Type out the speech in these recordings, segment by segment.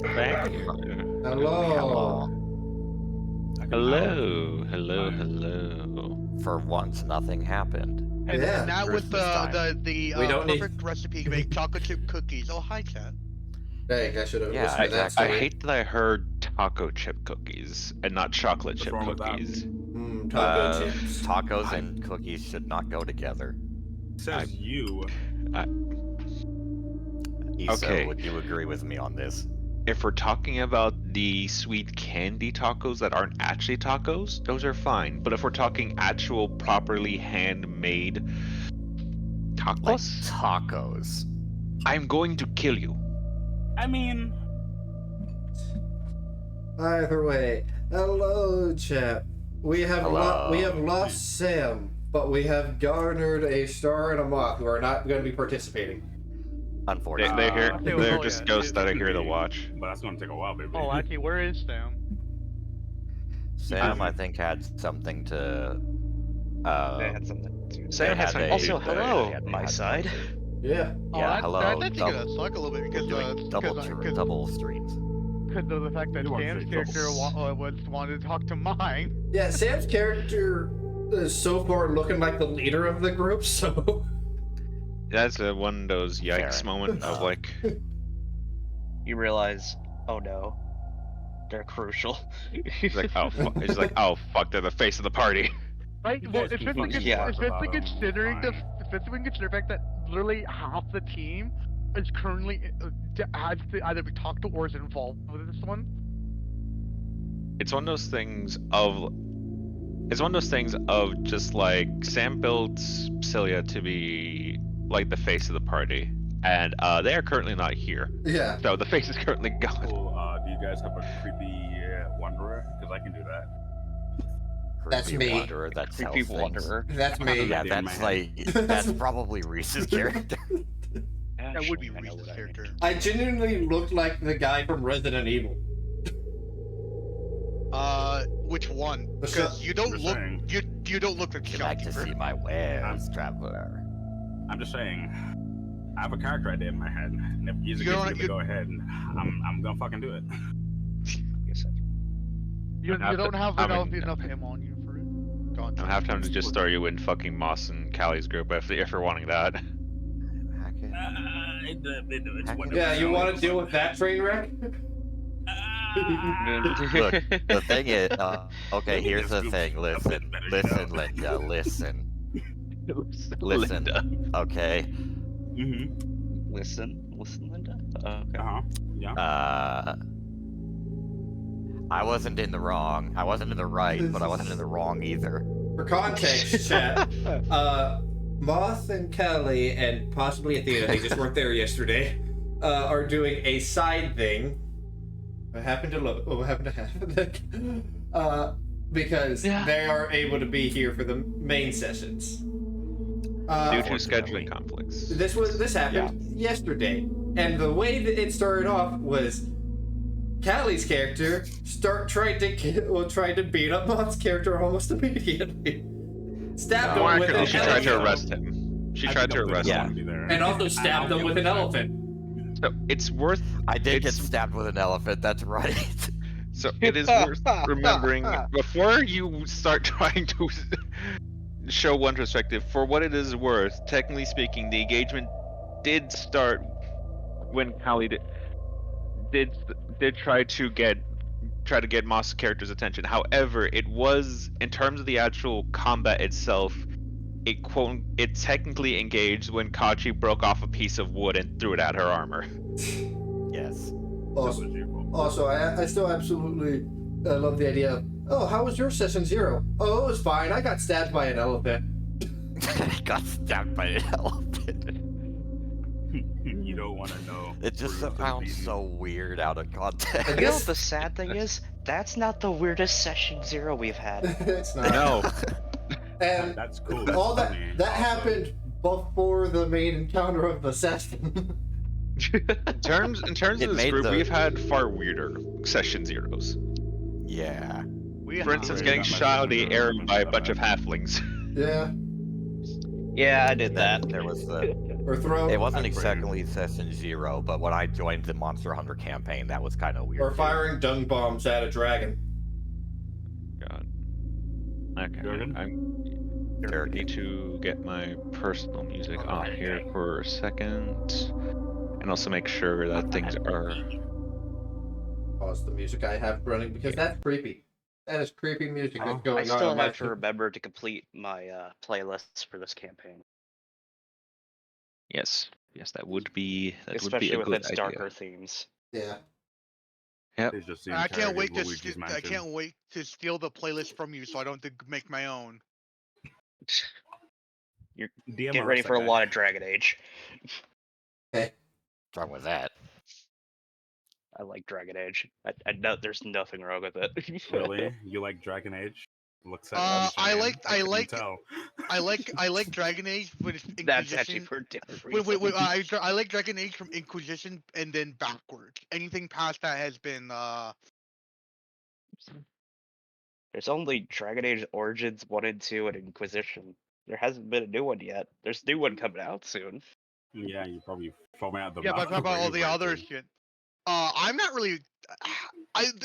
Thank you. Hello. Hello. For once, nothing happened. And, Yeah. and now Bruce with this time. the We don't need- perfect recipe to make chocolate chip cookies. Oh, hi, chat. Dang, I should have Yeah, listened to that I story. hate that I heard taco chip cookies and not chocolate What's chip wrong with that? cookies. Taco chips. Tacos and cookies should not go together. Says you. Issa, Okay. would you agree with me on this? If we're talking about the sweet candy tacos that aren't actually tacos, those are fine. But if we're talking actual properly handmade tacos, Like tacos. I'm going to kill you. I mean, Either way, hello, chat. We have Hello. lost Sam, but we have garnered a star and a moth who are not going to be participating. Unfortunately. They're just ghosts that are here to be- watch. But that's gonna take a while, baby. Oh, actually, where is Sam? Sam, I think, had something to. They had something to Sam has had something a- Also, they hello, had my something side. to- Yeah. Yeah, hello. That's gonna suck a little bit because doing double streams. because of the fact that You want Sam's to character double- wanted to talk to mine. Yeah, Sam's character is so far looking like the leader of the group, so... That's one of those yikes Fair moment of like, You realize, oh no, they're crucial. it's like oh fuck, it's like oh fuck, they're the face of the party. Right? You Well, guys keep especially, fucking Yeah. talking about them, considering fine. especially when considering the fact that literally half the team is currently has to either be talked to or is involved with this one. It's one of those things of just like Sam built Cilia to be like the face of the party, and they are currently not here. Yeah. So the face is currently gone. Well, do you guys have a creepy wanderer? Because I can do that. That's Creepy me. Wanderer, that sells Creepy things. wanderer. That's me. Yeah, In that's my like that's probably Reese's character. That would be Reese's character. I genuinely look like the guy from Resident Evil. Which one? The Because you don't Just look saying. you don't look like Would you like to Shopkeeper. see my wares, traveler? I'm just saying. I have a character idea in my head, and if you You give don't- me the you- go ahead, I'm gonna fucking do it. You have don't to- have I enough mean- enough him on you for it. Gone. I'll have time to just throw you in fucking Moss and Callie's group if you're wanting that. It's whatever. Yeah, you want to deal with that train wreck? Look, the thing is, okay, here's the thing. Listen, Linda, listen. Linda. Okay. Mm-hmm. Listen, Linda. Okay. Uh-huh. Yeah. I wasn't in the wrong. I wasn't in the right, but I wasn't in the wrong either. For context, chat, Moth and Kelly, and possibly Athena, they just weren't there yesterday, are doing a side thing. What happened to happen? Because they are able to be here for the main sessions. Due to Unfortunately. scheduling conflicts. This happened yesterday, and the way that it started off was Callie's character tried to beat up Moth's character almost immediately. Stabbed More him with accurately, an she tried to elephant. arrest him. She I tried think to I'm arrest Yeah. him. gonna be there. And also stabbed him with an elephant. So it's worth. I did get It's- stabbed with an elephant. That's right. So it is worth remembering before you start trying to show one perspective. For what it is worth, technically speaking, the engagement did start when Callie did try to get Moss' character's attention. However, it was in terms of the actual combat itself. It technically engaged when Kachi broke off a piece of wood and threw it at her armor. Yes. Also, I still absolutely love the idea of, oh, how was your session 0? Oh, it was fine. I got stabbed by an elephant. Got stabbed by an elephant. You don't want to know. It just sounds so weird out of context. You know what the sad thing is? That's not the weirdest session 0 we've had. It's not. No. And That's cool. all That's that funny. that happened before the main encounter of the session. In terms It of this made group, the- we've had far weirder session 0s. Yeah. For instance, getting shot out of the air by a bunch of halflings. Yeah. Yeah, I did that. There was the Or throw. It wasn't That's pretty- exactly Session 0, but when I joined the Monster Hunter campaign, that was kind of weird. Or too. firing dung bombs at a dragon. God. Okay. Durgan? I Durgan. need to get my personal music off here for a second, and also make sure that things are. Pause the music I have running because that's creepy. That is creepy music that's I going on. still on my have to remember to complete my playlists for this campaign, Yes, that would be especially a with good its idea. darker themes. Yeah. It's just the I can't entirety wait of to Luigi's I Mansion. can't wait to steal the playlist from you so I don't have to make my own. DM Get ready us, for a that lot guy. of Dragon Age. Okay. What's wrong with that? I like Dragon Age. I know there's nothing wrong with it. Really? You like Dragon Age? Looks at I Shane. like- I couldn't tell. I like Dragon Age when it's That's actually Inquisition. for a different reason. Wait, I like Dragon Age from Inquisition and then backwards. Anything past that has been There's only Dragon Age Origins 1 and 2 and Inquisition. There hasn't been a new one yet. There's a new one coming out soon. Yeah, you probably format the yeah, but mouth what about all very the other quickly. shit? I'm not really.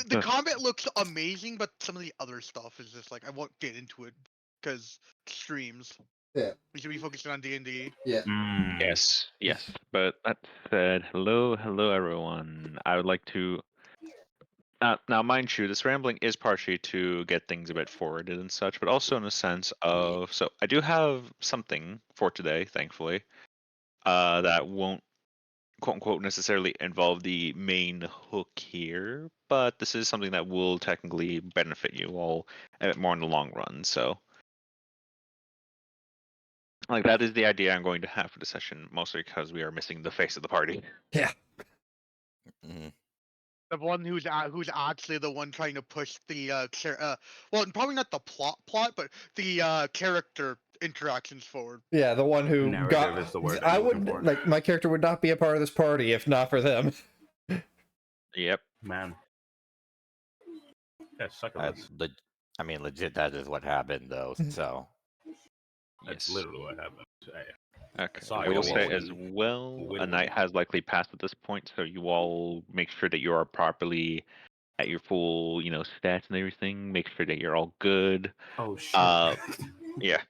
The combat looks amazing, but some of the other stuff is just like I won't get into it because streams. Yeah. We should be focusing on D&D. Yeah. Mm. Yes. But that said, hello everyone. I would like to. Now, mind you, this rambling is partially to get things a bit forwarded and such, but also in a sense of. So I do have something for today, thankfully, that won't quote unquote necessarily involve the main hook here, but this is something that will technically benefit you all a bit more in the long run. So, like that is the idea I'm going to have for the session, mostly because we are missing the face of the party. Yeah. Mhm. The one who's actually the one trying to push the well, probably not the plot, but the character interactions forward. Yeah, the one who Narrative is the word I I'm looking would for. like my character would not be a part of this party if not for them. Yep. Man. Yeah, suck at That's us. I mean, legit, that is what happened, though. So That's Yes. literally what happened. Okay. saw I it will go say win. as well, a Win-win. night has likely passed at this point, so you all make sure that you are properly at your full, stats and everything. Make sure that you're all good. Oh shit. Yeah,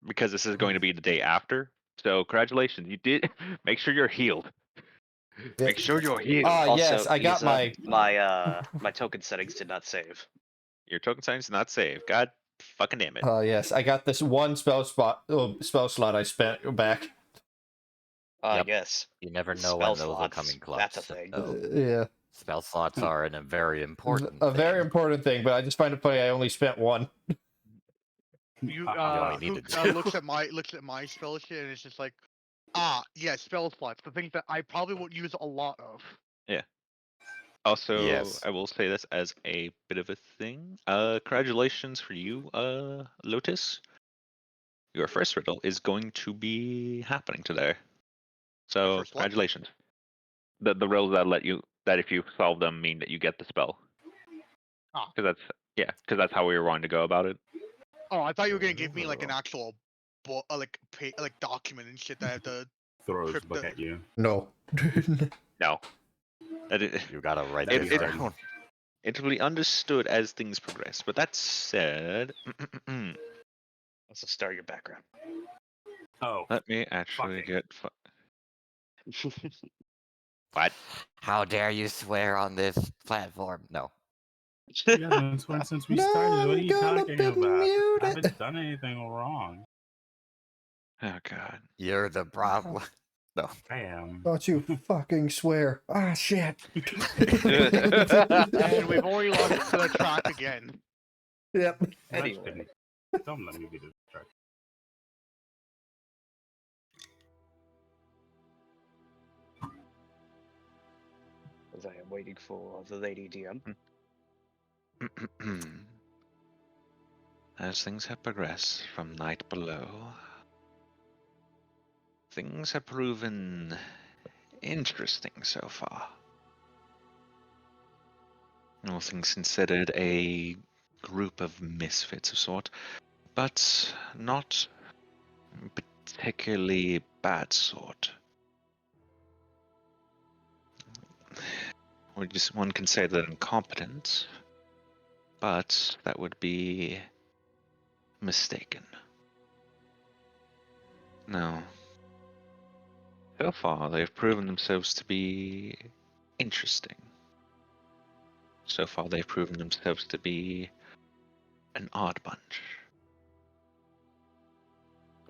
because this is going to be the day after. So congratulations, you did. Make sure you're healed. Make sure you're healed. Ah, yes, Also, I got ease up. my. My token settings did not save. Your token sign is not saved. God fucking damn it. Yes, I got this one spell slot I spent back. Yep. Yes. you never know Spell when those are slots, coming clutch. that's a thing. Yeah, Spell slots are a very important a very thing. important thing, but I just find it funny I only spent one. You only who needed two. looks at my spell shit and it's just like, yeah, spell slots, the things that I probably won't use a lot of. Also, Yes. I will say this as a bit of a thing. Congratulations for you, Lotus. Your first riddle is going to be happening today. So first what? congratulations. The riddles that if you solve them mean that you get the spell. Ah. Because that's how we were wanting to go about it. Oh, I thought you were gonna give me like an actual book, like document and shit that I have to. Throws Trip book the- at you. No. No. It You gotta write That'd this be hard. down. it will be understood as things progress. But that said, Let's just start your background. Oh. let me actually Fucking. get. What? How dare you swear on this platform? No. You haven't sworn since we No, started. What are I'm you gonna talking be about? I muted. haven't done anything wrong. Oh God. You're the problem. No. I am. Don't you fucking swear. Ah, shit. And we've already lost the track again. Yep. Anyway. Don't let me be distracted. As I am waiting for the lady DM. As things have progressed from night below, things have proven interesting so far. All things considered, a group of misfits of sort, but not particularly bad sort. Or just one can say that incompetent, but that would be mistaken. No. So far, they've proven themselves to be interesting. So far, they've proven themselves to be an odd bunch.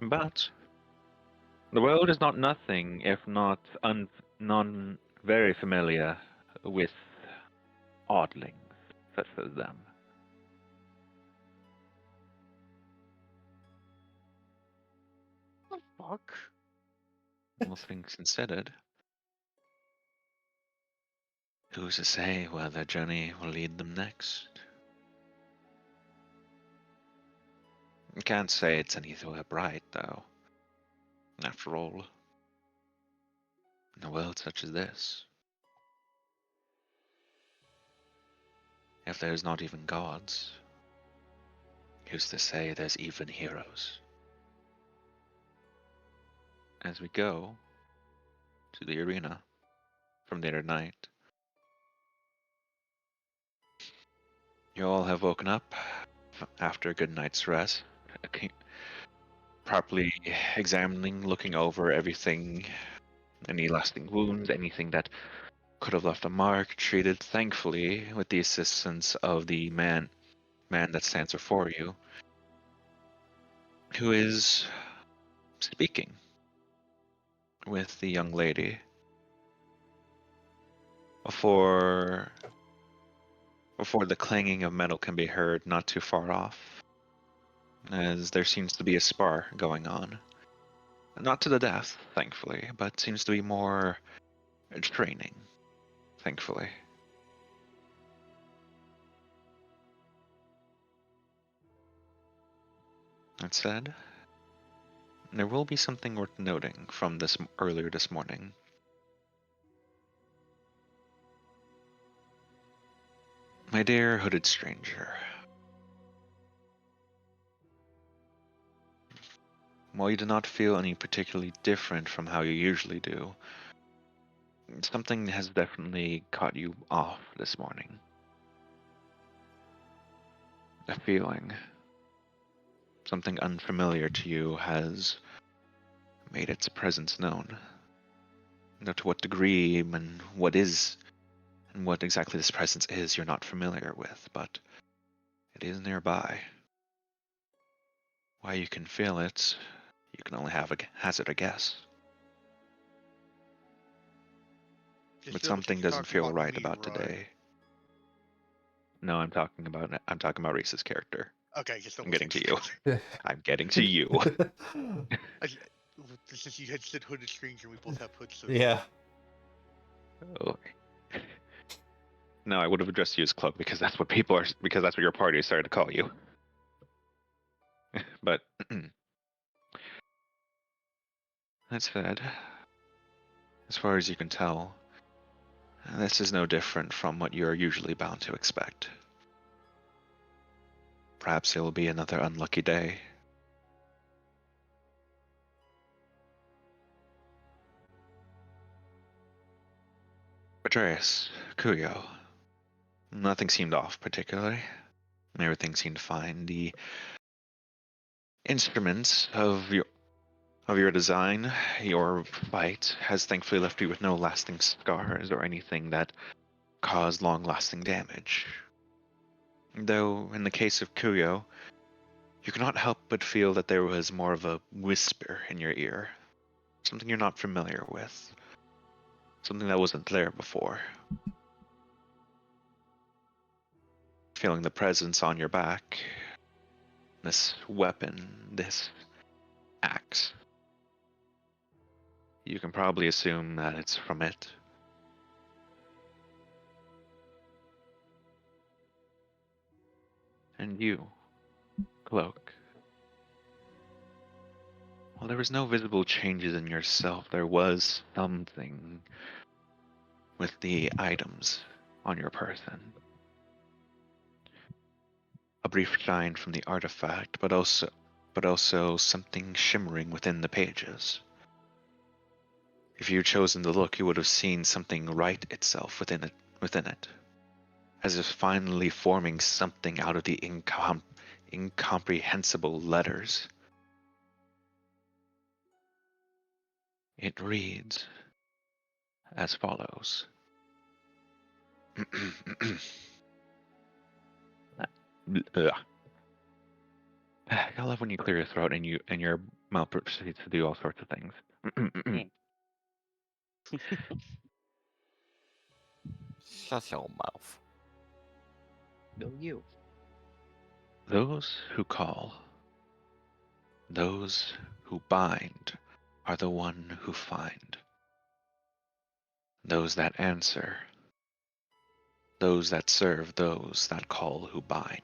But the world is not nothing if not non very familiar with oddlings such as them. What the fuck? All things considered, who's to say where their journey will lead them next? I can't say it's anything bright, though. After all, in a world such as this, if there's not even gods, who's to say there's even heroes? As we go to the arena from day to night, you all have woken up after a good night's rest, properly examining, looking over everything, any lasting wounds, anything that could have left a mark, treated, thankfully, with the assistance of the man that stands before you, who is speaking with the young lady before the clanging of metal can be heard not too far off, as there seems to be a spar going on. Not to the death, thankfully, but seems to be more training, thankfully. That said, there will be something worth noting from this earlier this morning. My dear hooded stranger, while you do not feel any particularly different from how you usually do, something has definitely caught you off this morning. A feeling, something unfamiliar to you has made its presence known. Now, to what degree and what exactly this presence is, you're not familiar with, but it is nearby. Why you can feel it, you can only hazard a guess. But something doesn't feel right about today. No, I'm talking about Reese's character. Okay, just I'm getting to you. I'm getting to you. This is, you had said hooded stranger, and we both have hoods. So Yeah. Oh. No, I would have addressed you as Cloak because that's what your party started to call you. But that said, as far as you can tell, this is no different from what you are usually bound to expect. Perhaps it will be another unlucky day. Atreus, Yugioh, nothing seemed off particularly. Everything seemed fine. The instruments of your design, your fight, has thankfully left you with no lasting scars or anything that caused long-lasting damage. Though, in the case of Yugioh, you cannot help but feel that there was more of a whisper in your ear. Something you're not familiar with. Something that wasn't there before. Feeling the presence on your back. This weapon, this axe. You can probably assume that it's from it. And you, Cloak. While there was no visible changes in yourself, there was something with the items on your person. A brief shine from the artifact, but also but also something shimmering within the pages. If you'd chosen to look, you would have seen something right itself within it, as if finally forming something out of the incomprehensible letters. It reads as follows. Ugh. I love when you clear your throat and your mouth proceeds to do all sorts of things. Shut your mouth. Go you. Those who call, those who bind, are the one who find. Those that answer, those that serve, those that call who bind.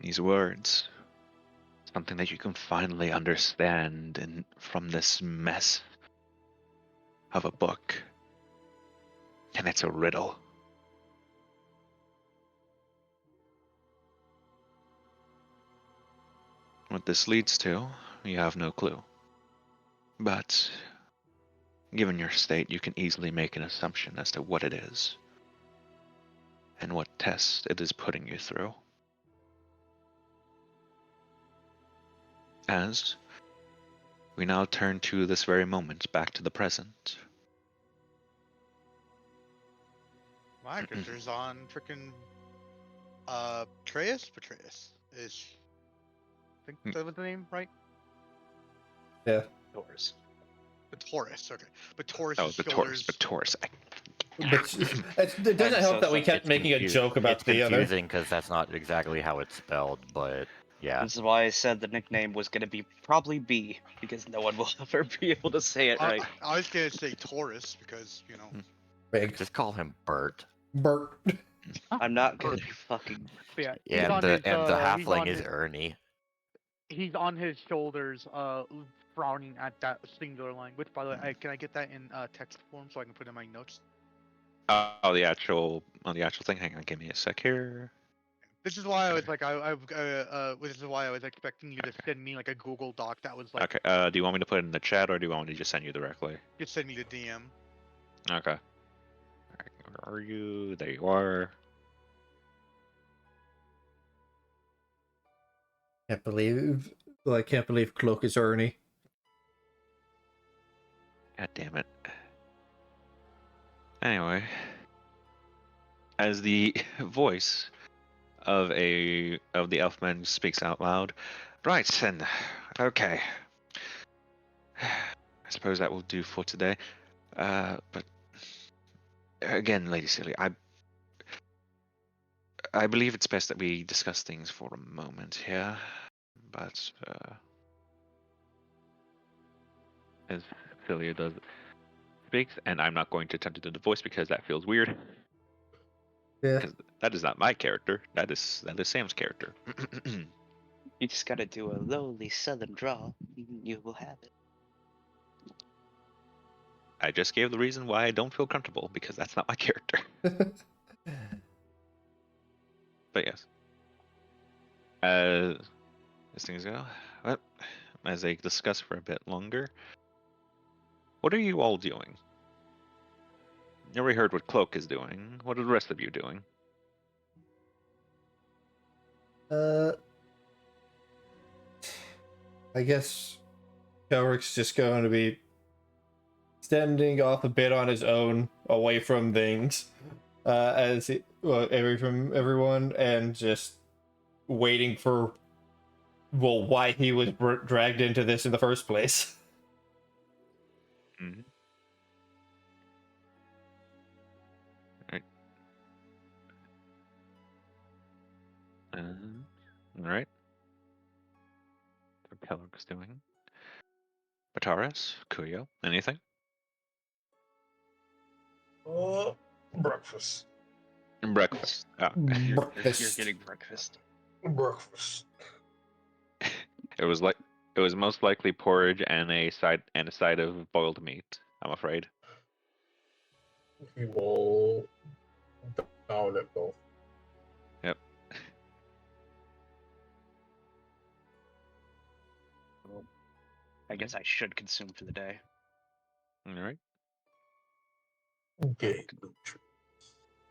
These words, something that you can finally understand from this mess of a book. And it's a riddle. What this leads to, you have no clue. But given your state, you can easily make an assumption as to what it is and what test it is putting you through. As we now turn to this very moment, back to the present. My character's on freaking Patreus is, I think that was the name, right? Yeah. Doors. Taurus, okay. But Taurus' Oh, the Taurus, shoulders. but Taurus. But it doesn't I'm help so that we sorry. kept making a joke about it's the other. confusing because that's not exactly how it's spelled, but yeah. This is why I said the nickname was gonna be probably B, because no one will ever be able to say it right. I was gonna say Taurus because, you know. Big Just call him Bert. Bert. I'm not gonna be fucking. But yeah, Yeah, and the halfling is Ernie. He's on his shoulders, frowning at that singular line. Which, by the way, can I get that in text form so I can put it in my notes? Oh, the actual thing. Hang on, give me a sec here. This is why I was like, this is why I was expecting you to send me like a Google Doc that was like, Okay. Do you want me to put it in the chat, or do you want me to just send you directly? just send me the DM. Okay. Alright, where are you? There you are. I can't believe Cloak is Ernie. God damn it. Anyway, as the voice of the elfman speaks out loud, right, then, okay. I suppose that will do for today. But again, Lady Celia, I believe it's best that we discuss things for a moment here. But as Celia does speaks, and I'm not going to attempt to do the voice because that feels weird. Yeah. Because that is not my character. That is Sam's character. You just gotta do a lowly southern drawl. You will have it. I just gave the reason why I don't feel comfortable, because that's not my character. But yes. As things go, well, as they discuss for a bit longer, what are you all doing? You already heard what Cloak is doing. What are the rest of you doing? I guess Kelrick's just going to be standing off a bit on his own, away from things, away from everyone, and just waiting for, why he was dragged into this in the first place. Mm-hmm. All right. What Kelrick's doing. Bataris, Kuyo, anything? Breakfast. Breakfast. Oh, okay. You're getting breakfast. Breakfast. It was like It was most likely porridge and a side of boiled meat, I'm afraid. We will down it both. Yep. Well, I guess I should consume for the day. All right. Okay.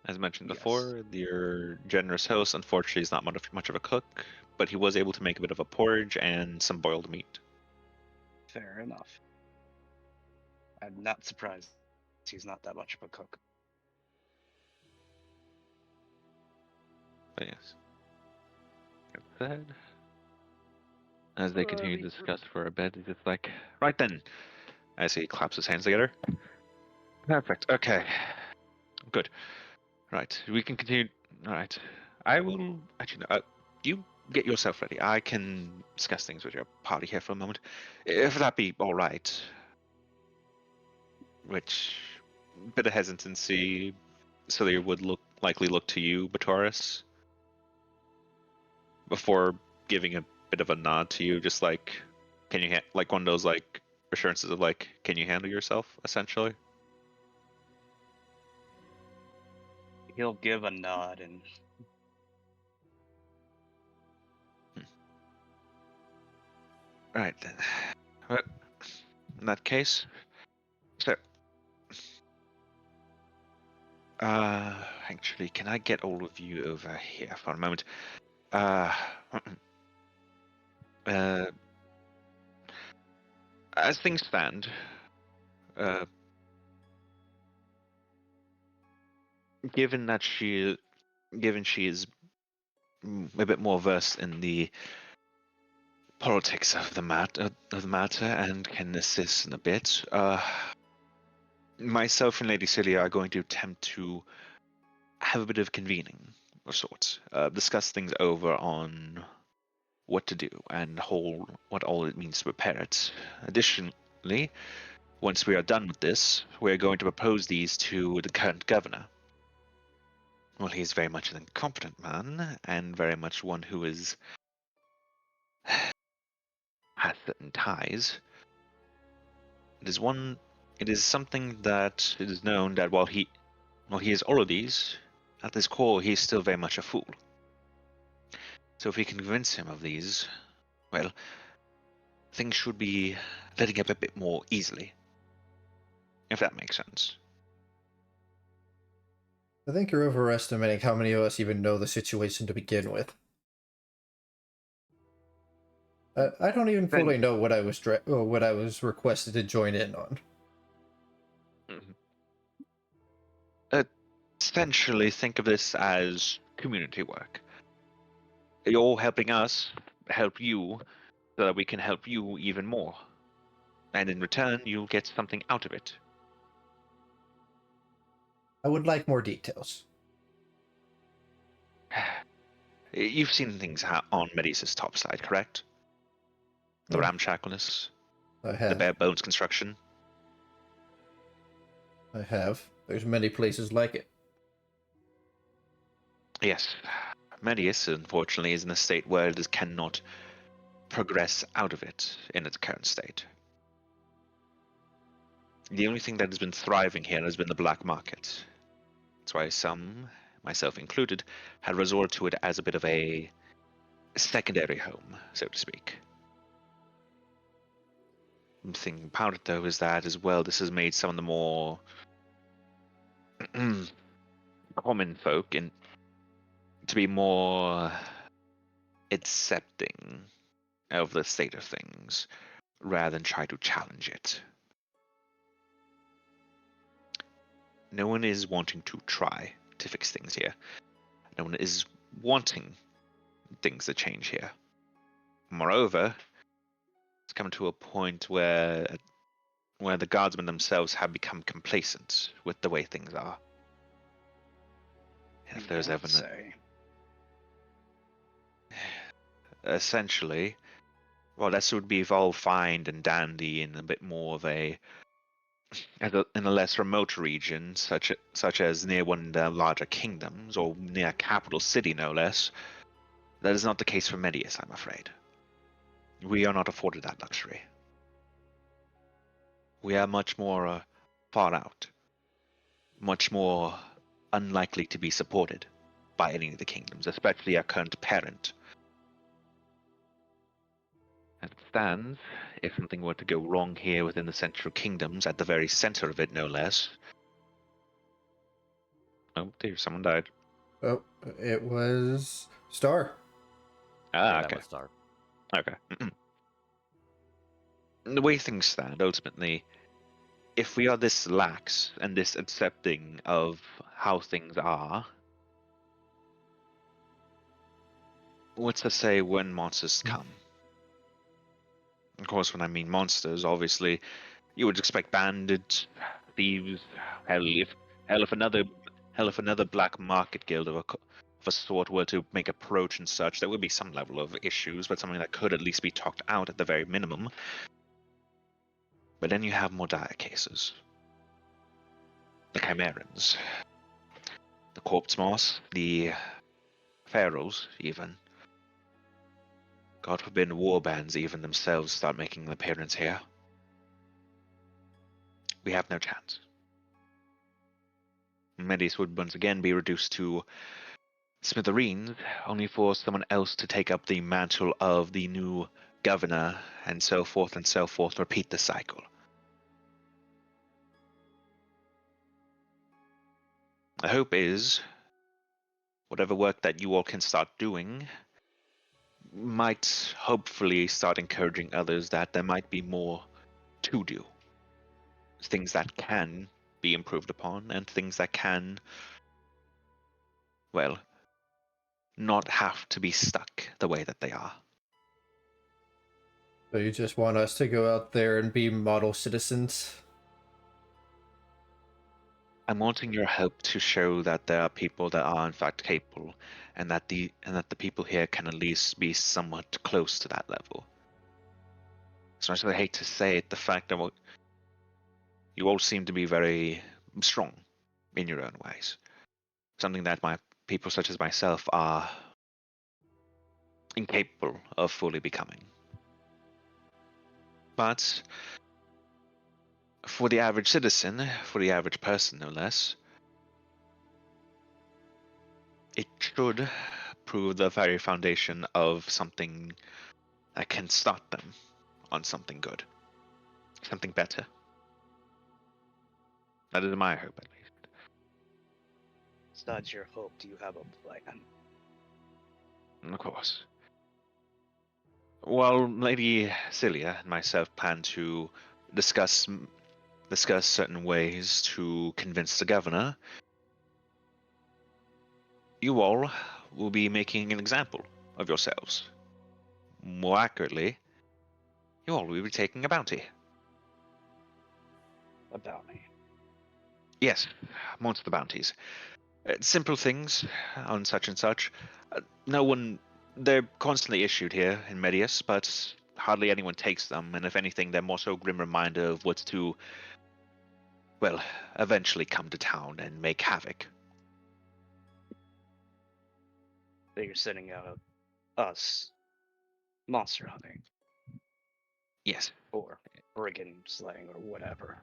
As mentioned Yes. before, your generous host unfortunately is not much of a cook, but he was able to make a bit of a porridge and some boiled meat. Fair enough. I'm not surprised he's not that much of a cook. But yes. That, as they continue to discuss for a bit, he's just like, right then. As he claps his hands together. Perfect. Okay. Good. Right. We can continue. All right. I will. Actually, no, you get yourself ready. I can discuss things with your party here for a moment, if that be all right. Which bit of hesitancy, Celia would likely look to you, Batoris, before giving a bit of a nod to you, just like, can you like one of those like assurances of like, can you handle yourself, essentially. He'll give a nod and Right then. Well, in that case, so actually, can I get all of you over here for a moment? Uh, uh, as things stand, uh, given that she is a bit more versed in the politics of the matter and can assist in a bit, myself and Lady Celia are going to attempt to have a bit of convening of sorts, discuss things over on what to do and what all it means to prepare it. Additionally, once we are done with this, we're going to propose these to the current governor. Well, he's very much an incompetent man, and very much one who has certain ties. It is something that it is known that while he is all of these, at his core he is still very much a fool. So if we can convince him of these, well, things should be letting up a bit more easily. If that makes sense. I think you're overestimating how many of us even know the situation to begin with. I don't even fully know what I was requested to join in on. Essentially, think of this as community work. You're helping us help you so that we can help you even more. And in return, you'll get something out of it. I would like more details. You've seen things on Medicis' top side, correct? The Yeah. ramshackleness, I the have. bare bones construction. I have. There's many places like it. Yes, Medicis, unfortunately, is in a state where it cannot progress out of it in its current state. The only thing that has been thriving here has been the black market. That's why some, myself included, had resorted to it as a bit of a secondary home, so to speak. The thing about it, though, is that as well, this has made some of the more common folk to be more accepting of the state of things rather than try to challenge it. No one is wanting to try to fix things here. No one is wanting things to change here. Moreover, it's come to a point where the guardsmen themselves have become complacent with the way things are. And if there's ever essentially, well, this would be all fine and dandy in a bit more of in a less remote region, such as near one of the larger kingdoms or near a capital city, no less. That is not the case for Medius, I'm afraid. We are not afforded that luxury. We are much more far out, much more unlikely to be supported by any of the kingdoms, especially our current parent. As it stands, if something were to go wrong here within the Central Kingdoms, at the very center of it, no less. Oh dear, someone died. Oh, it was Star. Ah, Yeah, okay. that was Star. Okay. The way things stand, ultimately, if we are this lax and this accepting of how things are, what's to say when monsters come? Of course, when I mean monsters, obviously, you would expect bandits, thieves, hell if another black market guild of a sort were to make approach and such, there would be some level of issues, but something that could at least be talked out at the very minimum. But then you have more dire cases. The Chimerans, the Corpse Moss, the Pharaohs, even. God forbid warbands even themselves start making an appearance here. We have no chance. Medis would once again be reduced to smithereens, only for someone else to take up the mantle of the new governor, and so forth, repeat the cycle. The hope is, whatever work that you all can start doing might hopefully start encouraging others that there might be more to do. Things that can be improved upon, and things that can, well, not have to be stuck the way that they are. So you just want us to go out there and be model citizens? I'm wanting your help to show that there are people that are in fact capable, and that the people here can at least be somewhat close to that level. So I hate to say it, the fact that you all seem to be very strong in your own ways, something that my people such as myself are incapable of fully becoming. But for the average citizen, for the average person no less, it should prove the very foundation of something that can start them on something good, something better. That is my hope, at least. Besides your hope, do you have a plan? And of course. Well, Lady Celia and myself plan to discuss certain ways to convince the governor. You all will be making an example of yourselves. More accurately, you all will be taking a bounty. A bounty. Yes, monster bounties. Simple things on such and such. No one. They're constantly issued here in Medius, but hardly anyone takes them, and if anything, they're more so a grim reminder of what's to, well, eventually come to town and make havoc. So you're sending out us monster hunting Yes. or brigand slaying or whatever.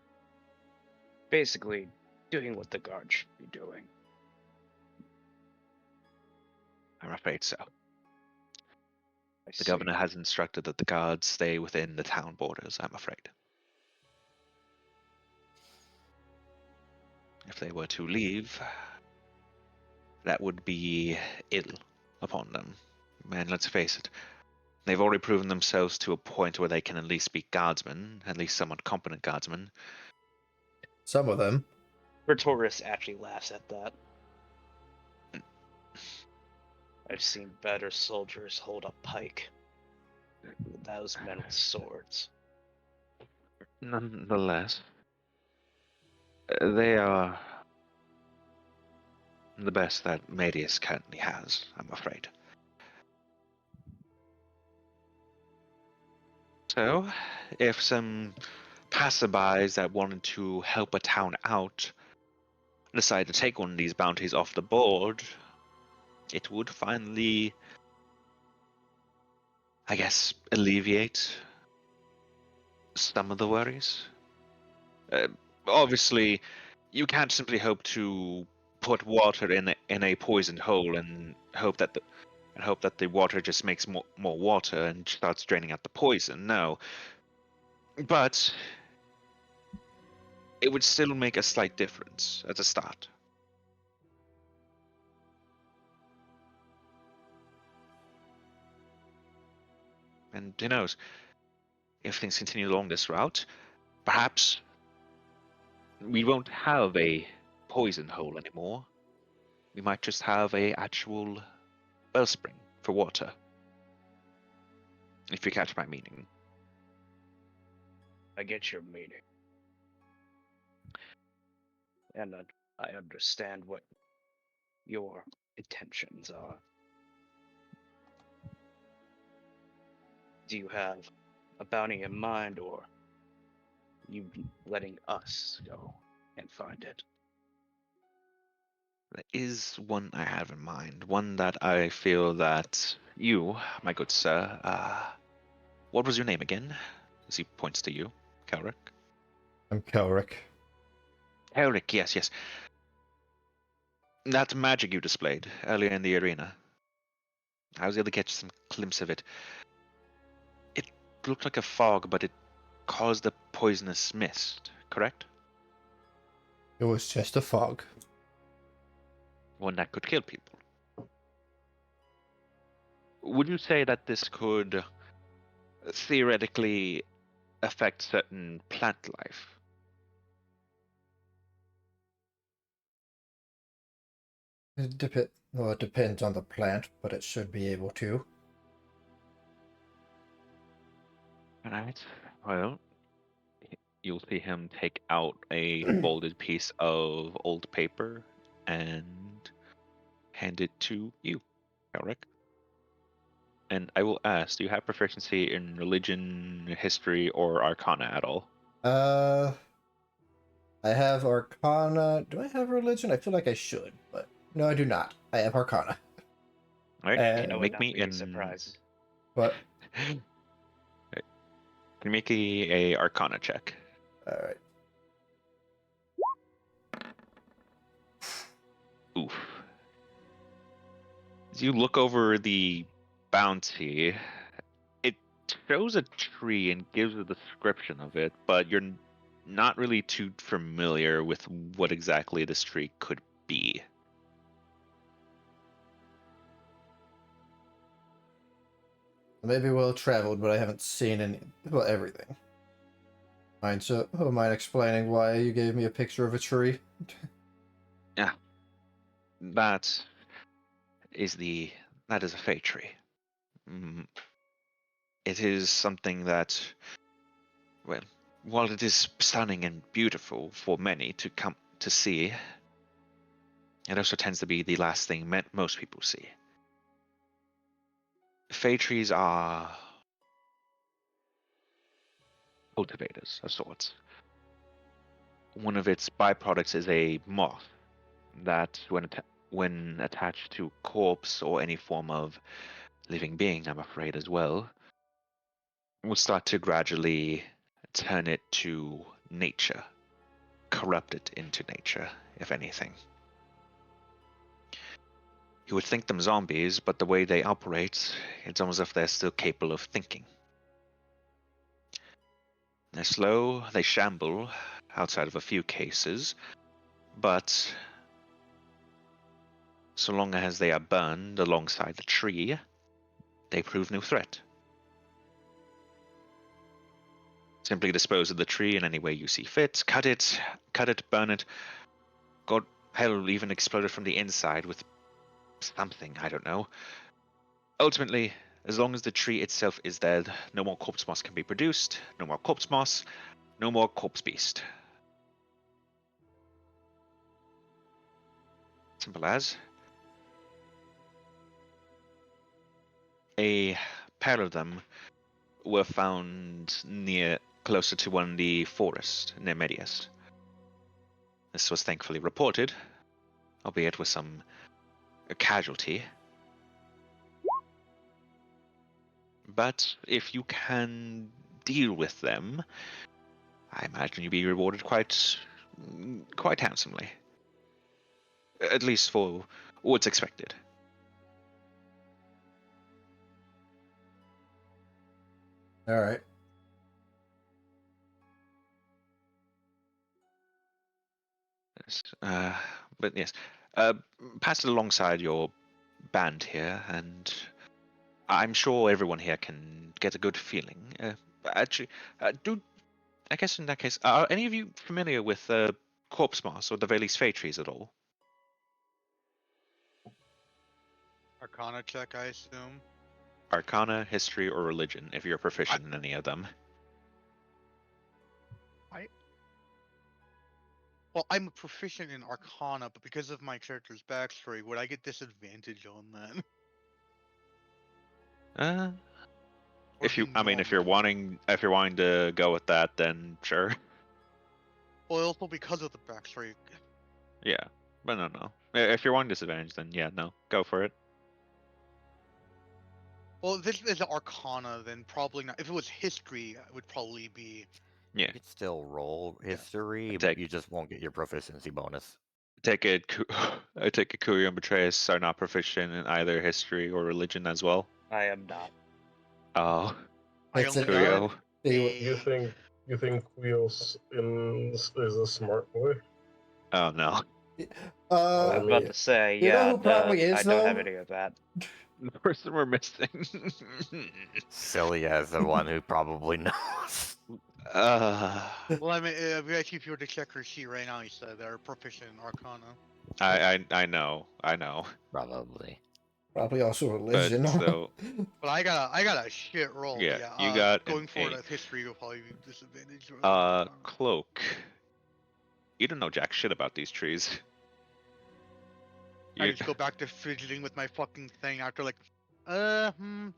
Basically, doing what the guard should be doing. I'm afraid so. I The see. governor has instructed that the guards stay within the town borders, I'm afraid. If they were to leave, that would be ill upon them. And let's face it, they've already proven themselves to a point where they can at least be guardsmen, at least somewhat competent guardsmen. Some of them. Pretorius actually laughs at that. I've seen better soldiers hold a pike than those men with swords. Nonetheless, they are the best that Medius currently has, I'm afraid. So, if some passerbys that wanted to help a town out decide to take one of these bounties off the board, it would finally I guess, alleviate some of the worries. Obviously, you can't simply hope to put water in a poisoned hole and hope that the water just makes more water and starts draining out the poison. No, but it would still make a slight difference at the start. And who knows, if things continue along this route, perhaps we won't have a poison hole anymore. We might just have a actual wellspring for water. If you catch my meaning. I get your meaning. And I understand what your intentions are. Do you have a bounty in mind, or you letting us go and find it? There is one I have in mind, one that I feel that you, my good sir, what was your name again? As he points to you, Kelrick. I'm Kelrick. Kelrick, yes, yes. That magic you displayed earlier in the arena. I was able to catch some glimpse of it. It looked like a fog, but it caused a poisonous mist, correct? It was just a fog. One that could kill people. Would you say that this could theoretically affect certain plant life? Well, it depends on the plant, but it should be able to. Alright, well, you'll see him take out a folded piece of old paper and hand it to you, Elric. And I will ask, do you have proficiency in religion, history, or arcana at all? I have Arcana. Do I have religion? I feel like I should, but no, I do not. I have Arcana. Alright, I can you would make not me be an... surprised. But Can you make a arcana check? all right. Oof. As you look over the bounty, it shows a tree and gives a description of it, but you're not really too familiar with what exactly this tree could be. Maybe well traveled, but I haven't seen everything. Mind explaining why you gave me a picture of a tree? Yeah, that is a fate tree. Mm, it is something that, well, while it is stunning and beautiful for many to come to see, it also tends to be the last thing most people see. Fate trees are cultivators of sorts. One of its byproducts is a moth that, when attached to corpse or any form of living being, I'm afraid as well, will start to gradually turn it to nature, corrupt it into nature, if anything. You would think them zombies, but the way they operate, it's almost as if they're still capable of thinking. They're slow, they shamble, outside of a few cases, but so long as they are burned alongside the tree, they prove no threat. Simply dispose of the tree in any way you see fit, cut it, burn it, God, hell, even explode it from the inside with something, I don't know. Ultimately, as long as the tree itself is dead, no more corpse moss can be produced, no more corpse moss, no more corpse beast. Simple as. A pair of them were found closer to one in the forest near Medius. This was thankfully reported, albeit with some casualty. But if you can deal with them, I imagine you'll be rewarded quite handsomely. At least for what's expected. All right. Yes, but yes, uh, pass it alongside your band here, and I'm sure everyone here can get a good feeling. Actually, do I guess in that case, are any of you familiar with Corpse Moss or the Valley's Fey trees at all? Arcana check, I assume. Arcana, history, or religion, if you're proficient in any of them. Well, I'm proficient in Arcana, but because of my character's backstory, would I get disadvantage on that? Uh, Or if be you, I mean, normal? if you're wanting to go with that, then sure. Well, also because of the backstory. Yeah, but no. If you're wanting disadvantage, then yeah, no, go for it. Well, if this is Arcana, then probably not. If it was history, it would probably be. You could still roll history, Take- you just won't get your proficiency bonus. Take it. I take it. Kuya and Betrayus are not proficient in either history or religion as well. I am not. Oh, I It's only an got Kuyo. You think Wheels is a smart boy? Oh no. I was about to say, you know yeah, who probably is, I don't have though? any of that. The person we're missing. Silly as the one who probably knows. Well, I mean, actually, if you were to check her sheet right now, you said they're proficient in Arcana. I know. Probably. Probably also But religion. still, But I got a shit roll. yeah, Yeah, you got an going forward 8. as history will probably be disadvantage. Rather than Arcana. Cloak. You don't know jack shit about these trees. I just go back to fidgeting with my fucking thing after like, no,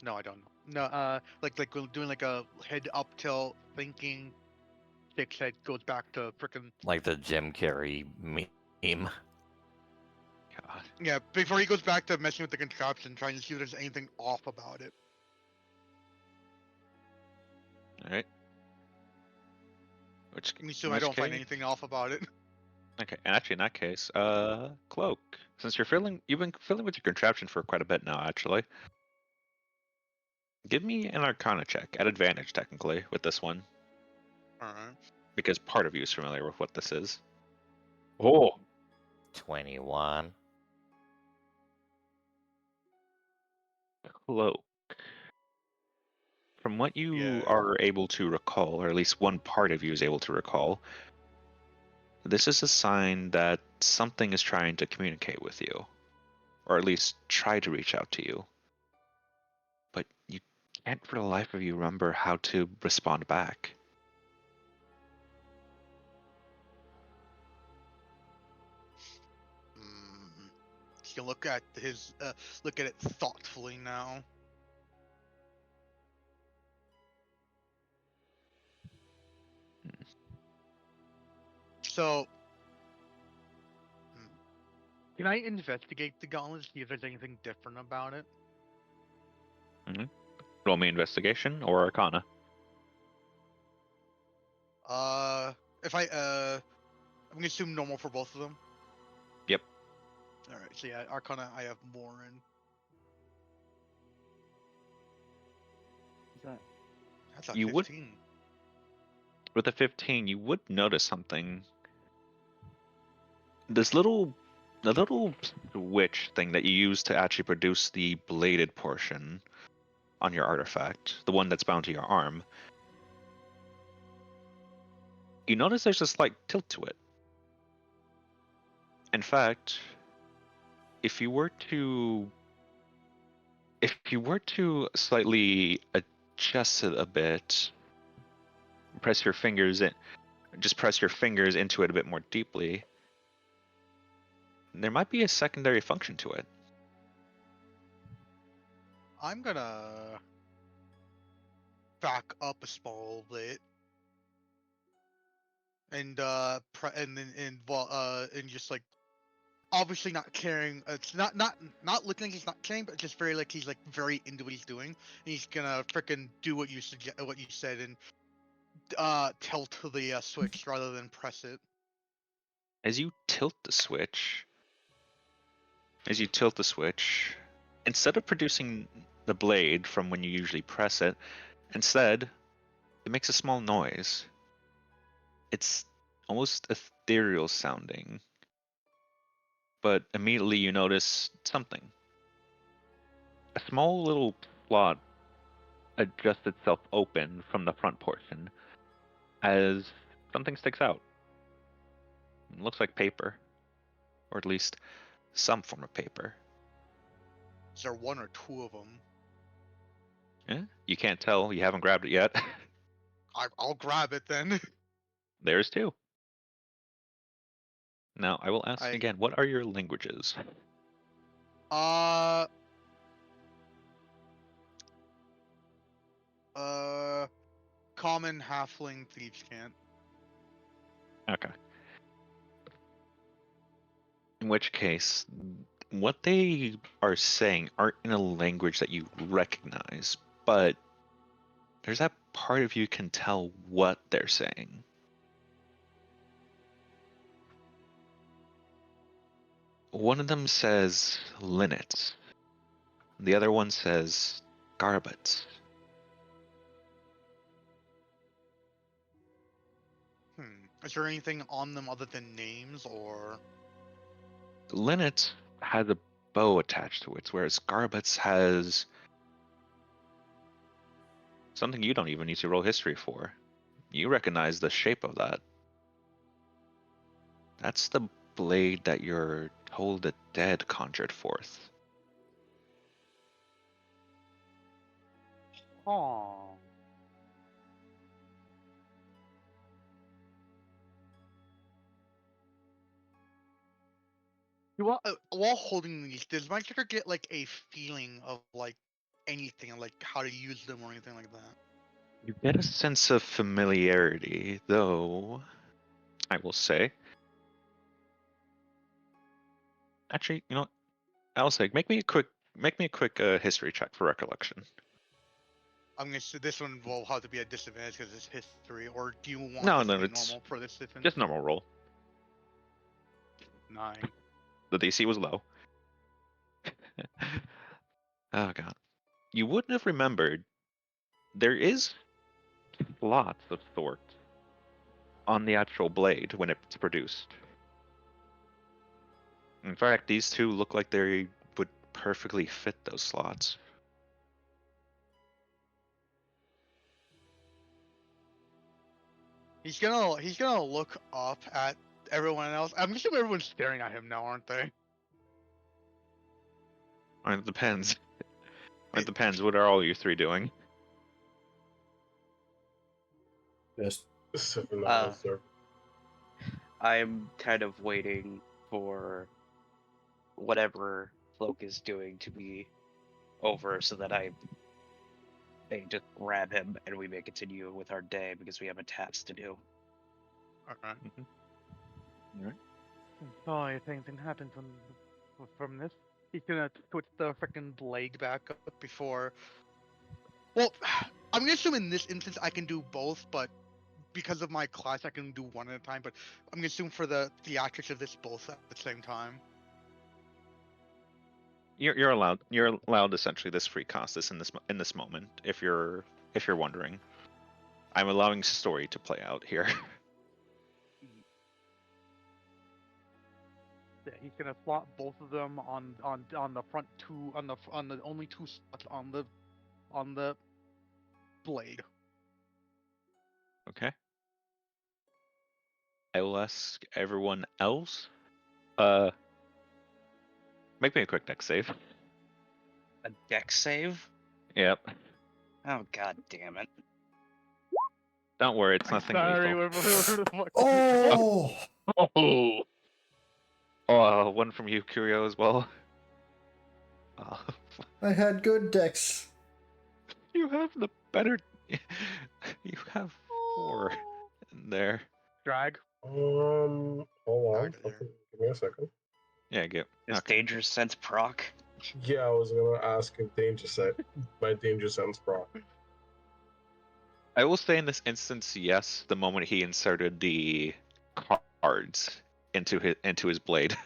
I don't know. No, like doing like a head up tilt, thinking. Dick's head goes back to frickin' Like the Jim Carrey meme. God. yeah. Before he goes back to messing with the contraption, trying to see if there's anything off about it. All right. Which And assume in I which don't find case- anything off about it. Okay, and actually in that case, Cloak. Since you've been fiddling with your contraption for quite a bit now, actually. Give me an Arcana check at advantage, technically, with this one, Alright. because part of you is familiar with what this is. Oh, 21. Cloak. From what you Yeah. are able to recall, or at least one part of you is able to recall, this is a sign that something is trying to communicate with you, or at least try to reach out to you. But you can't for the life of you remember how to respond back. He's gonna look at it thoughtfully now. So, can I investigate the gauntlet, see if there's anything different about it? Roll me investigation or Arcana. If I'm gonna assume normal for both of them. Yep. All right. So yeah, Arcana I have more in. That's a You 15. With a 15, you would notice something. The little switch thing that you use to actually produce the bladed portion on your artifact, the one that's bound to your arm, you notice there's a slight tilt to it. In fact, if you were to slightly adjust it a bit, press your fingers into it a bit more deeply, there might be a secondary function to it. I'm gonna back up a small bit and and just like obviously not caring. It's not looking like he's not caring, but just very like he's like very into what he's doing. And he's gonna frickin' do what you said, and tilt the switch rather than press it. As you tilt the switch, instead of producing the blade from when you usually press it, instead, it makes a small noise. It's almost ethereal sounding. But immediately you notice something. A small little slot adjusts itself open from the front portion as something sticks out. It looks like paper, or at least some form of paper. Is there one or two of them? Yeah? You can't tell. You haven't grabbed it yet. I'll grab it then. There's two. Now, I will ask I- again, what are your languages? Uh. Common, halfling, thieves can't. Okay. In which case, what they are saying aren't in a language that you recognize, but there's that part of you can tell what they're saying. One of them says linnets. The other one says garbets. Is there anything on them other than names, or? Linnet has a bow attached to it, whereas garbets has something you don't even need to roll history for. You recognize the shape of that. That's the blade that you're told the dead conjured forth. Oh. While holding these, does my character get like a feeling of like anything, like how to use them or anything like that? You get a sense of familiarity, though, I will say. Actually, you know what? I'll say, make me a quick history check for recollection. I'm gonna say this one will have to be a disadvantage because it's history, or do you want No, this no, to be it's normal for this difference? just normal roll. 9. The DC was low. Oh god. You wouldn't have remembered there is lots of sorts on the actual blade when it's produced. In fact, these two look like they would perfectly fit those slots. He's gonna look up at everyone else. I'm assuming everyone's staring at him now, aren't they? It depends. It depends. What are all you three doing? Just Sipping Uh, on sir. I'm kind of waiting for whatever Cloak is doing to be over so that they just grab him and we may continue with our day because we have a task to do. Okay. Alright. Oh, if anything happens from this, he's gonna switch the freaking blade back up before. Well, I'm gonna assume in this instance I can do both, but because of my class I can do one at a time. But I'm gonna assume for the theatrics of this both at the same time. You're allowed essentially this free cost this in this moment if you're wondering. I'm allowing story to play out here. Yeah, he's gonna slot both of them on the front two on the only two slots on the blade. Okay. I will ask everyone else. Make me a quick deck save. A deck save? Yep. Oh god damn it. Don't worry, it's nothing lethal. oh, Oh. Oh, one from you, Curio, as well. Uh, I had good decks. you have the better. You have 4 in there. Drag. Hold on. Alright, Okay, give me a second. Yeah, get. Is Okay. dangerous sense proc? Yeah, I was gonna ask if my danger sense proc. I will say in this instance, yes. The moment he inserted the cards into his blade.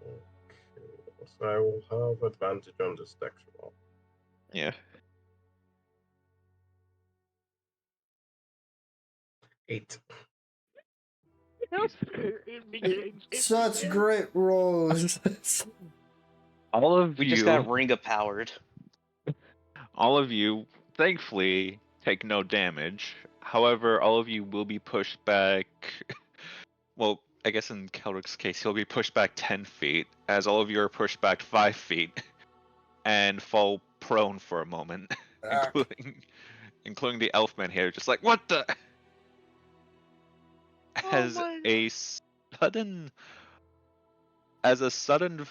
Okay, so I will have advantage on this dex roll. Yeah. 8. Such great rolls. All of We you. just got ring powered. All of you, thankfully, take no damage. However, all of you will be pushed back. Well, I guess in Keldrick's case, he'll be pushed back 10 feet, as all of you are pushed back 5 feet, and fall prone for a moment, including the elfman here, just like, what the? As my a sudden, as a sudden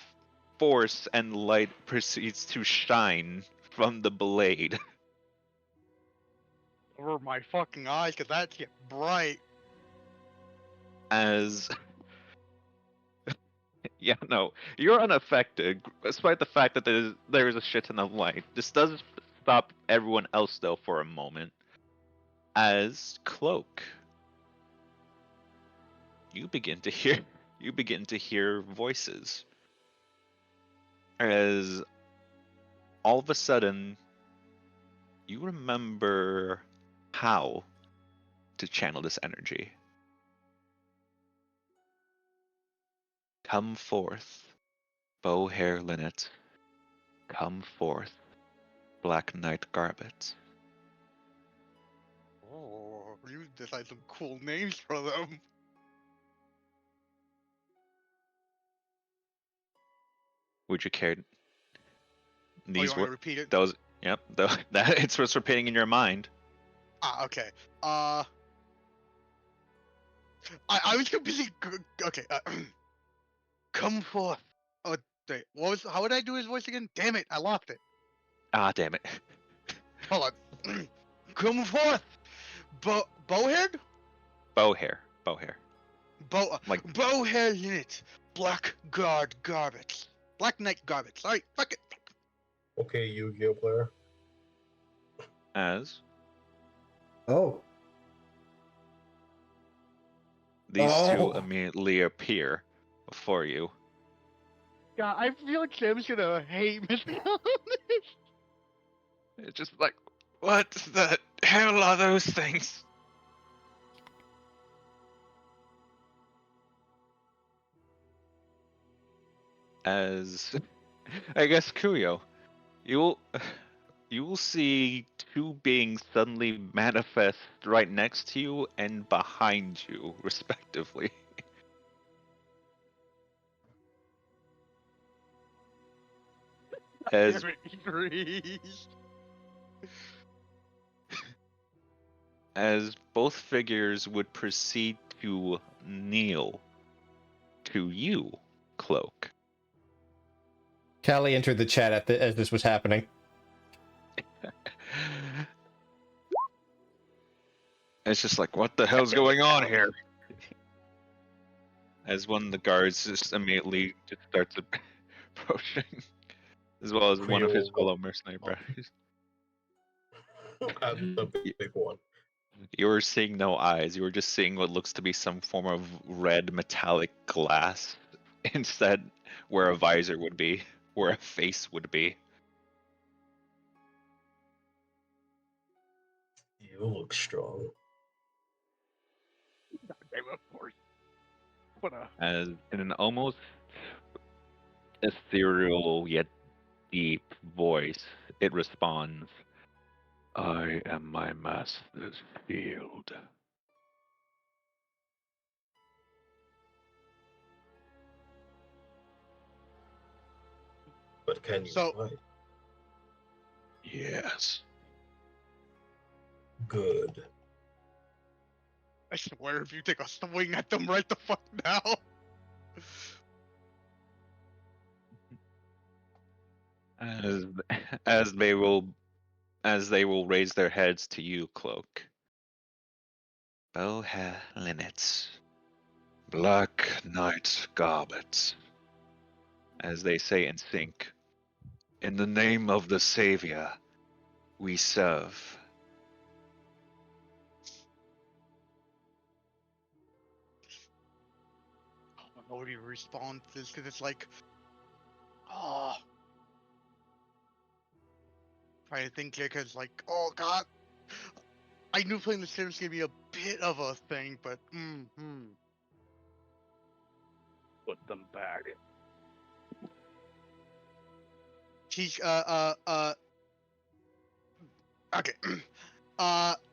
force and light proceeds to shine from the blade. Over my fucking eyes, cause that shit bright. As yeah, no, you're unaffected, despite the fact that there's a shit ton of light. This does stop everyone else though for a moment. As Cloak, you begin to hear voices. As all of a sudden, you remember how to channel this energy. Come forth, bow hair linnet. Come forth, black knight garbet. Oh, you decide some cool names for them. Would you care? Oh, you These want me were to repeat it? those. Yep, that it's what's repeating in your mind. Ah, okay. I was completely okay. Come forth. Oh, wait. How would I do his voice again? Damn it, I lost it. Ah, damn it. Hold on. Come forth, bowhead, Bow hair. Like bowhead unit, black guard garbage, black knight garbage. Sorry, fuck it. Okay, Yu-Gi-Oh player. as Oh. these two Oh. immediately appear before you. God, I feel like Sam's gonna hate me. It's just like, what the hell are those things? As I guess Kuyo, you'll you will see two beings suddenly manifest right next to you and behind you, respectively. As Damn it, Grease. as both figures would proceed to kneel to you, Cloak. Callie entered the chat as this was happening. It's just like, what the hell's going on here? As one of the guards just immediately just starts approaching, as well as one of his Creole. fellow mercenary brothers. And the big one. You were seeing no eyes. You were just seeing what looks to be some form of red metallic glass instead, where a visor would be, where a face would be. You look strong. Damn, of course. What a. As in an almost ethereal yet deep voice, it responds, I am my master's shield. But can you So- fight? Yes. Good. I swear, if you take a swing at them right the fuck now. As as they will as they will raise their heads to you, Cloak. Bow hair linnets. Black Knight garments, as they say in sync. In the name of the Savior, we serve. I don't know how to respond to this because it's like, oh, trying to think here because like, oh god, I knew playing the Sims gave me a bit of a thing, but Put them back. she's okay.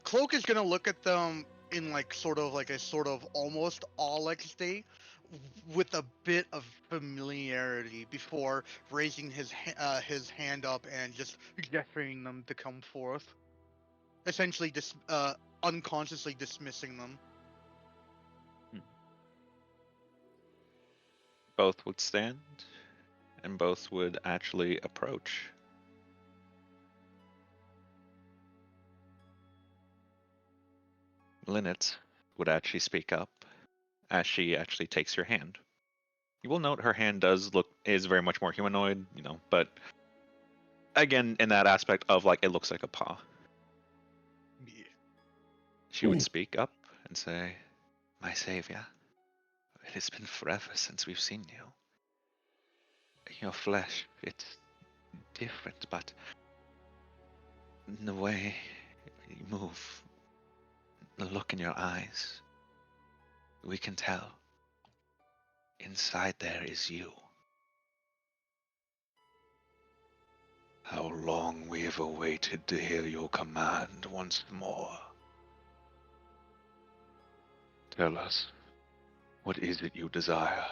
Cloak is gonna look at them in like sort of like a sort of almost all-like state with a bit of familiarity before raising his hand up and just gesturing them to come forth, essentially just unconsciously dismissing them. Both would stand, and both would actually approach. Lynette would actually speak up as she actually takes your hand. You will note her hand is very much more humanoid, but again, in that aspect of like it looks like a paw. Yeah. She would speak up and say, "My savior, it has been forever since we've seen you. Your flesh, it's different, but in the way you move, the look in your eyes, we can tell. Inside there is you. How long we have awaited to hear your command once more. Tell us, what is it you desire?"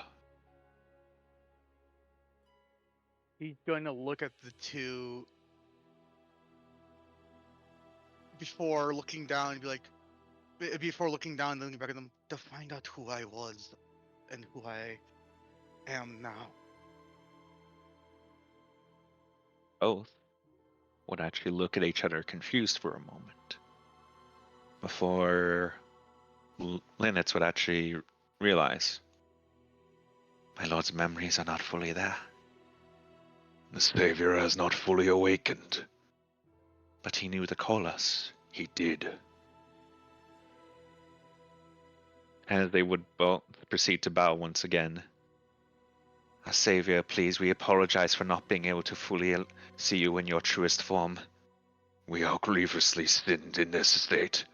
He's going to look at the two before looking down and be like, before looking down and looking back at them, to find out who I was and who I am now. Both would actually look at each other confused for a moment before Linux would actually realize, my lord's memories are not fully there. The Savior has not fully awakened. But he knew to call us. He did. As they would both proceed to bow once again. Our Savior, please, we apologize for not being able to fully see you in your truest form. We are grievously sinned in this state.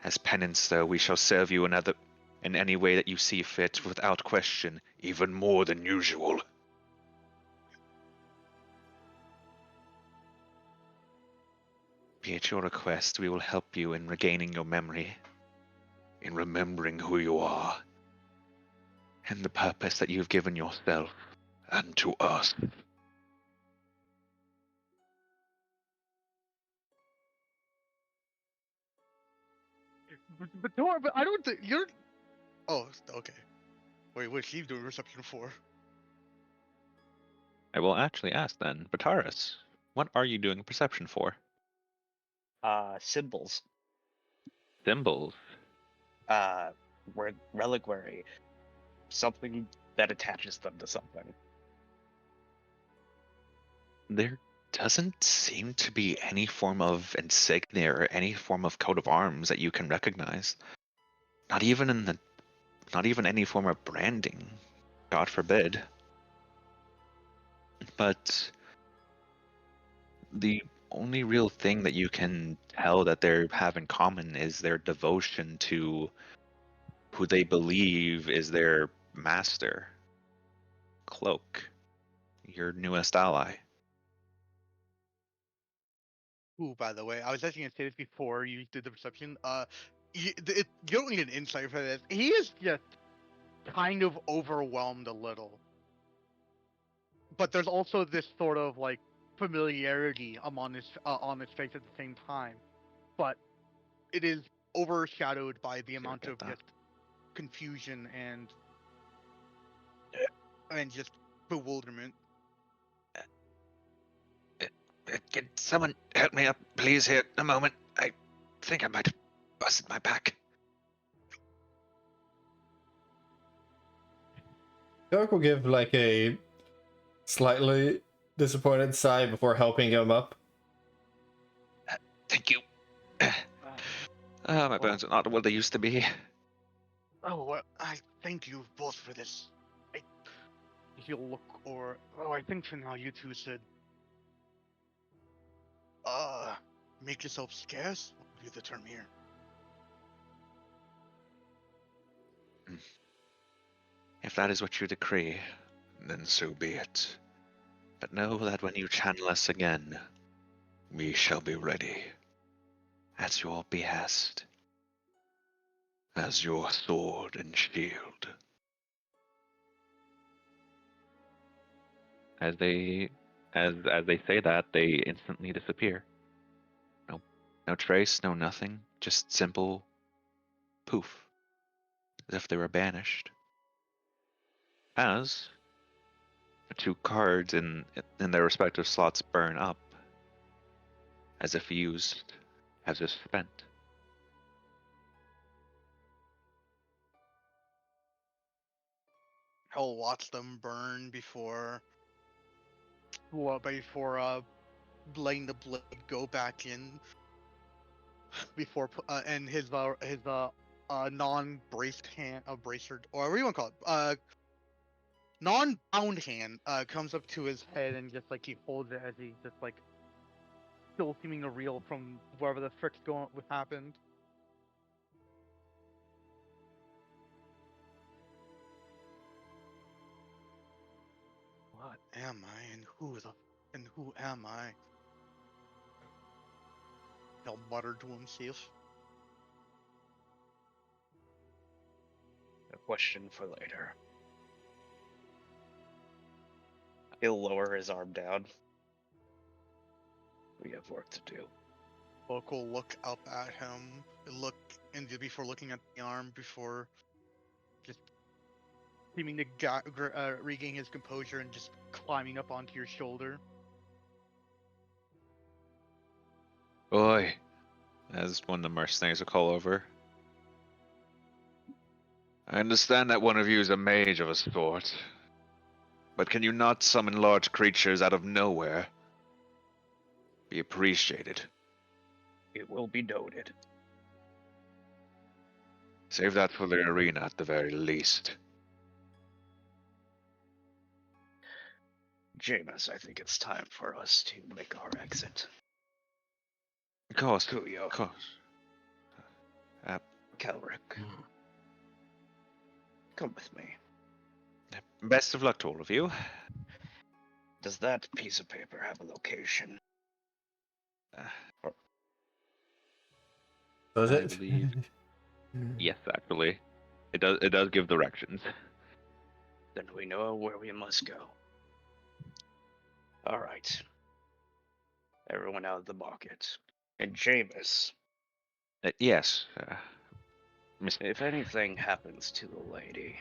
As penance, though, we shall serve you in any way that you see fit, without question, even more than usual. Be at your request, we will help you in regaining your memory, in remembering who you are, and the purpose that you've given yourself and to us. But Tor, but I don't think you're. Oh, okay. Wait, what's she doing reception for? I will actually ask then, Bataris, what are you doing perception for? Symbols. Symbols. Reliquary. Something that attaches them to something. There doesn't seem to be any form of insignia or any form of coat of arms that you can recognize. Not even any form of branding. God forbid. But the only real thing that you can tell that they have in common is their devotion to who they believe is their master, Cloak, your newest ally. Ooh, by the way, I was actually gonna say this before you did the reception. You don't need an insight for this. He is just kind of overwhelmed a little, but there's also this sort of like familiarity on his face at the same time, but it is overshadowed by the amount get of that. just confusion and just bewilderment. Can someone help me up, please, here a moment? I think I might have busted my back. York will give like a slightly disappointed sigh before helping him up. Thank you. My bones are not what they used to be. Oh, well, I thank you both for this. He'll look, or I think for now you two should make yourself scarce. I'll use the term here. If that is what you decree, then so be it. But know that when you channel us again, we shall be ready. At your behest. As your sword and shield. As they say that, they instantly disappear. No trace, no nothing. Just simple poof. As if they were banished. As the two cards in their respective slots burn up. As if used, as if spent. He'll watch them burn before letting the blade go back in. Before and his non-braced hand, bracer, or what do you want to call it? Non-bound hand comes up to his head and just like he holds it as he just like still seeming to reel from wherever the frick's going what happened. What am I, and who am I? He'll mutter to himself. A question for later. He'll lower his arm down. We have work to do. Book will look up at him, before looking at the arm, before just seeming to regain his composure and just climbing up onto your shoulder. Oi, as one of the mercenaries will call over. I understand that one of you is a mage of a sort, but can you not summon large creatures out of nowhere? Be appreciated. It will be noted. Save that for the arena at the very least. Jameis, I think it's time for us to make our exit. Of course, Yugioh, of course. Kelrick, come with me. Best of luck to all of you. Does that piece of paper have a location? Does I it? believe. Yes, actually. It does give directions. Then we know where we must go. Alright. Everyone out of the market. And Jameis, Yes. if anything happens to the lady,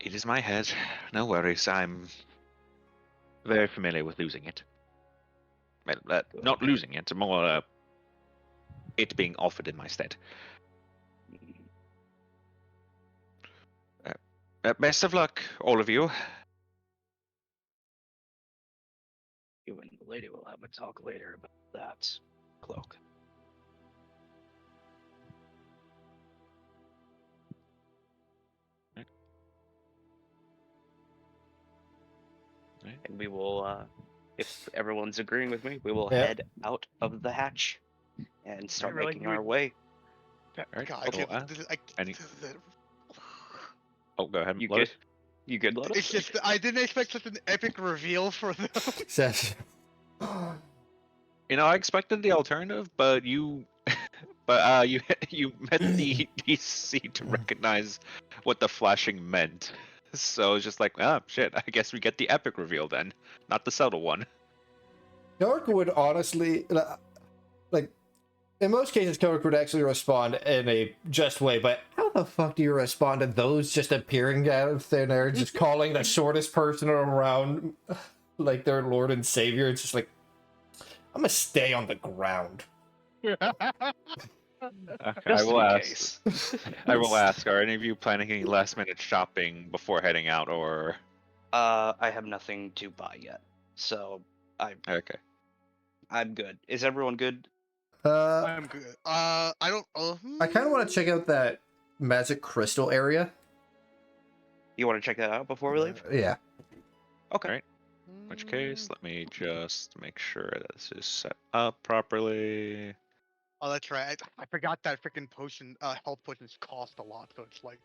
It is my head. No worries. I'm very familiar with losing it. Well, not losing it, more it being offered in my stead. Best of luck, all of you. you and the lady will have a talk later about that cloak. Right. And we will, if everyone's agreeing with me, we will Yeah. head out of the hatch and start Really? making our way. Alright, God, I cool. can't. Any- Oh, go ahead. You Lotus. good? You good, Lotus? It's just I didn't expect such an epic reveal for them. Says. You know, I expected the alternative, but you you met the DC to recognize what the flashing meant. So it's just like, shit, I guess we get the epic reveal then, not the subtle one. Kelrick would honestly, like, in most cases, Kelrick would actually respond in a just way, but how the fuck do you respond to those just appearing out of thin air, just calling the shortest person around like their lord and savior? It's just like, I'm gonna stay on the ground. Okay, Just in case. I will ask. Are any of you planning any last-minute shopping before heading out, or? I have nothing to buy yet, so Okay. I'm good. Is everyone good? I'm good. I don't. I kind of want to check out that magic crystal area. You want to check that out before we leave? Yeah. Okay. Right. In which case, let me just make sure that this is set up properly. Oh, that's right. I forgot that freaking potion, health potions cost a lot, so it's like.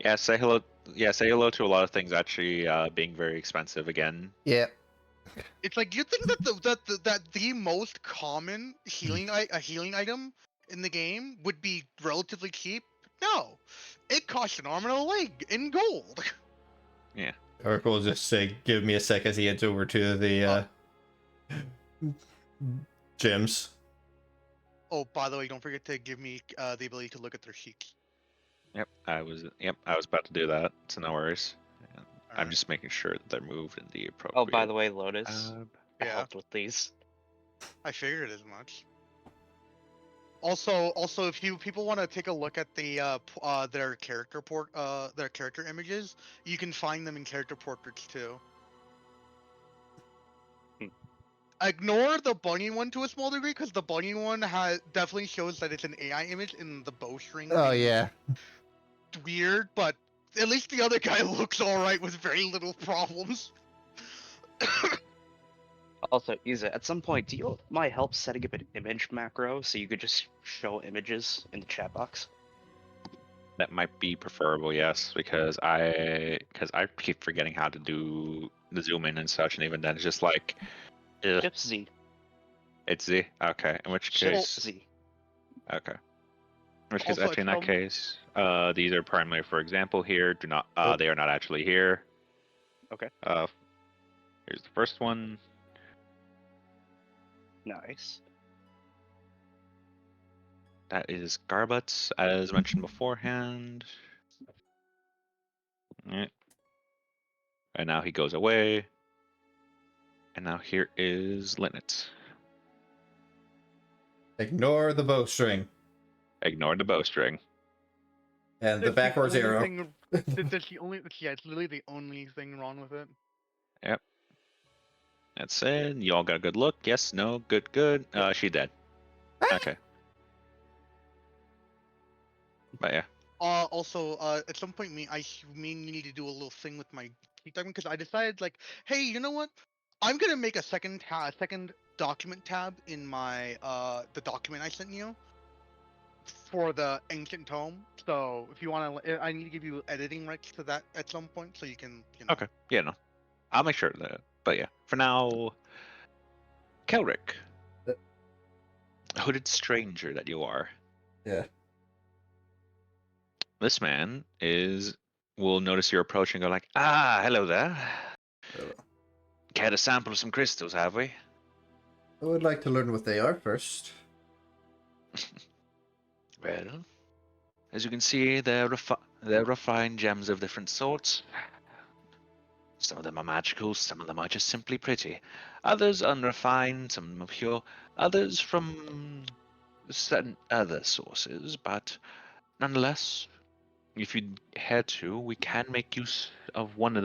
Yeah, say hello. Yeah, say hello to a lot of things actually being very expensive again. Yeah. It's like you think that the most common healing healing item in the game would be relatively cheap. No, it costs an arm and a leg in gold. Yeah. Oracle will just say, "Give me a sec," as he heads over to the gyms. Oh, by the way, don't forget to give me the ability to look at their sheets. Yep. I was about to do that. So no worries. And I'm Alright. just making sure that they're moved in the appropriate. Oh, by the way, Lotus, I Yeah, helped with these. I figured as much. Also, if you people want to take a look at the their their character images, you can find them in character portraits too. Hmm. Ignore the bunny one to a small degree because the bunny one definitely shows that it's an AI image in the bowstring. Oh being yeah. weird, but at least the other guy looks all right with very little problems. Also, Isa, at some point, do you want my help setting up an image macro so you could just show images in the chat box? That might be preferable, yes, because I keep forgetting how to do the zoom in and such, and even then it's just like, ugh, Shift Z. it's Z. Okay, in which Shift case, Z. okay, in which case, Also, actually, in that case, these are primarily for example here. Do not, they are not actually here. Okay. Here's the first one. Nice. That is Garbuts, as mentioned beforehand. Yeah. And now he goes away. And now here is Linnet. Ignore the bowstring Ignore the bowstring. and the backwards arrow. That's the only. Yeah, it's literally the only thing wrong with it. Yep. That's it. You all got a good look. Yes, no, good, good. She dead. Okay. But yeah. Also, at some point, I may need to do a little thing with my key typing because I decided, like, hey, you know what? I'm gonna make a second document tab in my the document I sent you for the ancient tome. So if you want to, I need to give you editing rights to that at some point, so you can, Okay. Yeah, no. I'll make sure of that. But yeah, for now, Kelric. Hooded stranger that you are. Yeah. This man will notice your approach and go like, ah, hello there. Care to sample some crystals, have we? I would like to learn what they are first. Well, as you can see, they're refined gems of different sorts. Some of them are magical, some of them are just simply pretty. Others unrefined, some of them are pure, others from certain other sources, but nonetheless, if you had to, we can make use of one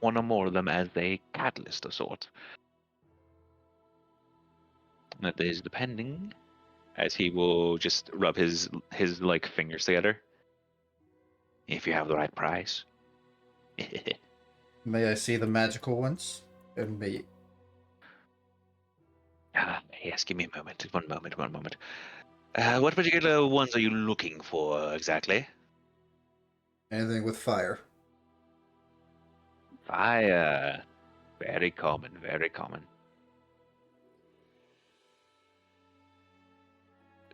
or more of them as a catalyst of sorts. That is depending, as he will just rub his like fingers together. If you have the right price. May I see the magical ones? And me. Yes, give me a moment. One moment. What particular ones are you looking for exactly? Anything with fire. Fire. Very common, very common.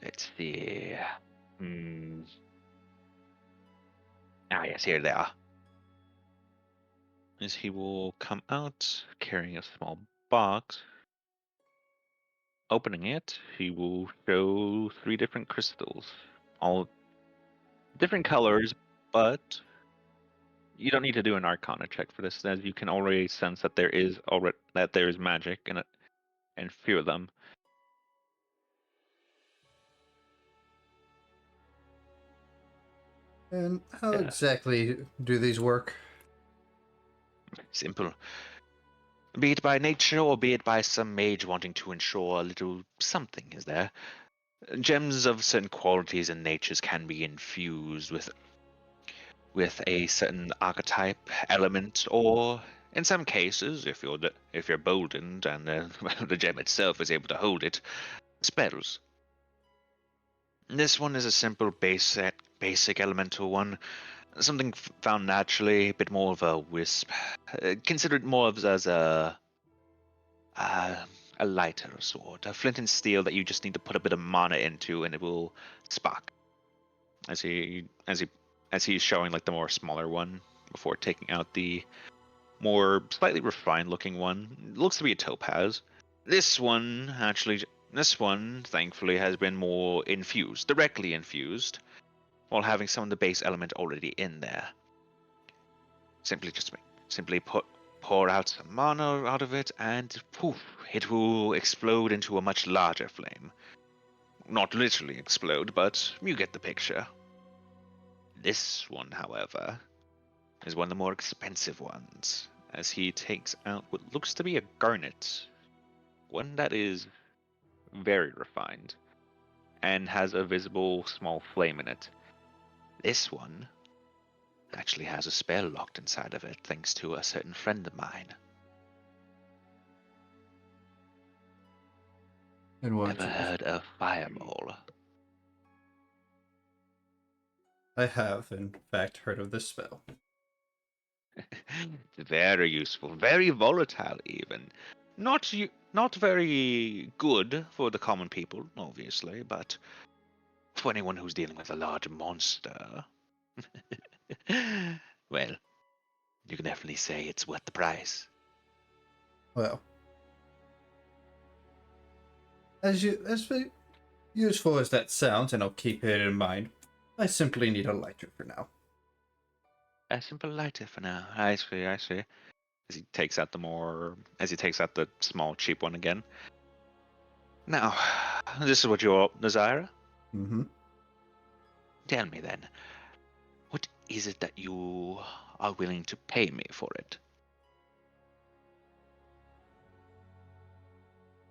Let's see. Ah, yes, here they are. As he will come out carrying a small box. Opening it, he will show 3 different crystals. All different colors, but you don't need to do an Arcana check for this, as you can already sense that there is magic in it, and few of them. And how Yeah. exactly do these work? Simple. Be it by nature or be it by some mage wanting to ensure a little something is there. Gems of certain qualities and natures can be infused with a certain archetype element, or in some cases, if you're boldened and the gem itself is able to hold it, spells. This one is a simple basic elemental one, something found naturally, a bit more of a wisp. Consider it more of as uh, a lighter sword, a flint and steel that you just need to put a bit of mana into, and it will spark. As he's showing like the more smaller one before taking out the more slightly refined looking one. It looks to be a topaz. This one thankfully has been more infused, directly infused, while having some of the base element already in there. Simply pour out some mana out of it, and poof, it will explode into a much larger flame. Not literally explode, but you get the picture. This one, however, is one of the more expensive ones, as he takes out what looks to be a garnet, one that is very refined and has a visible small flame in it. This one actually has a spell locked inside of it, thanks to a certain friend of mine. And what? Ever heard of Fireball? I have, in fact, heard of this spell. Very useful, very volatile even. Not very good for the common people, obviously, but for anyone who's dealing with a large monster, well, you can definitely say it's worth the price. Well, as useful as that sounds, and I'll keep it in mind, I simply need a lighter for now. A simple lighter for now. I see, I see. As he takes out the small cheap one again. Now, this is what you desire? Mm-hmm. Tell me then, what is it that you are willing to pay me for it?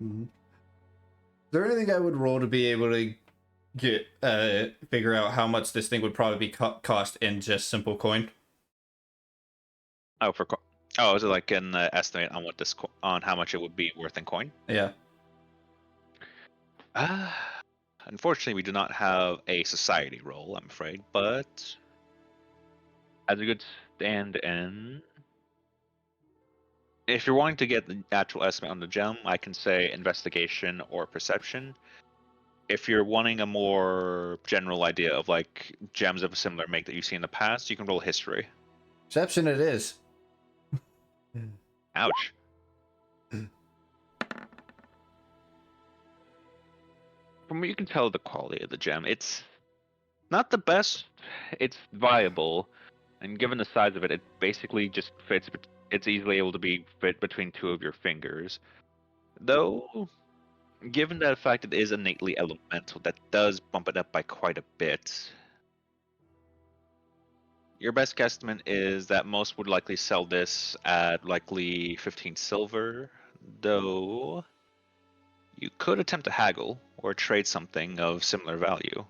Mm-hmm. Is there anything I would roll to be able to get figure out how much this thing would probably be cost in just simple coin? Oh, is it like an estimate on what on how much it would be worth in coin? Yeah. Uh, Unfortunately, we do not have a society roll, I'm afraid, but as a good stand-in, if you're wanting to get the actual estimate on the gem, I can say investigation or perception. If you're wanting a more general idea of like gems of a similar make that you've seen in the past, you can roll history. Perception it is. Ouch. From what you can tell, the quality of the gem, it's not the best. It's viable, and given the size of it, it basically just fits. It's easily able to be fit between two of your fingers. Though, given that fact it is innately elemental, that does bump it up by quite a bit. Your best guesstimate is that most would likely sell this at likely 15 silver, though you could attempt to haggle or trade something of similar value.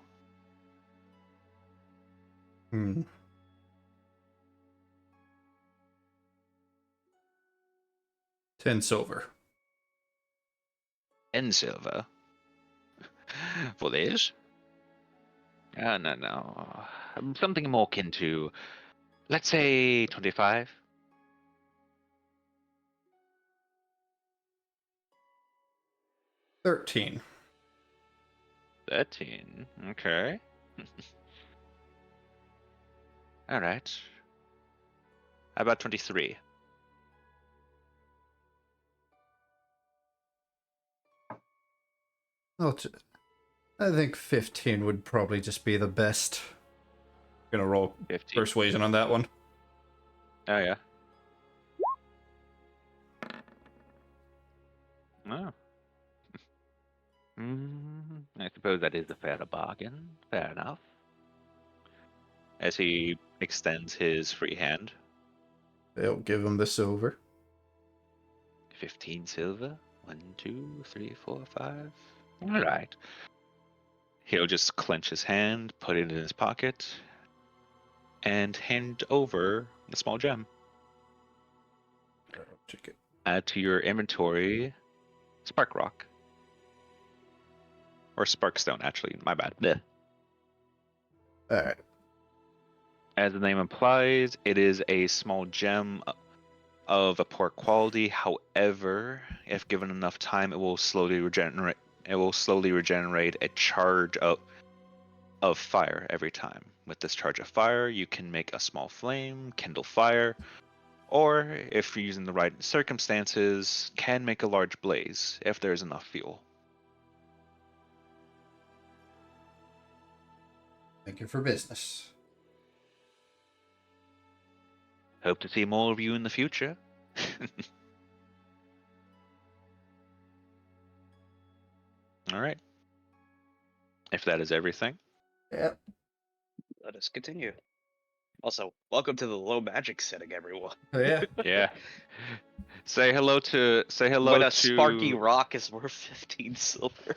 Hmm. $10 silver. In silver. For this? No. Something more akin to, let's say, 25. 13. 13. Okay. All right. How about 23? I think 15 would probably just be the best. Gonna roll 15. persuasion on that one. Oh, yeah. Oh. I suppose that is a fair bargain. Fair enough. as he extends his free hand. They'll give him the silver. 15 silver. 1, 2, 3, 4, 5. All right. He'll just clench his hand, put it in his pocket, and hand over the small gem. Check it. Add to your inventory Spark Rock. Or Sparkstone, actually. My bad. Blech. All right. As the name implies, it is a small gem of a poor quality. However, if given enough time, it will slowly regenerate. It will slowly regenerate a charge of fire every time. With this charge of fire, you can make a small flame, kindle fire, or if you're using the right circumstances, can make a large blaze if there's enough fuel. Thank you for business. Hope to see more of you in the future. All right. If that is everything, Yep. Let us continue. Also, welcome to the low magic setting, everyone. Oh, yeah. yeah. Say hello When a to sparky rock is worth 15 silver.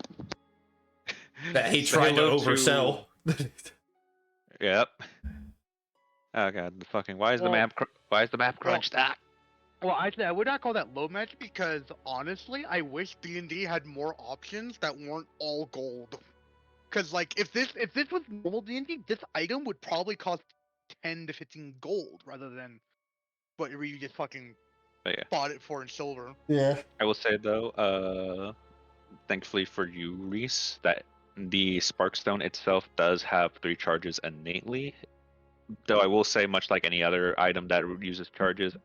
That he Say tried to hello oversell. Yep. Oh god, the fucking why is the Well- map crunched? Ah. Well, actually, I would not call that low magic because honestly, I wish D&D had more options that weren't all gold. Because like, if this was normal D&D, this item would probably cost 10 to 15 gold rather than what you just fucking But yeah. bought it for in silver. Yeah. I will say though, thankfully for you, Reese, that the Sparkstone itself does have 3 charges innately. Though I will say, much like any other item that uses charges,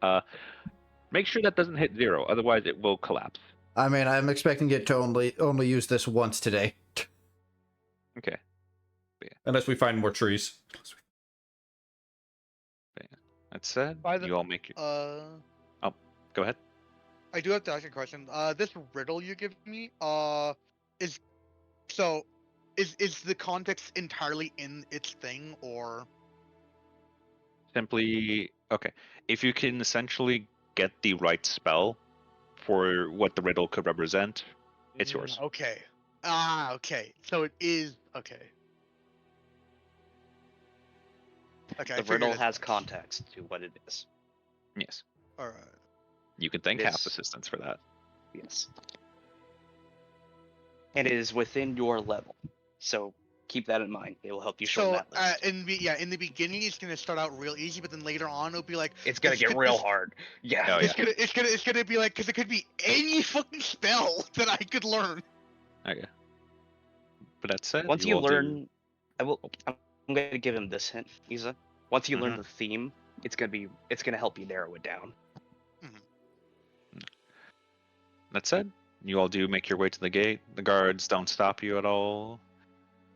make sure that doesn't hit 0, otherwise it will collapse. I mean, I'm expecting it to only use this once today. Okay. Unless we find more trees. That said, By the- you all make your. Go ahead. I do have to ask a question. This riddle you give me, is the context entirely in its thing, or? Simply, okay. If you can essentially get the right spell for what the riddle could represent, it's yours. Okay. Okay. So it is okay. Okay. I The figured riddle as has much. context to what it is. Yes. All right. You can thank It half is- assistance for that. Yes. And it is within your level. So keep that in mind. It will help you shorten So that list. in the beginning it's gonna start out real easy, but then later on it'll be like It's gonna this get could- real this- hard. Yeah. Oh, yeah. It's gonna be like because it could be any fucking spell that I could learn. Okay. But that said, Once you all do- learn, I'm gonna give him this hint, Isa. Once you learn Mhm. the theme, it's gonna help you narrow it down. That said, you all do make your way to the gate. The guards don't stop you at all.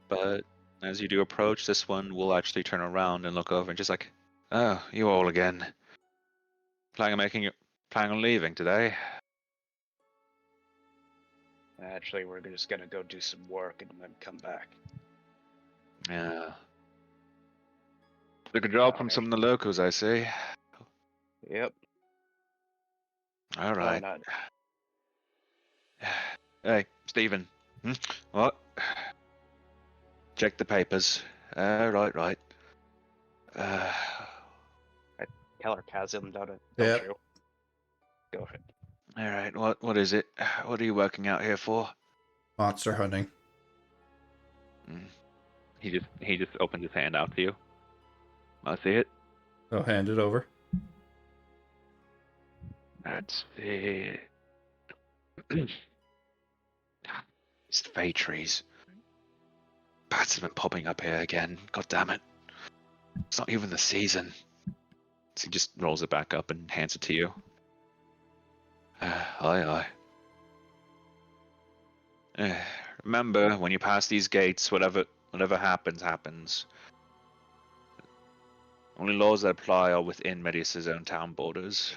But as you do approach, this one will actually turn around and look over and just like, oh, you all again. Planning on leaving today? Actually, we're just gonna go do some work and then come back. Yeah. Took a job from Okay. some of the locals, I see. Yep. All Why right. not? Hey, Stephen. What? Check the papers. Right. Uh, Keller chasm, don't it? Yep. Don't you? Go ahead. all right. What is it? What are you working out here for? Monster hunting. He just opened his hand out to you. I see it. I'll hand it over. Let's see. It's the Fey trees. Bats have been popping up here again. God damn it. It's not even the season. So he just rolls it back up and hands it to you. Aye. Remember, when you pass these gates, whatever happens. Only laws that apply are within Medius' own town borders.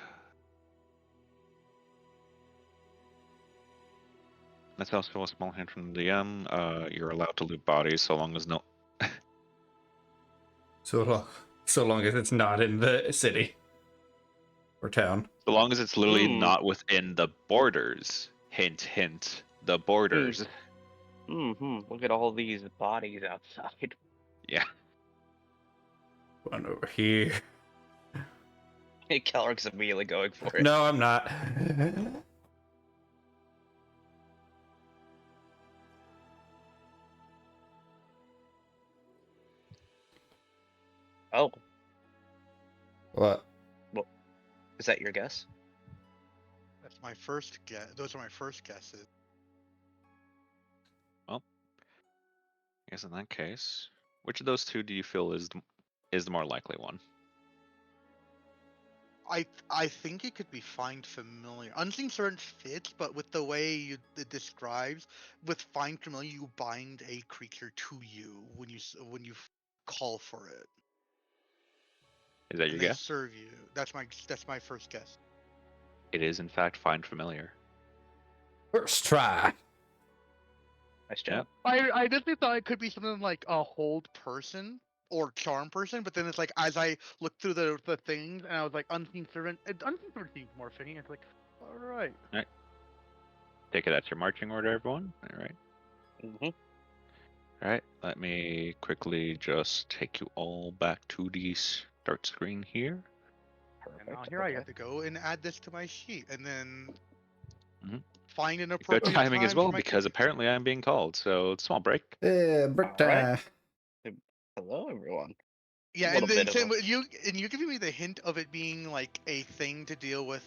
That's also a small hint from the DM. You're allowed to loot bodies so long as no. So long as it's not in the city or town. So long as it's literally Hmm. not within the borders. Hint, hint. The borders. Look at all these bodies outside. Yeah. One over here. Kelrick's immediately going for it. No, I'm not. Oh, What? is that your guess? That's my first guess. Those are my first guesses. Well, I guess in that case, which of those two do you feel is the more likely one? I think it could be find familiar. Unseen Servant fits, but with the way it describes, with find familiar, you bind a creature to you when you call for it, Is that your and they guess? serve you. That's my first guess. It is in fact find familiar. First try. Nice job. I definitely thought it could be something like a hold person or charm person, but then it's like as I looked through the things and I was like Unseen Servant. Unseen Servant seems more fitting. It's like, all right. Take it that's your marching order, everyone. All right. Mm-hmm. All right. Let me quickly just take you all back to the start screen here. And now here I have to go and add this to my sheet, and then Mhm. find an Good appropriate timing as time well for my because character. apparently I'm being called. So small break. Yeah, brick All time. right. Hello, everyone. Yeah, little and then bit of a- you giving me the hint of it being like a thing to deal with.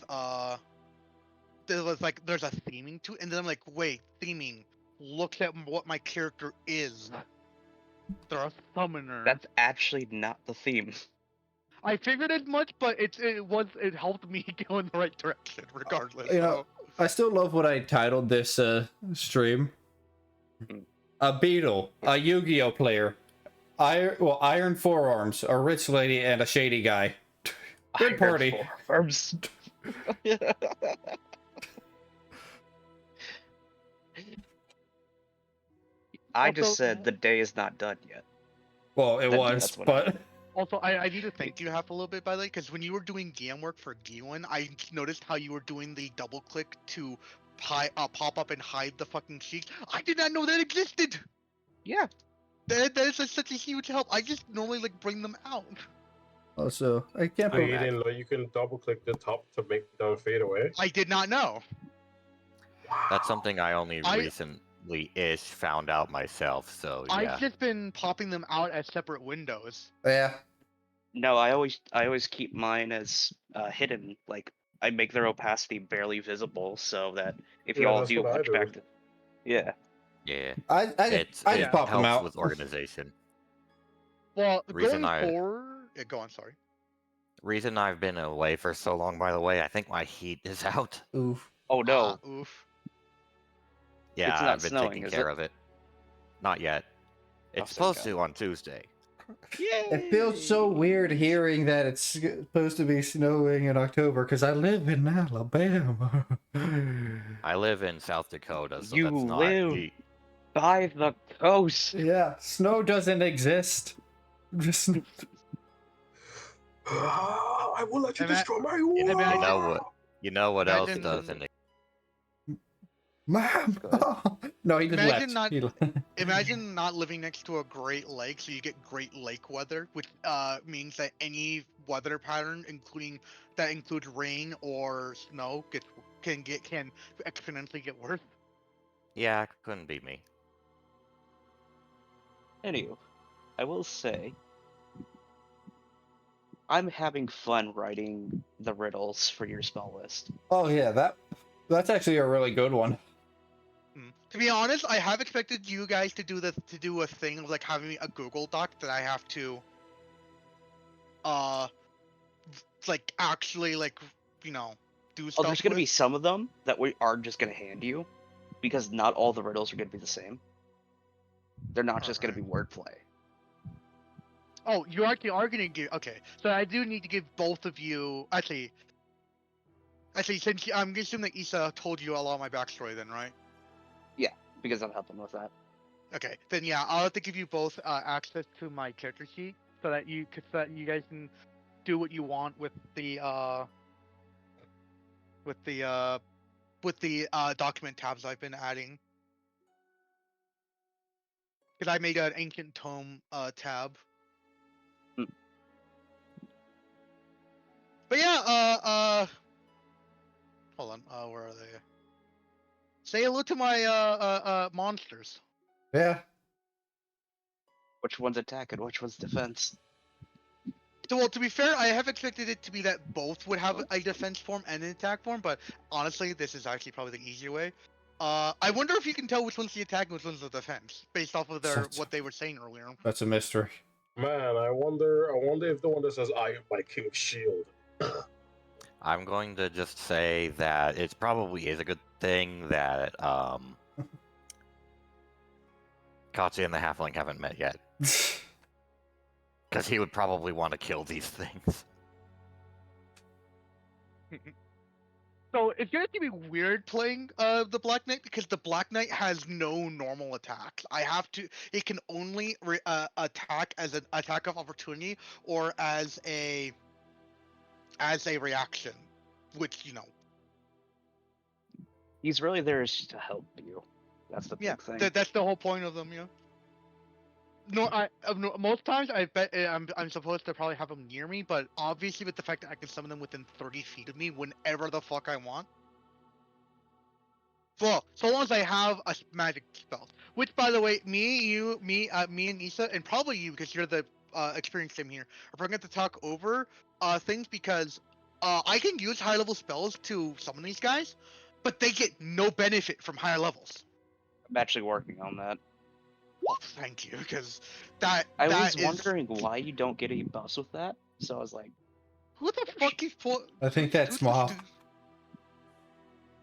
There was like there's a theming to it, and then I'm like, wait, theming. Look at what my character is. They're a summoner. That's actually not the theme. I figured as much, but it helped me go in the right direction regardless. You know, I still love what I titled this stream. A Beatle, a Yu-Gi-Oh player, Iron Forearms, a rich lady, and a shady guy. Good party. Forearms. I just Also- said the day is not done yet. Well, it was, That's what but Also, I need to thank you half a little bit by the way, because when you were doing DM work for Giwan, I noticed how you were doing the double click to pop up and hide the fucking sheet. I did not know that existed. Yeah. That is such a huge help. I just normally like bring them out. also I can't So you believe. didn't know you can double click the top to make them fade away? I did not know. That's something I only I- recently-ish found out myself, so yeah. I've just been popping them out as separate windows. Yeah. No, I always keep mine as hidden. Like I make their opacity barely visible, so that if Yeah, y'all that's do what I punch do. back to, yeah. Yeah. I It just pop them helps out. with organization. Well, Reason going I- forward, go on. Sorry. Reason I've been away for so long, by the way, I think my heat is out. Oof. Oh no, Oof. Yeah, It's not I've been snowing, taking is care it? of it. Not yet. It's thank supposed God. to on Tuesday. It feels so weird hearing that it's supposed to be snowing in October because I live in Alabama. I live in South Dakota, so You that's not live- the... by the coast. Yeah, snow doesn't exist. Just I will let you Ima- destroy my You Imagine- know You know what else Imagine- doesn't Mom. No, he just Imagine left. not- He left. Imagine not living next to a Great Lake, so you get Great Lake weather, which means that any weather pattern, that includes rain or snow, can exponentially get worse. Yeah, it couldn't be me. Anywho, I will say, I'm having fun writing the riddles for your spell list. Oh yeah, that's actually a really good one. To be honest, I have expected you guys to do a thing of like having a Google Doc that I have to, like actually like do stuff. Oh, there's gonna be with. some of them that we are just gonna hand you, because not all the riddles are gonna be the same. They're not just gonna be wordplay. Oh, you actually are gonna give. Okay, so I do need to give both of you. Actually, since I'm assuming that Issa told you a lot of my backstory, then, right? Because I'm helping with that. Okay, then yeah, I'll have to give you both access to my character sheet, so that you guys can do what you want with the document tabs I've been adding. Because I made an ancient tome tab. Hmm. But yeah, hold on, where are they? Say hello to my monsters. Yeah. Which one's attack and which one's defense? So, well, to be fair, I have expected it to be that both would have a defense form and an attack form, but honestly, this is actually probably the easier way. I wonder if you can tell which one's the attack and which one's the defense based off of what they were saying earlier. That's a mystery. Man, I wonder if the one that says "I am my king's shield." I'm going to just say that it probably is a good thing that Katya and the Halfling haven't met yet. Because he would probably want to kill these things. So it's going to be weird playing the Black Knight because the Black Knight has no normal attacks. It can only attack as an attack of opportunity or as a reaction, which He's really there just to help you. That's the big thing. that's the whole point of them, No, most times I bet I'm supposed to probably have them near me, but obviously with the fact that I can summon them within 30 feet of me whenever the fuck I want. Well, so long as I have a magic spell. Which, by the way, me and Issa, and probably you because you're the experienced team here, are probably going to talk over things because I can use high level spells to summon these guys, but they get no benefit from higher levels. I'm actually working on that. Well, thank you, because I was wondering why you don't get any buffs with that, so I was like, who the fuck is I think that's Moth. is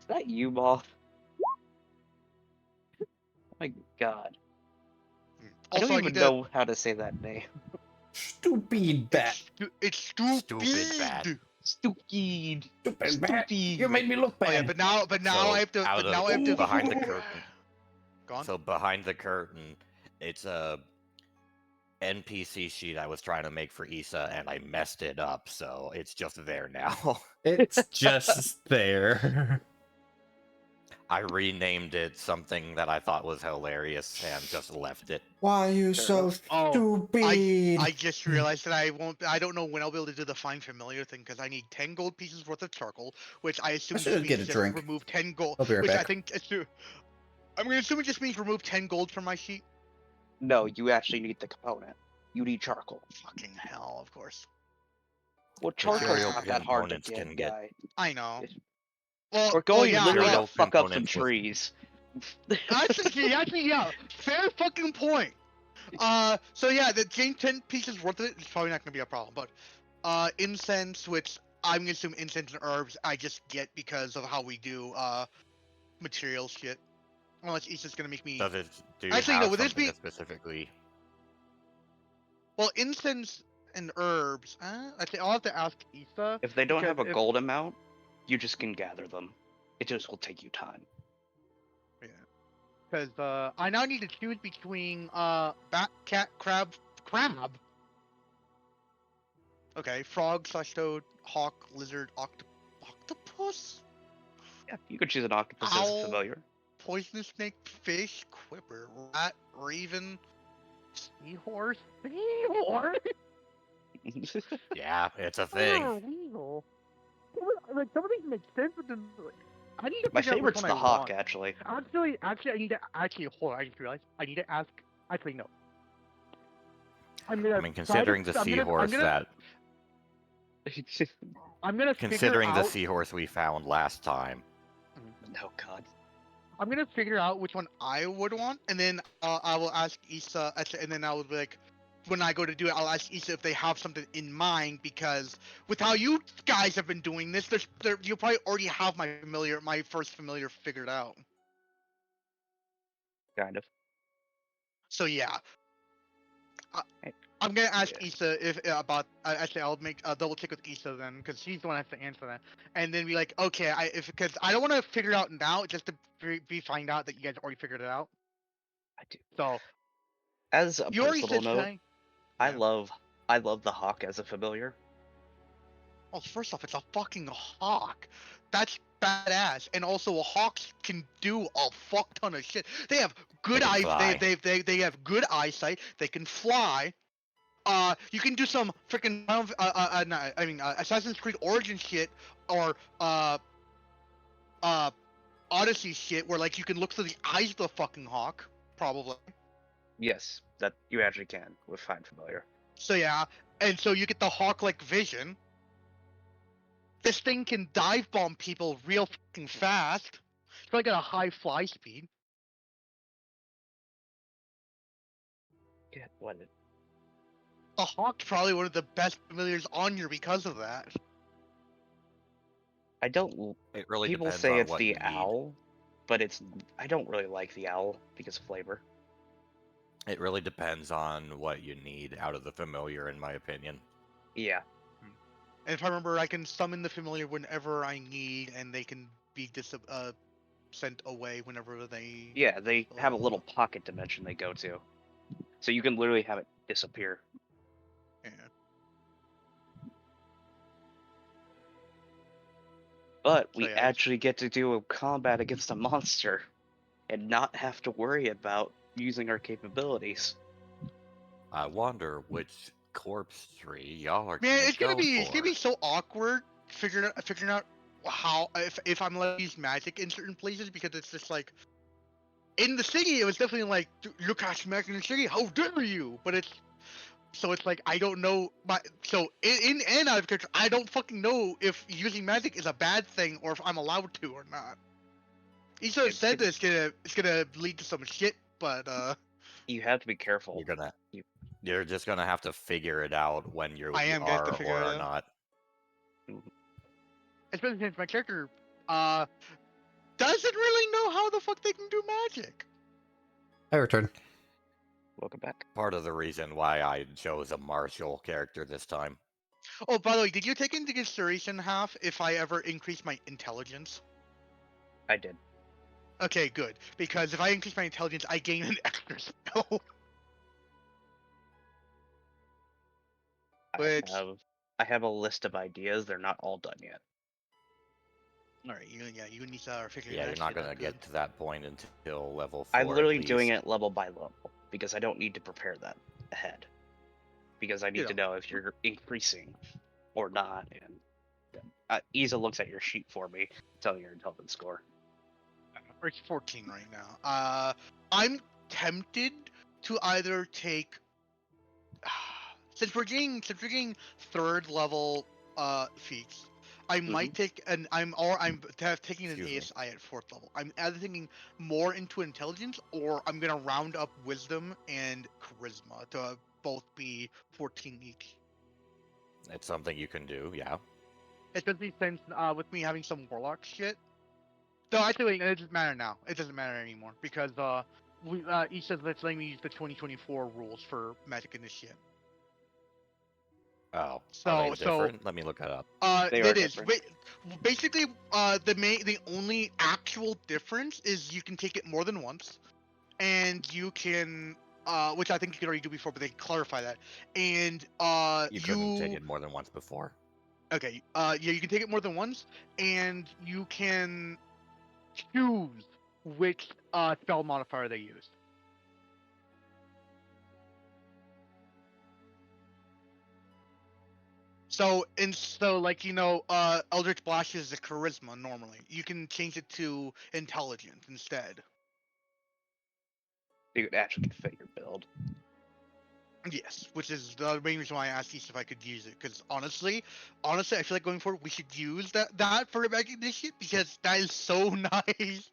that you, Moth? Oh my god. I Also, don't even know how to say that name. Stupid bat. It's stupid. Stupid bat. Stupid. Stupid bat. You made me look bad. Oh, yeah, but now So, I have to. But now I have to. behind the curtain. Gone. So behind the curtain, it's a NPC sheet I was trying to make for Issa, and I messed it up, so it's just there now. It's just there. I renamed it something that I thought was hilarious and just left it. Why are you so stupid? I just realized that I don't know when I'll be able to do the find familiar thing because I need 10 gold pieces worth of charcoal, which I assume should just get means a drink. remove 10 gold. I'll be right which back. I think I'm gonna assume it just means remove 10 gold from my sheet. No, you actually need the component. You need charcoal. Fucking hell, of course. Well, charcoal's Material not that hard to components get, can get- guy. I know. Yes. Well, We're going yeah, literally Material to fuck up some components with- trees. Actually, yeah. Fair fucking point. So yeah, the gain 10 pieces worth of it is probably not gonna be a problem, but incense, which I'm gonna assume incense and herbs, I just get because of how we do material shit. Unless Issa's gonna make me. Does it do Actually, have no, would this something be- that specifically? Well, incense and herbs. Actually, I'll have to ask Issa. If they don't have a because if- gold amount, you just can gather them. It just will take you time. Because I now need to choose between bat, cat, crab. Okay, frog, toad, hawk, lizard, octopus, Yeah, you could choose an octopus as Owl. a familiar. poisonous snake, fish, quipper, rat, raven, seahorse. Seahorse? Yeah, it's a thing. Weasel. Like some of these make sense, but then like, I need to My figure out which favorite's one the I hawk, want. actually. Actually, I need to hold on. I just realized I need to ask. Actually, no. I mean, considering the seahorse I'm gonna considering figure the out, seahorse we found last time. Oh god. I'm gonna figure out which one I would want, and then I will ask Issa, and then I will be like, when I go to do it, I'll ask Issa if they have something in mind, because with how you guys have been doing this, you'll probably already have my first familiar figured out. Kind of. So yeah. Hey. I'm gonna ask Issa if about. Actually, I'll make double check with Issa then, because she's the one that has to answer that, and then be like, okay, because I don't want to figure it out now, just to find out that you guys already figured it out. I do. So As a you already personal said note, tonight. I Yeah. love I love the hawk as a familiar. Well, first off, it's a fucking hawk. That's badass. And also, hawks can do a fuck ton of shit. They have good They can eyes. fly. They have good eyesight. They can fly. You can do some freaking Assassin's Creed Origin shit or Odyssey shit where like you can look through the eyes of the fucking hawk, probably. Yes, that you actually can with Find Familiar. So yeah, and so you get the hawk-like vision. This thing can dive bomb people real fucking fast. It's probably got a high fly speed. Yeah, what? The hawk's probably one of the best familiars on here because of that. I don't. It really People depends say on it's what the you need. owl, but it's. I don't really like the owl because of flavor. It really depends on what you need out of the familiar, in my opinion. Yeah, And if I remember, I can summon the familiar whenever I need, and they can be sent away whenever they. yeah. They have a little pocket dimension they go to, so you can literally have it disappear. Yeah. But So we yeah, actually get to do a combat against a monster, and not have to worry about using our capabilities. I wonder which corpse tree y'all are man, gonna it's gonna go be for. so awkward figuring out how if I'm allowed to use magic in certain places because it's just like in the city it was definitely like you cast magic in the city, how dare you? But it's so it's like I don't know so in and out of character I don't fucking know if using magic is a bad thing or if I'm allowed to or not. He sort of It's said gonna- that it's gonna lead to some shit, but You have to be careful. You're gonna. You- You're just gonna have to figure it out when you I am going to are figure or it are out. not. Especially since my character doesn't really know how the fuck they can do magic. I return. Welcome back. Part of the reason why I chose a martial character this time. Oh, by the way, did you take into consideration half if I ever increase my intelligence? I did. Okay, good. Because if I increase my intelligence, I gain an extra spell. Which, I have a list of ideas. They're not all done yet. alright, you need to figure Yeah, that you're not shit out gonna good. get to that point until level 4. I'm literally at doing least. it level by level because I don't need to prepare that ahead. Because I need to know if you're increasing or not. And Isa looks at your sheet for me, tell your intelligence score. Or it's 14 right now. I'm tempted to either take since we're getting third level feats, I might take I'm taking an Excuse me. ASI at fourth level. I'm either thinking more into intelligence or I'm gonna round up wisdom and charisma to both be 14 each. It's something you can do, yeah. Especially since with me having some warlock shit. No, actually, it doesn't matter now. It doesn't matter anymore because each says let's let me use the 2024 rules for magic initiate. Oh, are So they different? Let me look it up. They are it is. different. Basically, the only actual difference is you can take it more than once, and you can which I think you could already do before, but they clarify that. And You couldn't take it more than once before. okay, yeah, you can take it more than once, and you can choose which spell modifier they use. So like Eldritch Blast is a charisma normally. You can change it to intelligence instead. You could actually fit your build. Yes, which is the main reason why I asked East if I could use it. Because honestly, I feel like going forward we should use that for the recognition because that is so nice.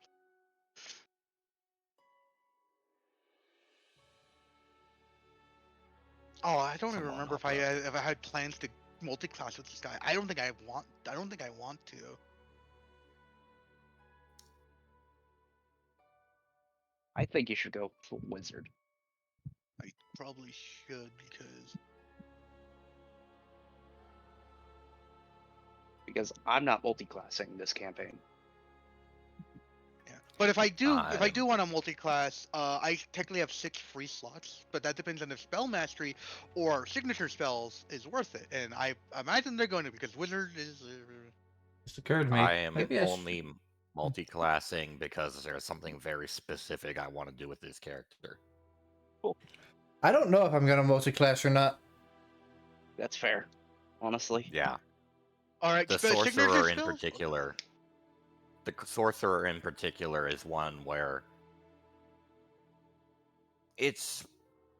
Oh, I don't even Come on, remember if Opera. I had plans to multi-class with this guy. I don't think I want. I don't think I want to. I think you should go full wizard. I probably should Because I'm not multi-classing this campaign. But if I do I'm- want a multi-class, I technically have 6 free slots, but that depends on if spell mastery or signature spells is worth it, and I imagine they're going to because wizard is. Just occurred to me. I am Maybe I should. only multi-classing because there's something very specific I want to do with this character. I don't know if I'm gonna multi-class or not. That's fair, honestly. Yeah, All right, the signature sorcerer in spells? particular. The sorcerer in particular is one where it's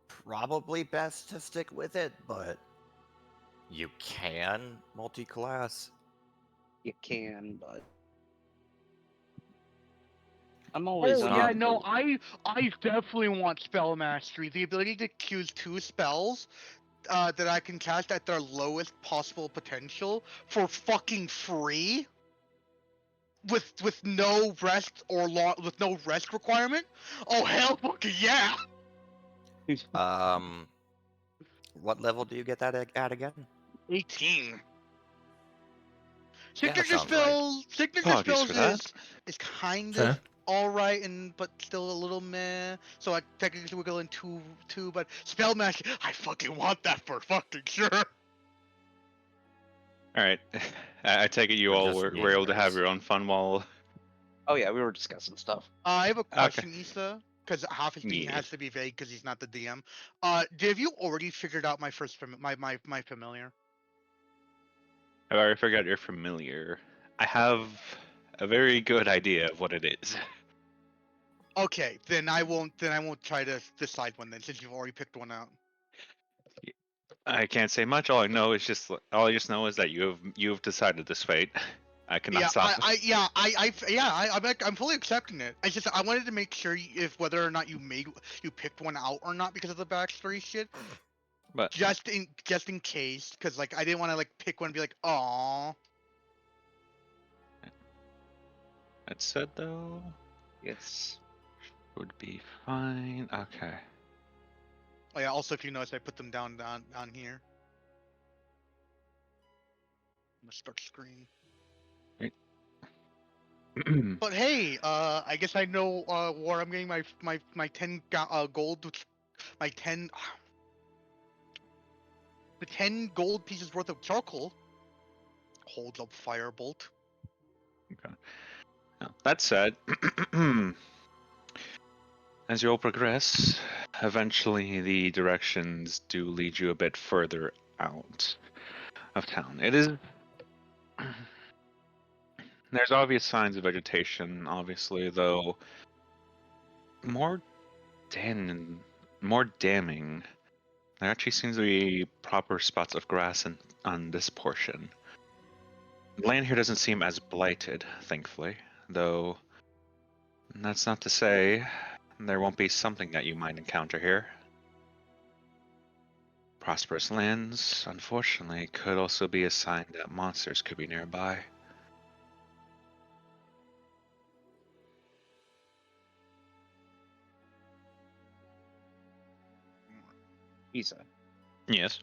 probably best to stick with it, but you can multi-class. You can, but I'm Oh always It's yeah, not- no, I definitely want spell mastery. The ability to choose 2 spells that I can cast at their lowest possible potential for fucking free, with no rest with no rest requirement. Oh hell, fucking yeah! What level do you get that at again? 18. Yeah, that Signature sounds right. Apologies for that. is kind Fair. of all right, and but still a little meh. So I technically would go in two, but spell mastery, I fucking want that for fucking sure. All right. I take it you We're all just were able to have gamers. your own fun while. Oh yeah, we were discussing stuff. I have a Okay. question, Issa, because half his thing Yeah. has to be vague because he's not the DM. Have you already figured out my first my familiar? I've already figured out you're familiar. I have a very good idea of what it is. Okay, then I won't try to decide one then, since you've already picked one out. I can't say much. All I just know is that you've decided this fate. I cannot Yeah, stop. I'm fully accepting it. I wanted to make sure if whether or not you picked one out or not because of the backstory shit, But just in case, because like I didn't want to like pick one and be like, "Aw." that said, though, It's would be fine. Okay. Oh yeah. Also, if you notice, I put them down here. I'm gonna start screen. But hey, I guess I know where I'm getting my 10 gold, my 10 the 10 gold pieces worth of charcoal. Holds up firebolt. Now, that said, as you all progress, eventually the directions do lead you a bit further out of town. It is. There's obvious signs of vegetation, obviously, though more more damning. There actually seems to be proper spots of grass on this portion. The land here doesn't seem as blighted, thankfully, though that's not to say there won't be something that you might encounter here. Prosperous lands, unfortunately, could also be a sign that monsters could be nearby. Isa. Yes,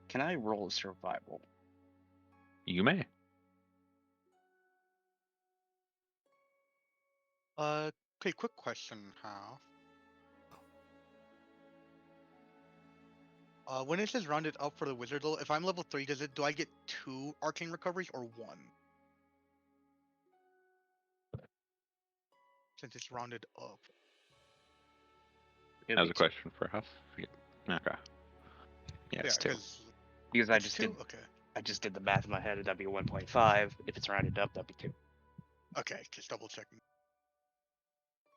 Can I roll a survival? you may. Okay, quick question, Half. When it says rounded up for the wizard level, if I'm level 3, do I get 2 arcane recoveries or 1? Since it's rounded up. It'll That was be a two. question for Huff. Yeah. Okay. Yeah, it's two. Because I It's just 2? did Okay. I just did the math in my head. That'd be 1.5. If it's rounded up, that'd be 2. Okay, just double checking.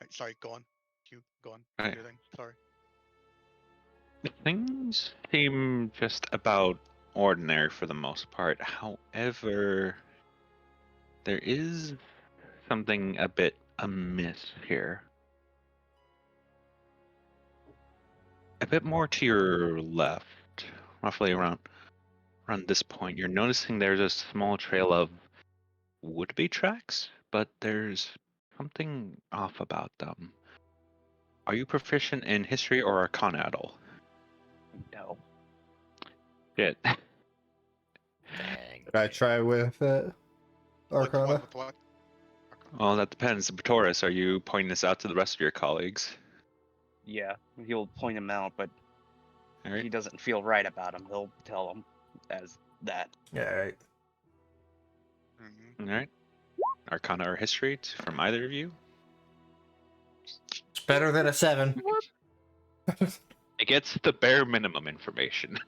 Right, sorry, go on. Go on. Right. Your thing. Sorry. Things seem just about ordinary for the most part. However, there is something a bit amiss here. A bit more to your left, roughly around this point, you're noticing there's a small trail of would-be tracks, but there's something off about them. Are you proficient in history or arcana at all? No. Good. Dang. Can I try with With Arcana? what? Well, that depends. Taurus, are you pointing this out to the rest of your colleagues? Yeah, he'll point him out, but All if right. he doesn't feel right about him, he'll tell him as that. Yeah, right. All right. Arcana or history from either of you? It's better than a 7. It gets the bare minimum information.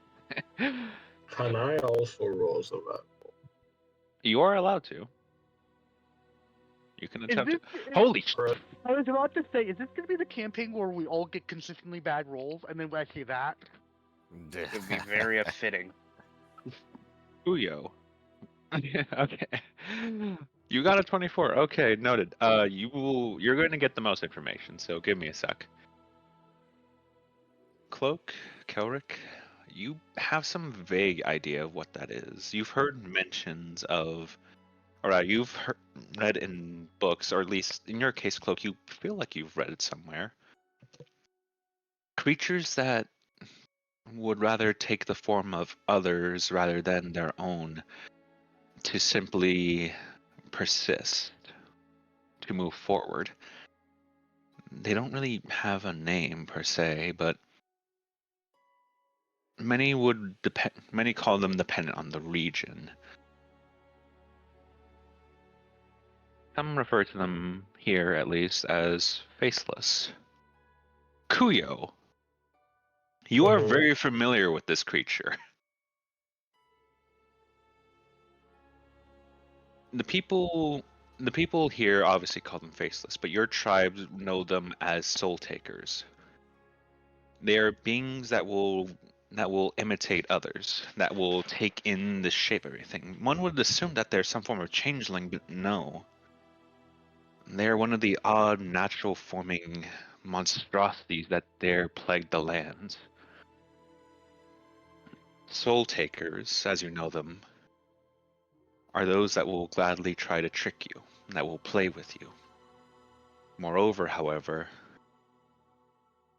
Can I also roll survival? You are allowed to. You can Is attempt this? it. Holy sh! Correct. I was about to say, is this gonna be the campaign where we all get consistently bad rolls, and then when I see that? It would be very fitting. Yugioh. Okay. You got a 24. Okay, noted. You're going to get the most information, so give me a sec. Cloak, Kelric, you have some vague idea of what that is. You've heard mentions of, or read in books, or at least in your case, Cloak, you feel like you've read it somewhere. Creatures that would rather take the form of others rather than their own to simply persist, to move forward. They don't really have a name per se, but many call them dependent on the region. Some refer to them here, at least, as faceless. Yugioh, you are very familiar with this creature. The people here obviously call them faceless, but your tribes know them as soul takers. They are beings that will imitate others, that will take in the shape of everything. One would assume that they're some form of changeling, but no. They're one of the odd natural forming monstrosities that dare plague the lands. Soul takers, as you know them, are those that will gladly try to trick you, that will play with you. Moreover, however,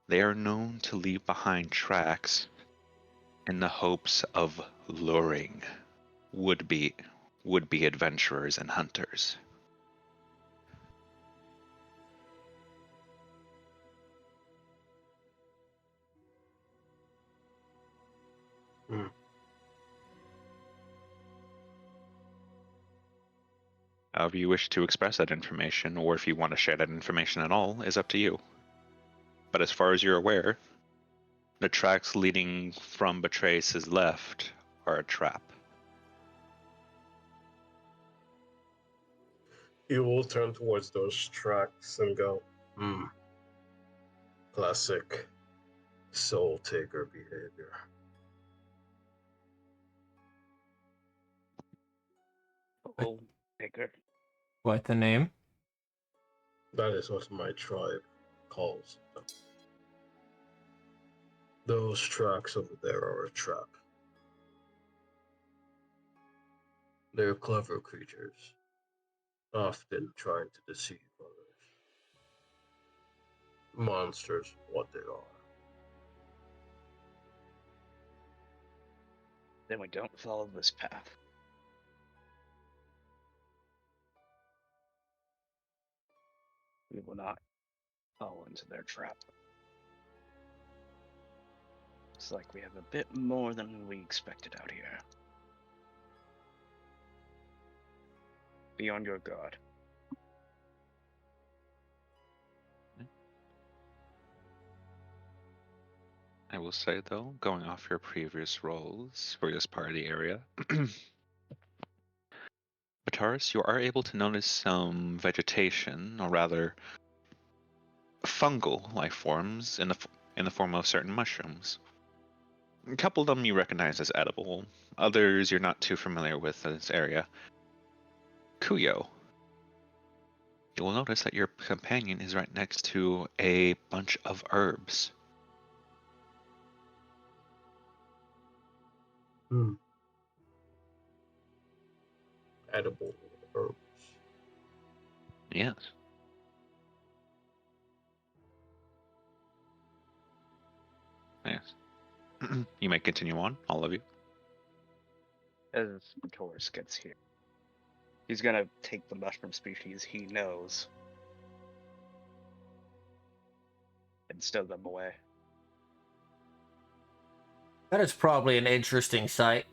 they are known to leave behind tracks in the hopes of luring would-be adventurers and hunters. Hmm. However you wish to express that information, or if you want to share that information at all, is up to you. But as far as you're aware, the tracks leading from Betrays' left are a trap. You will turn towards those tracks and go, classic soul taker behavior. Oh, bigger. What the name? That is what my tribe calls them. Those tracks over there are a trap. They're clever creatures, often trying to deceive others. Monsters, what they are. Then we don't follow this path. We will not fall into their trap. It's like we have a bit more than we expected out here. Be on your guard. I will say, though, going off your previous roles for this part of the area, Bataris, you are able to notice some vegetation, or rather, fungal life forms in the form of certain mushrooms. A couple of them you recognize as edible, others you're not too familiar with in this area. Yugioh, you will notice that your companion is right next to a bunch of herbs. Edible herbs. Yes. Yes. You may continue on, all of you. As Taurus gets here. He's gonna take the mushroom species he knows and stow them away. That is probably an interesting sight.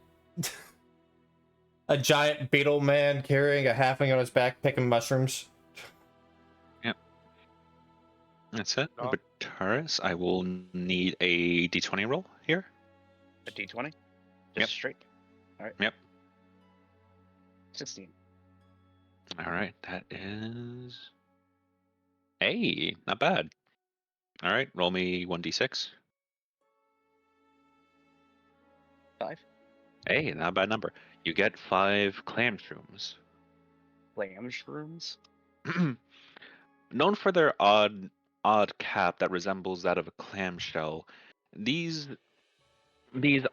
A giant beetle man carrying a halfling on his back picking mushrooms. That's it. No. But Taurus, I will need a d20 roll here. A d20? Just Yep. straight. Alright. Yep. 16. All right, that is. Hey, not bad. All right, roll me 1d6. 5. Hey, not a bad number. You get 5 clam shrooms. Lamb shrooms? Known for their odd cap that resembles that of a clamshell, these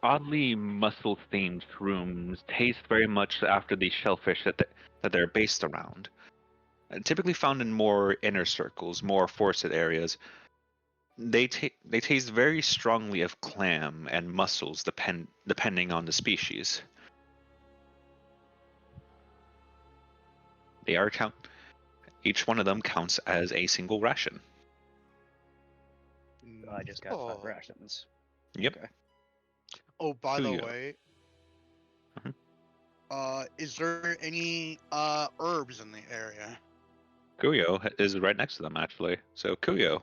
oddly muscle-themed shrooms taste very much after the shellfish that they're based around. Typically found in more inner circles, more forested areas, they taste very strongly of clam and mussels, depending on the species. They are count. Each one of them counts as a single ration. I just got 5 Oh. rations. Yep. Okay. Oh, by the Yugioh. way, Mhm. is there any herbs in the area? Kuyo is right next to them, actually. So, Kuyo,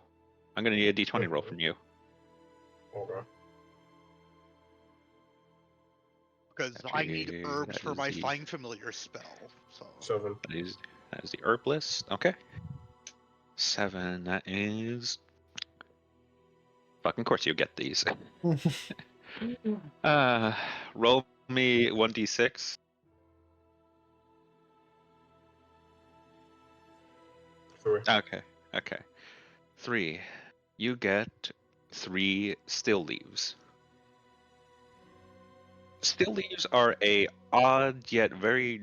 I'm going to need a d20 roll from you. Okay. Because I need Actually, herbs that for is my the- Find Familiar spell. So 7. That is the herb list. Okay. 7, that is. Fucking course you get these. Roll me 1d6. 3. Okay. 3. You get 3 still leaves. Still leaves are a odd yet very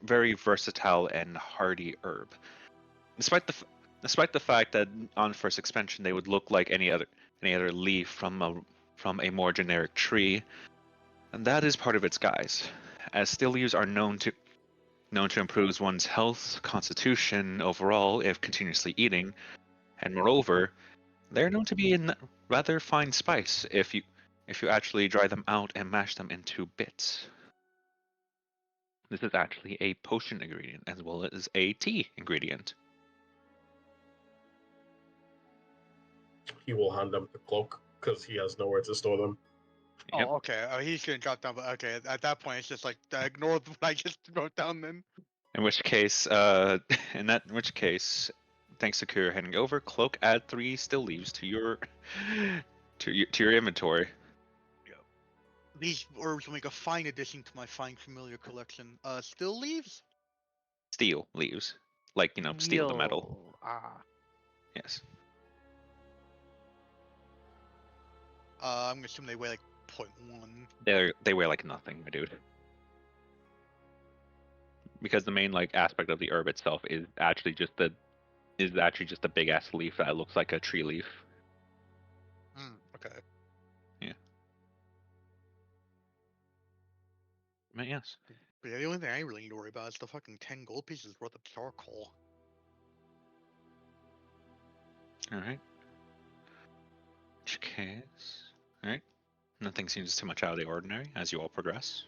versatile and hardy herb. Despite the fact that on first expansion they would look like any other leaf from a more generic tree, and that is part of its guise, as still leaves are known to improve one's health, constitution overall if continuously eating, and moreover, they're known to be a rather fine spice if you actually dry them out and mash them into bits. This is actually a potion ingredient as well as a tea ingredient. He will hand them the cloak because he has nowhere to store them. Yep. oh, okay. He's gonna drop down, but okay. At that point, it's just like ignore what I just wrote down. Then In which case, thanks to Kura handing over, Cloak add 3 still leaves to your inventory. these herbs will make a fine addition to my Find Familiar collection. Still leaves? Steel leaves, like steel to metal. Yo. Ah. Yes. I'm gonna assume they weigh like 0.1. They weigh like nothing, my dude. Because the main aspect of the herb itself is actually just a big ass leaf that looks like a tree leaf. Okay. Yeah. But yes. But yeah, the only thing I really need to worry about is the fucking 10 gold pieces worth of charcoal. All right. Which case, all right. Nothing seems too much out of the ordinary as you all progress.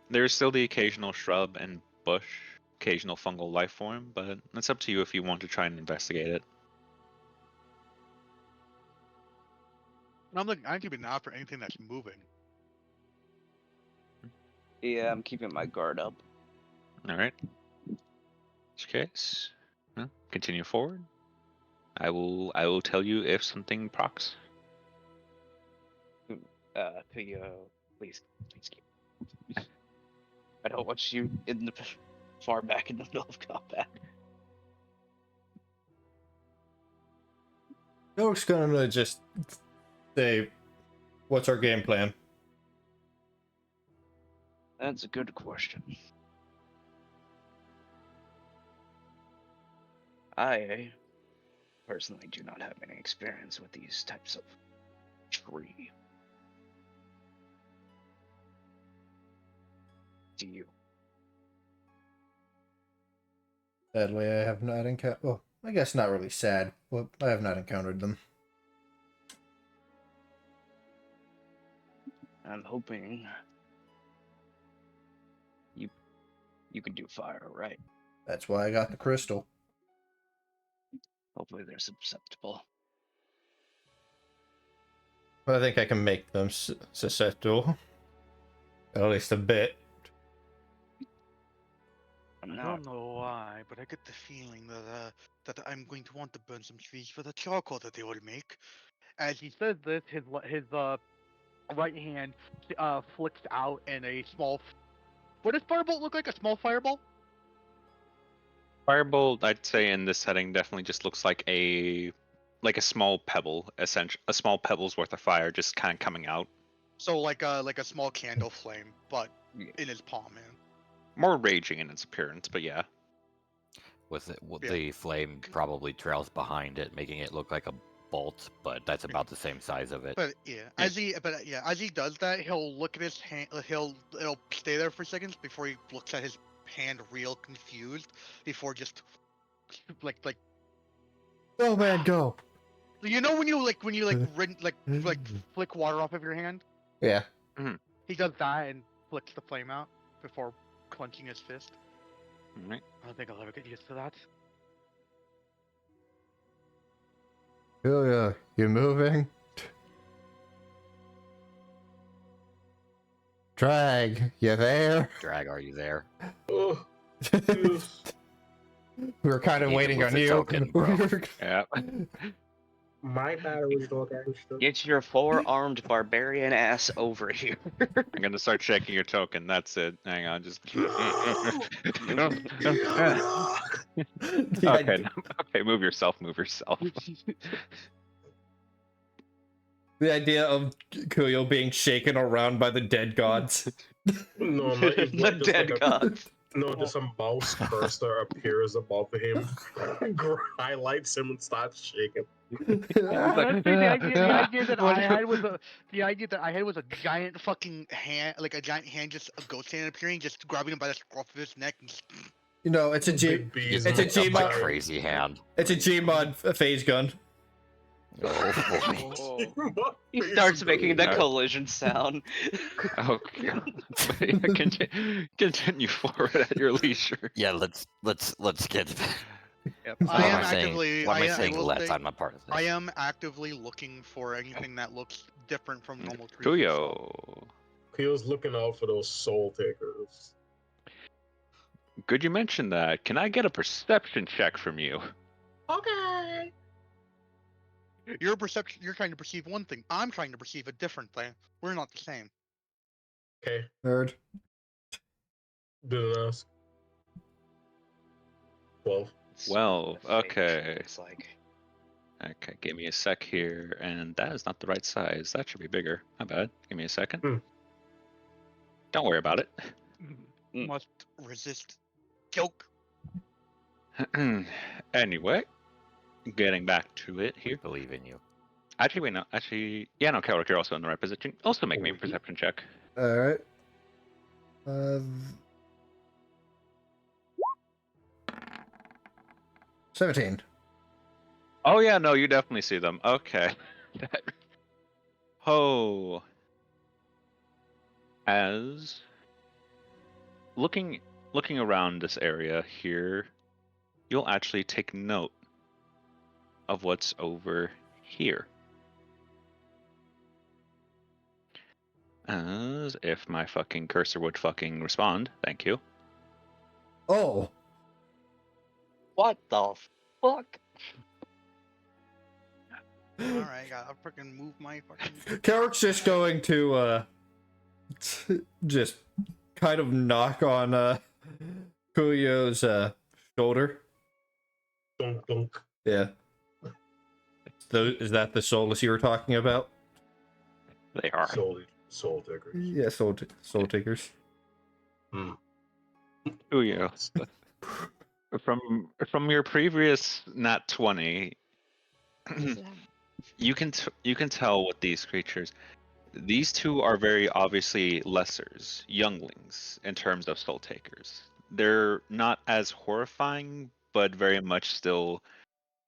There's still the occasional shrub and bush, occasional fungal life form, but it's up to you if you want to try and investigate it. And I'm keeping an eye for anything that's moving. Yeah, I'm keeping my guard up. All right. In which case, well, continue forward. I will tell you if something procs. Kuyo, please keep. I don't want you in the far back in the middle of combat. York's gonna just say, "What's our game plan?" That's a good question. I personally do not have any experience with these types of tree. Do you? Sadly, I have not encountered. Well, I guess not really sad, but I have not encountered them. I'm hoping you can do fire, right? That's why I got the crystal. Hopefully they're susceptible. I think I can make them susceptible. At least a bit. I'm I not. don't know why, but I get the feeling that I'm going to want to burn some trees for the charcoal that they will make. As he says this, his right hand flicks out and a small. What does firebolt look like? A small fireball? Firebolt, I'd say in this setting definitely just looks like a small pebble, essentially a small pebble's worth of fire just kind of coming out. So like a small candle flame, but in his palm, man. More raging in its appearance, but yeah. With it, Yeah. the flame probably trails behind it, making it look like a bolt, but that's about the same size of it. But as he does that, he'll look at his hand. It'll stay there for seconds before he looks at his hand, real confused, before just like Go, man, go. you know when you flick water off of your hand. Yeah. He does that and flicks the flame out before clenching his fist. Alright. I don't think I'll ever get used to that. Yugioh, you moving? Drag, you there? Drag, are you there? Oh, yes. We were kind of Need to waiting move on the you. token, bro. Yeah. My battery's not actually. Get your four-armed barbarian ass over here. I'm gonna start checking your token. That's it. Hang on, just. The idea- Okay, move yourself. Move yourself. The idea of Yugioh being shaken around by the dead gods. No, not even The just dead like gods. No, just a mouse cursor appears above him, highlights him, and starts shaking. Honestly, the idea that I had was a giant fucking hand, like a giant hand, just a ghost hand appearing, just grabbing him by the scruff of his neck. And just... You know, it's a G. Big bees It's a and Gmod. giant- Crazy hand. It's a Gmod phase gun. Oh, boy. He starts making the Yeah. collision sound. Oh god. Continue forward at your leisure. Yeah, let's get. Yep. What I am am I saying? actively. What am I I saying? will Let's. say, I'm not part of this. I am actively looking for anything that looks different from normal trees. Yugioh. He was looking out for those soul takers. Good you mentioned that. Can I get a perception check from you? Okay. Your perception. You're trying to perceive one thing. I'm trying to perceive a different thing. We're not the same. Okay. Nerd. Didn't ask. 12. Well, The fake okay. looks like. Okay, give me a sec here, and that is not the right size. That should be bigger. My bad. Give me a second. Hmm. Don't worry about it. Mm. Must resist. Joke. Anyway, getting back to it We here. believe in you. Actually, wait, no. Actually, yeah, no, Kelric, you're also in the right position. Also make me a perception check. Alright. 17. Oh yeah, no, you definitely see them. Okay. Oh. As looking around this area here, you'll actually take note of what's over here. As if my fucking cursor would fucking respond. Thank you. Oh. What the fuck? Alright, gotta freaking move my fucking. Carrick's just going to just kind of knock on Yugioh's shoulder. Dunk, dunk. Yeah. Is that the soulless you were talking about? They are. Soul takers. Yeah, soul takers. Yugioh. From your previous nat 20, you can tell with these creatures. These two are very obviously lessers, younglings in terms of soul takers. They're not as horrifying, but very much still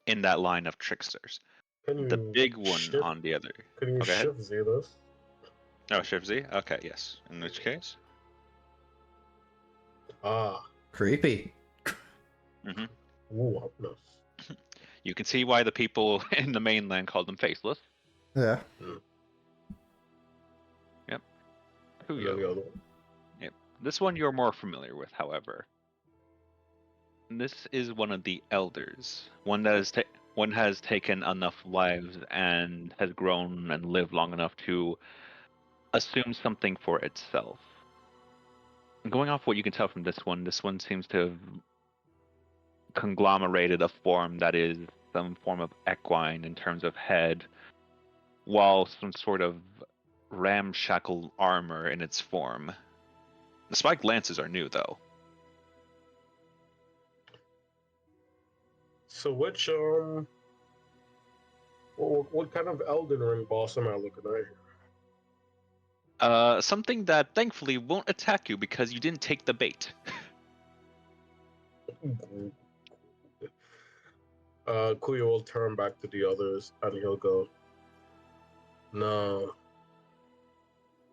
in that line of tricksters. Can The you big one shift? on the other. Can you Okay, ahead. shift Z this? Oh, Shift Z? Okay, yes. In which case? Ah. Creepy. hmm Ooh, ominous. You can see why the people in the mainland called them faceless. Yeah. Yep. And then Yugioh. the other one. Yep. This one you're more familiar with, however. This is one of the elders. One that has taken enough lives and has grown and lived long enough to assume something for itself. Going off what you can tell from this one seems to have conglomerated a form that is some form of equine in terms of head, while some sort of ramshackle armor in its form. The spiked lances are new, though. So which what kind of Elden Ring boss am I looking at here? Something that thankfully won't attack you because you didn't take the bait. Kuya will turn back to the others and he'll go, "No,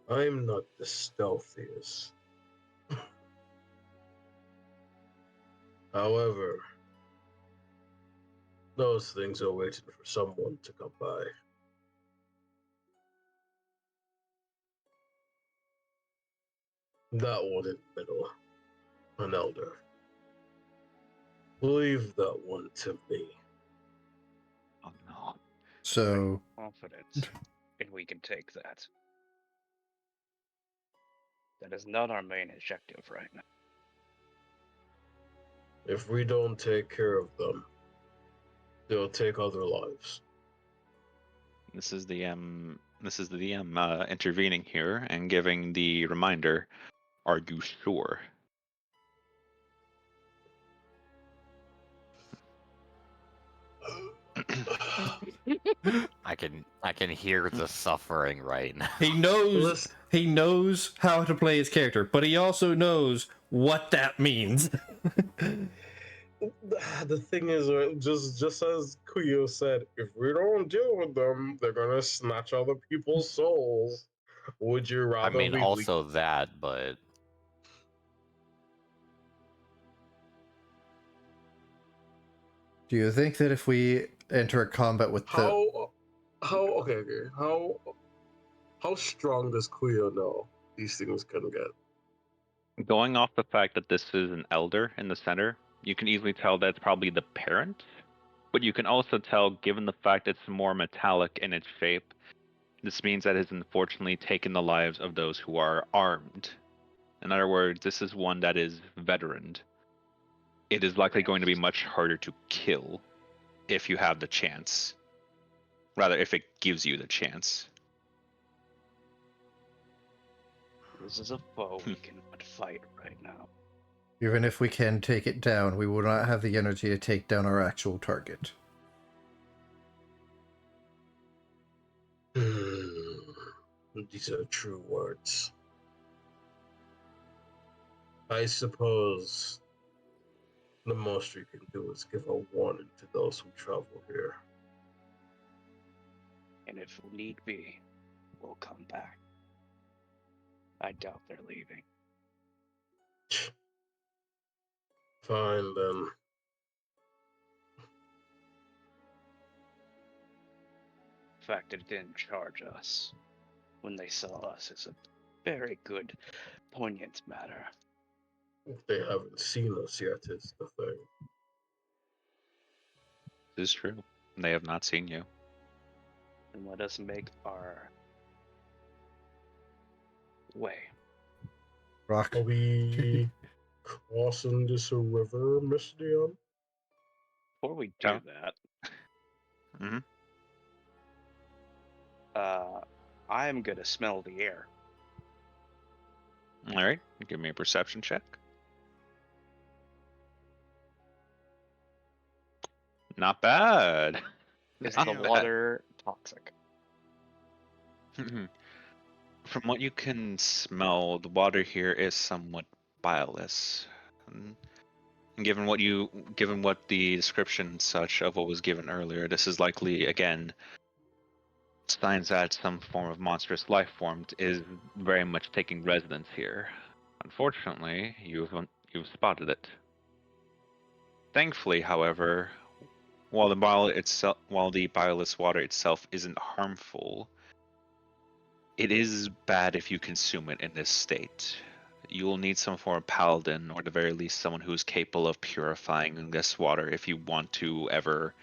I'm not the stealthiest. However, those things are waiting for someone to come by. That one in the middle, an elder. Leave that one to me." Oh no. So, Confidence, and we can take that. That is not our main objective right now. If we don't take care of them, they'll take other lives. This is the DM intervening here and giving the reminder. Are you sure? I can hear the suffering right now. he knows Listen, he knows how to play his character, but he also knows what that means. the thing is, just as Kuyo said, if we don't deal with them, they're gonna snatch other people's souls. Would you I rather mean, we also that, but Do you think that if we enter a combat with how strong does Kuyo know these things can get? Going off the fact that this is an elder in the center, you can easily tell that's probably the parent. But you can also tell, given the fact it's more metallic in its shape, this means that it has unfortunately taken the lives of those who are armed. In other words, this is one that is veteraned. It is likely going to be much harder to kill if you have the chance. Rather, if it gives you the chance. This is a foe we cannot fight right now. even if we can take it down, we will not have the energy to take down our actual target. These are true words. I suppose the most we can do is give a warning to those who travel here. And if need be, we'll come back. I doubt they're leaving. Fine then. The fact that it didn't charge us when they saw us is a very good, poignant matter. If they haven't seen us yet, is the thing. This is true. They have not seen you. And let us make our way. Rock. Are we crossing this river, Miss Dion? Before we do Yeah. that, Mm-hmm. I'm gonna smell the air. All right. Give me a perception check. Not bad. Is Not the bad. water toxic? From what you can smell, the water here is somewhat bileless. Given what the description and such of what was given earlier, this is likely again signs that some form of monstrous life form is very much taking residence here. Unfortunately, you've spotted it. Thankfully, however, while the bileless water itself isn't harmful, it is bad if you consume it in this state. You will need some form of paladin, or at the very least someone who is capable of purifying this water if you want to ever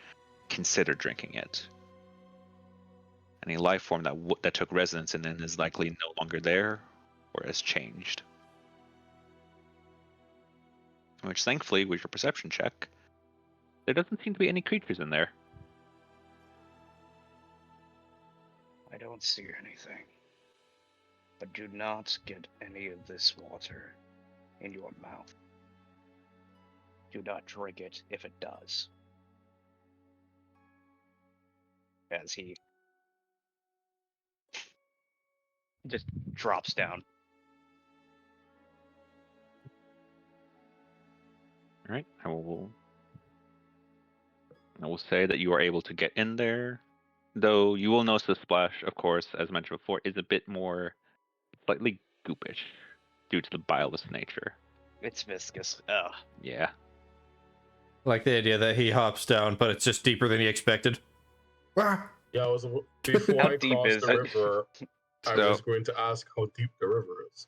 consider drinking it. Any life form that took residence in it is likely no longer there, or has changed. Which, thankfully, with your perception check, there doesn't seem to be any creatures in there. I don't see anything. But do not get any of this water in your mouth. Do not drink it if it does. As he just drops down. All right, I will say that you are able to get in there, though you will notice the splash, of course, as mentioned before, is a bit more slightly goopish due to the bileless nature. It's viscous. Ugh. Yeah. Like the idea that he hops down, but it's just deeper than he expected. Ah! Yeah, before How I deep crossed is the it? river, I So- was going to ask how deep the river is.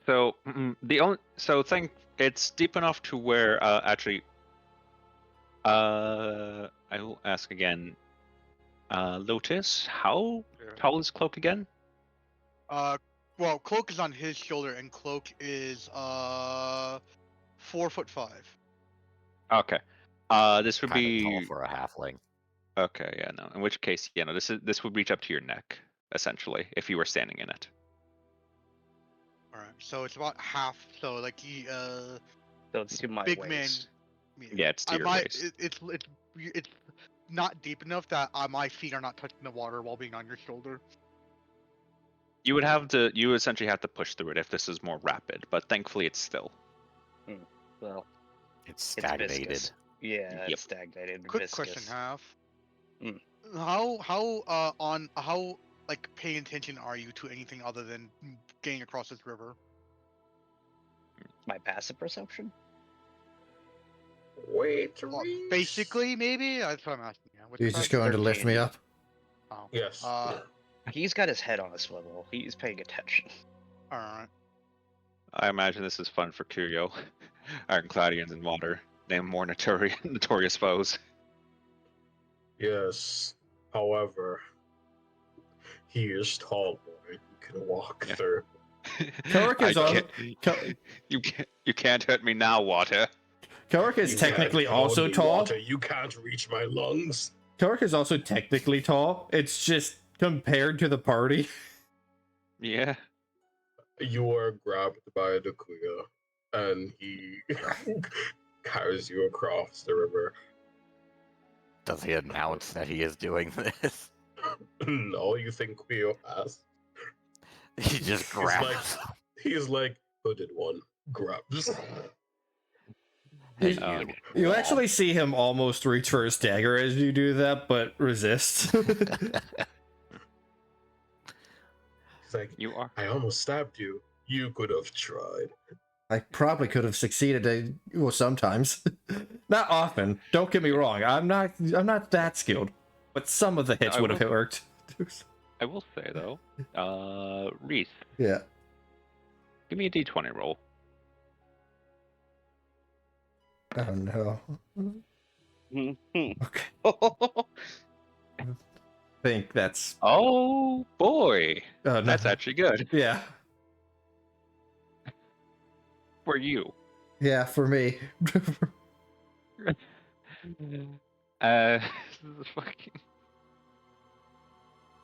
So it's deep enough to where I will ask again. Lotus, how tall is Cloak again? Well, Cloak is on his shoulder, and Cloak is 4'5". Okay. This would Kind of be tall for a halfling. okay. Yeah, no. In which case, yeah, no. This would reach up to your neck, essentially, if you were standing in it. All right, so it's about half. So like he So it's to my big waist. man. Yeah, it's to your waist. It's not deep enough that my feet are not touching the water while being on your shoulder. You would essentially have to push through it if this is more rapid, but thankfully it's still. Well, It's it's stagnated. viscous. Yeah, Yep. it's stagnated. Quick viscous. question, half. Mm. How like paying attention are you to anything other than getting across this river? My passive perception? Wait, Well, basically, maybe that's what I'm asking. Yeah, what's your He's just passive? going to lift me 13. up. Oh, Yes. He's got his head on a swivel. He's paying attention. all right. I imagine this is fun for Yugioh. Ironcladians in water. Name more notorious foes. Yes. However, he is tall boy. He can walk Yeah. through. Korik is I on. can't- You can't hurt me now, water. Korik is You technically can't pound also me, tall. Water. You can't reach my lungs. Korik is also technically tall. It's just compared to the party. Yeah. You are grabbed by the Kuya, and he carries you across the river. Does he announce that he is doing this? No, you think Kuya asked? He just He's grabs. He's like, hooded one, grabs. Hey, Um, you. You actually see him almost reach for his dagger as you do that, but resist. He's like, You are. I almost stabbed you. You could have tried. I probably could have succeeded. Well, sometimes, not often. Don't get me wrong. I'm not that skilled, but some of the hits I would have will- worked. I will say though, Reese, Yeah. give me a d20 roll. Oh no. Okay. I think that's. Oh boy, Oh, no. that's actually good Yeah. for you. Yeah, for me. This is fucking.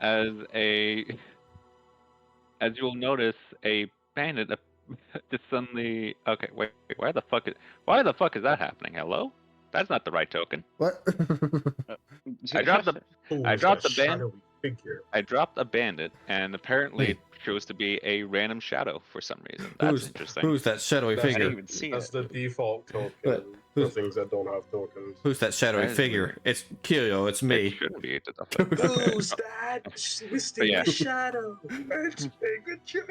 As you'll notice, a bandit just suddenly. Okay, wait. Why the fuck is that happening? Hello? That's not the right token. What? I dropped the Who I is dropped that the band- shadowy figure? I dropped a bandit, and apparently Wait. chose to be a random shadow for some reason. That's interesting. Who's that shadowy That's- I didn't figure? even see That's it. the default token But for who's- things that don't have tokens. Who's that shadowy That is figure? weird. It's Yugioh. It's It me. shouldn't be. Okay. Who's that? But Mysterious yeah. shadow. It's Big Joe.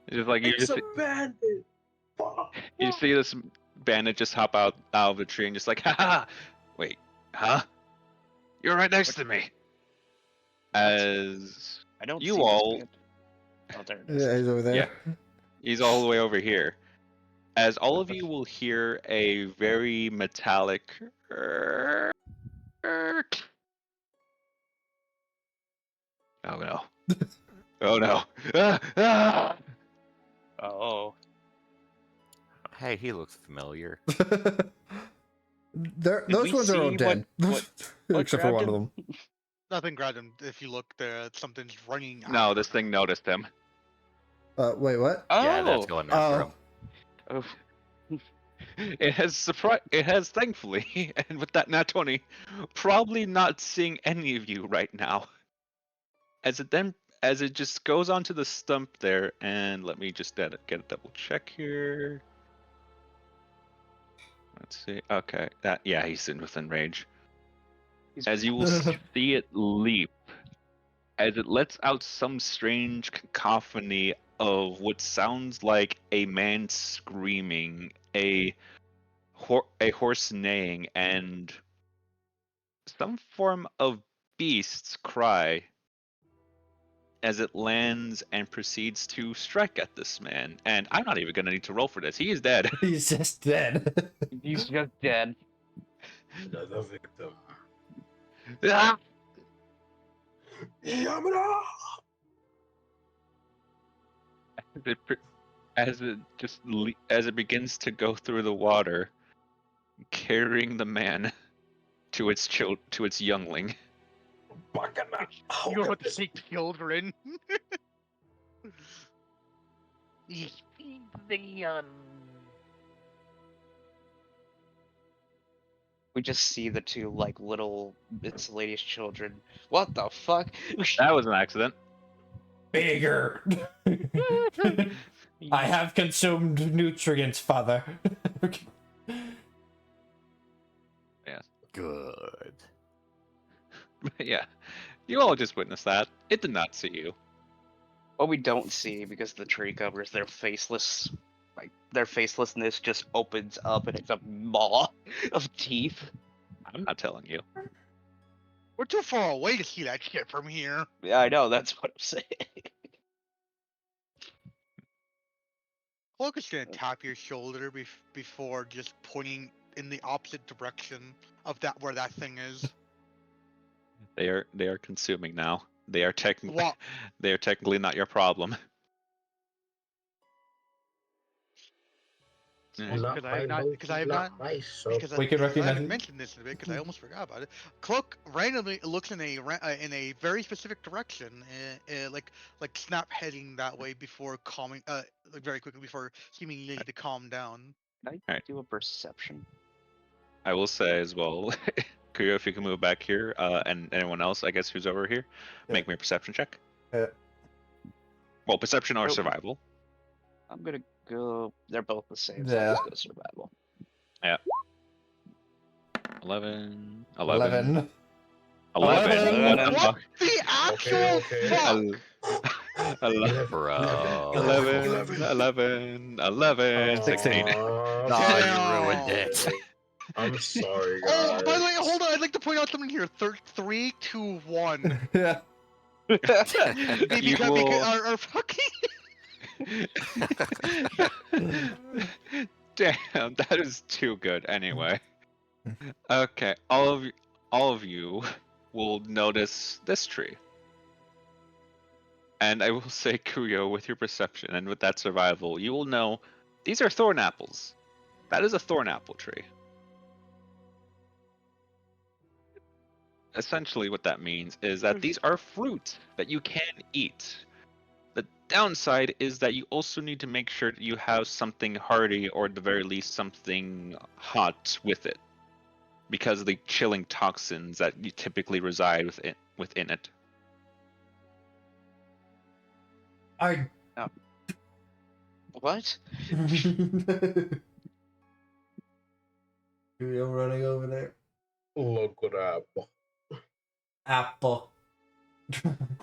It's just like you It's just a bandit. Fuck. you see this bandit just hop out of the tree and just like, haha, wait, huh? You're right next to me. As I don't you see all- this man. Oh, there it is. Yeah, he's over there. Yeah. he's all the way over here. As all of you will hear a very metallic. Oh no. Oh no. Ah, ah. Oh, Hey, he looks familiar. Those we ones are all see dead. what Except for grabbed one of him? them. Nothing grabbed him. If you look there, something's running. No, this thing noticed him. Wait, what? Yeah, that's oh, going after him. oh. It has thankfully, and with that nat 20, probably not seeing any of you right now. As it just goes onto the stump there, and let me just get a double check here. Let's see. Okay, he's in within range. He's- As you will see it leap, as it lets out some strange cacophony of what sounds like a man screaming, a horse neighing, and some form of beast's cry as it lands and proceeds to strike at this man. And I'm not even gonna need to roll for this. He is dead. He's just dead. He's just dead. Another victim. Ah! Yamada! As it begins to go through the water, carrying the man to its youngling. Bakana. You don't have to take children. Ich feed the young. We just see the two like little miscellaneous children. What the fuck? That was an accident. Bigger. I have consumed nutrients, father. Good. Yeah, you all just witnessed that. It did not see you. What we don't see because the tree covers their faceless, like their facelessness just opens up and it's a maw of teeth. I'm not telling you. We're too far away to see that shit from here. Yeah, I know. That's what I'm saying. Cloak is gonna tap your shoulder before just pointing in the opposite direction of that where that thing is. They are consuming now. They are technically What? they are technically not your problem. Well, because I have not, because I have not, because We can I recognize haven't it. mentioned this in a bit, because I almost forgot about it. Cloak randomly looks in a very specific direction, like snap heading that way before calming, like very quickly before seemingly to calm down. Can I Alright. do a perception? I will say as well, Kuyo, if you can move back here, and anyone else, I guess, who's over here, make me a perception check. Yeah. Well, perception or Nope. survival. I'm gonna go. They're both the same. So Yeah. I'll just go survival. 11. 11. 11. What the actual Okay. fuck? 11. Bro. 11. 16. Oh, Damn. you ruined it. I'm sorry, guys. Oh, by the way, hold on. I'd like to point out something here. 3, 2, 1. Yeah. Because will- our fucking. Damn, that is too good. Anyway, okay, all of you will notice this tree, and I will say, Kuyo, with your perception and with that survival, you will know these are thorn apples. That is a thorn apple tree. Essentially, what that means is that these are fruit that you can eat. The downside is that you also need to make sure that you have something hardy, or at the very least something hot with it, because of the chilling toxins that you typically reside within it. I. What? Yugioh running over there. Look what apple. Apple.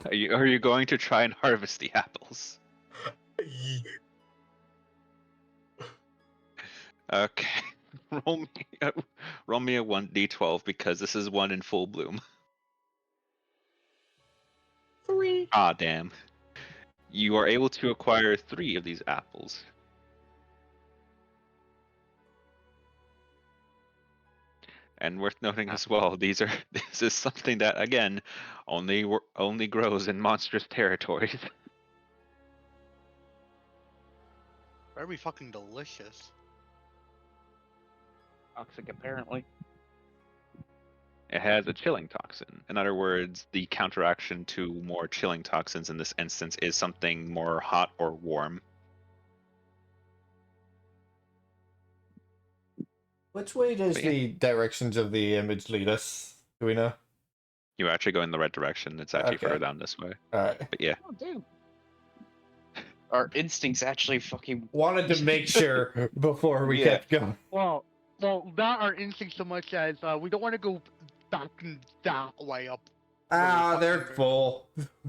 Are you going to try and harvest the apples? Okay. Roll me a 1d12 because this is one in full bloom. 3. Ah, damn. You are able to acquire 3 of these apples. And worth noting as well, this is something that again only grows in monstrous territories. Very fucking delicious. Toxic, apparently. It has a chilling toxin. In other words, the counteraction to more chilling toxins in this instance is something more hot or warm. Which way does But yeah. the directions of the image lead us? Do we know? You actually go in the right direction. It's actually Okay. further down this way. Alright. But yeah. Oh, damn. Our instincts actually fucking. Wanted to make sure before we Yeah. kept going. Well, not our instinct so much as we don't want to go back that way up. Ah, they're full.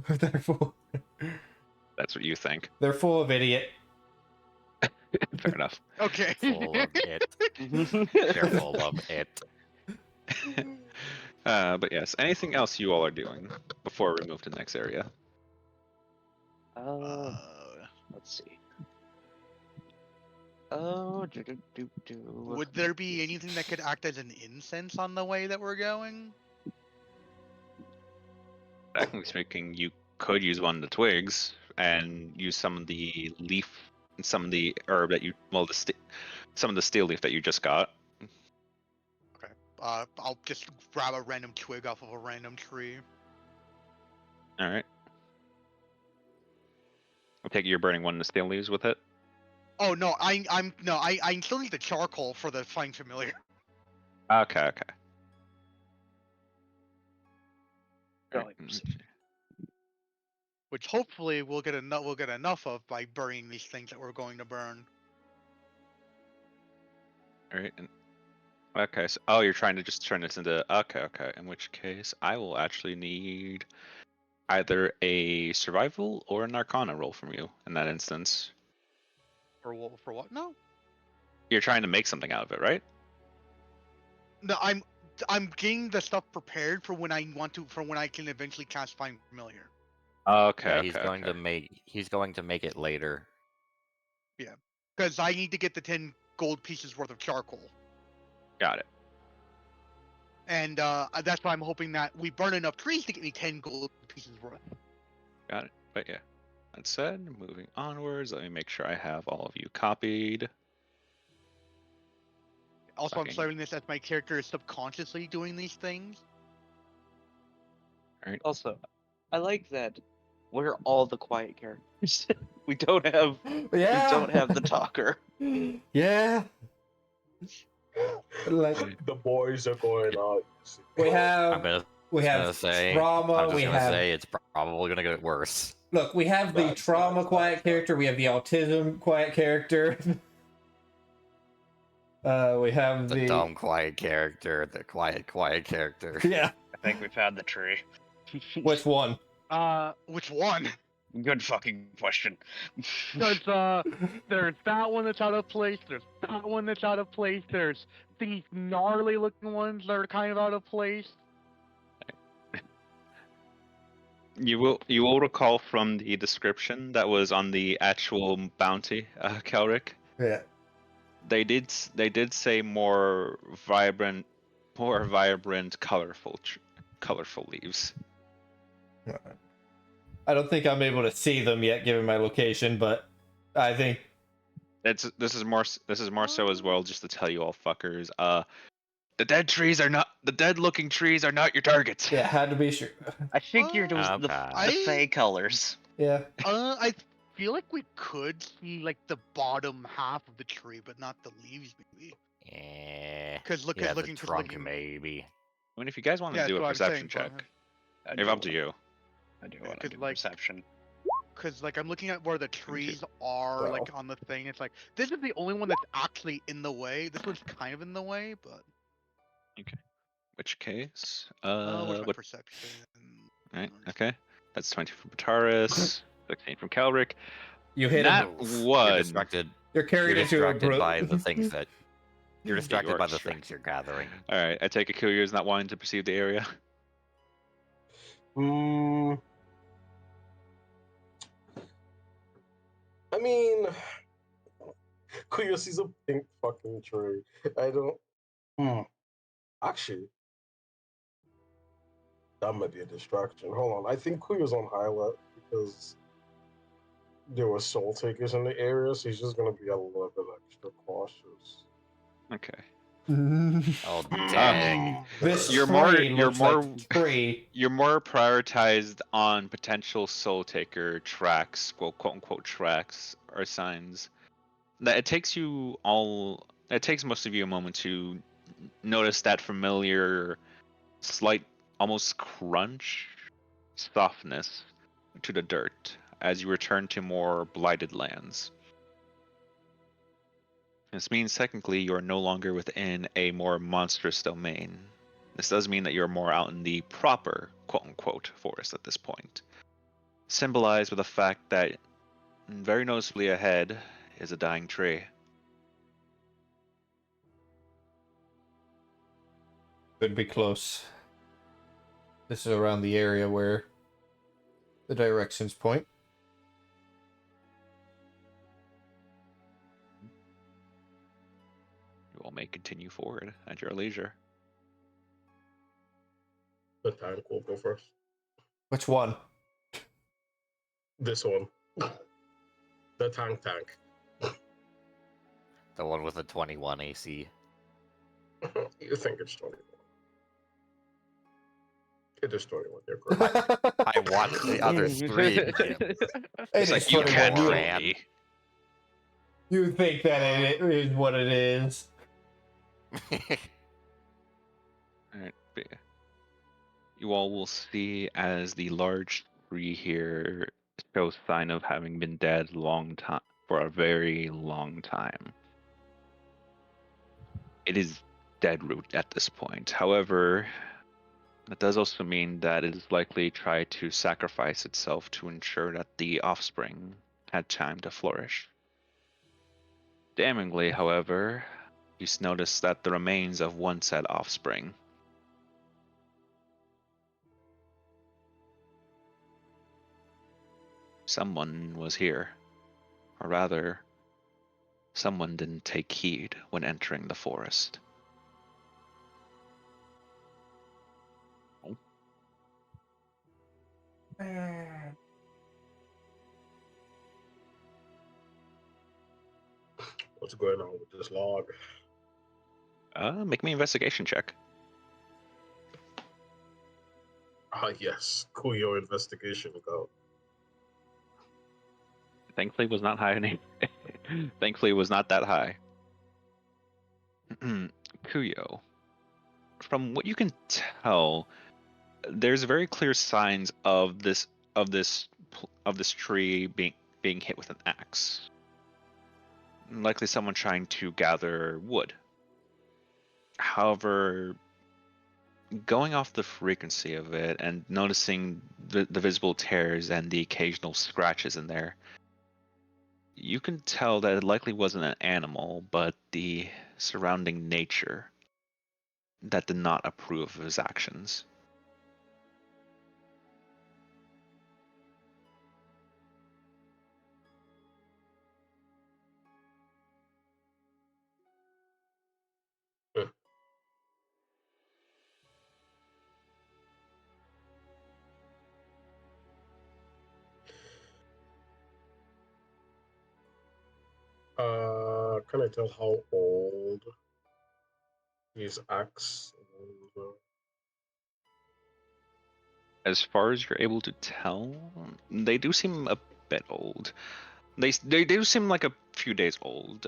They're full. That's what you think. They're full of idiot. Fair enough. Okay. Full of it. They're full of it. But yes, anything else you all are doing before we move to the next area? Let's see. Oh, Would there be anything that could act as an incense on the way that we're going? Technically speaking, you could use one of the twigs and use some of the leaf, some of the herb that some of the steel leaf that you just got. Okay. I'll just grab a random twig off of a random tree. All right. I take it you're burning one of the steel leaves with it. Oh no, I still need the charcoal for the find familiar. Okay. Go Alright, ahead. Which hopefully we'll get enough of by burning these things that we're going to burn. All right. Okay. So, you're trying to just turn this into. Okay. In which case, I will actually need either a survival or an arcana roll from you in that instance. For what? No. You're trying to make something out of it, right? No, I'm getting the stuff prepared for when I can eventually cast find familiar. Okay. Yeah, he's going to make it later. Yeah, because I need to get the 10 gold pieces worth of charcoal. Got it. And that's why I'm hoping that we burn enough trees to get me 10 gold pieces worth. Got it. But yeah, that said, moving onwards, let me make sure I have all of you copied. Also, I'm Fucking- starting this as my character is subconsciously doing these things. All right. Also, I like that we're all the quiet characters. we don't have we don't have the talker. Yeah. Like The boys are going out. we I'm have gonna say trauma. I'm just We gonna have say it's probably gonna get worse. look. We have the That's trauma not- quiet character. We have the autism quiet character. We have The dumb quiet character, the quiet character. Yeah. I think we've had the tree. Which one? Which one? Good fucking question. Because there's that one that's out of place. There's that one that's out of place. There's these gnarly looking ones that are kind of out of place. You will recall from the description that was on the actual bounty, Kelric. Yeah. They did say more vibrant, colorful leaves. I don't think I'm able to see them yet, given my location, but I think This is more so as well, just to tell you all fuckers. The dead looking trees are not your targets. yeah, had to be sure. I figured it was the Okay. Fey colors. Yeah. I feel like we could see like the bottom half of the tree, but not the leaves, maybe. Yeah. Because Yeah, the looking trunk maybe. I mean, if you guys want to Yeah, do that's a what I'm perception saying, check, I it's do up to wanna- you. I do Yeah, want to 'cause, do like- perception. because like I'm looking at where the trees are, Wow. like on the thing. It's like this is the only one that's actually in the way. This one's kind of in the way, but Which case, where's my what? perception? Right. Okay. That's 20 from Taurus, 16 from Calric. You hit Nat him. You're one. distracted. You're carried You're into a distracted by group. the things that you're You distracted are by the distracted. things you're gathering. All right. I take it Kuyo's not wanting to perceive the area. Mm, I mean, Kuyo sees a pink fucking tree. I don't. Actually, that might be a distraction. Hold on. I think Kuyo's on high alert because there were soul takers in the area, so he's just gonna be a little bit extra cautious. Okay. Oh dang! This You're tree more looks like tree. you're more prioritized on potential soul taker tracks, well, quote unquote tracks or signs. That it takes you all. It takes most of you a moment to notice that familiar, slight, almost crunch, softness to the dirt as you return to more blighted lands. This means technically you are no longer within a more monstrous domain. This does mean that you're more out in the proper, quote-unquote, forest at this point. Symbolized with the fact that very noticeably ahead is a dying tree. Could be close. This is around the area where the directions point. You all may continue forward at your leisure. The tank will go first. Which one? This one. The tank. The one with the 21 AC. You think it's 21. It is 21. You're correct. I watched the other stream, Jim. It Like is you 21. can't more fool ran. me. You think that it is what it is. Alright, you all will see as the large tree here shows sign of having been dead for a very long time. It is dead root at this point. However, that does also mean that it is likely tried to sacrifice itself to ensure that the offspring had time to flourish. Damningly, however, you notice that the remains of one said offspring. Someone was here, or rather, someone didn't take heed when entering the forest. What's going on with this log? Make me an investigation check. Ah, yes. Kuyo investigation go. Thankfully, it was not high. Thankfully, it was not that high. Kuyo, from what you can tell, there's very clear signs of this tree being hit with an axe. Likely someone trying to gather wood. However, going off the frequency of it and noticing the visible tears and the occasional scratches in there, you can tell that it likely wasn't an animal, but the surrounding nature that did not approve of his actions. Can I tell how old his axe was? As far as you're able to tell, they do seem a bit old. They do seem like a few days old.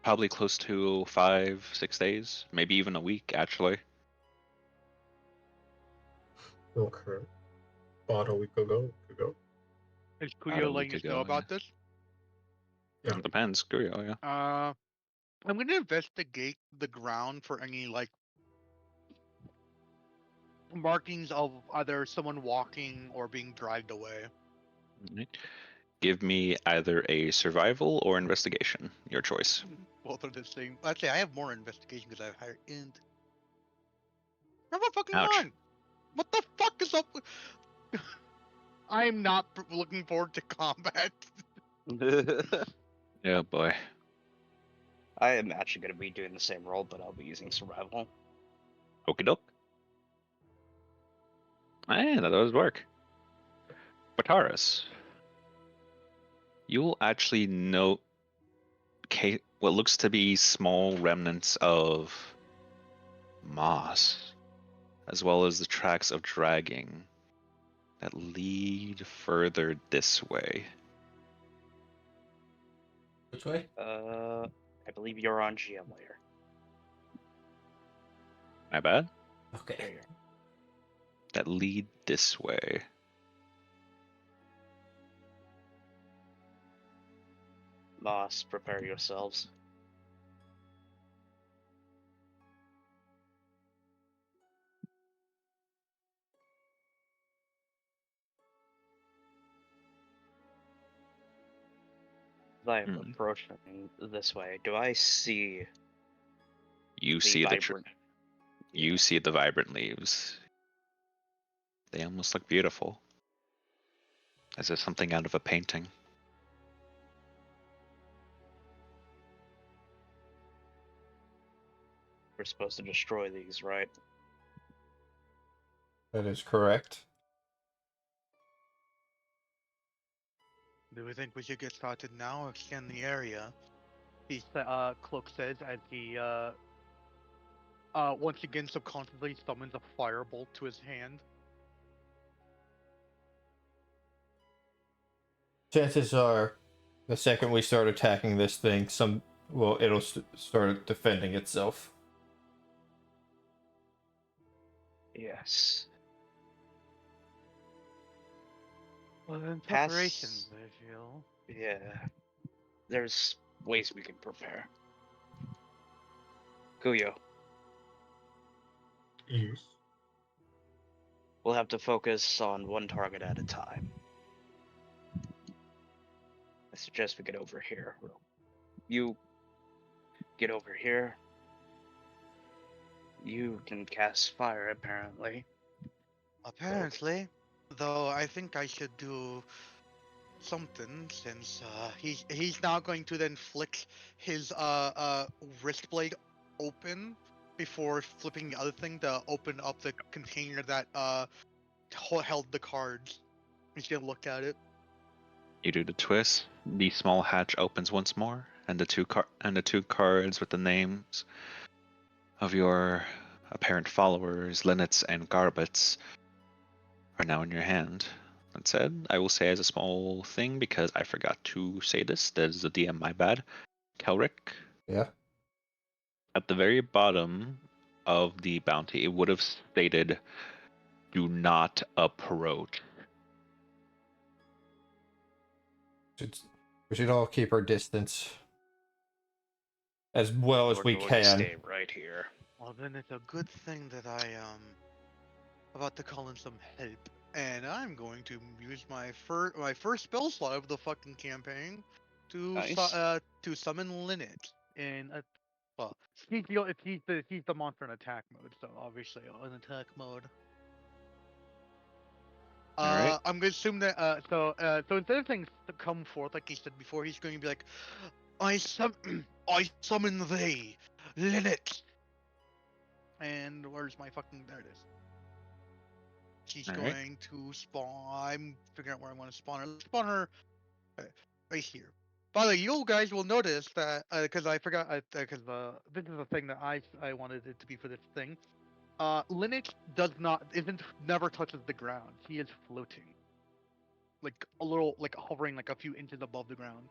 Probably close to 5-6 days, maybe even a week actually. Okay. About a week ago. Is About a Kuyo week letting us know ago, about this? Yeah. It depends. Yugioh, yeah. I'm gonna investigate the ground for any like markings of either someone walking or being dragged away. Alright. Give me either a survival or investigation. Your choice. Both are the same. Actually, I have more investigation because I have higher int. Never fucking Ouch. mind. What the fuck is up with... I'm not looking forward to combat. Oh boy. I am actually going to be doing the same role, but I'll be using survival. Okie doke. That does work. Bataras. You'll actually note what looks to be small remnants of moss, as well as the tracks of dragging that lead further this way. Which way? I believe you're on GM later. My bad? Okay. There you are. That lead this way. Moss, prepare yourselves. I am approaching this way. Do I see You the see vibrant? you see the vibrant leaves. They almost look beautiful. As if something out of a painting. We're supposed to destroy these, right? That is correct. Do we think we should get started now or scan the area? Cloak says as he once again subconsciously summons a firebolt to his hand. Chances are, the second we start attacking this thing, it'll start defending itself. Yes. Well, then Pass- preparations, I feel. Yeah. There's ways we can prepare. Kuyo, Yes. we'll have to focus on one target at a time. I suggest we get over here. You get over here. You can cast fire, apparently. Apparently, though I think I should do something since he's now going to then flick his wrist blade open before flipping the other thing to open up the container that held the cards. He's gonna look at it. You do the twist. The small hatch opens once more, and the two cards with the names of your apparent followers, Linnets and Garbets, are now in your hand. That said, I will say as a small thing because I forgot to say this. That is the DM, my bad. Kelric. Yeah. At the very bottom of the bounty, it would have stated, "Do not approach." We should all keep our distance as well as We're we going to can. stay right here. Well, then it's a good thing that I about to call in some help, and I'm going to use my first spell slot of the fucking campaign to Nice. to summon Linnet. And well, he's the monster in attack mode, so obviously in attack mode. Alright. I'm gonna assume that so instead of things to come forth like he said before, he's going to be like, I summon thee, Linnet. And where's my fucking, there it is. She's All right. going to spawn. I'm figuring out where I want to spawn her. Let's spawn her right here. By the way, you guys will notice that because I forgot because this is a thing that I wanted it to be for this thing. Linux never touches the ground. He is floating, like a little, like hovering, like a few inches above the ground.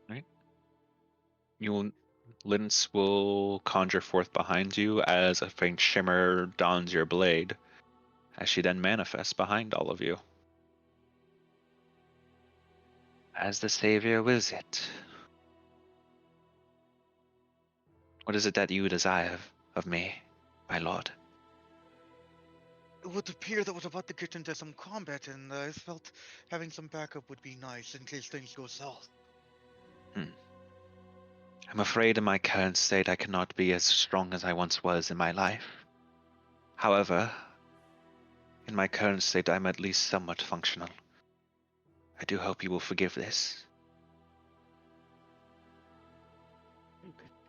Right. Linz will conjure forth behind you as a faint shimmer dons your blade, as she then manifests behind all of you. As the Savior wills it. What is it that you desire of me, my lord? It would appear that we're about to get into some combat, and I felt having some backup would be nice in case things go south. I'm afraid in my current state I cannot be as strong as I once was in my life. However, in my current state I'm at least somewhat functional. I do hope you will forgive this.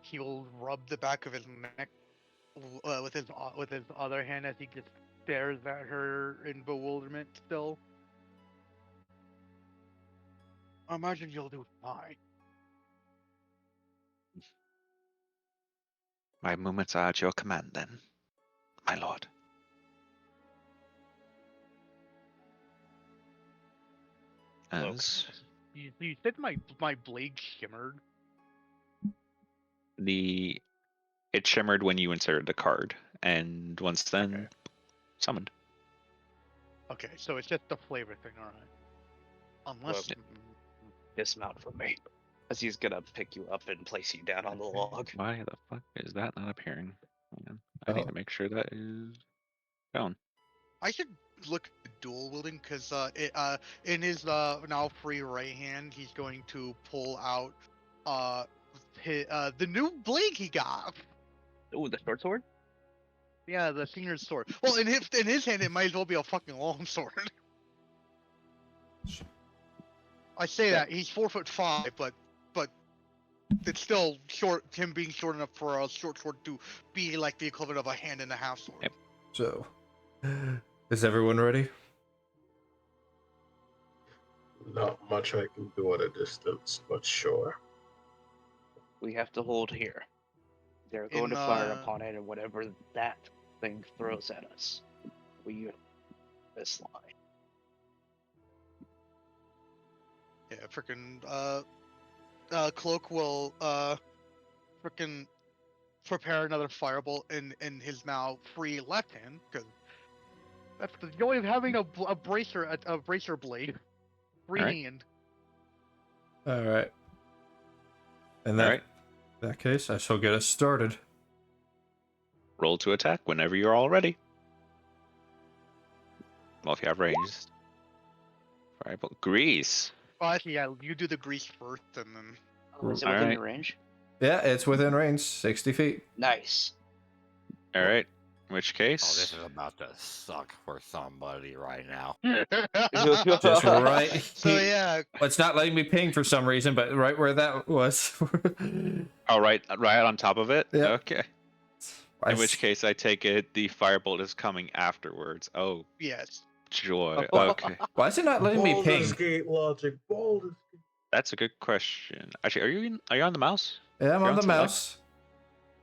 He'll rub the back of his neck with his other hand as he just stares at her in bewilderment. Still, I imagine you'll do fine. My movements are at your command then, my lord. As You said my blade shimmered. it shimmered when you inserted the card, and once then summoned. Okay, so it's just a flavor thing, alright. Unless Dismount from me. As he's gonna pick you up and place you down on the log. Why the fuck is that not appearing? Hang on. I need to make sure that is down. I should look at dual wielding because in his now free right hand he's going to pull out the new blade he got. Ooh, the short sword? Yeah, the finger's sword. Well, in his hand it might as well be a fucking long sword. I say that he's 4'5", but it's still short. Him being short enough for a short sword to be like the equivalent of a hand and a half sword. Yep. So, is everyone ready? Not much I can do at a distance, but sure. We have to hold here. They're going to fire upon it, and whatever that thing throws at us, we this line. Yeah, freaking Cloak will freaking prepare another firebolt in his now free left hand because that's the joy of having a bracer blade. Free hand. All right. In that case, I shall get us started. Roll to attack whenever you're all ready. Well, if you have ranged. Firebolt. Grease. Oh, actually, yeah, you do the grease first, and then. Oh, is it within your range? Yeah, it's within range, 60 feet. Nice. All right. In which case. Oh, this is about to suck for somebody right now. Just right. So yeah. It's not letting me ping for some reason, but right where that was. Oh, right on top of it? Yep. Okay. In which case, I take it the firebolt is coming afterwards. Oh. Yes. Joy. Okay. Why is it not letting me ping? Baldur's Gate logic. Baldur's Gate. That's a good question. Actually, are you on the mouse? Yeah, I'm You're on the select? mouse.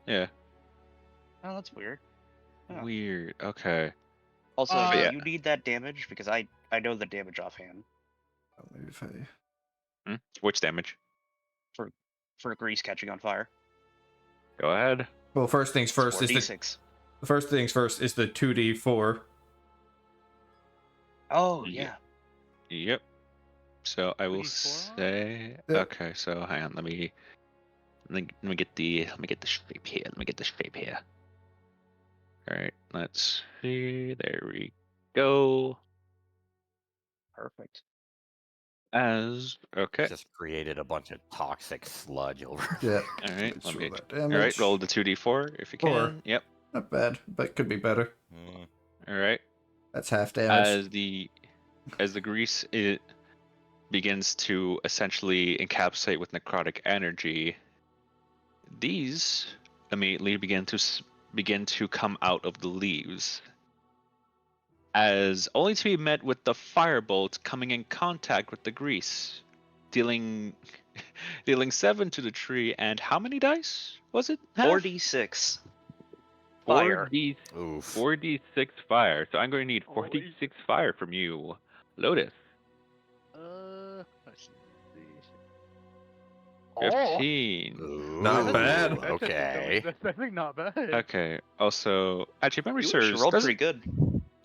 Yeah. Oh, that's weird. Yeah. Weird. Okay. Also, yeah. you need that damage because I know the damage offhand. Maybe if I... Which damage? For grease catching on fire. Go ahead. Well, first things first is the first things first is the 2d4. Oh yeah. Yep. So I will 2d4? say. Yeah. Okay. So hang on. Let me get the shape here. Let me get the shape here. All right. Let's see. There we go. Perfect. Okay. Just created a bunch of toxic sludge over. Yeah. All right. Let's Let roll me. that All right. damage. Roll the 2d4 if you can. 4. Yep. Not bad, but could be better. All right. That's half damage. As the grease begins to essentially encapsulate with necrotic energy, these immediately begin to come out of the leaves, as only to be met with the firebolt coming in contact with the grease, dealing 7 to the tree. And how many dice was it? 4d6 fire. 4d6 fire. So I'm going to need 4d6 fire from you, Lotus. Let's see. 15. Ooh, Not bad. Okay. That's actually not bad. Okay. Also, actually, if memory You serves, rolled pretty good.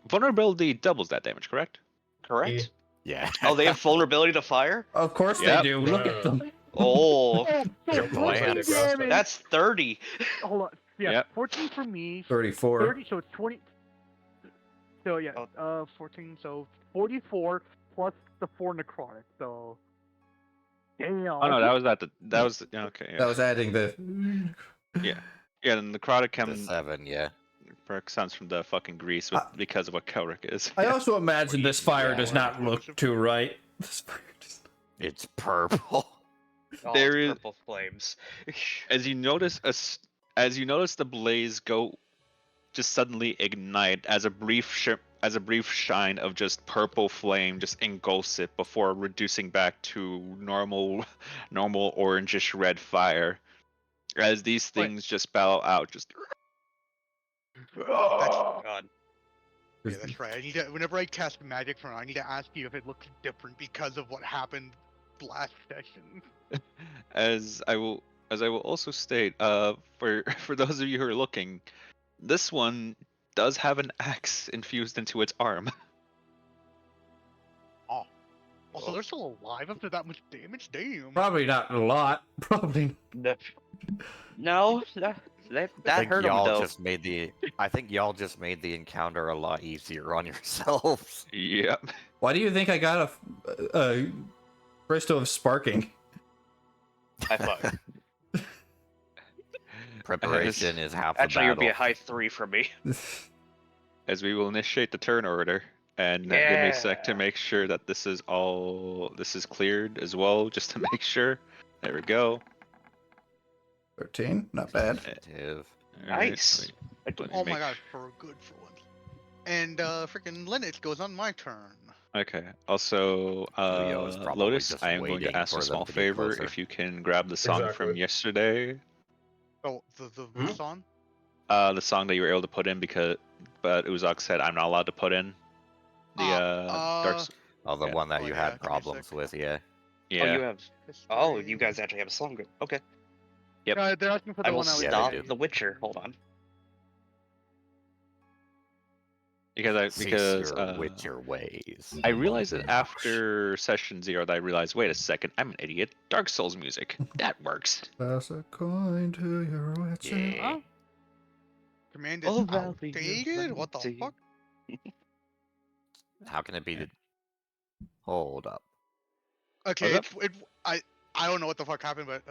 Vulnerability doubles that damage, correct? Correct? Yeah. Oh, they have vulnerability to fire? Of course Yep. they do. Look at them. Oh, So Jump on 14 the grass. damage. that's 30. Hold on. Yeah, Yep. 14 for me. 34. 30, so it's 20. So yeah, 14, so 44 plus the 4 necrotic, so. Damn. Oh no, that was okay. Yeah. That was adding the. Yeah, the necrotic The can 7, yeah. sounds from the fucking grease because of what Kelric is. I also imagine this fire does Yeah. not look too right. This fire does It's purple. Oh, There it's is- purple flames. As you notice the blaze go, just suddenly ignite as a brief shine of just purple flame just engulfs it before reducing back to normal orangish red fire. As these things just bow out, just God. Yeah, that's right. I need to. Whenever I cast magic from it, I need to ask you if it looks different because of what happened last session. as I will also state, for those of you who are looking, this one does have an axe infused into its arm. Also, they're still alive after that much damage. Damn. Probably not a lot. Probably. No, that I think hurt him y'all though. just made the. I think y'all just made the encounter a lot easier on yourselves. Yep. Why do you think I got a crystal of sparking? High five. Preparation is half the Actually, it would battle. be a high 3 for me. As we will initiate the turn order, and give me a sec to make sure that this is cleared as well, just to make sure. There we go. 13, not bad. Initiative. Alright, Nice. let me Oh make my god, for good for once. And freaking Linux goes on my turn. Okay. Also, Yugioh is probably Lotus, just I am going waiting to ask for a them small to get favor. closer. If you can grab the song from Exactly. yesterday, Oh, the song. the song that you were able to put in but Uzak said I'm not allowed to put in the Oh, the Yeah. one that Oh, you yeah, had give me a problems sec. with, yeah. yeah. Oh, you have. Oh, you guys actually have a song. Okay. Yep. They're asking for the I will one I was Yeah, they stop do. The Witcher. Hold on. Cease your Witcher ways. I realized that after session 0 that I realized, wait a second, I'm an idiot. Dark Souls music. That works. Pass a coin to your witcher. Yeah. Huh? Command is Oh, Valley of outdated. What the Plenty. fuck? How can it be the... Hold up. Okay, What's I don't know what the fuck happened, but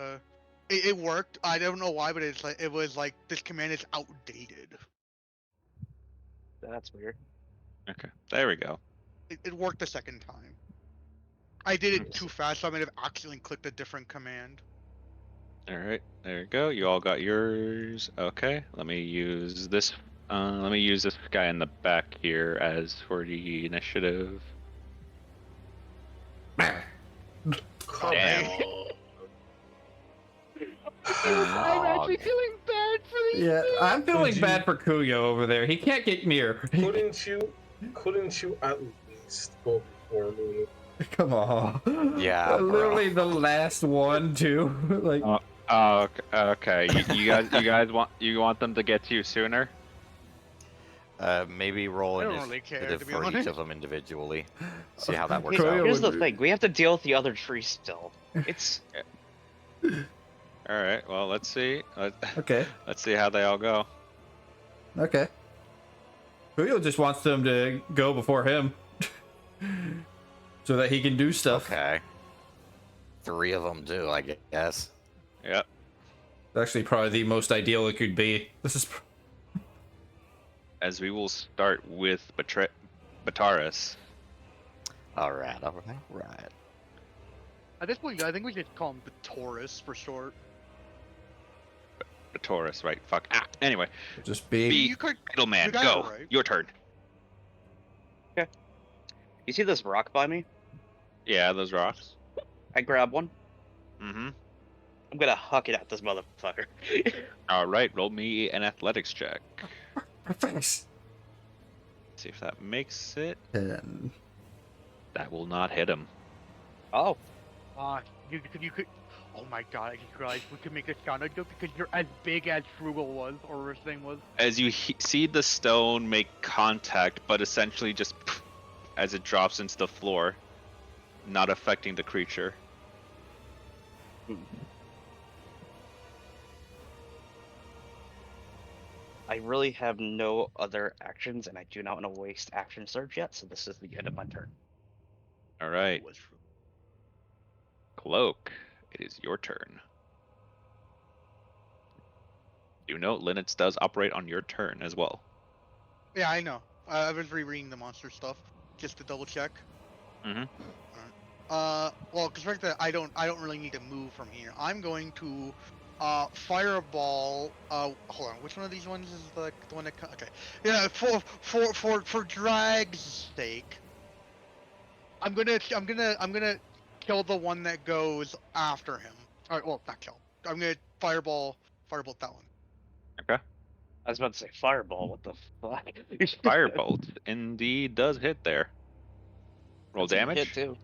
it worked. I don't know why, but it was like this command is outdated. That's weird. Okay, there we go. It worked the second time. I did it too fast, so I might have accidentally clicked a different command. Alright, there you go. You all got yours. Okay, let me use this. Let me use this guy in the back here as for the initiative. Damn. I'm actually feeling bad for these Yeah, things. I'm feeling bad for Kuyo over there. He can't get near. Couldn't you at least go before me? Come on. Yeah, bro. Literally the last one too. Like Oh, okay. You want them to get to you sooner? Maybe roll I don't really care, initiative to be for each honest. of them individually. See how that works Koyo out. Here's the would- thing. We have to deal with the other tree still. It's Alright, well, let's see. okay. Let's see how they all go. Okay. Kuyo just wants them to go before him. So that he can do stuff. Okay. 3 of them do, I guess. Yep. It's actually probably the most ideal it could be. This is As we will start with Bataris. Alright. At this point, I think we should call him the Taurus for short. Bataris, right? Fuck. Anyway, just be. Be- You could. Middleman, You got go. it right. Your turn. you see this rock by me? Yeah, those rocks. I grab one. Mm-hmm. I'm gonna huck it at this motherfucker. Alright, roll me an athletics check. Face. See if that makes it. 10. That will not hit him. Oh, You could. Oh my god, I just realized we could make a sound joke because you're as big as Frugal was, or his name was. As you see the stone make contact, but essentially just as it drops into the floor, not affecting the creature. I really have no other actions, and I do not want to waste action surge yet, so this is the end of my turn. All right. Cloak, it is your turn. Do note Linux does operate on your turn as well. Yeah, I know. I was rereading the monster stuff just to double check. Mm-hmm. Well, because right there, I don't really need to move from here. I'm going to, fireball. Hold on. Which one of these ones is the one that? Okay. Yeah. For drag's sake, I'm gonna kill the one that goes after him. All right. Well, not kill. I'm gonna firebolt that one. Okay. I was about to say fireball. What the fuck? Firebolt indeed does hit there. Roll That's a damage. hit too.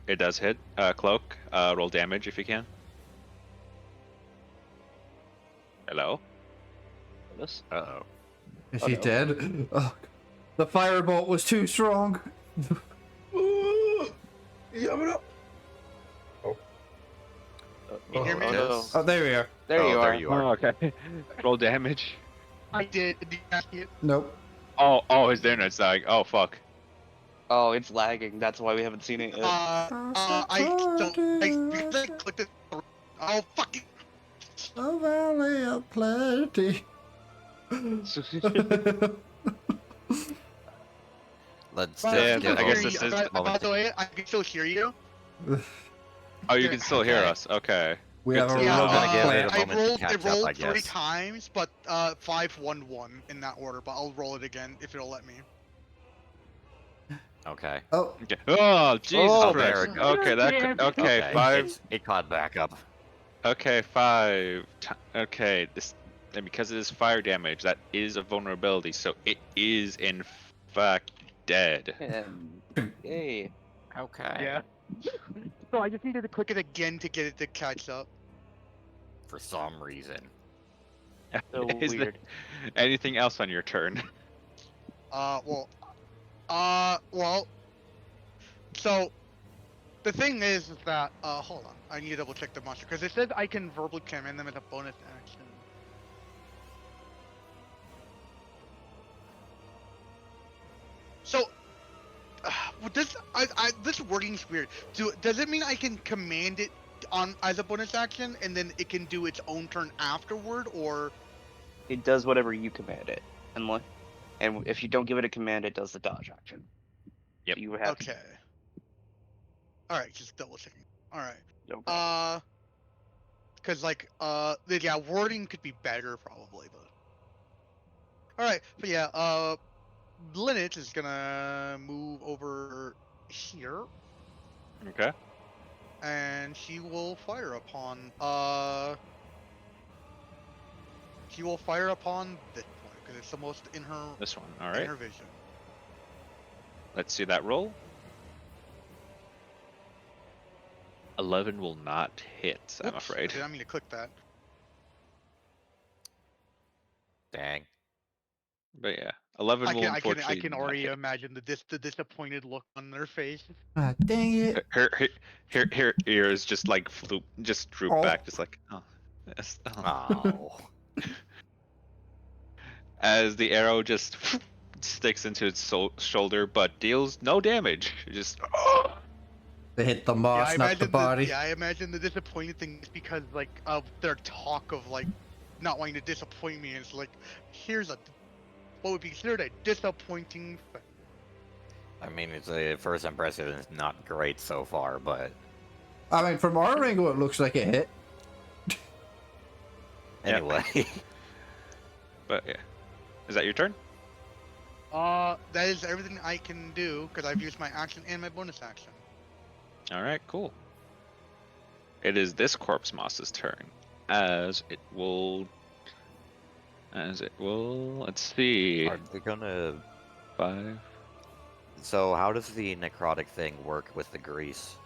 It does hit. Cloak. Roll damage if you can. Hello. This. Uh-oh. Is Oh, he no. dead? Oh, the firebolt was too strong. Yum You hear me? no. Oh, there we are. There you are. There you are. Oh, okay. Roll damage. I did. Did you see it? Nope. Oh, his internet's dying. Oh, fuck. Oh, it's lagging. That's why we haven't seen it yet. Because I clicked it. Oh, fucking. A valley of plenty. Let's Yeah, just give I guess him this is a By moment the way, I can still hear you. Oh, you can still hear Okay. us. Okay. We Good have to a know. I'm gonna robot give plant. it a moment to I catch up, I rolled 3 guess. times, but 5-1-1 in that order. But I'll roll it again if it'll let me. Okay. Oh, Okay. Oh, Jesus Oh, Christ. there it goes. Okay, that. Okay, Okay, 5. it caught back up. Okay, 5. Okay, this. And because it is fire damage, that is a vulnerability, so it is in fact dead. Yay. Okay. Yeah. So I just needed to click Click it again to get it to catch up. For some reason. So Is there weird. anything else on your turn? Well. So the thing is that hold on, I need to double check the monster because it says I can verbally command them as a bonus action. So, with this, this wording's weird. Does it mean I can command it on as a bonus action and then it can do its own turn afterward, or? It does whatever you command it, and if you don't give it a command, it does the dodge action. Yep. So you have Okay. All right, just double checking. All right. to. Okay. Because yeah, wording could be better probably, but. All right, but yeah, Linnet is gonna move over here, Okay. and she will fire upon this one because it's the most in her This one. All in right. her vision. Let's see that roll. 11 will not hit, I'm Oops, afraid. I didn't mean to click that. Dang. But yeah, 11 will I unfortunately can not already hit. imagine the disappointed look on their face. ah, dang it. Her ears just like droop Oh. back, just like, oh. Yes, oh. Oh. As the arrow just sticks into its shoulder, but deals no damage. Just They hit the moss, not the body. I imagine the disappointed thing is because of their talk of not wanting to disappoint me. It's like, here's what would be considered a disappointing thing. I mean, it's a first impression is not great so far, but I mean, from our angle, it looks like it hit. anyway. But yeah, is that your turn? That is everything I can do because I've used my action and my bonus action. All right, cool. It is this corpse moss's turn, as it will. Let's see. Are they gonna? 5. So how does the necrotic thing work with the grease?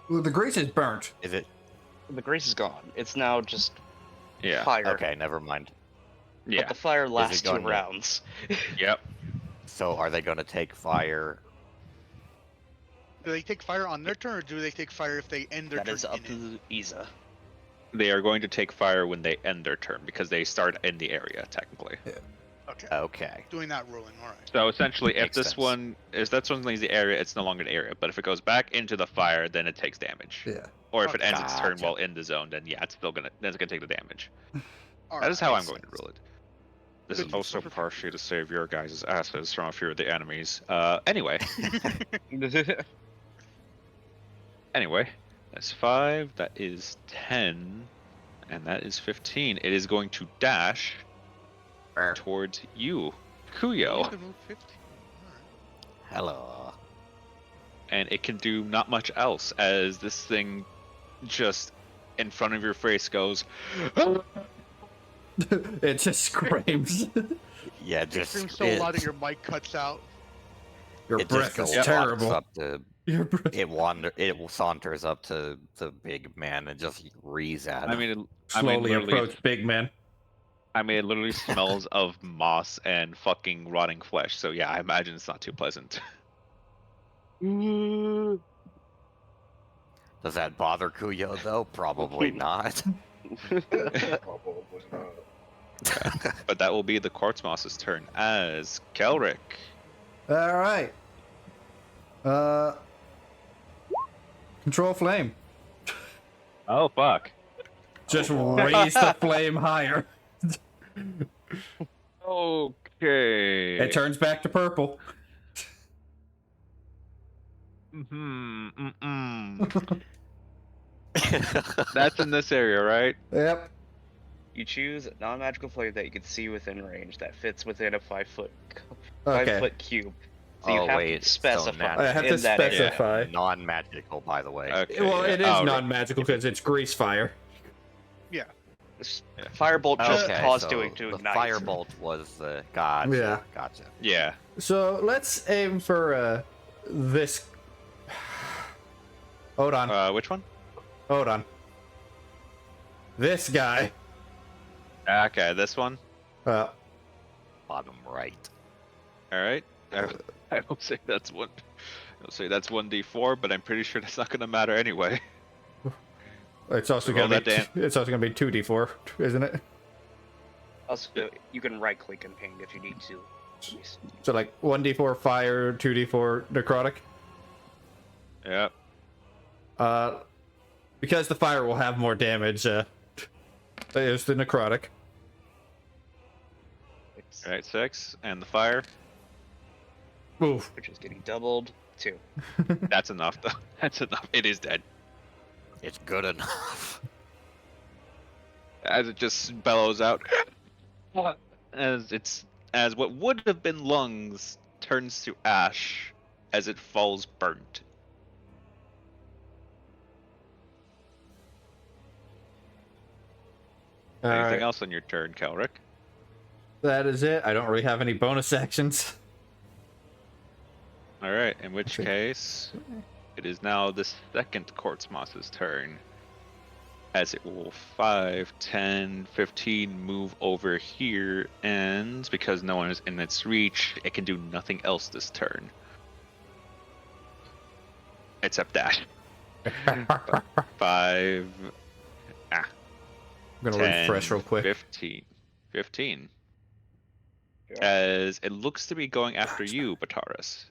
Well, the grease is burnt. Is it The grease is gone. It's now just Yeah. fire. okay? Never mind. But Yeah. the fire lasts 2 going to- rounds. Yep. So are they going to take fire? Do they take fire on their turn, or do they take fire if they end their That turn is up in it? to Isa. They are going to take fire when they end their turn because they start in the area technically. Okay. Okay. Doing that ruling, alright. So essentially, if Makes this sense. one leaves the area, it's no longer an area. But if it goes back into the fire, then it takes damage. Yeah. Or if it ends its turn Gotcha. while in the zone, then yeah, it's still gonna take the damage. Alright. That is how I'm makes going to sense. rule it. This Good is also use of partially to save your guys' asses from a few of the enemies. Anyway, that's 5. That is 10, and that is 15. It is going to dash towards you, Kuyo. Can move 15. Alright. Hello. And it can do not much else as this thing just in front of your face goes. It just screams. Yeah, It just screams so loud that your mic cuts out. Your it breath just is walks terrible. Up to, Your breath. it saunters up to the big man and just rees at him. I mean, Slowly literally, approach big man. I mean, it literally smells of moss and fucking rotting flesh. So yeah, I imagine it's not too pleasant. Does that bother Kuyo though? Probably not. Probably not. But that will be the Quartz Moss's turn as Kelric. All right. Control flame. Oh fuck. Just raise the flame higher. Okay. It turns back to purple. That's in this area, right? Yep. You choose a non-magical flame that you can see within range that fits within a 5-foot Okay. 5-foot cube. So you Oh, have wait, to so specify. I have in to that area. specify. Non-magical, by the way. Okay. Well, yeah. it is Oh, right. non-magical because it's grease fire. This Yeah. Firebolt just Okay, caused so doing to the ignite. firebolt was the gotcha. Yeah. Gotcha. Yeah. So let's aim for this. Hold on. Which one? Hold on. This guy. Okay, this one. Bottom right. All right. I don't say that's one. I'll say that's 1d4, but I'm pretty sure that's not gonna matter anyway. It's also Roll gonna that be. It's also gonna be 2d4, isn't it? Also, you can right-click and ping if you need to. Jeez. So like 1d4 fire, 2d4 necrotic. Yep. Because the fire will have more damage. There's the necrotic. All right, 6, and the fire. Oof. Which is getting doubled. 2. That's enough, though. That's enough. It is dead. It's good enough. As it just bellows out, as what would have been lungs turns to ash as it falls burnt. Anything Alright. else on your turn, Kelric? That is it. I don't really have any bonus actions. All right. In which Okay. case, it is now the second Quartz Moss's turn. As it will 5, 10, 15 move over here, and because no one is in its reach, it can do nothing else this turn. Except dash. 5, I'm gonna 10, refresh real quick. 15. As it looks to be going after you, Bataris.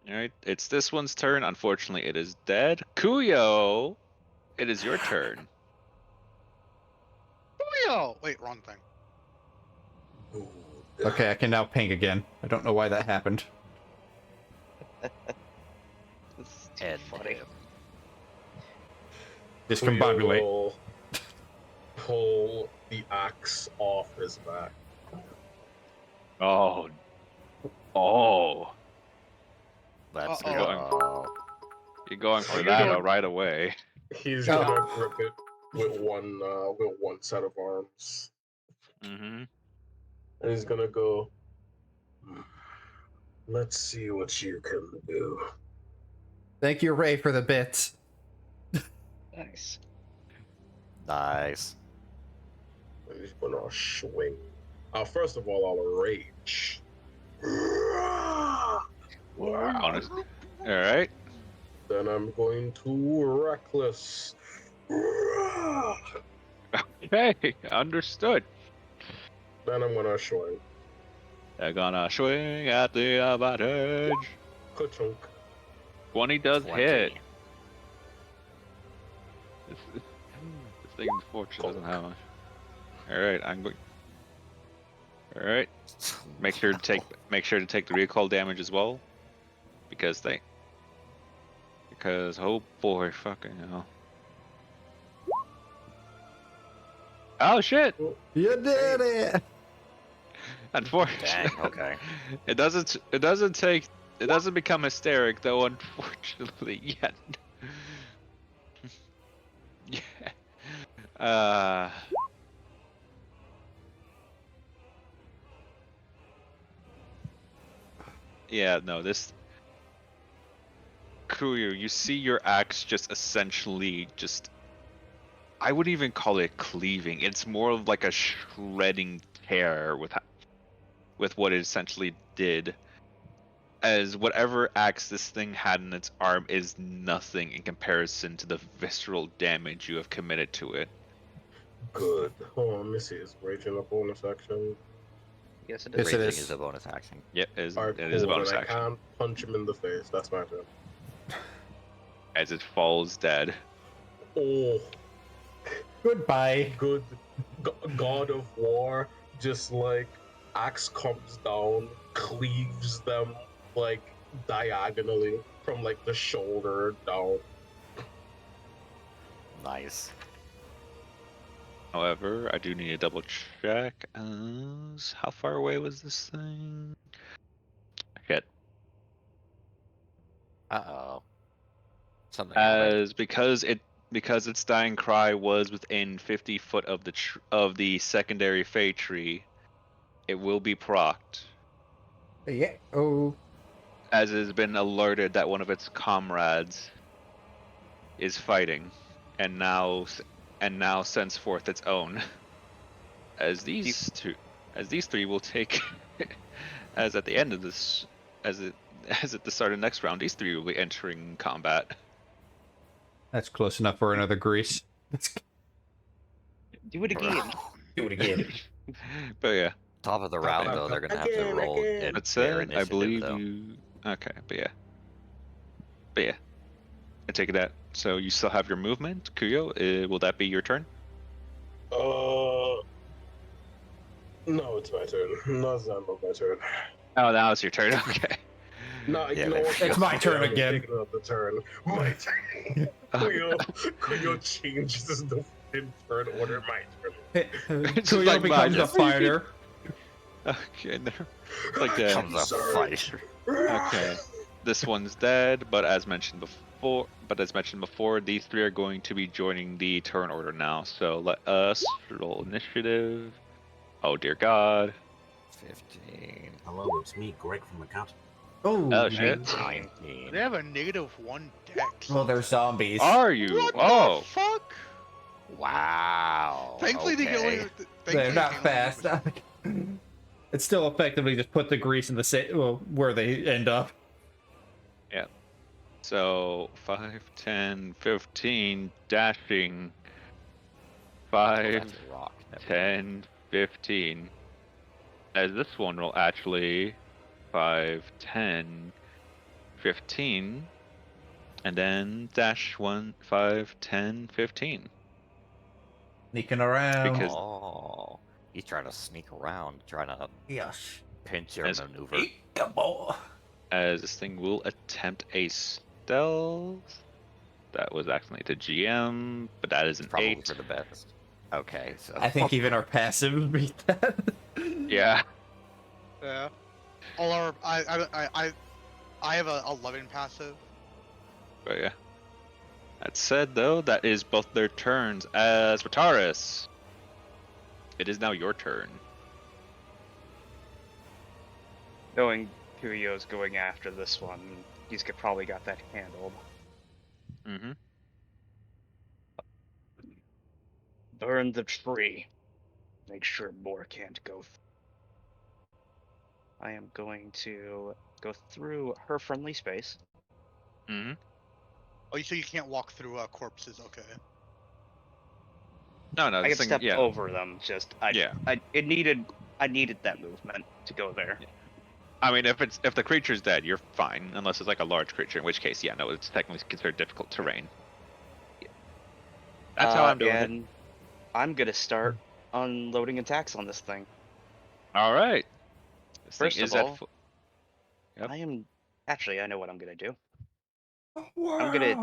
Alright, it's this one's turn. Unfortunately, it is dead. Kuyo, it is your turn. Yo! Wait, wrong thing. Ooh, Okay, I can now ping again. I don't know why that happened. This is too And funny. Discombobulate. will pull the axe off his back. Oh. Let's Uh-oh. go. You're going for you're that going- right away. He's gonna grip it with one set of arms, Mm-hmm. and he's gonna go. Let's see what you can do. Thank you, Ray, for the bits. Nice. Nice. He's gonna swing. First of all, I'll rage. Honest. All right. Then I'm going to reckless. Okay, understood. Then I'm gonna swing. They're gonna swing at the advantage. Ka-chunk. 20 does 20. hit. This thing, unfortunately, doesn't have much. All right, I'm going. All right, make sure to take the recoil damage as well, because oh boy, fucking hell. Oh shit! You did it! Unfortunately, Dang, okay. it doesn't become hysteric though, unfortunately, yet. Yeah. Yeah, no, this Kuryu, you see your axe just essentially I wouldn't even call it cleaving. It's more of like a shredding tear with what it essentially did. As whatever axe this thing had in its arm is nothing in comparison to the visceral damage you have committed to it. Good. Oh, Missy is raging a bonus action. Yes, it Yes, is. it Raging is. is a bonus action. Yep, it is Alright, a cool, bonus but I action. can't punch him in the face. That's my turn. As it falls dead. Oh, Goodbye. good. God of War, just like axe comes down, cleaves them like diagonally from like the shoulder down. Nice. However, I do need to double check as how far away was this thing? Shit. Uh-oh. Something happened. As because its dying cry was within 50 foot of the secondary fey tree, it will be procced, Yeah. Oh. as it has been alerted that one of its comrades is fighting, and now sends forth its own. As these three will take, as at the end of this, as at the start of next round, these three will be entering combat. That's close enough for another grease. Do it again. Do it again. But yeah. Top of the round, though, they're gonna have to Again, roll again. That their said, I initiative, believe though. you. Okay, but yeah, I take it that. So you still have your movement, Kuyo. Will that be your turn? No, it's my turn. No, it's not my turn. Oh, now it's your turn. Okay. No, Yeah, you know what? it's my turn I'm again. taking up the turn. My turn. Kuyo changes the fucking turn order. My turn. It's just Kuyo like becomes mine. a fighter. Okay, like Becomes a Sorry. fighter. okay. This one's dead, but as mentioned before, these three are going to be joining the turn order now. So let us roll initiative. Oh dear God. 15. Hello, it's me, Greg from accounting. Oh shit. 19. They have a -1 dex. Well, they're zombies. Are you? What Oh. the fuck? Wow. Thankfully, they can okay. only. They're not fast. It's still effectively just put the grease in the where they end up. Yeah. So 5, 10, 15, dashing. Oh, 5, that's a rock. Never mind. 10, 15. As this one will actually 5, 10, 15, and then dash 1, 5, 10, 15. Sneaking around. Because- Oh, he's trying to sneak around, trying to Yes. pinch your As- maneuver. As this thing will attempt a stealth. That was accidentally to GM, but that is an Probably 8. for the best. Okay, so I think even our passive beat that. Yeah. Yeah. All our I have a 11 passive. But yeah. That said, though, that is both their turns. As Rataris, it is now your turn. Knowing Yugioh's going after this one, he's probably got that handled. Mm-hmm. Burn the tree. Make sure more can't go. I am going to go through her friendly space. Mm-hmm. Oh, so you can't walk through corpses? Okay. No, I this can thing, step yeah. over them. Just I needed that movement to go there. I mean, if the creature's dead, you're fine, unless it's like a large creature, in which case, yeah, no, it's technically considered difficult terrain. That's how I'm doing it. And I'm gonna start unloading attacks on this thing. All right. This First thing is of all, Yep. I know what I'm gonna do. Wow. I'm going to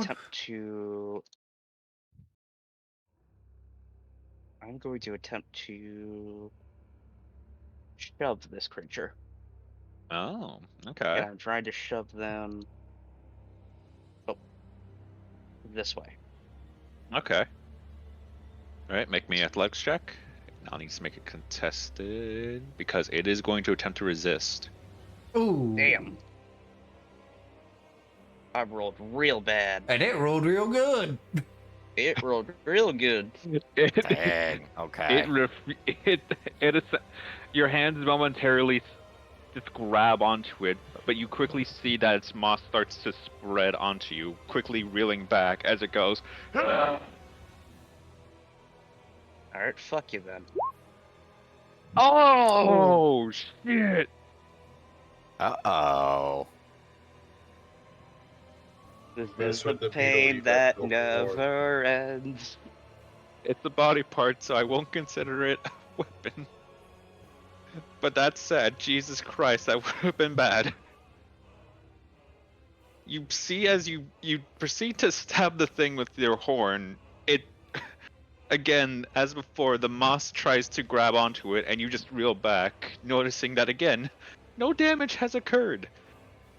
attempt to shove this creature. Oh, okay. And I'm trying to shove them this way. Okay. All right, make me athletics check. Now needs to make it contested because it is going to attempt to resist. Ooh. Damn. I rolled real bad. And it rolled real good. It rolled real good. Dang. Okay. Your hands momentarily just grab onto it, but you quickly see that its moss starts to spread onto you, quickly reeling back as it goes. Alright, fuck you then. Oh shit! Uh-oh. This Mess is the with the Beatle, pain you got that no reward. never ends. It's a body part, so I won't consider it a weapon. But that said, Jesus Christ, that would have been bad. You see, as you proceed to stab the thing with your horn, it, again, as before, the moss tries to grab onto it, and you just reel back, noticing that again, no damage has occurred,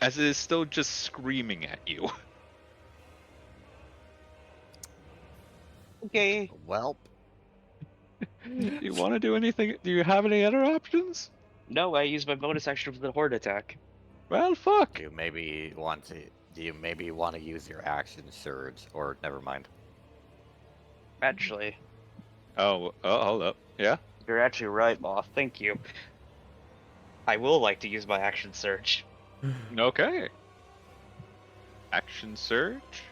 as it is still just screaming at you. Okay. Well, Do you want to do anything? Do you have any other options? No, I used my bonus action for the horde attack. Well, fuck. do you maybe want to use your action surge, or never mind? Actually, Oh, hold up. Yeah? you're actually right, Moth. Thank you. I will like to use my action surge. Okay. Action surge.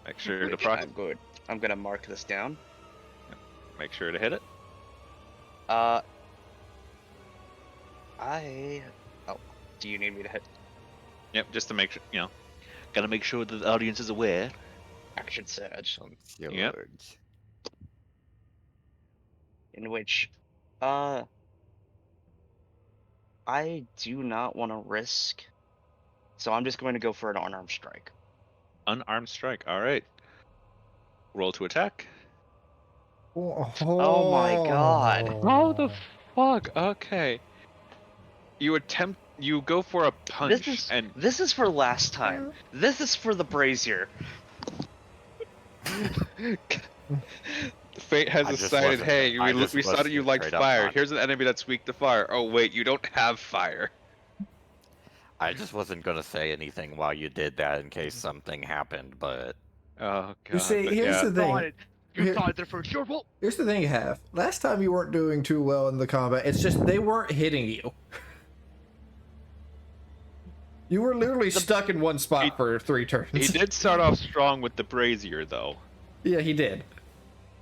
Make sure to Which I'm good. I'm gonna mark this down. Make sure to hit it. Oh, do you need me to hit Yep, just to make sure, gotta make sure that the audience is aware. action surge? Yep. In which, I do not want to risk, so I'm just going to go for an unarmed strike. Unarmed strike. All right. Roll to attack. Oh my god. How the fuck? Okay. You go for a punch, and This is for last time. This is for the brazier. fate has I just decided, wasn't- hey, I we just saw that wasn't you liked straight up fire. not- Here's an enemy that's weak to fire. Oh wait, you don't have fire. I just wasn't gonna say anything while you did that in case something happened, but Oh god. You see, but here's yeah. the thing. You saw it there first. Your fault. Here's the thing you have. Last time you weren't doing too well in the combat. It's just they weren't hitting you. You were literally stuck in one spot for 3 turns. He did start off strong with the brazier, though. Yeah, he did.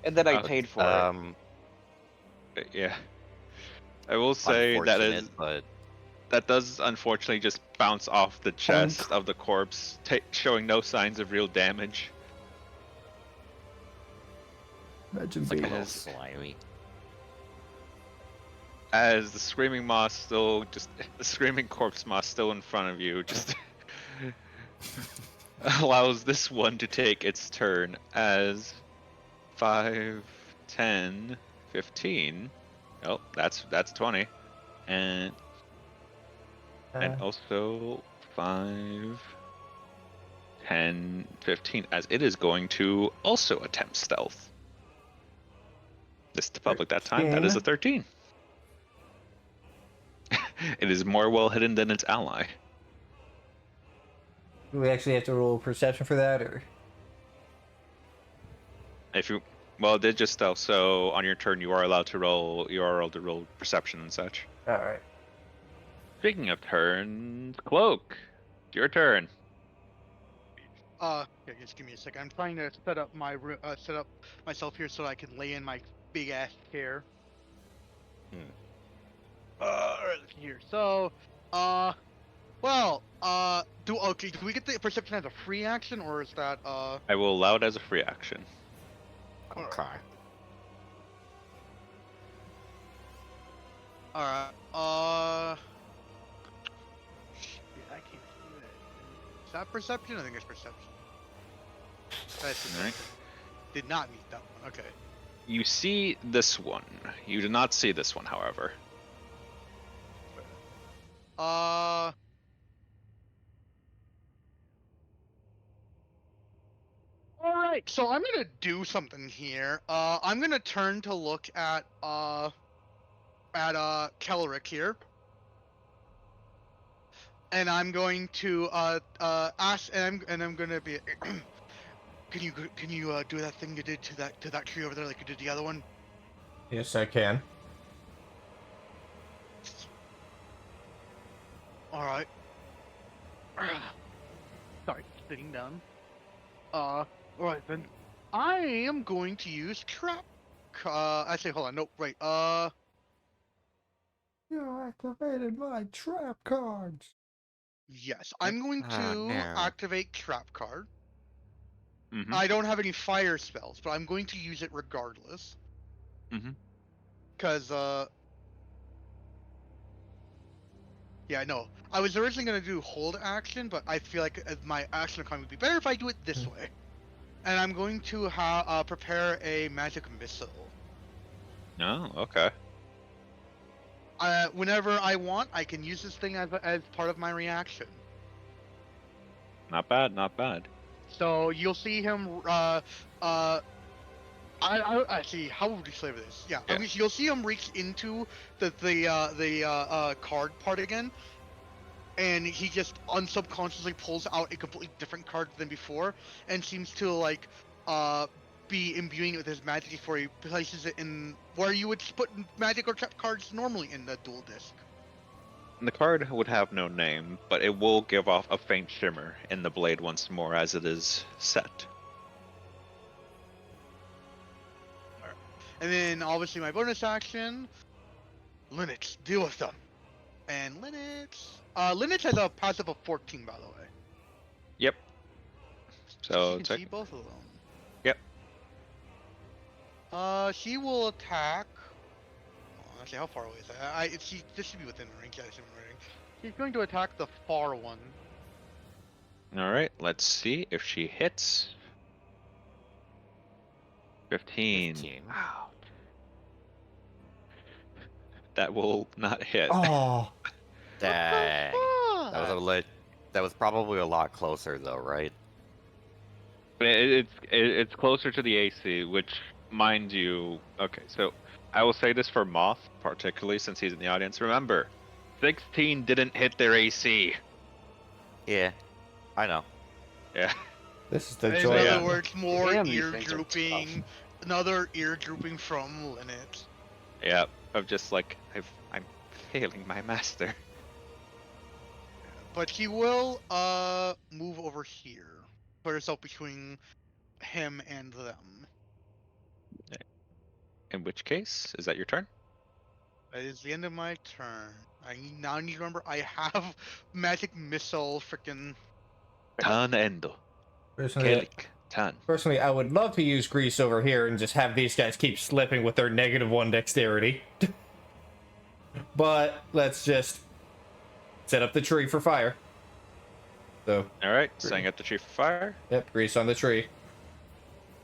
And then I paid for it. Yeah. I will say unfortunate, but that does unfortunately just bounce off the chest of the corpse, showing no signs of real damage. Imagine it's like a being little slimy. As the screaming moss the screaming corpse moss still in front of you, just allows this one to take its turn as 5, 10, 15. Oh, that's 20. And also 5, 10, 15, as it is going to also attempt stealth. This to public that time, that is a 13. It is more well hidden than its ally. Do we actually have to roll perception for that, or? If you, well, it did just stealth. So on your turn, you are allowed to roll. You are allowed to roll perception and such. All right. Speaking of turns, Cloak, your turn. Yeah, just give me a second. I'm trying to set up set up myself here so I can lay in my big ass chair. Let's see here. So, do we get the perception as a free action, or is that I will allow it as a free action. Okay. Alright. Shit, I can't see that. Is that perception? I think it's perception. That's perception. Alright. Did not meet that one. Okay. You see this one. You do not see this one, however. Alright, so I'm gonna do something here. I'm gonna turn to look at Kelric here. And I'm going to ask, and I'm gonna be can you do that thing you did to that tree over there like you did the other one? Yes, I can. Alright. Sorry, sitting down. Alright then. I am going to use trap. Actually, hold on. Nope. Right. You activated my trap cards. Yes, I'm going to no. activate trap card. Mm-hmm. I don't have any fire spells, but I'm going to use it regardless. Mm-hmm. Cause yeah, no. I was originally gonna do hold action, but I feel like my action economy would be better if I do it this way. And I'm going to prepare a magic missile. Oh, okay. Whenever I want, I can use this thing as part of my reaction. Not bad, not bad. So you'll see him. I see. How would you flavor this? Yeah, Yeah. I mean, you'll see him reach into the card part again, and he just unsubconsciously pulls out a completely different card than before, and seems to like be imbuing it with his magic before he places it in where you would put magic or trap cards normally in the dual disc. The card would have no name, but it will give off a faint shimmer in the blade once more as it is set. And then obviously my bonus action, Linux, deal with them. And Linux has a passive of 14, by the way. Yep. So So you it's can like, see both of them. yep. She will attack. Oh, actually, how far away is that? This should be within range. Yeah, she's going to attack the far one. All right, let's see if she hits. 15. 15. Wow. That will not hit. Oh, Dang. That was probably a lot closer though, right? But it's closer to the AC, which, mind you, okay. So I will say this for Moth, particularly since he's in the audience. Remember, 16 didn't hit their AC. Yeah, I know. Yeah. this is the In joy. other of- words, more Damn, these ear things are drooping. Another ear drooping from Linux. Yeah. Of just like I'm failing my master. But he will move over here. Put herself between him and them. In which case, is that your turn? That is the end of my turn. Now need to remember I have magic missile frickin' Tan endo. Personally, Kelik. Tan. personally, I would love to use grease over here and just have these guys keep slipping with their -1 dexterity. But let's just set up the tree for fire. So, All right. Setting up the tree for fire. yep, grease on the tree.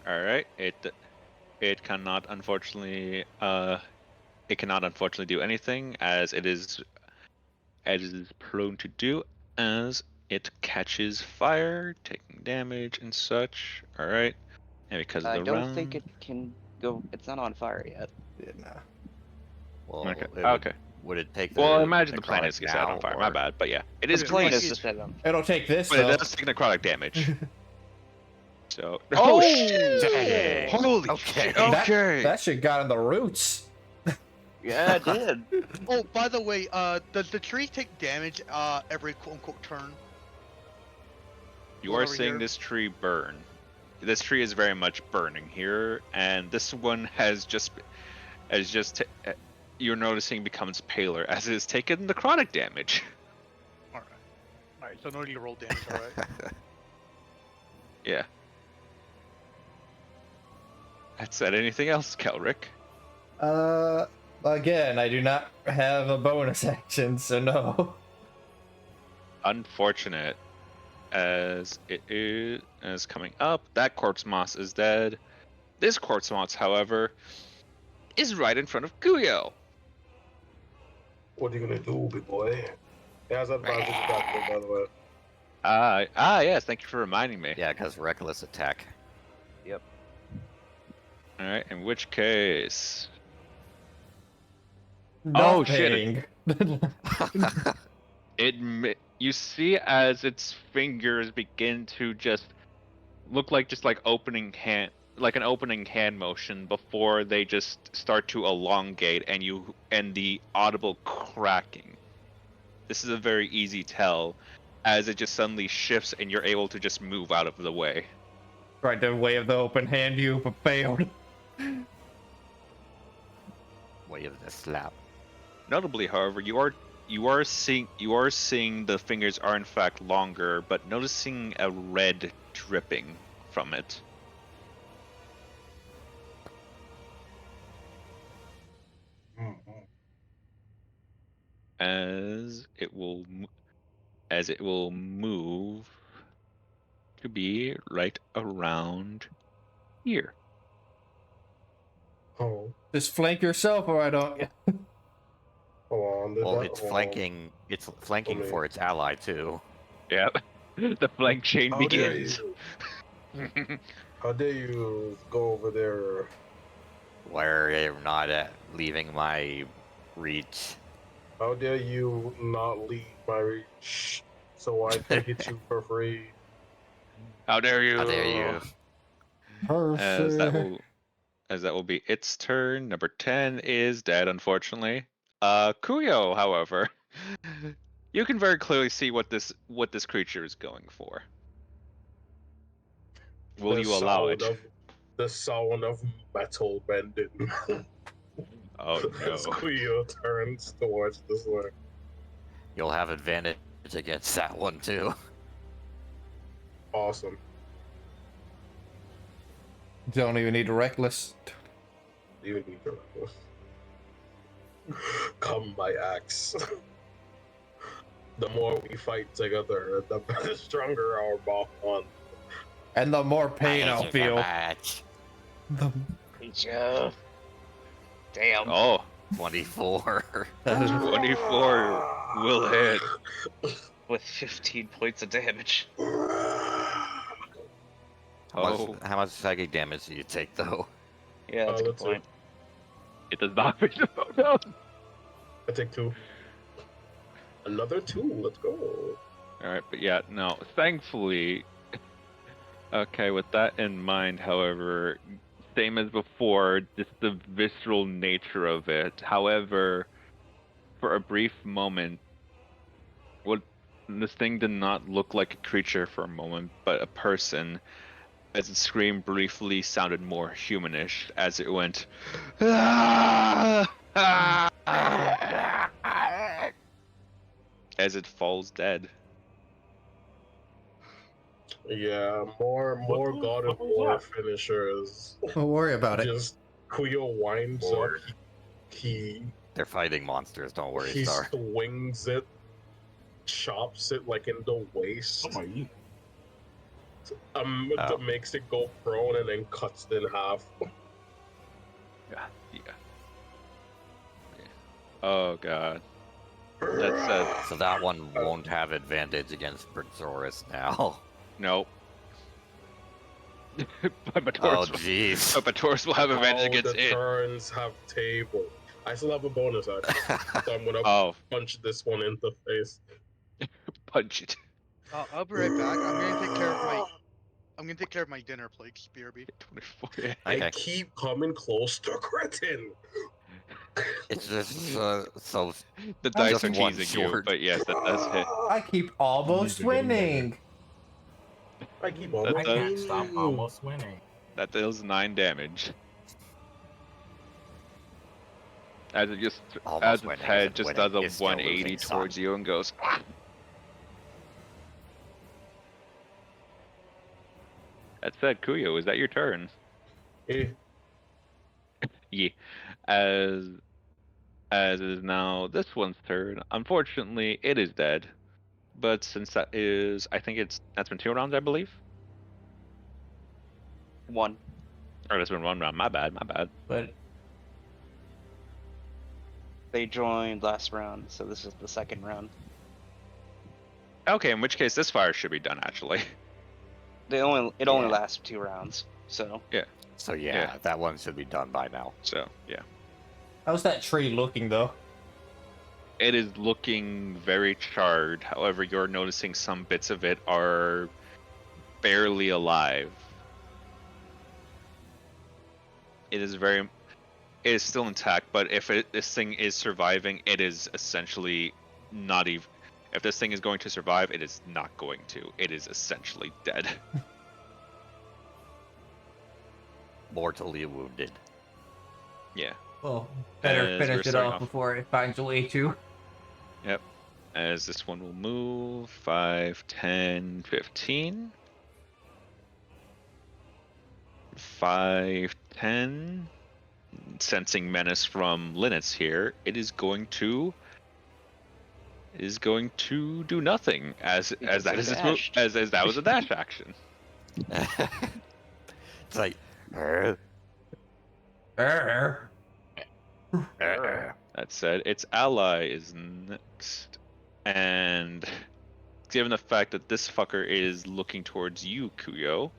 All right. It cannot unfortunately do anything as it is prone to do as it catches fire, taking damage and such. All right. And because of I the don't round. think it can go. It's not on fire yet. Yeah, nah. Well, Okay. it would, Okay. Would it take the Well, imagine the necrotic planet gets set on now, fire. or- My bad, but yeah, it The is plane grease, is just set on. It'll take this, but it though. does take necrotic damage. So. Oh, shit! Dang. Holy Okay. shit! That, Okay. that shit got in the roots. Yeah, it did. Oh, by the way, does the tree take damage every quote-unquote turn? You One are over seeing here. this tree burn. This tree is very much burning here, and this one has just you're noticing becomes paler as it has taken necrotic damage. Alright, so no need to roll damage, alright? Yeah. That said, anything else, Kelric? Again, I do not have a bonus action, so no. Unfortunate, as it is coming up. That corpse moss is dead. This corpse moss, however, is right in front of Yugioh. What are you gonna do, big boy? He has advantage attack, by the way. Yes, thank you for reminding me. Yeah, because reckless attack. Alright, in which case... Not Oh, shit. paying. You see as its fingers begin to just look like opening hand, like an opening hand motion before they just start to elongate and the audible cracking. This is a very easy tell as it just suddenly shifts and you're able to just move out of the way. Tried to wave the open hand you, but failed. Way of the slap. Notably, however, you are seeing the fingers are in fact longer, but noticing a red dripping from it. As it will move to be right around here. Oh, Just flank yourself, or I don't. hold on. Well, it's flanking. It's flanking Okay. for its ally too. Yeah, the flank chain How dare begins. you? How dare you go over there? Where you're not leaving my reach. How dare you not leave my reach so I can hit you for free? How dare you? How dare you? Perfect. As that will be its turn. Number 10 is dead, unfortunately. Yugioh, however, you can very clearly see what this creature is going for. Will The you allow it? The sound of metal bending. Oh no. Squeal turns towards this way. You'll have advantage against that one too. Awesome. Don't even need a reckless. You need to come, my axe. The more we fight together, the better, stronger our bond. And the more pain I'll feel. Match. Yeah. Damn. Oh, 24. That is 24 will hit. With 15 points of damage. How much psychic damage do you take though? Yeah, that's a good let's point. It does not fit. Oh, no. I take 2. Another 2. Let's go. All right, but yeah, no. Thankfully, okay. With that in mind, however, same as before, just the visceral nature of it. However, for a brief moment, this thing did not look like a creature for a moment, but a person. As its scream briefly sounded more humanish as it went. As it falls dead. Yeah, more God of War finishers. Don't worry about it. Just Yugioh winds up. He They're fighting monsters, don't worry, he Star. swings it, chops it like in the waist. Oh my. That makes it go prone and then cuts it in half. Yeah. Oh god. That's So that one won't have advantage against Brontosaurus now. nope. Oh jeez. But Taurus will have advantage How against the it. turns have table. I still have a bonus action, so I'm gonna Oh, punch this one in the face. punch it. I'll be right back. I'm gonna take care of my. I'm gonna take care of my dinner plate, BRB. 24. Yeah. I Okay. keep coming close to critting. It's just so The dice just are one teasing you, short. but yes, that does hit. I keep almost These are getting winning. I keep That almost I does- can't stop winning. almost winning. That deals 9 damage. As it just Almost as its winning head isn't just winning, does a it's still 180 losing, son. towards you and goes. That said, Kuyo, is that your turn? Eh, Yeah. As it is now this one's turn. Unfortunately, it is dead. But since that is, I think that's been 2 rounds, I believe. 1. Or that's been 1 round. My bad. But They joined last round, so this is the second round. Okay, in which case this fire should be done actually. It only Yeah. lasts 2 rounds, so So yeah, Yeah. that one should be done by now. So yeah, how's that tree looking though? it is looking very charred. However, you're noticing some bits of it are barely alive. It is still intact, but if this thing is surviving, it is essentially not even. If this thing is going to survive, it is not going to. It is essentially dead. Mortally wounded. Yeah. Well, better As finish we're it starting off off. before it finds a way to. Yep. As this one will move 5, 10, 15. 5, 10. Sensing menace from Linus here, it is going to do nothing as Because that it is its move, dashed. as that was a dash action. It's like, That said, its ally is next, and given the fact that this fucker is looking towards you, Kuyo,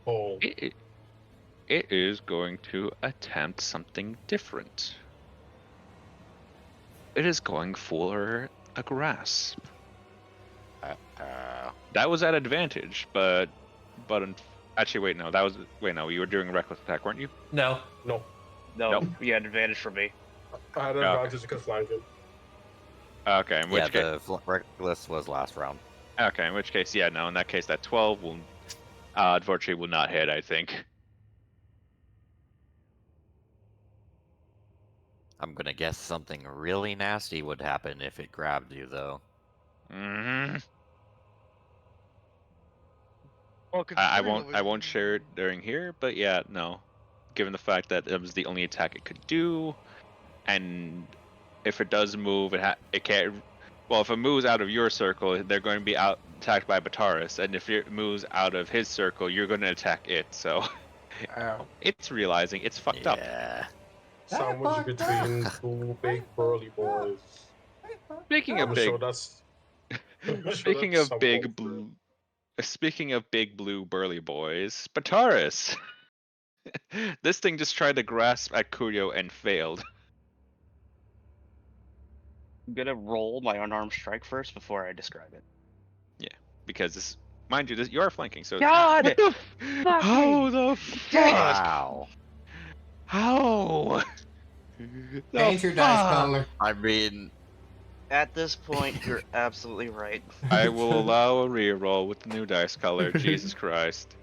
oh, it is going to attempt something different. It is going for a grasp. That was at advantage, but actually wait, no, you were doing a reckless attack, weren't you? No. no. no, Nope. you had advantage for me. I had an Okay. advantage because flanking. Okay, in which yeah, case, the reckless was last round. okay, in which case, yeah, no, in that case, that 12 will, unfortunately, will not hit. I think. I'm gonna guess something really nasty would happen if it grabbed you, though. hmm Well, I considering what I was- won't share it during here, but yeah, no. Given the fact that it was the only attack it could do, and if it does move, it can't. Well, if it moves out of your circle, they're going to be attacked by Bataris, and if it moves out of his circle, you're going to attack it. So it's realizing it's fucked up. Yeah. Sandwich fucked between two big burly boys. Speaking of I'm big, sure that's. I'm sure speaking that's of some big wolf blue, fruit. speaking of big blue burly boys, Bataris. This thing just tried to grasp at Kuyo and failed. I'm gonna roll my unarmed strike first before I describe it. Because this, mind you, you are flanking. So God! what the how the Dang it! fuck? Wow. How? Change your dice color. I mean, At this point, you're absolutely right. I will allow a reroll with the new dice color. Jesus Christ.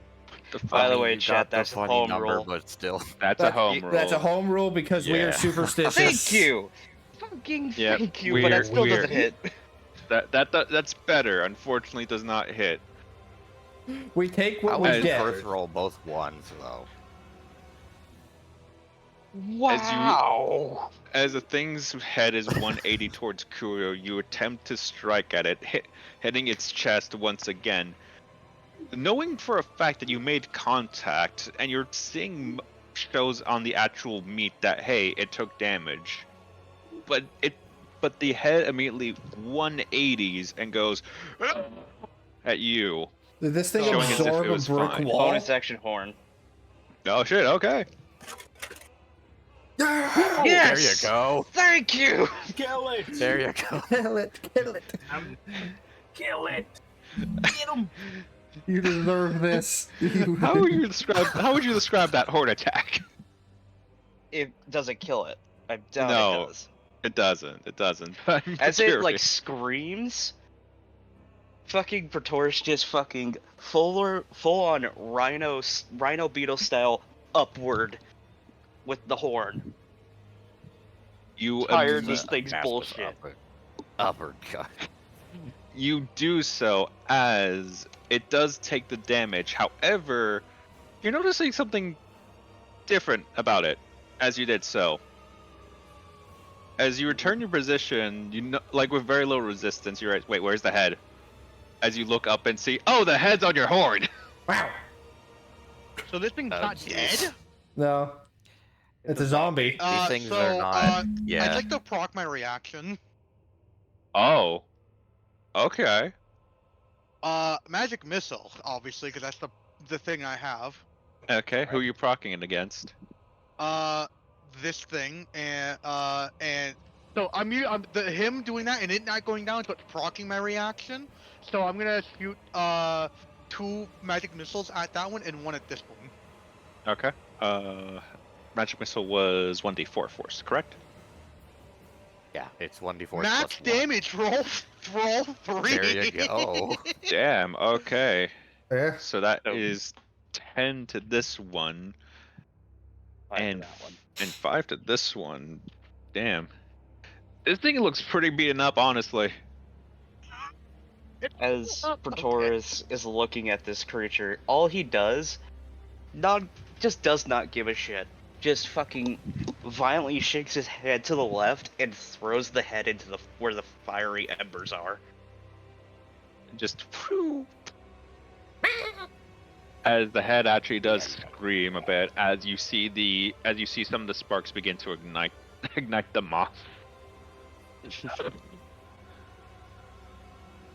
The fuck? By the I mean, way, you chat, got the that's a funny home number, rule. but still. That's a home roll. That's a home rule because we are Yeah. superstitious. Thank you! Fucking Yep, thank you, but that still doesn't hit. That's better. Unfortunately, it does not hit. We take I what we was get. first roll both ones, though. Wow! As the thing's head is 180 towards Kuyo, you attempt to strike at it, hitting its chest once again. Knowing for a fact that you made contact, and you're seeing shows on the actual meat that hey, it took damage, but the head immediately 180s and goes at you. Did this thing Showing as if absorb it a was brick fine. wall? Bonus action horn. Oh shit! Okay. Yes! There you go. Thank you! Kill it! There you go. Kill it! Kill it! Kill it! Get him! You deserve this. How would you describe that horn attack? It doesn't kill it. I doubt No. it does. It doesn't. It doesn't. I'm As it like curious. screams, fucking Praetorius just fucking full on rhino beetle style upward with the horn. You Tired imme- this thing's Massive bullshit. Uppercut. you do so as it does take the damage. However, you're noticing something different about it as you did so. As you return your position, you know, like with very little resistance, you're right. Wait, where's the head? As you look up and see, oh, the head's on your horn. Wow. So this thing's Oh, not jeez. dead? No. It's a zombie. These things so, are not. I'd Yeah. like to proc my reaction. Oh. Okay. Magic missile, obviously, because that's the thing I have. Okay. Who are you procking it against? This thing, and so him doing that and it not going down, so it's proccing my reaction. So I'm gonna shoot 2 magic missiles at that one and 1 at this one. Okay. Magic missile was 1d4 force, correct? Yeah, it's 1d4 Max plus 1. damage. Roll 3. There you go. Damn. Okay. Yeah. So that Oh. is 10 to this one. Fine for And that one. and 5 to this one. Damn. This thing looks pretty beaten up, honestly. As Okay. Praetorius is looking at this creature, all he does, does not give a shit. Just fucking violently shakes his head to the left and throws the head into where the fiery embers are. Just as the head actually does scream a bit as you see some of the sparks begin to ignite the moth.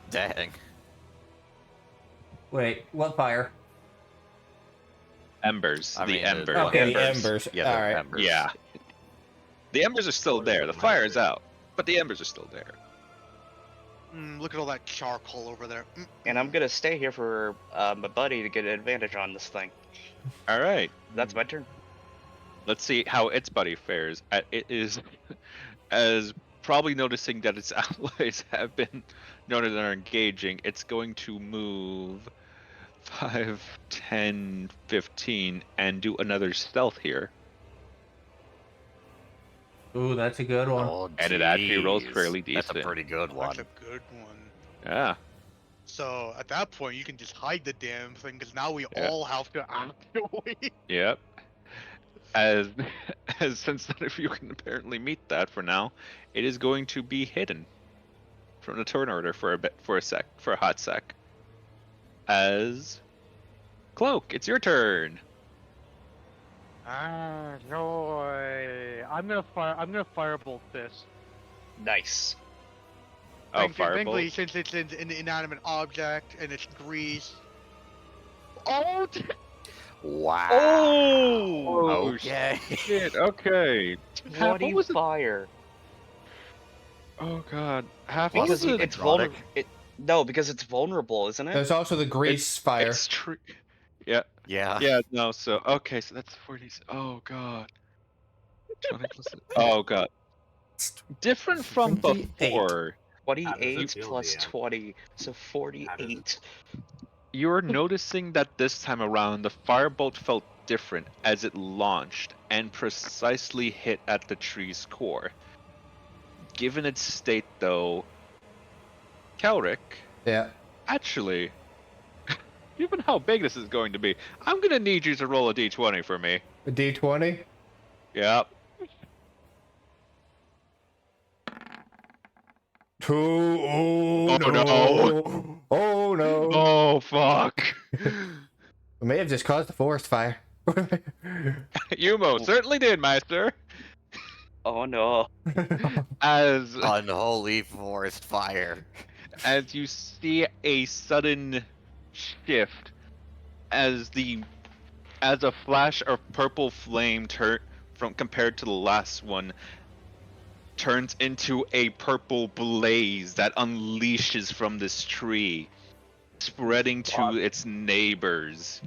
Dang. Wait, what fire? Embers. I the mean, embers. Okay, embers. Yeah, they're Alright. embers. Yeah. The embers are still there. The fire is out, but the embers are still there. Look at all that charcoal over there. And I'm gonna stay here for my buddy to get an advantage on this thing. All right. That's my turn. Let's see how its buddy fares. It is as probably noticing that its allies have been noted and are engaging. It's going to move 5, 10, 15, and do another stealth here. Ooh, that's a good one. Oh, And it actually rolls jeez. fairly That's a decent. pretty good one. That's a good one. Yeah. So at that point, you can just hide the damn thing, because now we Yeah. all have to actually. Yep. As since none of you can apparently meet that for now, it is going to be hidden from the turn order for a hot sec. As Cloak, it's your turn. Ah, joy. I'm gonna firebolt this. Nice. Oh, Thankfully, firebolt. since it's an inanimate object and it's grease. Oh! Wow. Oh! Okay. Shit. Okay. Half, Bloody what was it? fire. Oh god. Half. What What was was it? it? It's vulnerable. No, because it's vulnerable, isn't it? There's also the grease fire. It's true. Yeah. Yeah. Yeah. No. So okay. So that's 40. Oh god. 20 plus. Oh god. Different from 28. before. 28 deal, plus yeah. 20, so 48. You're noticing that this time around the firebolt felt different as it launched and precisely hit at the tree's core. Given its state, though, Kelric, Yeah. actually, given how big this is going to be, I'm gonna need you to roll a d20 for me. A D20? Yep. 2. Oh, Oh, no. Oh no. Oh fuck! We may have just caused a forest fire. You most certainly did, Master. Oh no. As Unholy forest fire. as you see a sudden shift as a flash of purple flame from compared to the last one, turns into a purple blaze that unleashes from this tree, spreading to its neighbors,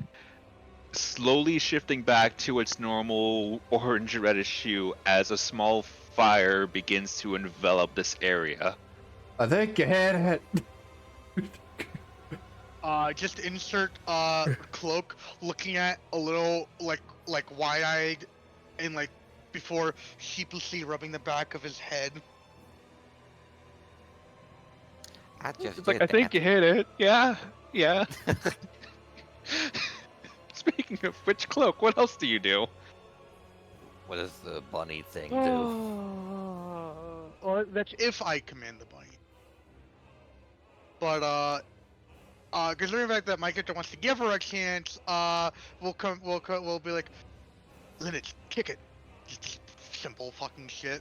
slowly shifting back to its normal orange reddish hue as a small fire begins to envelop this area. I think you had it. Just insert cloak, looking at a little like wide-eyed, and like before sheepishly rubbing the back of his head. It's like, I think you hit it. Yeah, yeah. Speaking of which, Cloak, what else do you do? What does the bunny thing do? Well, that's if I command the bunny. But considering the fact that my character wants to give her a chance, we'll be like, Linux, kick it. Just simple fucking shit.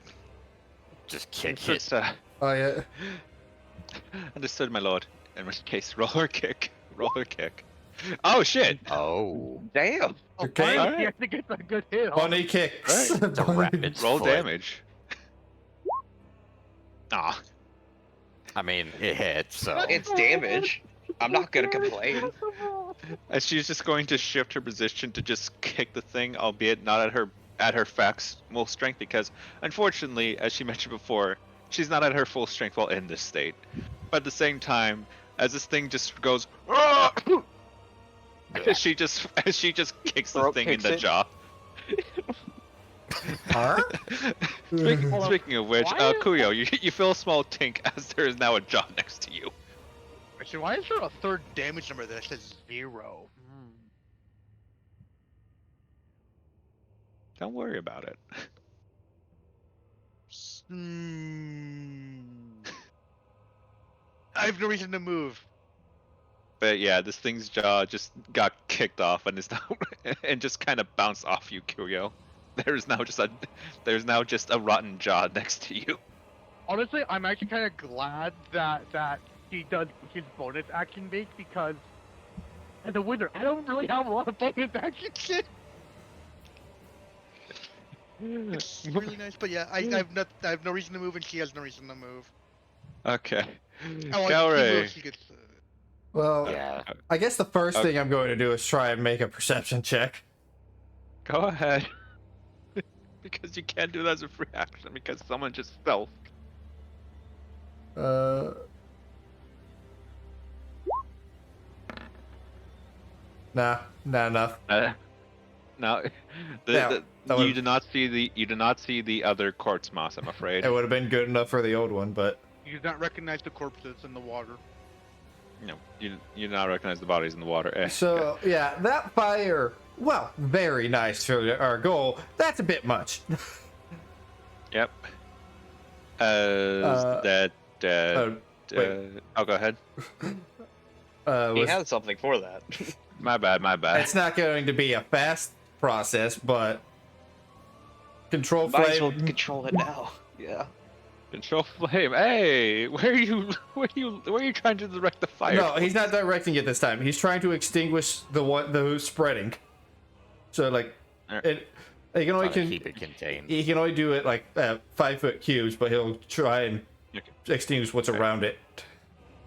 Just kick it. Just, Oh yeah. Understood, my lord. In which case, roller kick. Roller kick. Oh, shit! Oh. Damn. Okay. Bunny, Alright. you have to get a good hit on. Bunny kicks. Right. It's a rapid Roll foot. damage. Aw. I mean, it hit, so. It's damage. I'm not gonna complain. As she's just going to shift her position to just kick the thing, albeit not at her maximal strength, because unfortunately, as she mentioned before, she's not at her full strength while in this state. But at the same time, as this thing just goes, as she just kicks the Throat thing in kicks the it. jaw. Huh? Speaking of which, Why- Kuyo, you feel a small tink as there is now a jaw next to you. Actually, why is there a third damage number that says 0? Don't worry about it. I have no reason to move. But yeah, this thing's jaw just got kicked off and is now and just kind of bounced off you, Kuyo. There's now just a rotten jaw next to you. Honestly, I'm actually kind of glad that he does his bonus action base, because as a wizard, I don't really have a lot of bonus action shit. It's really nice, but yeah, I have no reason to move, and she has no reason to move. Okay. Oh, like, Galray. she gets, Well, Yeah. I guess the first thing I'm going to do is try and make a perception check. Go ahead. Because you can't do that as a free action because someone just fell. Nah, not enough. No, Yeah, that you would- do not see the other quartz moss, I'm afraid. It would have been good enough for the old one, but you do not recognize the corpses in the water. No, you do not recognize the bodies in the water. so yeah, that fire. Well, very nice for our goal. That's a bit much. Yep. Oh, Oh, go ahead. He Was, had something for that. My bad. it's not going to be a fast process, but control Might as well flame. control it now. Yeah. Control flame. Hey, where are you trying to direct the fire? No, he's not directing it this time. He's trying to extinguish the spreading. So like, Alright. he can only Trying to keep it contained. he can only do it like 5 foot cubes, but he'll try and Okay. extinguish what's Okay. around it.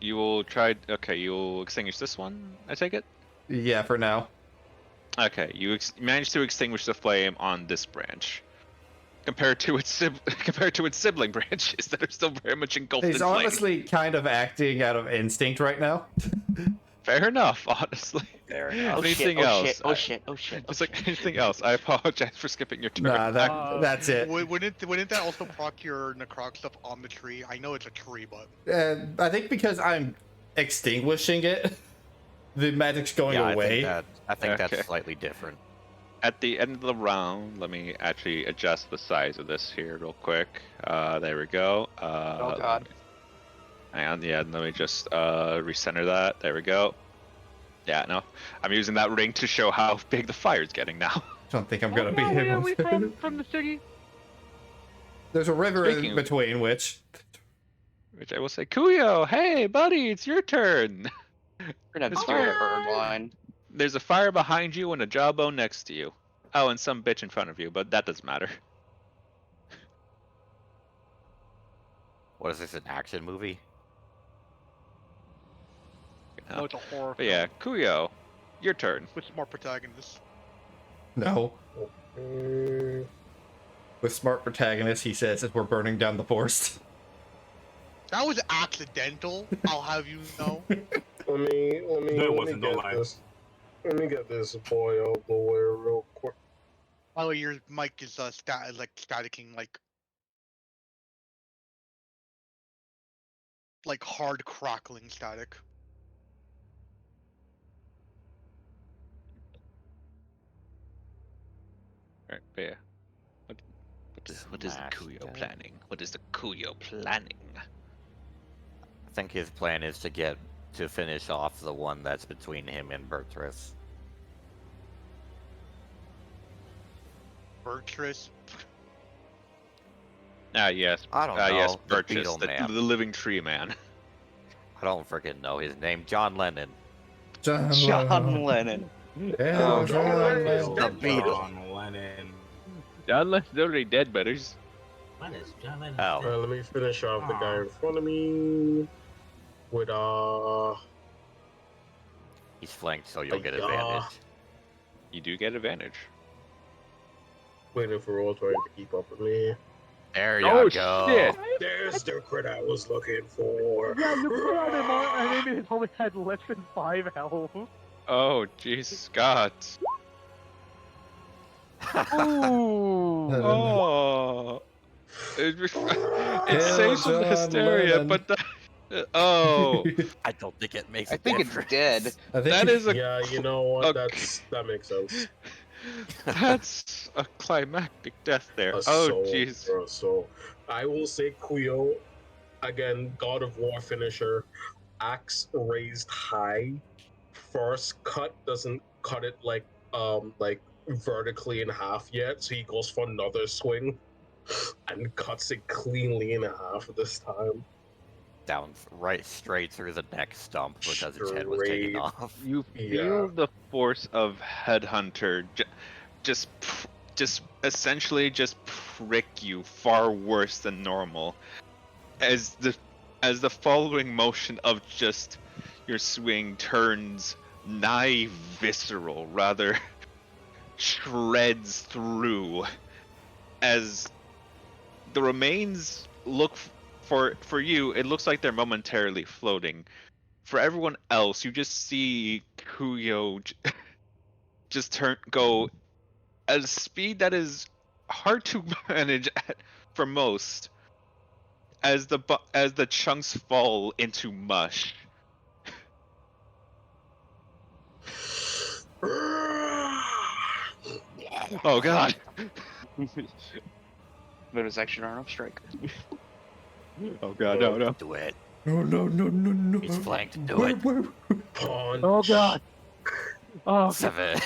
You will try. Okay, you will extinguish this one. I take it. Yeah, for now. Okay, you managed to extinguish the flame on this branch, compared to its sibling branches that are still very much engulfed in He's flame. honestly kind of acting out of instinct right now. Fair enough, honestly. There. Oh Anything shit! Oh else? shit! Oh shit! Oh shit! It's like anything else. I apologize for skipping your turn. Nah, that's it. Wouldn't that also proc your necrotic stuff on the tree? I know it's a tree, but I think because I'm extinguishing it, the magic's going Yeah, away. I think Okay. that's slightly different. At the end of the round, let me actually adjust the size of this here real quick. There we go. Oh god. Hang on, yeah, let me just recenter that. There we go. Yeah, no, I'm using that ring to show how big the fire's getting now. Don't think I'm gonna be where are able we to. from the city? There's a river Speaking in of- between, which Which I will say, Kuyo, hey buddy, it's your turn. We're gonna It's do a fire. bird line. There's a fire behind you and a jawbone next to you. Oh, and some bitch in front of you, but that doesn't matter. What is this, an action movie? No, it's a horror But film yeah, Kuyo, your turn. with smart protagonists. No. Mm, With smart protagonist, he says, as we're burning down the forest. That was accidental. I'll have you know. let me There wasn't no get lie. this. Let me get this boy out the way real quick. By the way, your mic is staticking like hard crackling static. Right, but yeah. What is the Smash Kuyo that. planning? What is the Kuyo planning? I think his plan is to finish off the one that's between him and Bertrus. Bertrus. Ah, yes. I don't know. Yes, The Purchase, Beatle the man. living tree man. I don't freaking know his name. John Lennon. John Lennon. Yeah, Oh, John Lennon. The Beatles. John Lennon. John Lennon's already dead, butters. What is John Lennon? Oh. Alright, let me finish off the guy in front of me. With He's flanked, so you'll get Yeah. advantage. You do get advantage. waiting for Roll20 to keep up with me. There you Oh, go. shit! There's the crit I was looking for. Yeah, you put out him on, and maybe his only had less than 5 health. Oh, Jesus, Scott. Ooh. Oh. It saves some John hysteria, Lennon. but oh, I don't think it makes I a think it's difference. dead. I think that is a Yeah, you know what? Okay. That makes sense. that's a climactic death there. A Oh, soul jeez. for a soul. I will say Kuyo, again, God of War finisher, axe raised high. First cut doesn't cut it like vertically in half yet, so he goes for another swing and cuts it cleanly in half this time. Down right straight through the neck stump because its head was taken Straight. off. You Yeah. feel the force of Headhunter just essentially just prick you far worse than normal, as the following motion of just your swing turns nigh visceral, rather shreds through, as the remains look for you. It looks like they're momentarily floating. For everyone else, you just see Kuyo just go at a speed that is hard to manage for most, as the chunks fall into mush. Oh god. Bonus action Arnold strike. Oh god, no. Do it. No. He's flanked. Do it. Punch. Oh god. Oh, 7.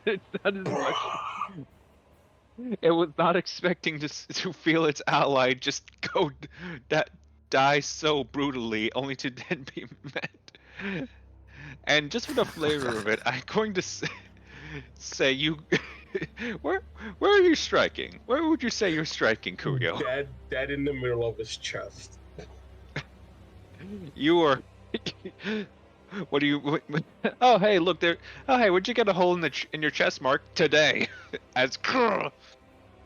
It's not as much. It was not expecting to feel its ally just go die so brutally, only to then be met. And just for the flavor of it, I'm going to say you. where are you striking? Where would you say you're striking, Kuyo? Dead in the middle of his chest. You are. What do you? Oh hey, look there. Oh hey, where'd you get a hole in your chest mark today? As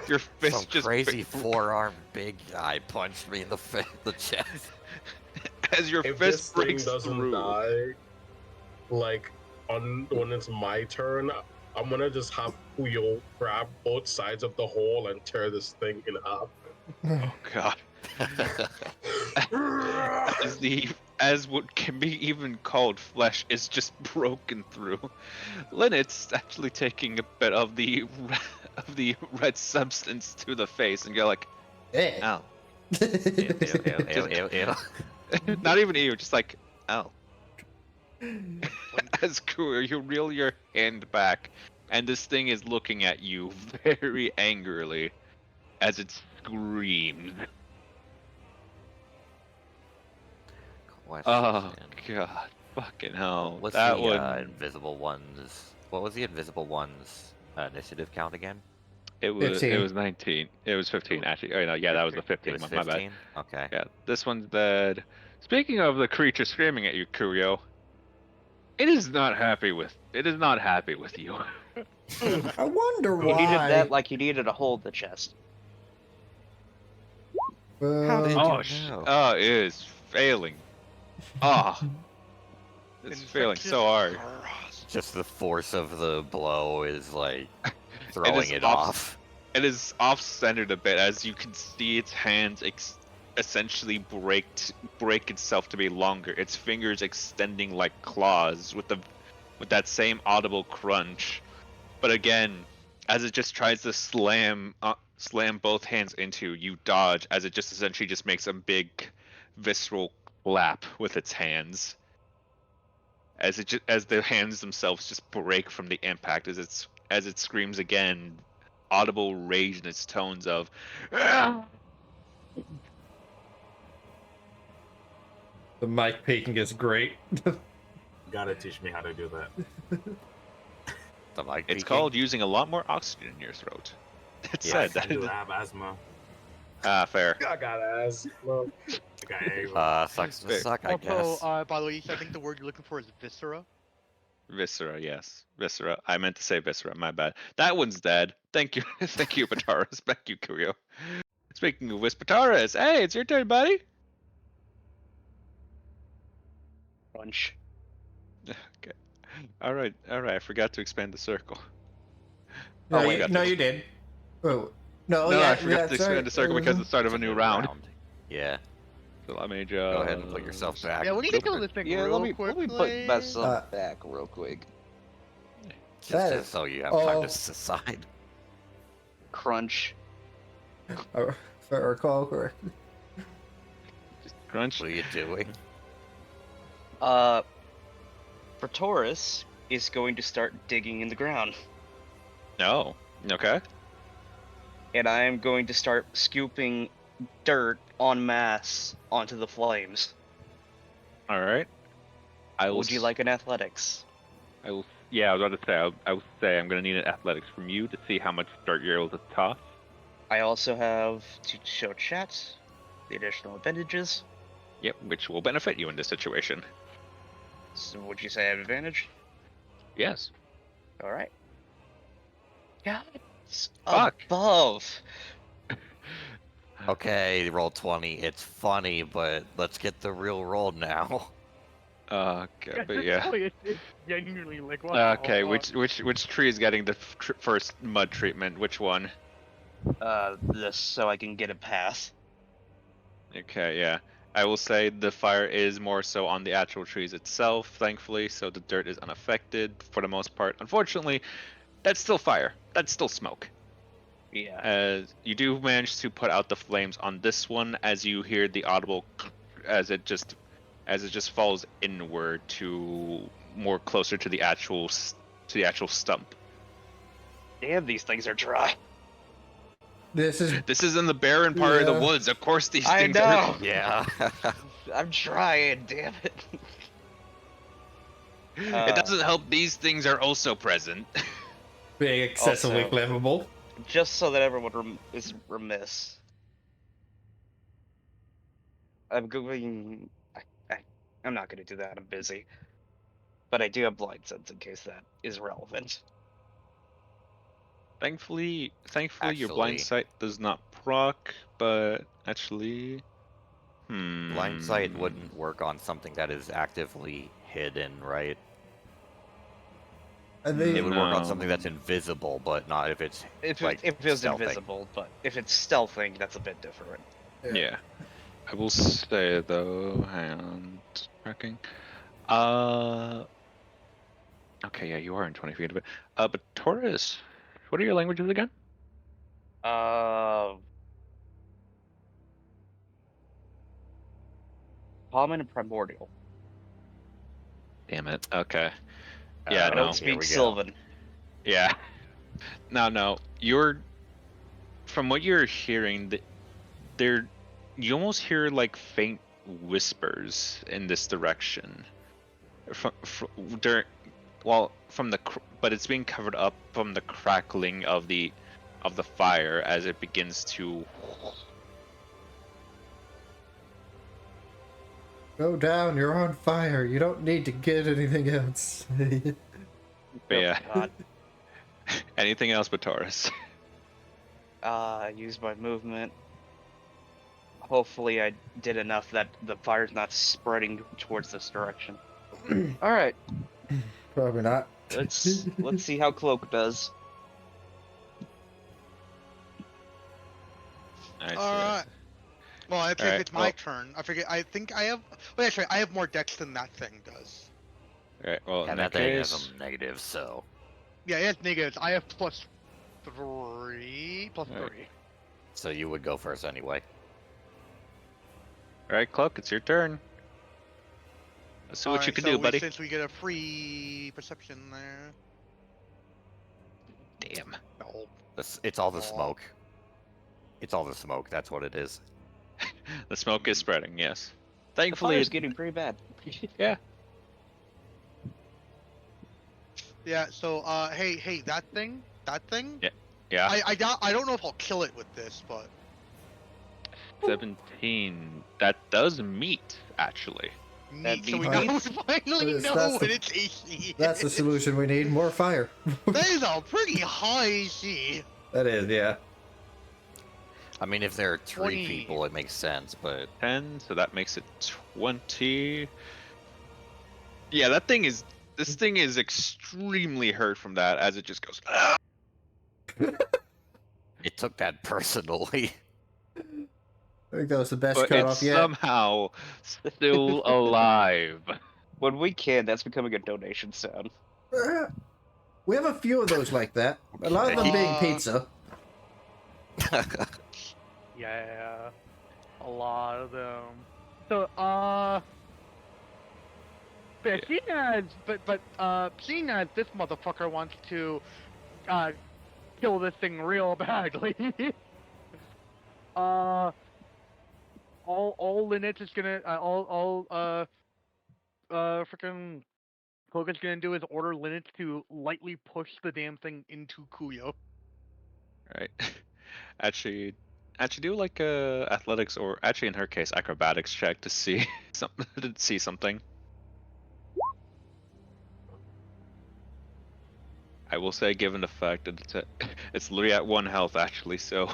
your fist Some just crazy forearm big guy punched me in the chest. as your If this fist thing breaks doesn't through. die, like when it's my turn, I'm gonna just have Kuyo grab both sides of the hole and tear this thing in half. Oh god. As what can be even called flesh is just broken through. Linnet's actually taking a bit of the red substance to the face and go like, ow. Ew. Not even ew, just like, ow. As cool, you reel your hand back, and this thing is looking at you very angrily as it screams. Oh god, fucking hell! What's That the one. invisible ones? What was the invisible ones initiative count again? It was 15. 19. It was 15 actually. Oh no, yeah, that was the 15 It was one. My bad. 15? Okay. Yeah, this one's dead. Speaking of the creature screaming at you, Kurio, it is not happy with you. I wonder You needed why. that like you needed to hold the chest. How did Uh, you know? It is failing. Ah, it's failing so hard. Just the force of the blow is like It throwing is it off. It is off-centered a bit, as you can see its hands essentially break itself to be longer. Its fingers extending like claws with that same audible crunch. But again, as it just tries to slam both hands into you, dodge as it just essentially just makes a big visceral clap with its hands. As the hands themselves just break from the impact as it screams again, audible rage in its tones of "Ah!" the mic peeking is great. Gotta teach me how to do that. The mic It's peeking? called using a lot more oxygen in your throat. It Yeah, said I that. do have asthma. Fair. I got asthma. I got asthma. Sucks to Fair. suck, I guess. Also, by the way, I think the word you're looking for is viscera. Viscera, yes. Viscera. I meant to say viscera, my bad. That one's dead. Thank you. Thank you, Pataras. Thank you, Kurio. Speaking of which, Pataras, hey, it's your turn, buddy. Crunch. Okay. Alright, I forgot to expand the circle. No, Oh, you, wait. no, you did. Oh, no, No, yeah, I forgot to that's expand right. the circle because it's the start of It's a new round. Yeah. So let me just Go ahead and put yourself back. Yeah, we need to kill this thing Yeah, real let me quickly. put myself back real quick. Just so you have time to decide. Crunch. If I recall correctly. crunch. What are you doing? Taurus is going to start digging in the ground, No. Okay. and I am going to start scooping dirt en masse onto the flames. Alright. Would you like an athletics? I will. Yeah, I was about to say. I will say I'm gonna need an athletics from you to see how much dirt you're able to toss. I also have to show chat the additional advantages. Yep, which will benefit you in this situation. So would you say I have advantage? Yes. All right. God, it's Fuck. above. Okay, roll 20. It's funny, but let's get the real roll now. Okay, but yeah. It's genuinely like what? Okay, which tree is getting the first mud treatment? Which one? This so I can get a pass. Okay, yeah. I will say the fire is more so on the actual trees itself, thankfully, so the dirt is unaffected for the most part. Unfortunately, that's still fire. That's still smoke. Yeah. As you do manage to put out the flames on this one, as you hear the audible as it just falls inward to more closer to the actual stump. Damn, these things are dry. This is in the barren part of the woods. Of course, these I things know. are. Yeah. I'm trying. Damn it. It doesn't help. These things are also present. being excessively Also- flammable. Just so that everyone is remiss. I'm going. I'm not going to do that. I'm busy. But I do have blind sense in case that is relevant. Thankfully, your blind Actually- sight does not proc, but actually, Blind sight wouldn't work on something that is actively hidden, right? I think It would work on No. something that's invisible, but not if it's If like it was stealthing. invisible, but if it's stealthing, that's a bit different. Yeah. I will say though, hand tracking. Okay, yeah, you are in 20 feet of it. But Taurus, what are your languages again? Common and primordial. Damn it. Okay. Yeah, I no. don't Here speak we go. Sylvan. Yeah. No. From what you're hearing, you almost hear like faint whispers in this direction. well, but it's being covered up from the crackling of the fire as it begins to. Go down, you're on fire. You don't need to get anything else. But yeah. God. Anything else but Taurus? Use my movement. Hopefully I did enough that the fire's not spreading towards this direction. Alright, Probably not. let's see how Cloak does. I see. Alright. Well, I think Alright, it's my turn. I forget. I think I have. Well, actually, I have more dex than that thing does. Alright, well, Yeah, in that that thing has case, some negatives, so. Yeah, it has negatives. I have plus 3. Plus Alright. 3. So you would go first anyway. alright, Cloak, it's your turn. Let's see what you can do, buddy. Since we get a free perception there. Damn. No. It's all the Aw. smoke. It's all the smoke. That's what it is. The smoke is spreading, yes. The Thankfully, fire's getting pretty bad. yeah. Yeah. So, hey, that thing. Yeah. I don't know if I'll kill it with this, but 17. That does meet, actually. That neat. So we means- finally That's know the- what its AC That's the is. solution we need. More fire. That is a pretty high AC. That is, yeah. I mean, if there are 20. three people, it makes sense, but 10, so that makes it 20. Yeah, this thing is extremely hurt from that as it just goes. "Ah!" it took that personally. I think that was the best But cutoff it's yet. somehow still alive. When we can, that's becoming a donation sound. We have a few of those like that. A lot of them being pizza. Yeah, a lot of them. So, but seeing as this motherfucker wants to, kill this thing real badly, all Linux is gonna, frickin' Cloak is gonna do is order Linux to lightly push the damn thing into Kuyo. Right. Actually do like a athletics or actually in her case acrobatics check to see something to see something. I will say, given the fact that it's literally at 1 health actually, so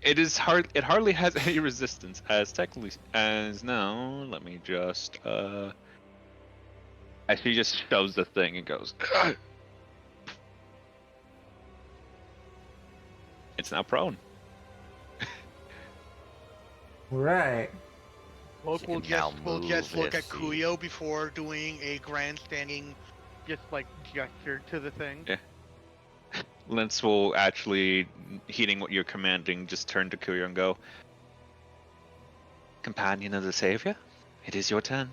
it hardly has any resistance as technically as now. Let me just as she just shoves the thing and goes. It's now prone. Right. Cloak She will can now just move look if at she- Kuyo before doing a grandstanding, just like gesture to the thing. Yeah. Lince will actually, heeding what you're commanding, just turn to Kuyo and go, "Companion of the Savior, it is your turn."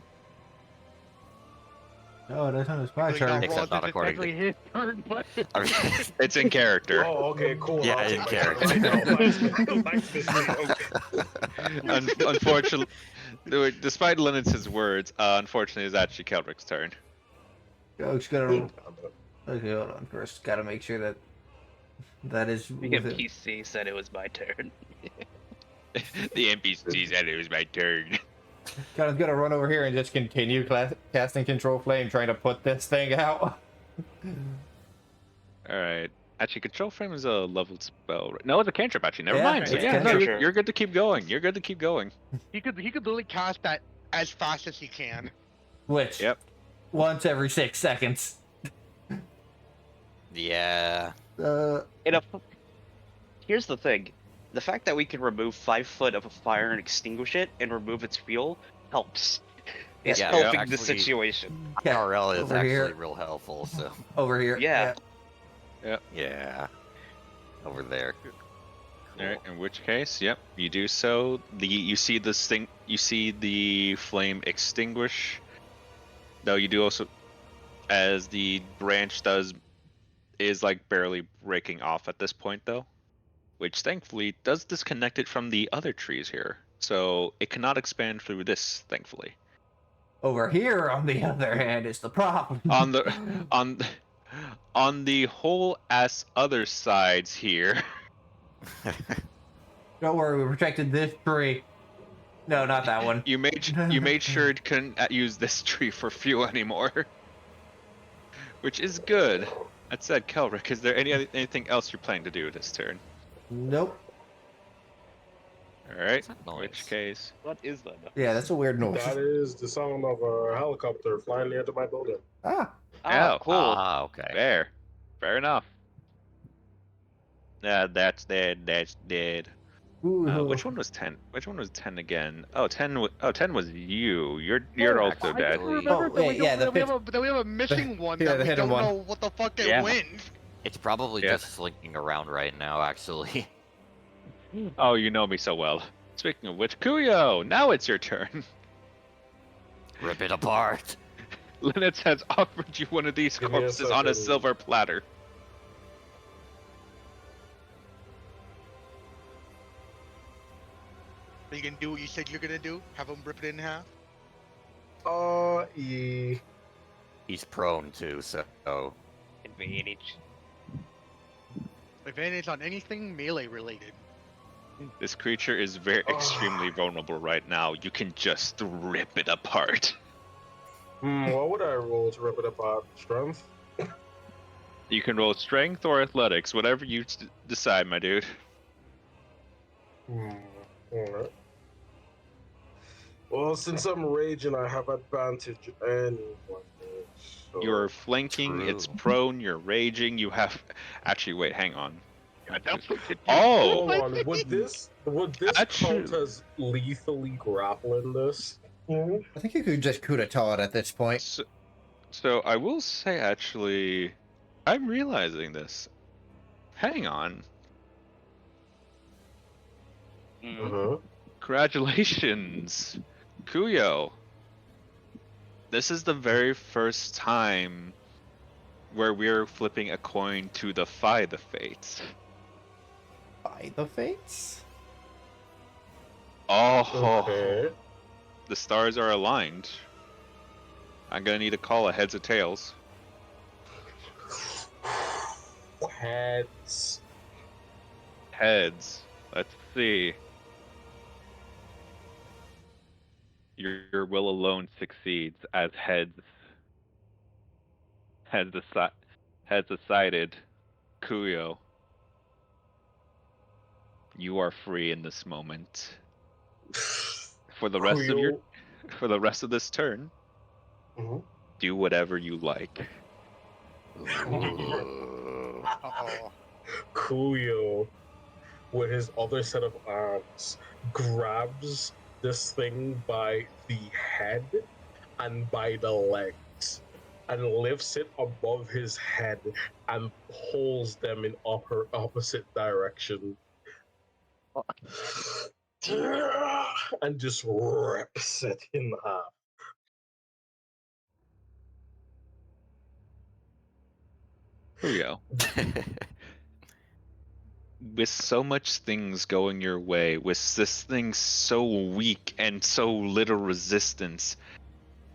Oh, that's not my Like, turn. Except not it's according to- technically his turn, but I mean, It's in character. Oh, okay, cool. Yeah, I'll in take my character. turn right now. Nice to see you. Okay. Unfortunately, despite Linux's words, unfortunately, it's actually Keldrick's turn. Coach, gotta. Okay, hold on. First, gotta make sure that is. The within- NPC said it was my turn. The NPC said it was my turn. Kind of gonna run over here and just continue casting Control Flame, trying to put this thing out. Alright. Actually, Control Frame is a leveled spell. No, it's a cantrip, actually. Never Yeah, mind. it's So, a yeah, no, cantrip. you're good to keep going. You're good to keep going. he could literally cast that as fast as he can. Which, Yep. once every 6 seconds. yeah. Here's the thing. The fact that we can remove 5 foot of a fire and extinguish it and remove its fuel helps. It's Yeah, helping actually- the situation. Yeah, RL is over actually here. real helpful, so. Over here. Yeah. Yeah. Over there. Alright, in which case, yep, you do so. You see this thing. You see the flame extinguish. Though you do also, as the branch is like barely breaking off at this point, though, which thankfully does disconnect it from the other trees here, so it cannot expand through this. Thankfully, Over here, on the other hand, is the problem. On the on the whole ass other sides here. Don't worry, we protected this tree. No, not that one. You made sure it couldn't use this tree for fuel anymore, which is good. That said, Kelric, is there anything else you're planning to do this turn? Nope. All right. that In noise? which case, What is that? Yeah, that's a weird noise. That is the sound of a helicopter flying near to my building. Ah. Oh. Cool. Ah, okay. fair enough. That's dead. That's dead. Ooh. Which one was 10? Which one was 10 again? Oh, 10 was you. You're Oh, also actually, dead. I just remember Oh, wait, yeah, that we the have a missing one yeah, that the we hidden don't one. know what the fuck it Yeah. wins. It's probably Yeah. just slinking around right now, actually. Oh, you know me so well. Speaking of which, Kuyo, now it's your turn. Rip it apart. Linux has offered you one of these Give me a corpses on a second. silver platter. Are you gonna do what you said you're gonna do? Have him rip it in half? Yeah. He's prone to, so Advantage. Advantage on anything melee related. This creature is very extremely vulnerable right now. You can just rip it apart. What would I roll to rip it apart? Strength? You can roll strength or athletics, whatever you decide, my dude. Alright. Well, since I'm raging, I have advantage anyway. So... You're flanking, it's True. prone, you're raging, you have... Actually, wait, hang on. Hold Oh! on, would this Actually- count as lethally grappling this? I think you could just Kudata it at this point. So I will say, actually, I'm realizing this. Hang on. Uh-huh. Congratulations, Kuyo. This is the very first time where we're flipping a coin to defy the fates. By the fates? Oh, Okay. the stars are aligned. I'm gonna need a call of heads or tails. Heads. Heads. Let's see. Your will alone succeeds as heads. Heads decided. Kuyo. You are free in this moment. For the rest of this turn, Mhm. do whatever you like. Ooh. Uh-oh. Kuyo, with his other set of arms, grabs this thing by the head and by the legs and lifts it above his head and pulls them in opposite direction. And just rips it in half. Kuyo. With so much things going your way, with this thing so weak and so little resistance,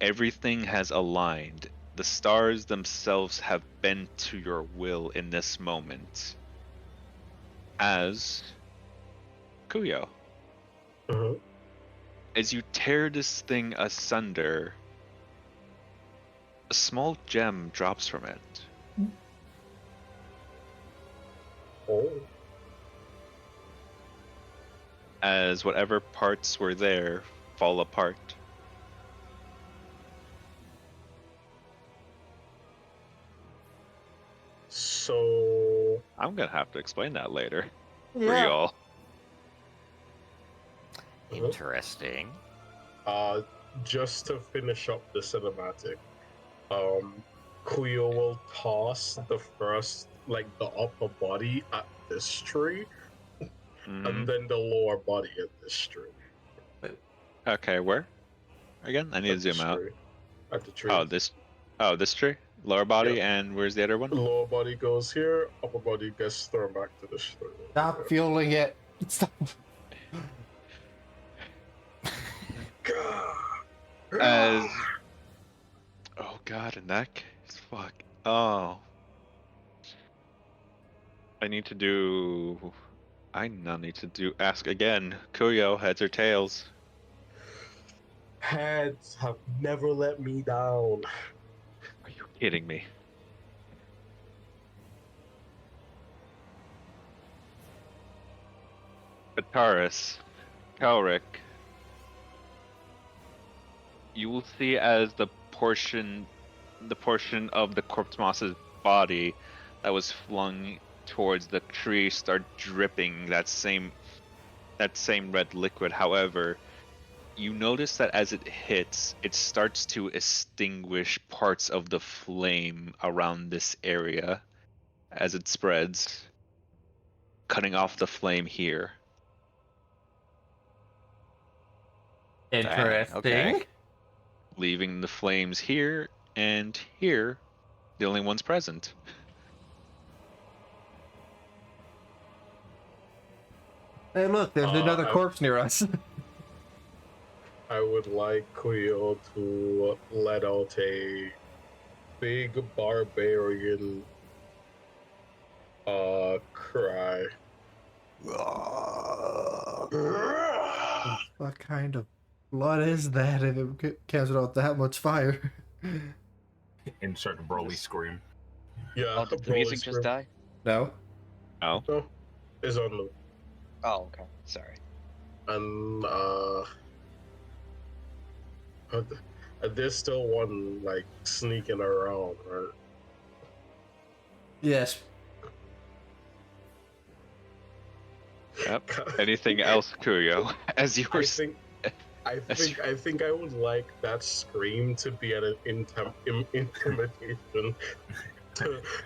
everything has aligned. The stars themselves have bent to your will in this moment. As Kuyo, Uh-huh. as you tear this thing asunder, a small gem drops from it. Oh. As whatever parts were there fall apart. So I'm gonna have to explain that later for Yeah. y'all. Interesting. just to finish up the cinematic, Kuyo will toss the first, like the upper body at this tree, Mhm. and then the lower body at this tree. Okay, where? Again, I need to At this zoom out. tree. At the tree. This tree, lower body, Yeah. and where's the other one? Lower body goes here, upper body gets thrown back to this tree. Stop fueling it. Stop. As god, in that case, fuck. Oh. I now need to do ask again. Kuyo, heads or tails? Heads have never let me down. Are you kidding me? Ataris, Kalric, you will see as the portion of the corpse moss's body that was flung towards the tree start dripping that same red liquid. However, you notice that as it hits, it starts to extinguish parts of the flame around this area as it spreads, cutting off the flame here. Interesting. okay. Leaving the flames here and here, the only ones present. Hey, look, there's another corpse near us. I would like Kuyo to let out a big barbarian cry. What kind of blood is that if it can't out that much fire? Insert Broly scream. Yeah, Oh, did the music just die? No? Oh. No, it's on loop. Oh, okay. Sorry. And there's still one like sneaking around, right? Yes. Yep. Anything else, Kuyo? As you were I think I would like that scream to be an intimidation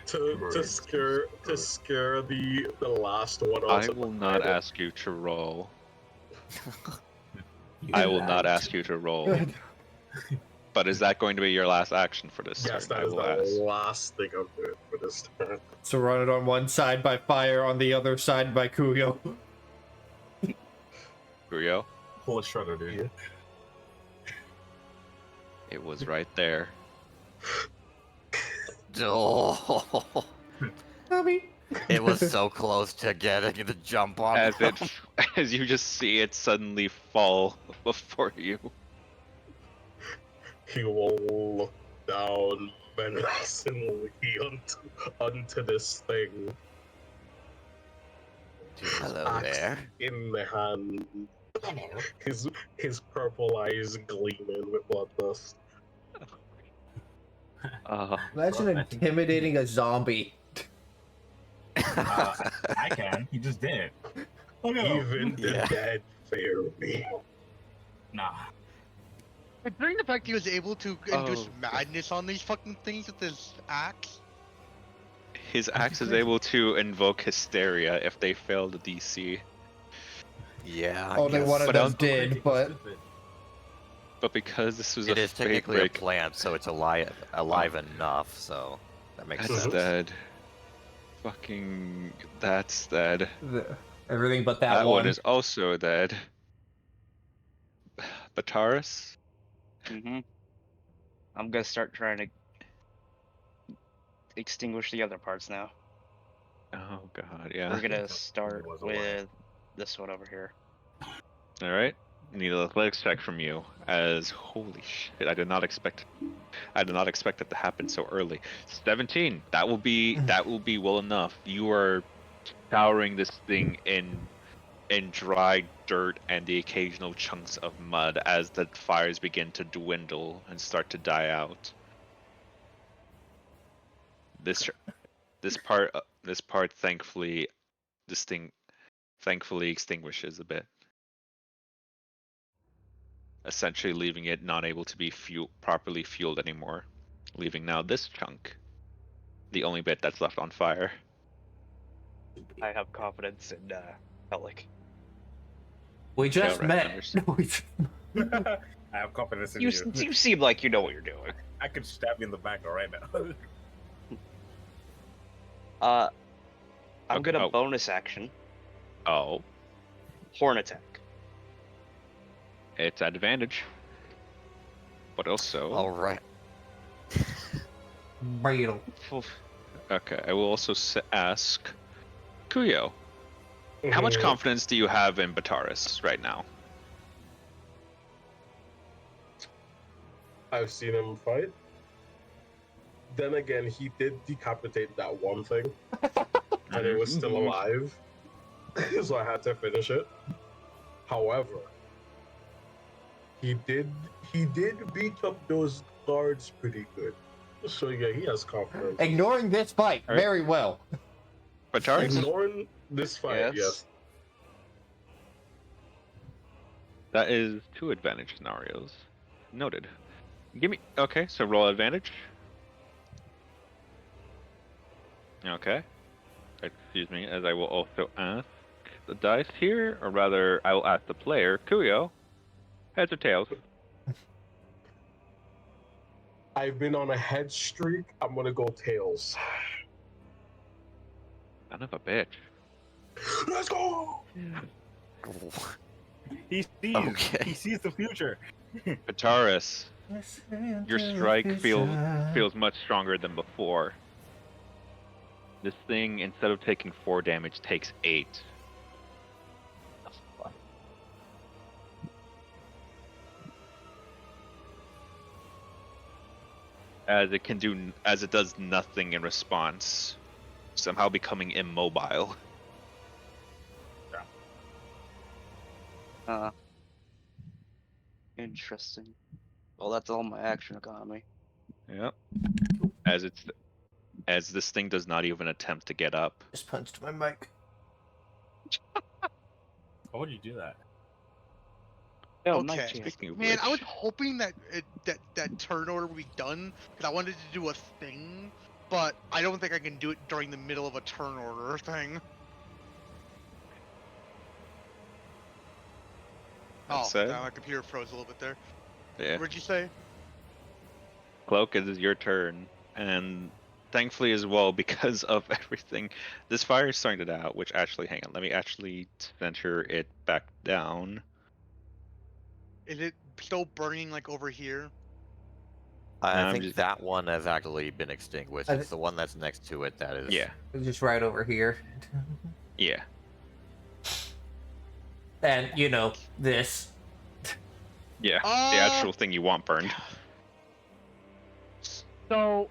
to scare the last one. I will not ask you to roll. I will not ask you to roll. But is that going to be your last action for this Yes, turn? that is the last thing I'm doing for this turn. Surrounded on one side by fire, on the other side by Kuyo. Kuyo? Pull a shredder, dude. It was right there. Oh, Tommy. it was so close to getting the jump on As him. as you just see it suddenly fall before you. He will look down menacingly onto this thing. Hello Axe there. in the hand. His purple eyes gleaming with bloodlust. Imagine intimidating a zombie. I can. He just did. Oh no. Even the dead fear me. Nah. Considering the fact he was able to induce madness on these fucking things with his axe. His axe is able to invoke hysteria if they fail the DC. Yeah. Only one of them did, but because this was it a is fate technically break, a plant, so it's alive enough. So that makes that's sense. dead. Fucking, that's dead. Everything but that one. one Is also dead. Bataris? Mm-hmm. I'm gonna start trying to extinguish the other parts now. Oh god, yeah. We're gonna start with this one over here. Alright. Need an athletics check from you, as holy shit, I did not expect it to happen so early. 17. That will be well enough. You are scouring this thing in dry dirt and the occasional chunks of mud as the fires begin to dwindle and start to die out. This part thankfully extinguishes a bit, essentially leaving it not able to be properly fueled anymore, leaving now this chunk the only bit that's left on fire. I have confidence in Pelic. we just met. I have confidence in You you. you seem like you know what you're doing. I could stab you in the back right now. I'm gonna bonus action. Oh, Horn attack. it's advantage, but also All right. Beatle. Okay, I will also ask Kuyo. How much Mhm. confidence do you have in Bataris right now? I've seen him fight. Then again, he did decapitate that one thing, and it was still alive, so I had to finish it. However, he did beat up those guards pretty good. So yeah, he has confidence. Ignoring this fight All right. very well. Bataris? Ignoring this fight, yes. That is 2 advantage scenarios. Noted. Give me. Okay, so roll advantage. Okay. Excuse me, as I will also ask the dice here, or rather, I will ask the player, Kuyo. Heads or tails? I've been on a head streak. I'm gonna go tails. Son of a bitch. Let's go! He sees. Okay. He sees the future. Bataris, your strike feels much stronger than before. This thing, instead of taking 4 damage, takes 8. As it does nothing in response, somehow becoming immobile. Interesting. Well, that's all my action economy. Yep. As this thing does not even attempt to get up. Just punched my mic. Why would you do that? Oh, Okay. nice. Speaking of Man, I was which, hoping that that turn order would be done because I wanted to do a thing, but I don't think I can do it during the middle of a turn order thing. That said, my computer froze a little bit there. yeah. What'd you say? Cloak, it is your turn, and thankfully as well, because of everything, this fire is starting to die out. Which actually, hang on, let me actually center it back down. Is it still burning like over here? I I'm think just- that one has actually been extinguished. It's the one that's next to it that is. Yeah, Just right over here. yeah. And, you know, this. Yeah, the actual thing you want burned. So,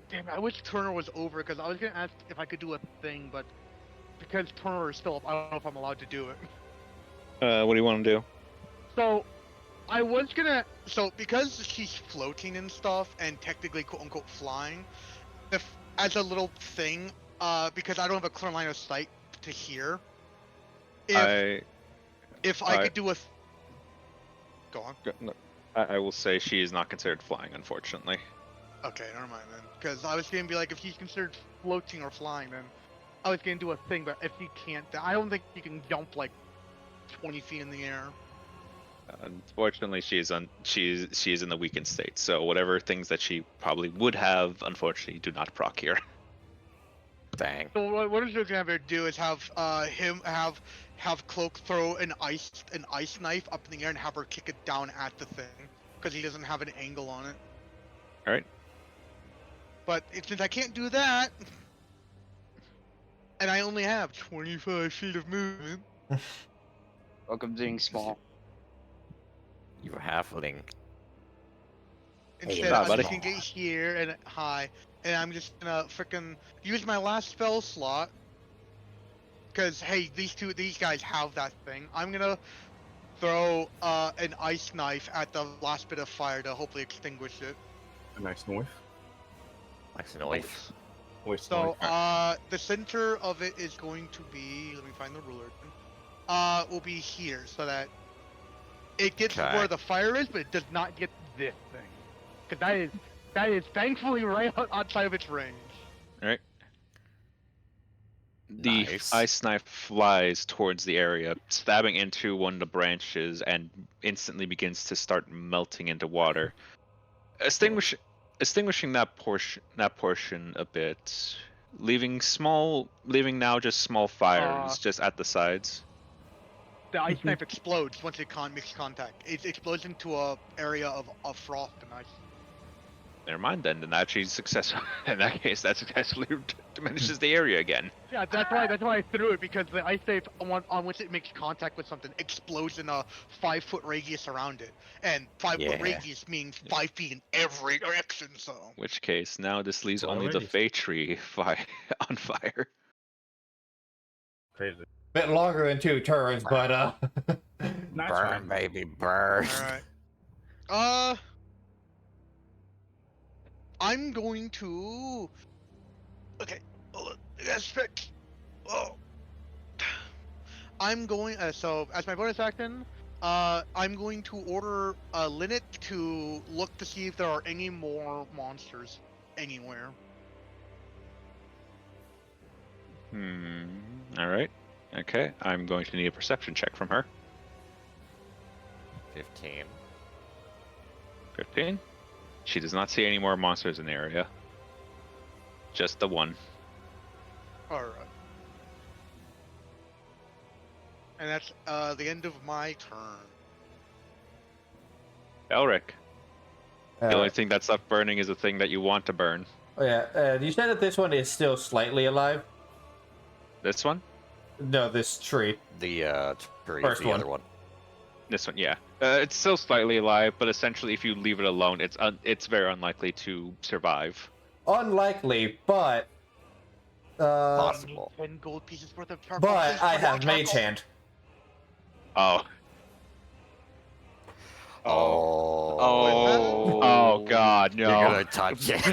damn it, I wish Turner was over because I was gonna ask if I could do a thing, but because Turner is still up, I don't know if I'm allowed to do it. What do you want to do? So, I was gonna. So, because she's floating and stuff, and technically quote unquote flying, if as a little thing, because I don't have a clear line of sight to hear, if I could do a. Go on. I will say she is not considered flying, unfortunately. Okay, never mind then. Because I was gonna be like, if she's considered floating or flying, then I was gonna do a thing. But if she can't, I don't think you can jump like 20 feet in the air. Unfortunately, she is in the weakened state. So whatever things that she probably would have, unfortunately, do not proc here. Dang. So what I'm gonna have her do is have him have Cloak throw an ice knife up in the air and have her kick it down at the thing because he doesn't have an angle on it. All right. But since I can't do that, and I only have 25 feet of movement. Welcome to being small. You're halfling. Instead, I'm just gonna get here and hi, and I'm just gonna frickin' use my last spell slot. Cause hey, these guys have that thing. I'm gonna throw an ice knife at the last bit of fire to hopefully extinguish it. A nice knife. Nice noise. So the center of it is going to be. Let me find the ruler. Will be here so that it gets where the fire is, but it does not get this thing. Cause that is thankfully right outside of its range. All right. The ice knife flies towards the area, stabbing into one of the branches, and instantly begins to start melting into water, extinguishing that portion a bit, leaving now just small fires just at the sides. The ice knife explodes once it makes contact. It explodes into a area of frost and ice. Never mind then. Then that she's successful. In that case, that successfully diminishes the area again. Yeah, that's why I threw it, because the ice safe on which it makes contact with something explodes in a 5-foot radius around it, and 5-foot Yeah. radius means 5 feet in every direction. So In which case, now this leaves Well, only the already. Fey tree on fire. Crazy. Bit longer than 2 turns, but That's Burn, fine. baby, burn. all right. I'm going to. Okay. Let's pick. Oh. I'm going. So as my bonus action, I'm going to order Linnet to look to see if there are any more monsters anywhere. All right. Okay. I'm going to need a perception check from her. 15. 15. She does not see any more monsters in the area. Just the one. All right. And that's the end of my turn. Elric. The only thing that's left burning is the thing that you want to burn. oh yeah, you said that this one is still slightly alive? This one? No, this tree. The tree, First the one. other one. This one, yeah. It's still slightly alive, but essentially, if you leave it alone, it's very unlikely to survive. Unlikely, but Possible. 10 gold pieces worth of charcoal. but Please I put it on have Mage charcoal. Hand. Oh. Oh. Oh God, no. You're gonna touch it.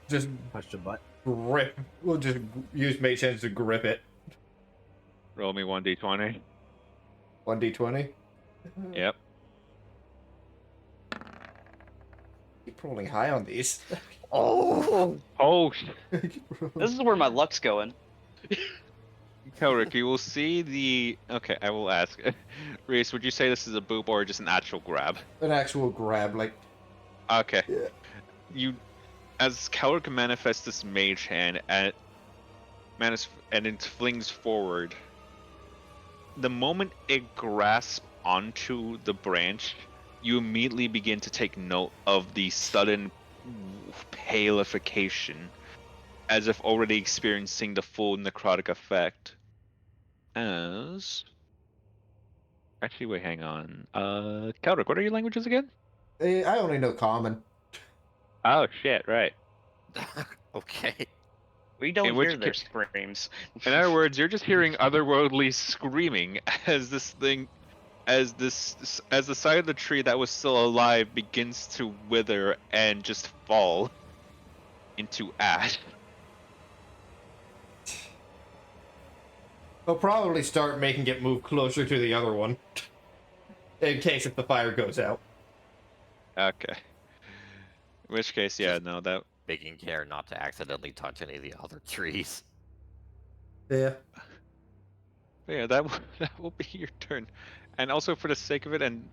Just Touch the butt. grip. We'll just use Mage Hands to grip it. Roll me 1d20. 1d20. Yep. Keep rolling high on these. Oh. Oh, This is where my luck's going. Kelric, you will see the. Okay, I will ask. Reese, would you say this is a boop or just an actual grab? An actual grab, like. Okay. Yeah. You, as Kelric manifests this mage hand and it flings forward. The moment it grasps onto the branch, you immediately begin to take note of the sudden palification, as if already experiencing the full necrotic effect. As actually, wait, hang on. Kelric, what are your languages again? I only know common. Oh shit, right. Okay. We don't In which hear their case- screams. In other words, you're just hearing otherworldly screaming as the side of the tree that was still alive begins to wither and just fall into ash. They'll probably start making it move closer to the other one. In case if the fire goes out. Okay. In which case, yeah, no, that. Taking care not to accidentally touch any of the other trees. Yeah. Yeah, that will be your turn. And also for the sake of it, and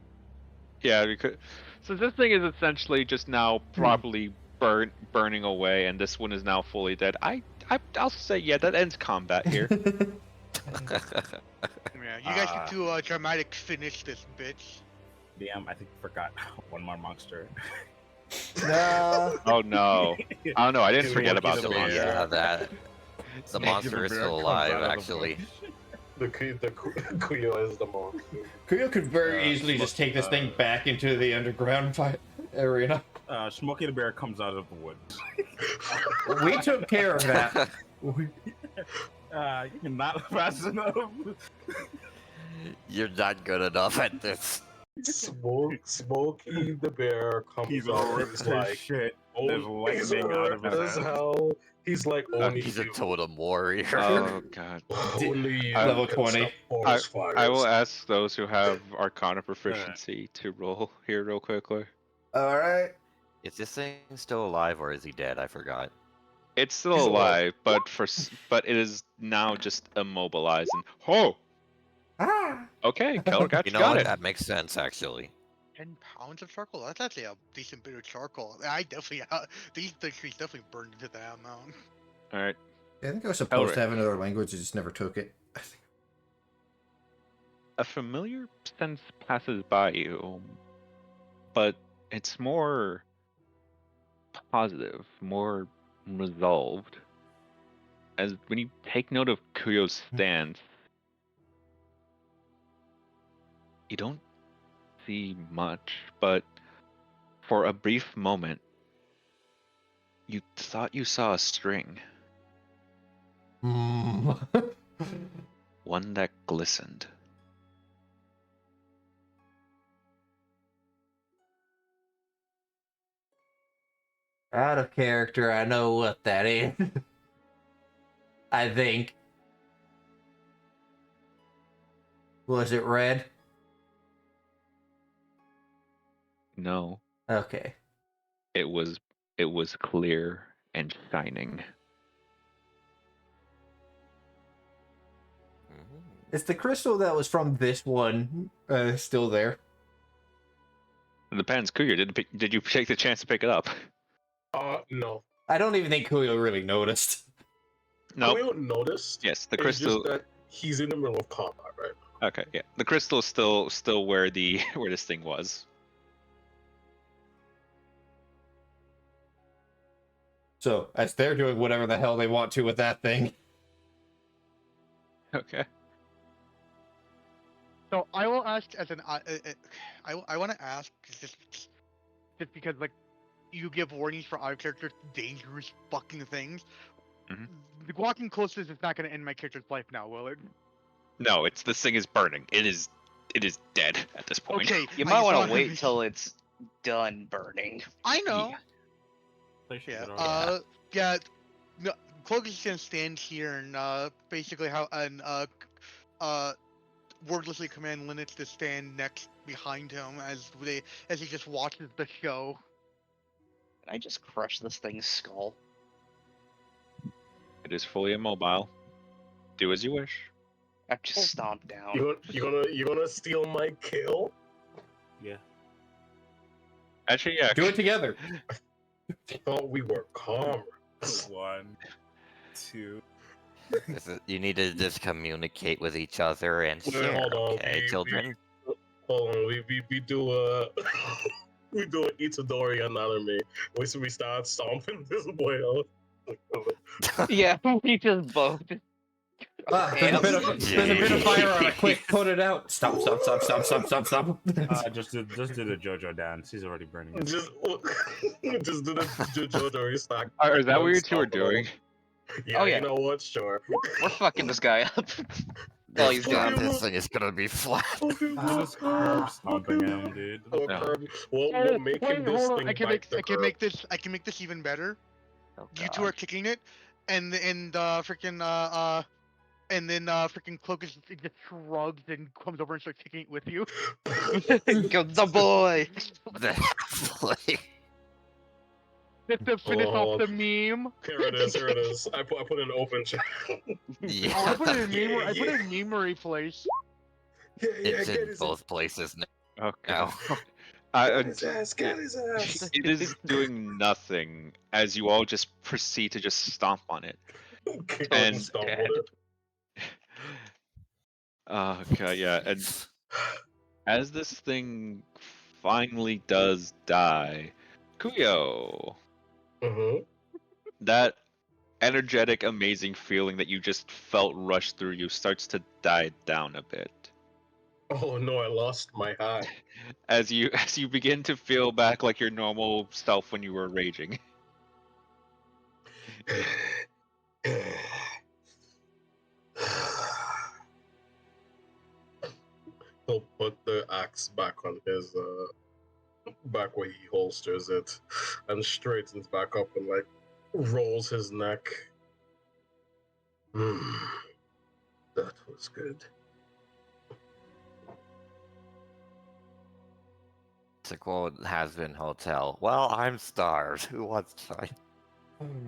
yeah, because so this thing is essentially just now properly burning away, and this one is now fully dead. I'll say yeah, that ends combat here. Yeah, you guys can do a dramatic finish this bitch. Damn, I think I forgot one more monster. Nah. Oh no! Oh no! I didn't forget about the Smokey monster. Yeah, that. The monster is Bear still comes alive, out of the actually. The Kuyo is the monster. Kuyo could very easily just take this thing back into the underground arena. Smokey the Bear comes out of the woods. We took care of that. You're not fast enough. You're not good enough at this. Smokey the Bear comes He's out. ripped He's his like, shit. oh, There's he's lightning out of ripped his as head. hell. He's like, only He's a you. totem warrior. Oh god! Only you Level can 20. stop forest fires. I will ask those who have Arcana proficiency to roll here real quickly. Alright. Is this thing still alive or is he dead? I forgot. It's still He's alive, but it is now just immobilized. And oh, Ah. okay, Keller got You know got what? it. That makes sense, actually. 10 pounds of charcoal? That's actually a decent bit of charcoal. I definitely, these trees definitely burned into that amount. All right. Yeah, I think I was supposed Elric. to have another language, I just never took it. A familiar sense passes by you, but it's more positive, more resolved. As when you take note of Kuyo's stance, you don't see much, but for a brief moment, you thought you saw a string, one that glistened. Out of character, I know what that is. I think. Was it red? No, Okay. it was clear and shining. Is the crystal that was from this one still there? It depends, Kuyo. Did you take the chance to pick it up? No. I don't even think Kuyo really noticed. No. Koyo noticed. Yes, the It's crystal. just that he's in the middle of combat right now. Okay, yeah, the crystal is still where the where this thing was. So, as they're doing whatever the hell they want to with that thing. Okay. So I will ask as an I want to ask just because like you give warnings for our characters dangerous fucking things. Mhm. The walking closest is not going to end my character's life now, will it? No, this thing is burning. It is dead at this point. Okay, You I might just want wanna to wait be- till it's done burning. I know. They should Yeah. get over Yeah. No, Cloak is gonna stand here and basically wordlessly command Linux to stand next behind him as he just watches the show. Can I just crush this thing's skull? It is fully immobile. Do as you wish. I just stomp down. You gonna steal my kill? Yeah. Actually, yeah. Do it together. I thought we were comrades. 1, 2. You need to just communicate with each other and Wait, share. hold on. Okay, children. Hold on. We do a we do an Itadori anatomy. We start stomping this boy out. Yeah, we just both. There's a bit of fire on it. Quick, put it out. Stop. Just do the JoJo dance. He's already burning it. Just do the Jojo stack. Is that what you two are Stomp it out. doing? Yeah, Oh, yeah. You know what? Sure. We're fucking this guy up. Oh, he's gone. This thing is gonna be flat. Just curb stomping him, dude. No. We'll make him this hold on. thing I can bite the make curb. this even better. Oh, You two God. are kicking it, and then freaking Cloak just shrugs and comes over and starts kicking it with you. Go the boy. Just to finish Oh. off the meme. Here it is. I put an open chat. Yeah, Oh, I put it in meme. I put it in memory place. it's in both places Okay. now. Get his ass, get his ass. It is doing nothing as you all just proceed to just stomp on it. And- Stomp on it. Okay, yeah, and as this thing finally does die, Kuyo, Mhm. that energetic, amazing feeling that you just felt rush through you starts to die down a bit. Oh no, I lost my high. As you begin to feel back like your normal self when you were raging. He'll put the axe back on his back where he holsters it and straightens back up and like rolls his neck. That was good. To quote Has-Been Hotel, well, I'm starved. Who wants China?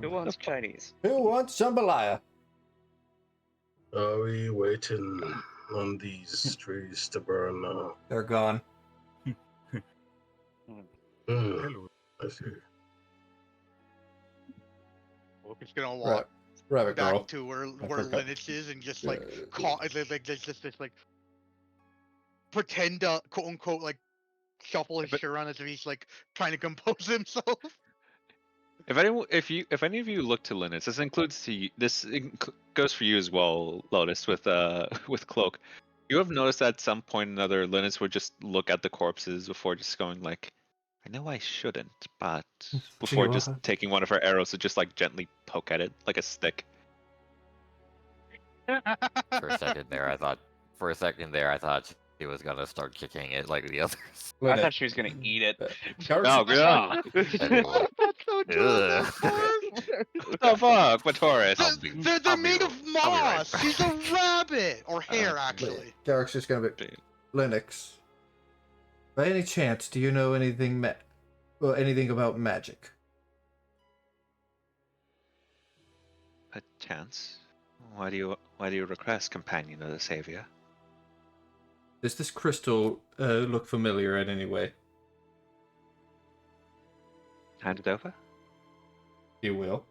Who wants Chinese? Who wants jambalaya? Are we waiting on these trees to burn now? They're gone. Hello. I see. We're just gonna walk Rabbit back girl. to where forgot. Linux is and just Yeah, like just pretend to quote unquote like shuffle his But- shirt around as if he's like trying to compose himself. If any of you look to Linus, goes for you as well, Lotus, with with Cloak. You have noticed that at some point or another, Linus would just look at the corpses before just going like, I know I shouldn't, but before just taking one of her arrows to just like gently poke at it like a stick. For a second there, I thought he was gonna start kicking it like the others. I thought she was gonna eat it. Oh god! Anyway. That's so true. Ugh. What the fuck, Matoris? They're made of I'll be right moss. back. She's a rabbit or hair, Uh, actually. Garrick's just gonna be Linux. By any chance, do you know anything anything about magic? A chance? Why do you request, companion of the savior? Does this crystal look familiar in any way? Hand it over. You will.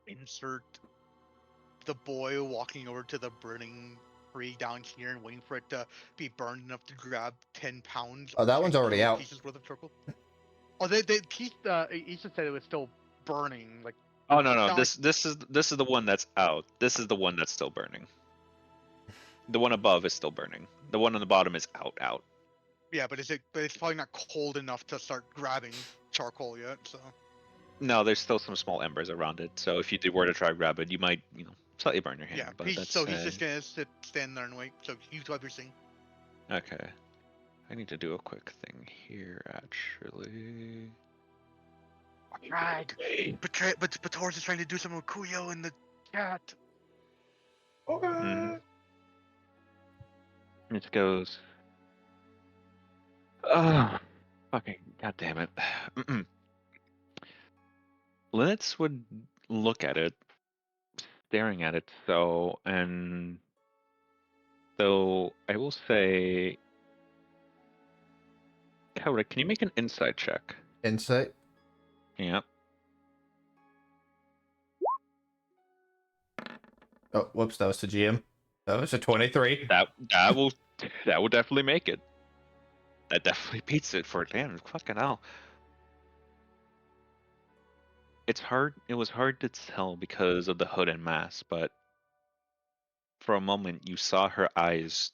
Insert the boy walking over to the burning tree down here and waiting for it to be burned enough to grab 10 pounds. Oh, that of one's already little out. Pieces worth of charcoal. Oh, Issa said it was still burning. Like, Oh no no, Sound this is the one that's out. This is the one that's still burning. The one above is still burning. The one on the bottom is out. yeah, but it's probably not cold enough to start grabbing charcoal yet. So No, there's still some small embers around it. So if you were to try to grab it, you might, slightly burn your hand. yeah, but he's that's, just gonna stand there and wait. So you do everything. Okay. I need to do a quick thing here, actually. Right. But Taurus is trying to do something with Kuyo and the cat. Mhm. It goes. Oh, fucking goddamn it. Linux would look at it, staring at it, and so I will say, Kaura, can you make an insight check? Insight. Yeah. Oh, whoops, that was to GM. That was a 23. That will definitely make it. That definitely beats it for damn fucking hell. It was hard to tell because of the hood and mask, but for a moment you saw her eyes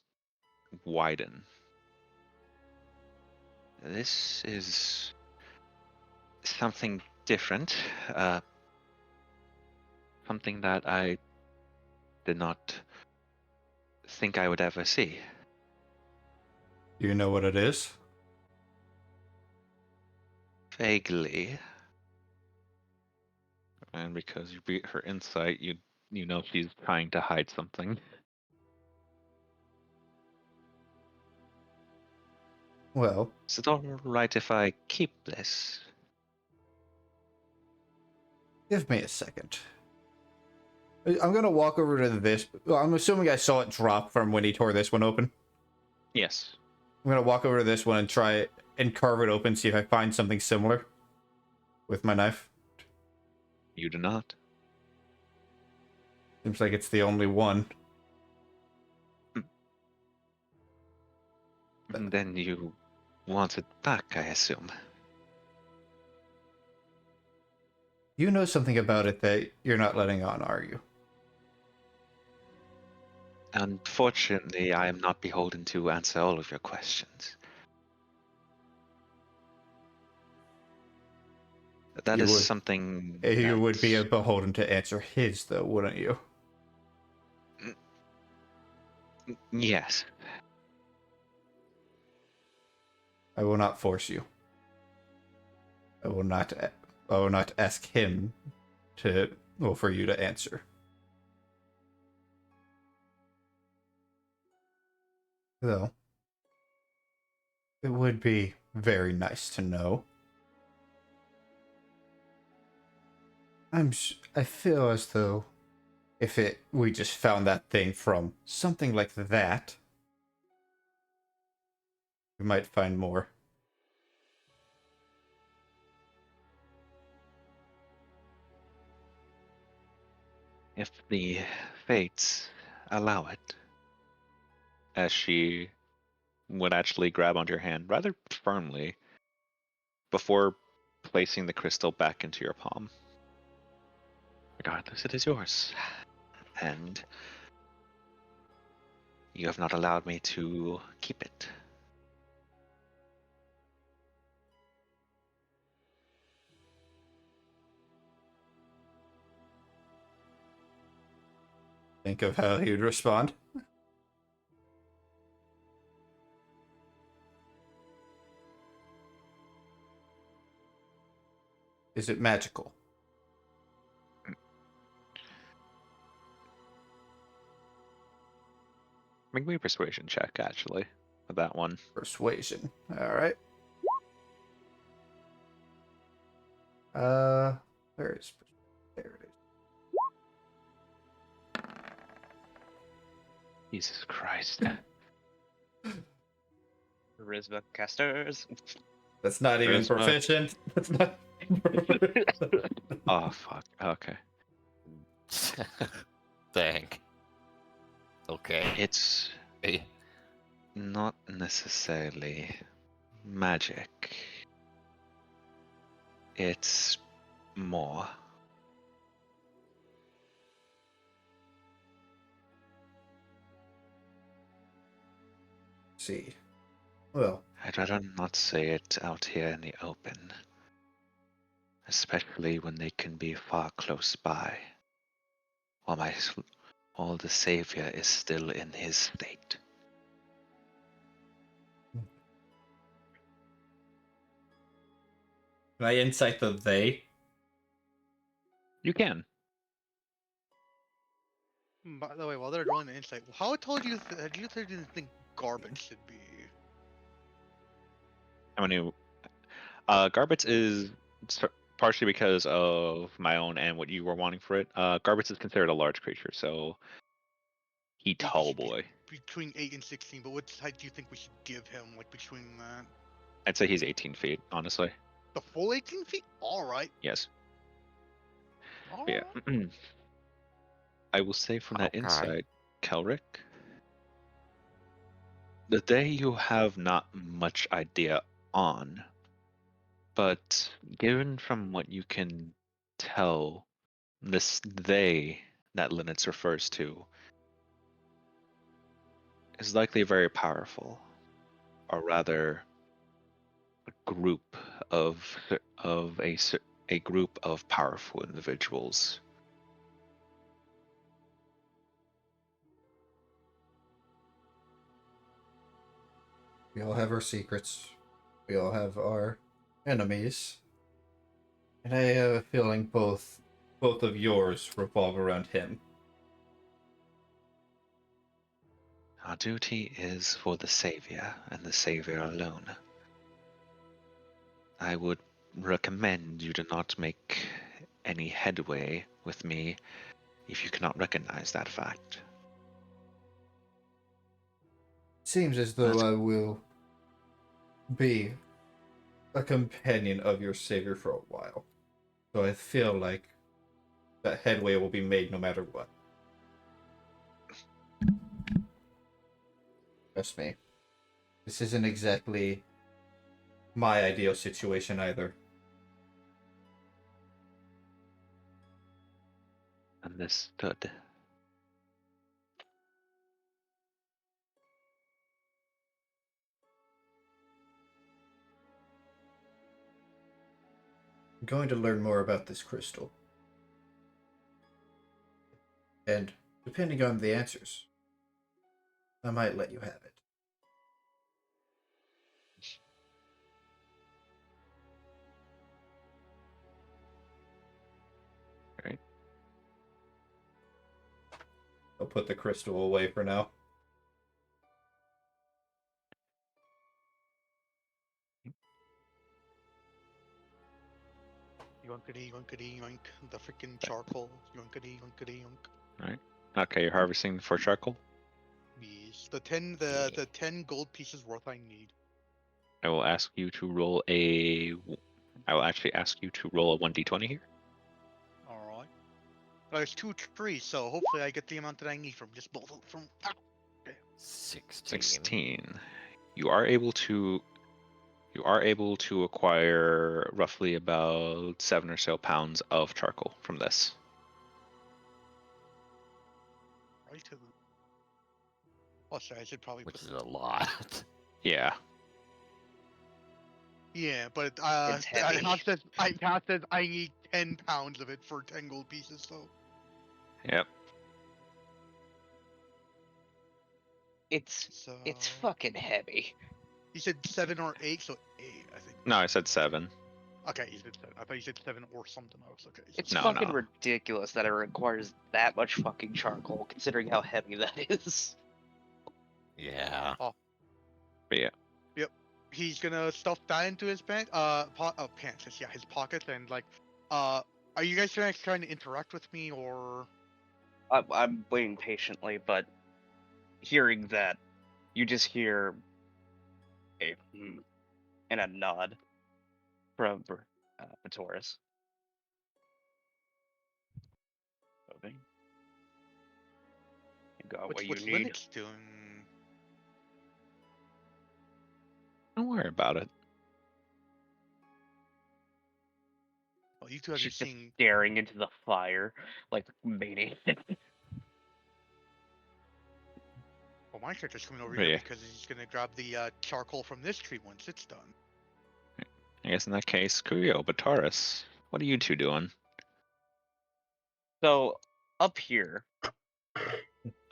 widen. This is something different. Something that I did not think I would ever see. Do you know what it is? Vaguely. And because you beat her insight, you know she's trying to hide something. Well, Is it all right if I keep this? give me a second. I'm gonna walk over to this. Well, I'm assuming I saw it drop from when he tore this one open. Yes. I'm gonna walk over to this one and try and carve it open, see if I find something similar with my knife. You do not. Seems like it's the only one. And then you want it back, I assume. You know something about it that you're not letting on, are you? Unfortunately, I am not beholden to answer all of your questions. That You is would- something. You would be that- beholden to answer his, though, wouldn't you? Yes. I will not force you. I will not ask him for you to answer. Though, it would be very nice to know. I feel as though if we just found that thing from something like that, we might find more. If the fates allow it. As she would actually grab onto your hand rather firmly before placing the crystal back into your palm. Regardless, it is yours. And you have not allowed me to keep it. Think of how he'd respond. Is it magical? Make me a persuasion check, actually, with that one. Persuasion. All right. Where is? There it is. Jesus Christ. Charisma casters. That's not even Charisma. proficient. That's not. Oh, fuck. Okay. Dang. Okay. It's Hey. not necessarily magic. It's more. See. Well, I'd rather not say it out here in the open. Especially when they can be far close by. While the Savior is still in his state. can I insight the they? You can. By the way, while they're rolling the insight, how tall do you think garbage should be? How many? Garbage is partially because of my own and what you were wanting for it. Garbage is considered a large creature, so he tall boy. Between 8 and 16, but what height do you think we should give him? Like between that? I'd say he's 18 feet, honestly. The full 18 feet? Alright. Yes. All Yeah. right. I will say from that Okay. insight, Kelric, the day you have not much idea on, but given from what you can tell, this they that Linux refers to is likely very powerful, or rather, a group of a group of powerful individuals. We all have our secrets. We all have our enemies. And I have a feeling both of yours revolve around him. Our duty is for the Savior, and the Savior alone. I would recommend you do not make any headway with me if you cannot recognize that fact. Seems as though I will be a companion of your savior for a while. So I feel like that headway will be made no matter what. Trust me. This isn't exactly my ideal situation either. Understood. I'm going to learn more about this crystal. And depending on the answers, I might let you have it. Right. I'll put the crystal away for now. Yoinkity, yoinkity, yoink. The freaking charcoal. Yoinkity, yoinkity, yoink. All right. Okay, you're harvesting for charcoal. Yes. The 10 gold pieces worth I need. I will ask you to roll a. I will actually ask you to roll a 1d20 here. Alright. There's 2 trees, so hopefully I get the amount that I need from just both from. 16. 16. you are able to acquire roughly about 7 or so pounds of charcoal from this. Right to the... Oh, sorry, I should probably which put... is a lot. Yeah. Yeah, but It's heavy. Account says I need 10 pounds of it for 10 gold pieces, so... Yep. It's So... fucking heavy. You said 7 or 8, so 8, I think. No, I said 7. Okay, you said 7. I thought you said 7 or something else. Okay. So It's No, fucking no. ridiculous that it requires that much fucking charcoal, considering how heavy that is. Yeah. But yeah. he's gonna stuff that into his pants. Pants. Yeah, his pockets, and like, are you guys trying to interact with me or? I'm waiting patiently, but hearing that, you just hear a and a nod from Taurus. Moving. You got what you What's need. Linux doing? Don't worry about it. Well, you two have She's just just seen. staring into the fire like maniac. Well, my character's coming over Yeah. here because he's gonna grab the charcoal from this tree once it's done. I guess in that case, Kuyo, but Taurus, what are you two doing? So up here,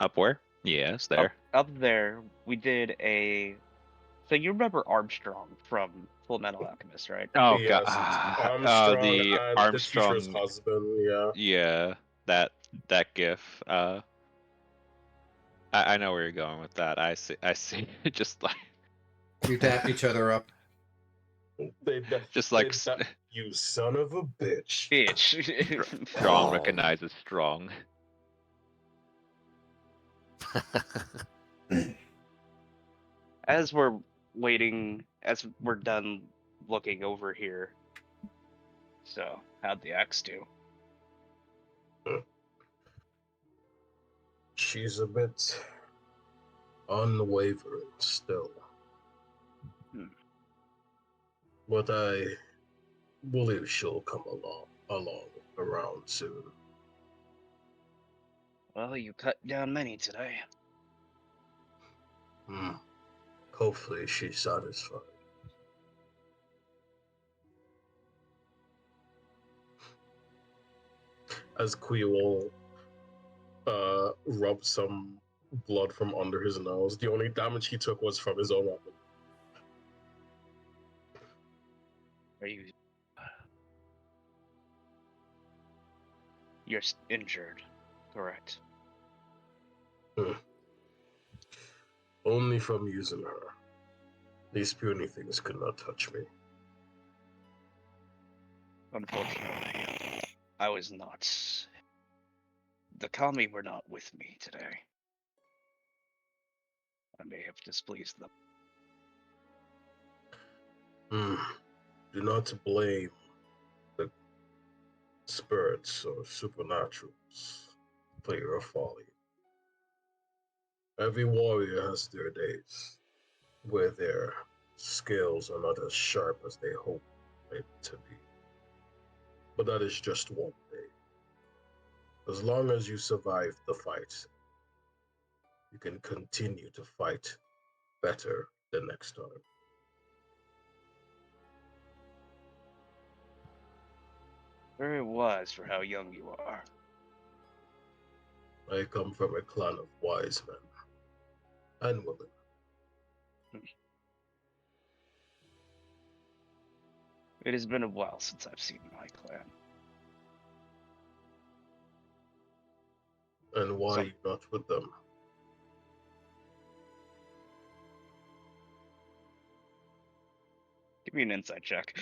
Up where? Yes, there. up there, we did a. So you remember Armstrong from Full Metal Alchemist, right? Oh god. Yes, it's Armstrong The and the teacher's Armstrong. husband. Yeah. Yeah, that gif. I know where you're going with that. I see. Just like We dapped each other up. just like You son of a bitch. Bitch. strong Oh. recognizes strong. As we're waiting, as we're done looking over here. So, how'd the axe do? She's a bit unwavering still. But I believe she'll come along around soon. Well, you cut down many today. Hopefully she's satisfied. As Quill rubbed some blood from under his nose, the only damage he took was from his own weapon. Are you... You're injured, correct? Only from using her. These puny things could not touch me. Unfortunately, I was not. The Kami were not with me today. I may have displeased them. Do not blame the spirits or supernaturals for your folly. Every warrior has their days where their skills are not as sharp as they hope it to be. But that is just one day. As long as you survive the fight, you can continue to fight better the next time. Very wise for how young you are. I come from a clan of wise men and women. It has been a while since I've seen my clan. And why are you not with them? Give me an insight check.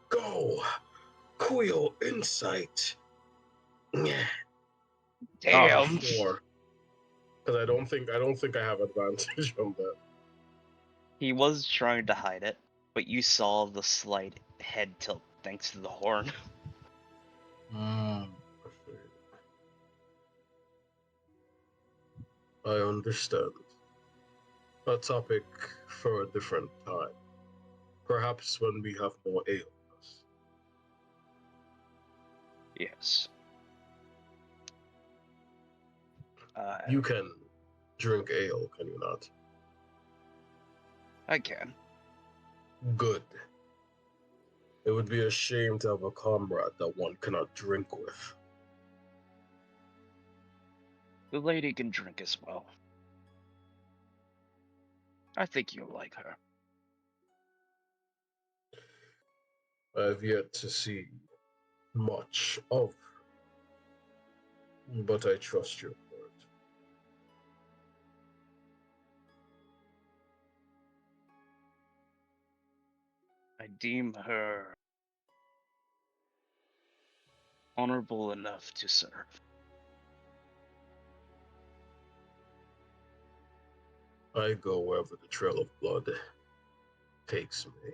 Go! Quill insight! Damn! Sure. Because I don't think I have advantage on that. He was trying to hide it, but you saw the slight head tilt thanks to the horn. I understand. a topic for a different time. Perhaps when we have more ale with us. Yes. You can drink ale, can you not? I can. Good. It would be a shame to have a comrade that one cannot drink with. The lady can drink as well. I think you'll like her. I have yet to see much of her, but I trust your word. I deem her honorable enough to serve. I go wherever the trail of blood takes me.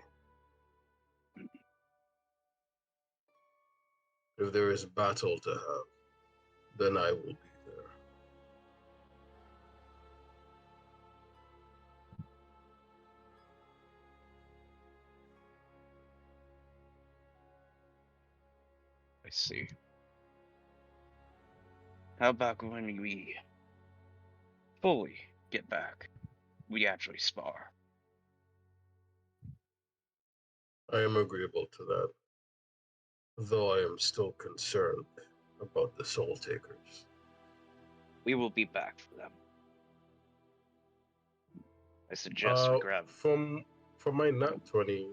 If there is battle to have, then I will be there. I see. How about when we fully get back, we actually spar? I am agreeable to that, though I am still concerned about the Soul Takers. We will be back for them. I suggest we grab. From my nat 20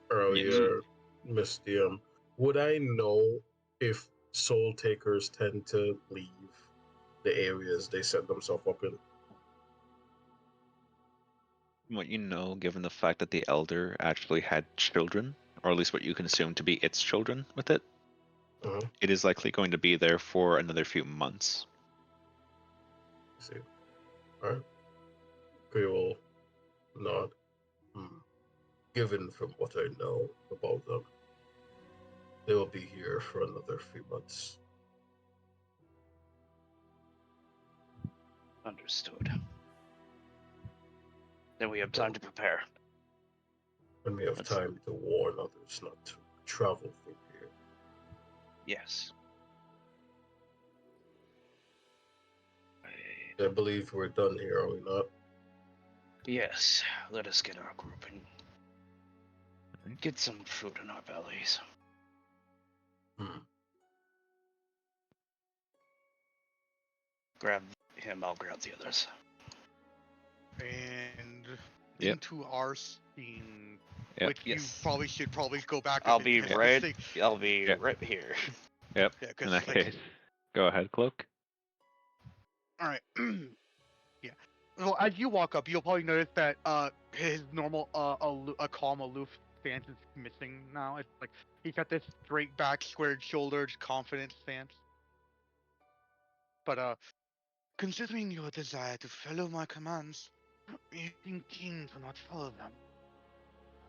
earlier, Miss DM, would I know if Soul Takers tend to leave the areas they set themselves up in? What you know, given the fact that the elder actually had children, or at least what you can assume to be its children with it, it is likely going to be there for another few months. I see. Alright. We will nod. Given from what I know about them, they will be here for another few months. Understood. Then we have time to prepare. And we have time to warn others not to travel through here. Yes. I believe we're done here, are we not? Yes. Let us get our grouping. Get some food in our bellies. Grab him, I'll grab the others. And Yep. into our scene, Yep. which you probably should go back. I'll be right. I'll be Yep. right here. Yep. Yeah, In that like, case, go ahead, Cloak. All right. Yeah. Well, as you walk up, you'll probably notice that his normal a calm, aloof stance is missing now. It's like he's got this straight back, squared shouldered, confident stance. But considering your desire to follow my commands, you seem keen to not follow them.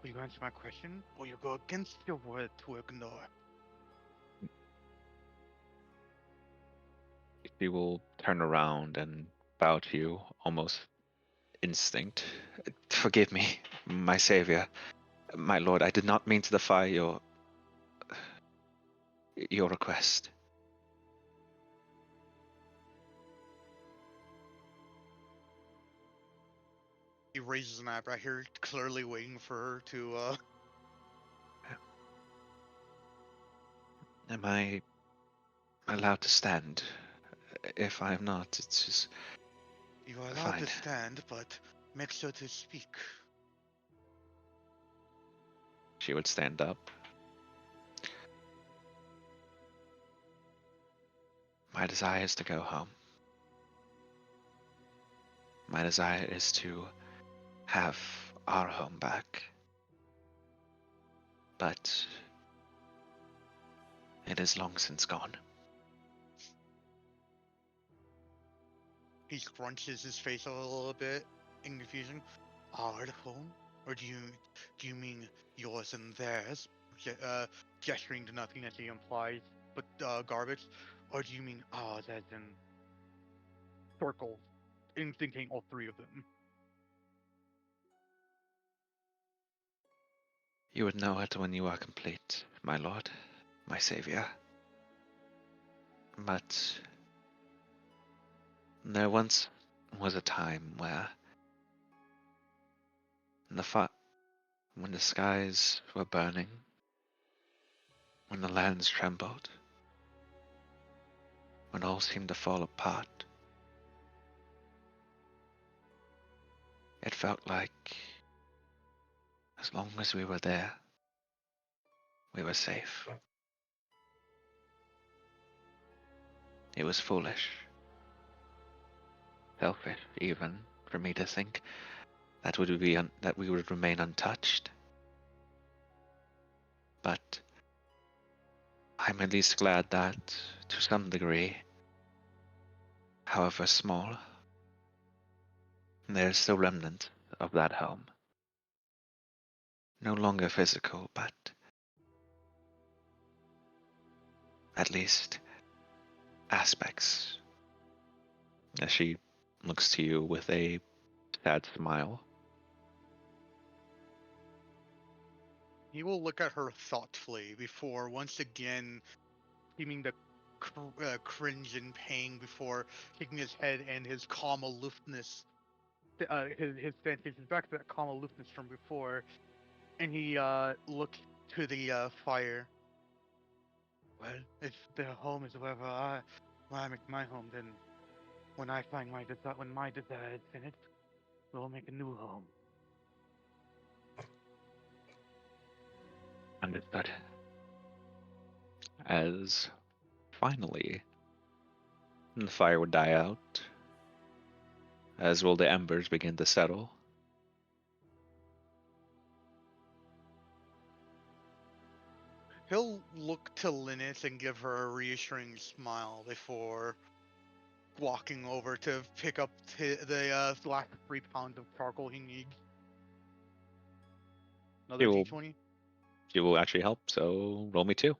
Will you answer my question, or you go against your word to ignore? She will turn around and bow to you, almost instinct. Forgive me, my savior, my lord. I did not mean to defy your request. He raises an eyebrow here, clearly waiting for her to. Am I allowed to stand? If I am not, it's just. You are allowed to stand, but make sure to speak. She would stand up. My desire is to go home. My desire is to have our home back. But it is long since gone. He scrunches his face a little bit in confusion. Our home? Or do you mean yours and theirs? Gesturing to nothing as he implies, but garbage. Or do you mean ours as in circles, indicating all three of them? You would know it when you are complete, my lord, my savior. But there once was a time where when the skies were burning, when the lands trembled, when all seemed to fall apart, it felt like as long as we were there, we were safe. It was foolish, selfish even, for me to think that we would remain untouched. But I'm at least glad that, to some degree, however small, there's still remnant of that home. No longer physical, but at least aspects. As she looks to you with a sad smile. He will look at her thoughtfully before once again seeming to cringe in pain before shaking his head and his calm aloofness, his transitions back to that calm aloofness from before, and he looks to the fire. Well, if the home is where I make my home, then when I find when my desire is finished, we'll make a new home. Understood. As finally the fire would die out, as will the embers begin to settle. He'll look to Linus and give her a reassuring smile before walking over to pick up the last 3 pounds of charcoal he needs. Another D20? She will actually help, so roll me 2.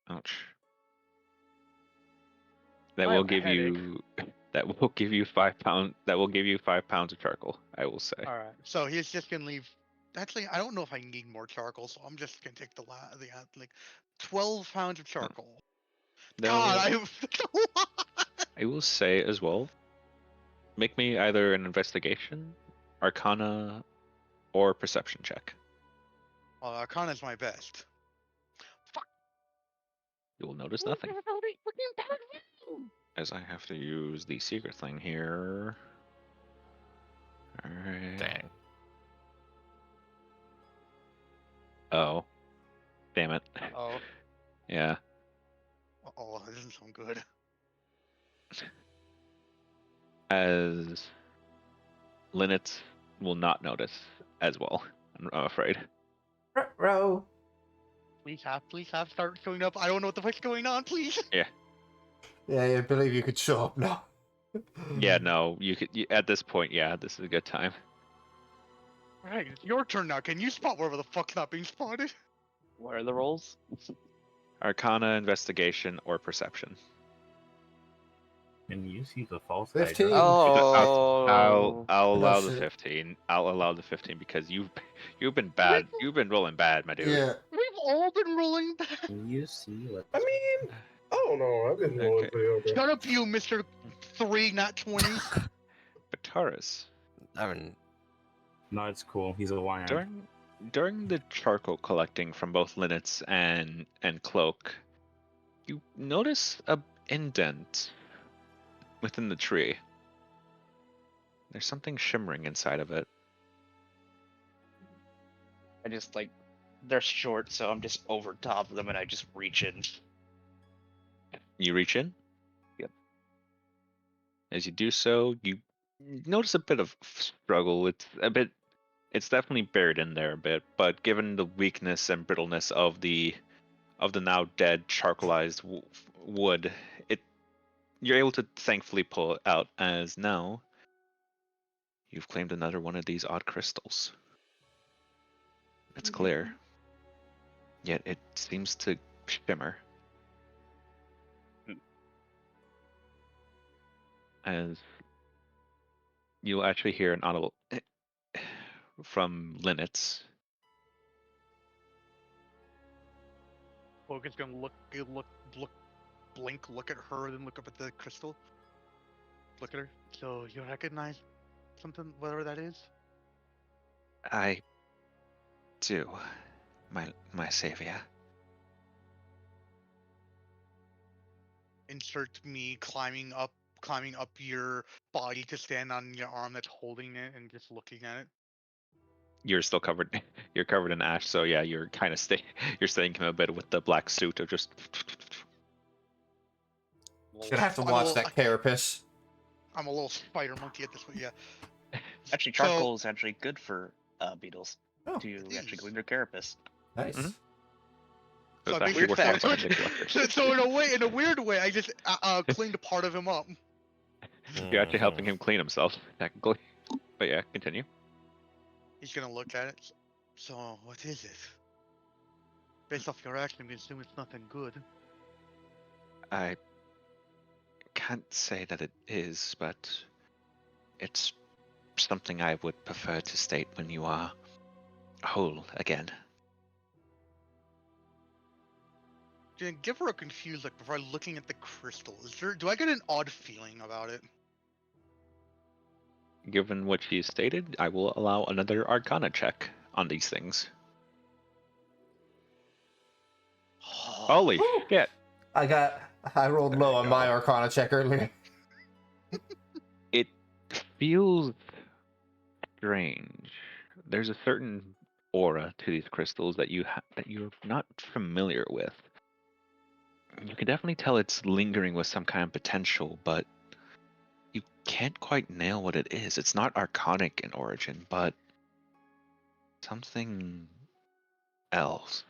Ouch. That I will have a give headache. you that will give you 5 pounds that will give you 5 pounds of charcoal, I will say. Alright, so he's just gonna leave. Actually, I don't know if I need more charcoal, so I'm just gonna take the 12 pounds of charcoal. God, I will say as well, make me either an investigation, arcana, or perception check. Well, Arcana's my best. Fuck. You will notice nothing. As I have to use the secret thing here. Alright. Dang. Oh. Damn it. Oh. Yeah. Oh, that doesn't sound good. As Linnet will not notice as well, I'm afraid. Row. Please have start showing up. I don't know what the fuck's going on, please. Yeah. Yeah, I believe you could show up now. Yeah, no, at this point, yeah, this is a good time. Alright, it's your turn now. Can you spot wherever the fuck's not being spotted? What are the rolls? Arcana, investigation, or perception. Can you see the false 15. guy? Oh. I'll No allow the shit. 15. I'll allow the 15 because you've been bad. You've been rolling bad, my dude. Yeah. We've all been rolling back. Can you see what? I mean, I don't know. I've been rolling Okay. pretty okay. Shut up, you Mr. 3, not 20s. But Taurus, I mean, No, it's cool. He's a YN. during the charcoal collecting from both Linnets and Cloak, you notice a indent within the tree. There's something shimmering inside of it. I just they're short, so I'm just over top of them and I just reach in. You reach in. Yep. As you do so, you notice a bit of struggle. It's definitely buried in there a bit, but given the weakness and brittleness of the now dead charcoalized wood, you're able to thankfully pull it out, as now you've claimed another one of these odd crystals. It's clear, yet it seems to shimmer. As you'll actually hear an audible from Linux. Logan's gonna look at her, then look up at the crystal. Look at her. So you recognize something, whatever that is? I do, my savior. Insert me climbing up your body to stand on your arm that's holding it and just looking at it. You're still covered. You're covered in ash, so yeah, you're kind of You're staying him a bit with the black suit of just. Gonna have to watch that carapace. I'm a little spider monkey at this point, yeah. Actually, charcoal is actually good for beetles Oh, to actually go in their carapace. Nice. Mhm. So It's I actually weird worth fact. finding the collectors. So in a weird way, I just cleaned part of him up. You're actually helping him clean himself, technically. But yeah, continue. He's gonna look at it. So what is it? Based off your action, we assume it's nothing good. I can't say that it is, but it's something I would prefer to state when you are whole again. Give her a confused look before looking at the crystal. Do I get an odd feeling about it? Given what she stated, I will allow another Arcana check on these things. Holy shit! I rolled low on my Arcana check earlier. It feels strange. There's a certain aura to these crystals that that you're not familiar with. You can definitely tell it's lingering with some kind of potential, but you can't quite nail what it is. It's not arcanic in origin, but something else.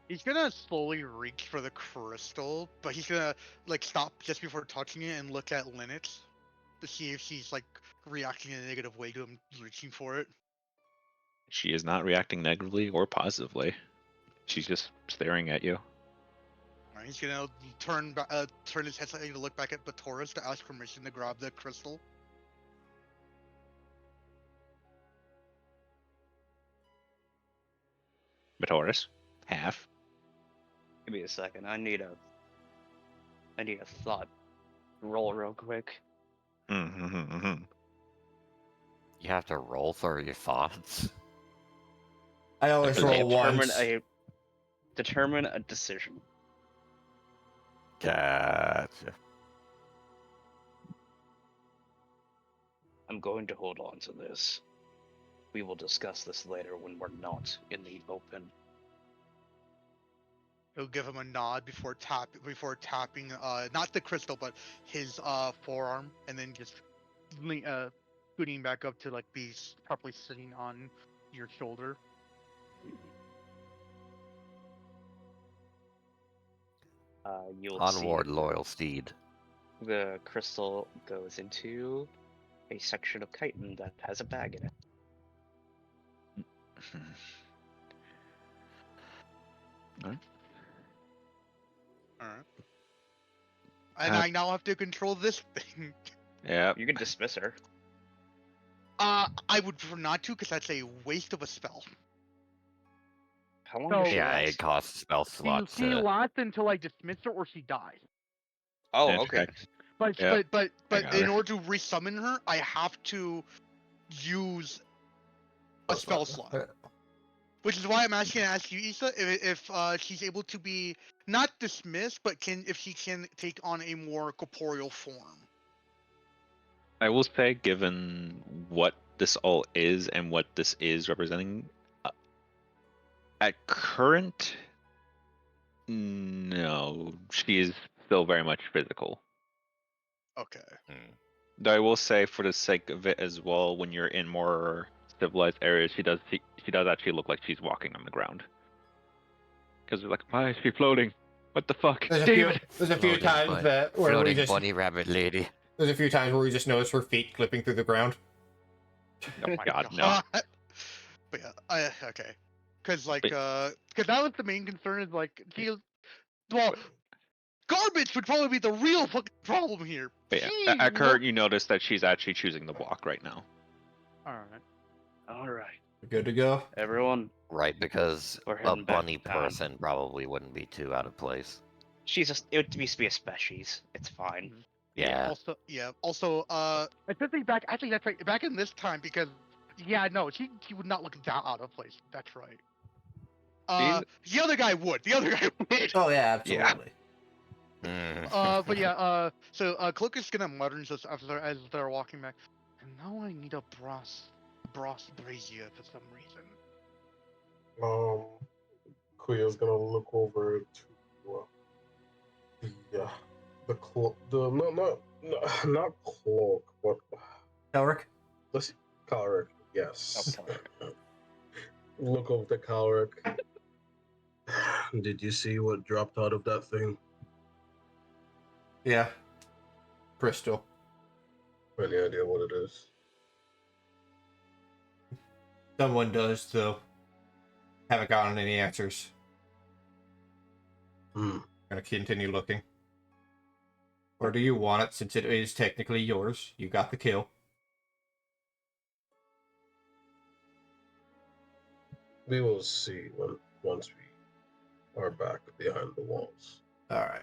He's gonna slowly reach for the crystal, but he's gonna stop just before touching it and look at Linux to see if she's reacting in a negative way to him reaching for it. She is not reacting negatively or positively. She's just staring at you. Alright, he's gonna turn his head slightly to look back at Batoris to ask permission to grab the crystal. Batoris, half. Give me a second. I need a thought roll real quick. Mm-hmm. You have to roll for your thoughts. I always roll once. Determine a decision. Gotcha. I'm going to hold on to this. We will discuss this later when we're not in the open. He'll give him a nod before tapping not the crystal but his forearm, and then just scooting back up to be properly sitting on your shoulder. You'll Onward, see loyal steed. the crystal goes into a section of chitin that has a bag in it. Alright. And I now have to control this thing. Yeah. You can dismiss her. I would prefer not to, because that's a waste of a spell. How long So- does she Yeah, last? it costs spell slots. She lasts until I dismiss her or she dies. Oh, Yeah, okay. But Yep. But I got in her. order to resummon her, I have to use a spell slot. Which is why I'm asking you, Issa, if she's able to be not dismissed, but if she can take on a more corporeal form. I will say, given what this all is and what this is representing, at current, no, she is still very much physical. Okay. Though I will say, for the sake of it as well, when you're in more civilized areas, she does actually look like she's walking on the ground. Because they're like, why is she floating? What the fuck? There's a few Floating times where we floating just bunny rabbit lady. there's a few times where we just notice her feet clipping through the ground. Oh my god, no. But yeah, okay. Because that was the main concern, is she, well, Garbage would probably be the real fucking problem here. But yeah, Jeez, at Kurt, you notice that she's actually choosing the walk right now. Alright. All right, Good to go. everyone. Right, because We're a heading back bunny to town. person probably wouldn't be too out of place. It would used to be a species. It's fine. Yeah. Also, especially back. Actually, that's right. Back in this time, because no, she would not look that out of place. That's right. The other guy would. The other guy would. Oh yeah, absolutely. But so Cloak is gonna mutter just as they're walking back. And now I need a brass brazier for some reason. Kuya's gonna look over to the cloak. Not cloak, but Elric? let's see, Calric. Yes. Oh, Look over to Calric. Did you see what dropped out of that thing? Yeah. Bristol. Any idea what it is? Someone does, though. Haven't gotten any answers. Gonna continue looking. Or do you want it, since it is technically yours? You got the kill. We will see once we are back behind the walls. Alright.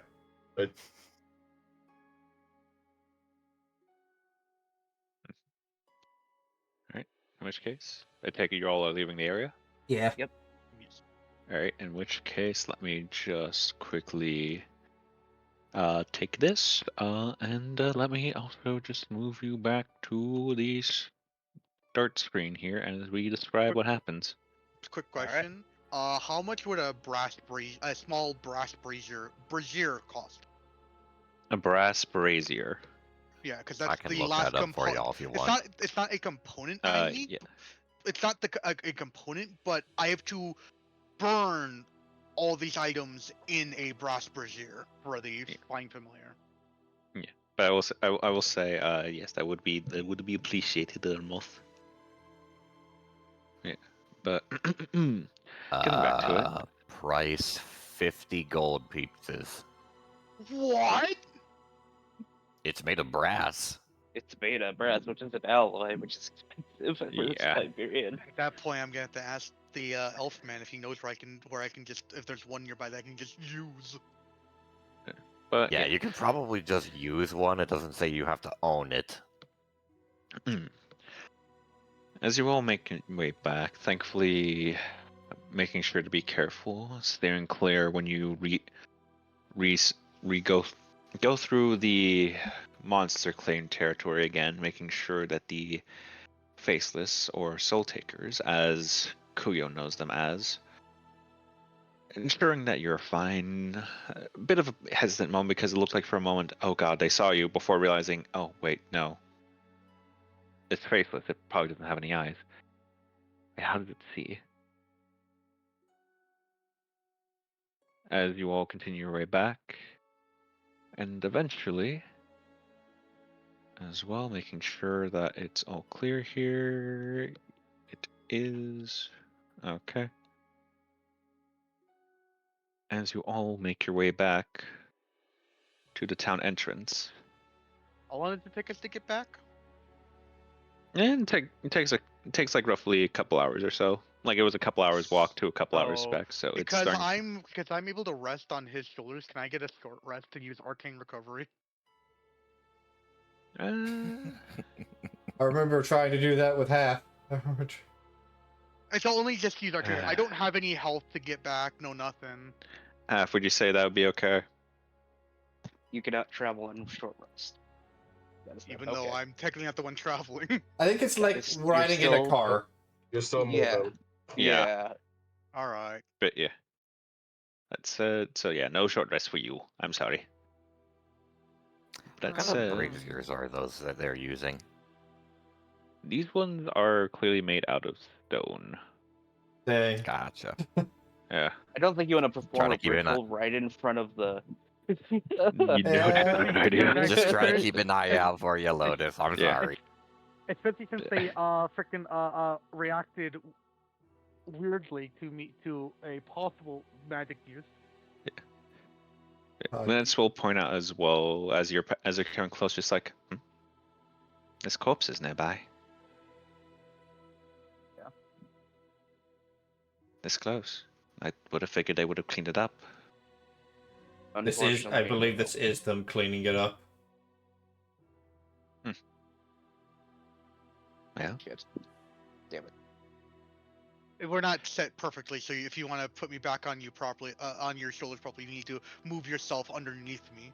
In which case, I take it you all are leaving the area? Yeah. Yep. Alright, in which case, let me just quickly take this, and let me also just move you back to the start screen here as we describe what happens. Quick question. How much would a small brass brazier cost? A brass brazier. Yeah, because I that's can the look last that up for component. y'all if you want. It's not a component I need. Yeah. It's not a component, but I have to burn all these items in a brass brazier for the flying familiar. Yeah, but I will say, yes, that would be appreciated almost. Yeah, but getting back to it. Price 50 gold pieces. What? It's made of brass. It's beta brass, which is an alloy, which is expensive for this Yeah. time period. At that point, I'm gonna have to ask the elf man if he knows where I can just, if there's one nearby that I can just use. But Yeah, you can probably just use one. It doesn't say you have to own it. as you all make your way back, thankfully, making sure to be careful, steering clear when you go through the monster claimed territory again, making sure that the faceless or soul takers, as Kuyo knows them as, ensuring that you're fine. A bit of a hesitant moment because it looked like for a moment, oh god, they saw you, before realizing, oh wait, no, it's faceless. It probably doesn't have any eyes. Wait, how does it see? As you all continue your way back, and eventually, as well, making sure that it's all clear here. It is. Okay. As you all make your way back to the town entrance. How long did it take us to get back? And it takes like roughly a couple hours or so. Like it was a couple hours walk to a couple hours back, so it's because starting. I'm able to rest on his shoulders. Can I get a short rest to use arcane recovery? I remember trying to do that with half. It's only just use arcane. I don't have any health to get back. No nothing. Half, would you say that would be okay? You cannot travel in short rest. Even though I'm technically not the one traveling. I think it's like riding in a car. You're still moving. Yeah. All right. But yeah. That's so yeah, no short rest for you. I'm sorry. What That's kind of braziers are those that they're using? These ones are clearly made out of stone. Dang. Gotcha. Yeah. I don't think you want to perform a keep it in ritual right in front of the. You know that's a good idea. Just try to keep an eye out for you, Lotus. I'm Yeah. sorry. Especially since they freaking reacted weirdly to a possible magic use. Linus will point out as well as you're coming close, just like, this corpse is nearby. Yeah. This close. I would have figured they would have cleaned it up. This is, I Unfortunately, believe, this is them cleaning it up. Yeah. Shit. Damn it. We're not set perfectly, so if you want to put me back on you properly, on your shoulders properly, you need to move yourself underneath me.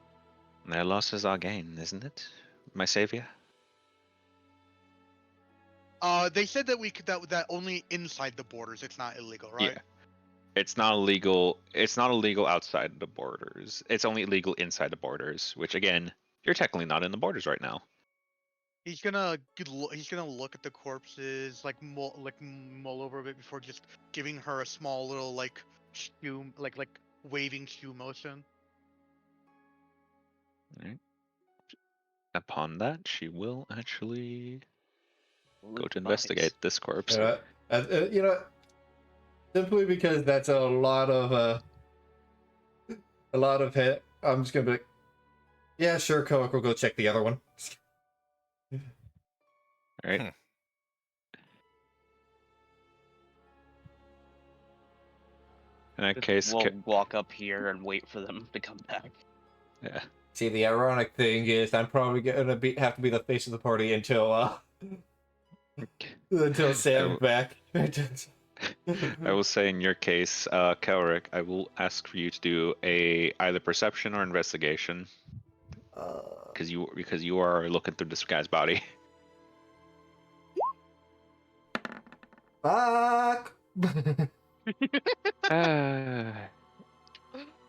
Their loss is our gain, isn't it, my savior? They said that we could that only inside the borders. It's not illegal, right? Yeah. It's not illegal. It's not illegal outside the borders. It's only illegal inside the borders, which again, you're technically not in the borders right now. He's gonna look at the corpses, like mull over a bit before just giving her a small little like shoe, like waving shoe motion. Right. Upon that, she will actually go to investigate this corpse. You know, simply because that's a lot of hit. I'm just gonna be like, yeah, sure, Koak will go check the other one. Right. In that case, We'll walk up here and wait for them to come back. yeah. See, the ironic thing is, I'm probably gonna have to be the face of the party until Sam's back. I will say in your case, Kelric, I will ask for you to do either perception or investigation, because you are looking through this guy's body. Fuck.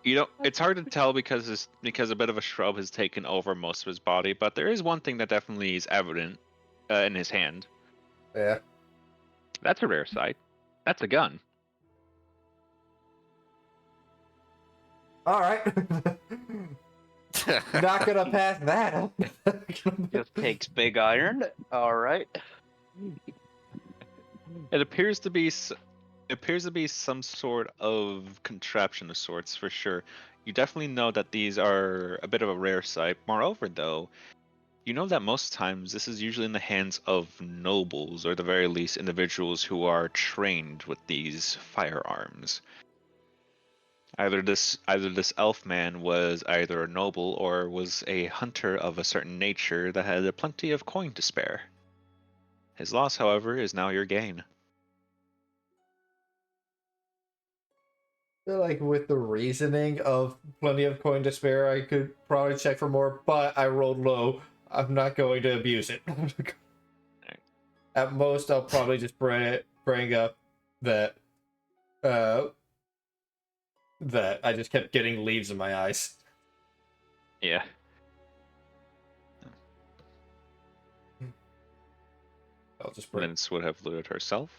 You know, it's hard to tell because a bit of a shrub has taken over most of his body, but there is one thing that definitely is evident in his hand. Yeah. That's a rare sight. That's a gun. All right. Not gonna pass that up. Just takes big iron. All right. It appears to be some sort of contraption of sorts, for sure. You definitely know that these are a bit of a rare sight. Moreover, though, you know that most times this is usually in the hands of nobles, or at the very least individuals who are trained with these firearms. Either this elf man was either a noble or was a hunter of a certain nature that had plenty of coin to spare. His loss, however, is now your gain. I feel like with the reasoning of plenty of coin to spare, I could probably check for more, but I rolled low. I'm not going to abuse it. At most, I'll probably just bring up that that I just kept getting leaves in my eyes. Yeah. I'll just bring. Linz would have looted herself.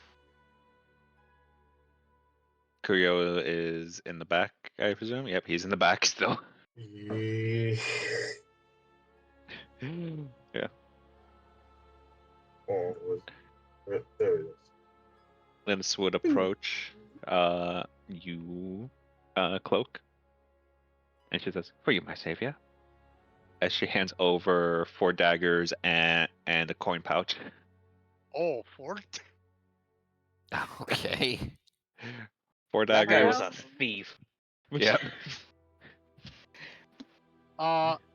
Yugioh is in the back, I presume. Yep, he's in the back still. Yeah. Yeah. Oh, there it is. Linz would approach you, Cloak, and she says, "For you, my savior." As she hands over 4 daggers and a coin pouch. Oh, four. Okay. 4 That guy daggers. was a thief. Yeah.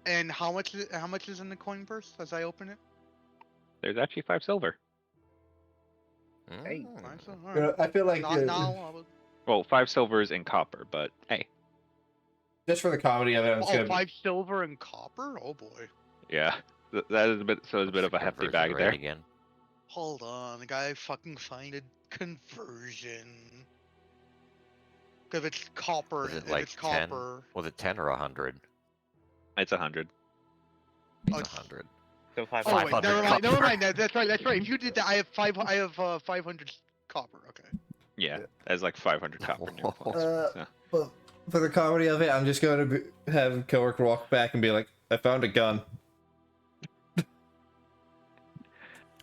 And how much is in the coin purse as I open it? There's actually 5 silver. Hey. Mm. Nice, all You know, right. I feel like Not now. Well, 5 silvers in copper, but hey. just for the comedy of it, I'm just Oh, gonna. 5 silver and copper. Oh boy. Yeah. That is a bit. So it's a bit of a hefty Conversion bag rate there. again. Hold on, the guy fucking find a conversion. Because it's copper. Was it if like it's 10? copper. Was it 10 or 100? It's 100. It's Oh, 100. So Oh wait, 500 never mind. copper. That's right. If you did that, I have 500 copper. Okay. Yeah, there's like 500 copper in your pulse. So. Well, for the comedy of it, I'm just going to have Koak walk back and be like, "I found a gun."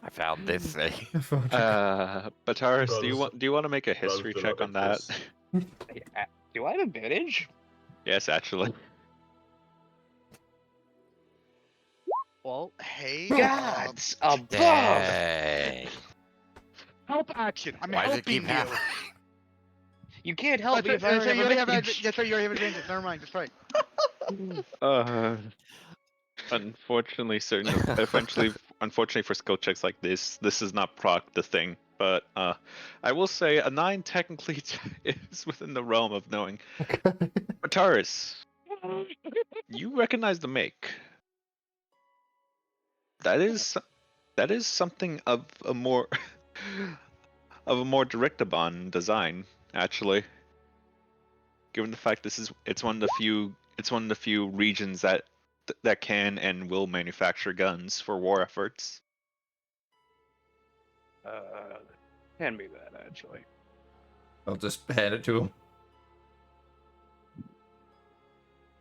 I found this thing. Bataris, do you want to make a history check on that? Do I have advantage? Yes, actually. Well, hey, Gods above! Dang. Help action. I'm Why does it keep helping you. happening? You can't help me That's if I right, don't so have you already have advantage. that's right, you already have advantage. Never mind. That's right. Unfortunately, unfortunately for skill checks like this is not proc the thing. But I will say a 9 technically is within the realm of knowing. Ataris, you recognize the make. That is something of a more of a more direct-a-bon design, actually. Given the fact it's one of the few regions that can and will manufacture guns for war efforts. Hand me that, actually. I'll just hand it to him.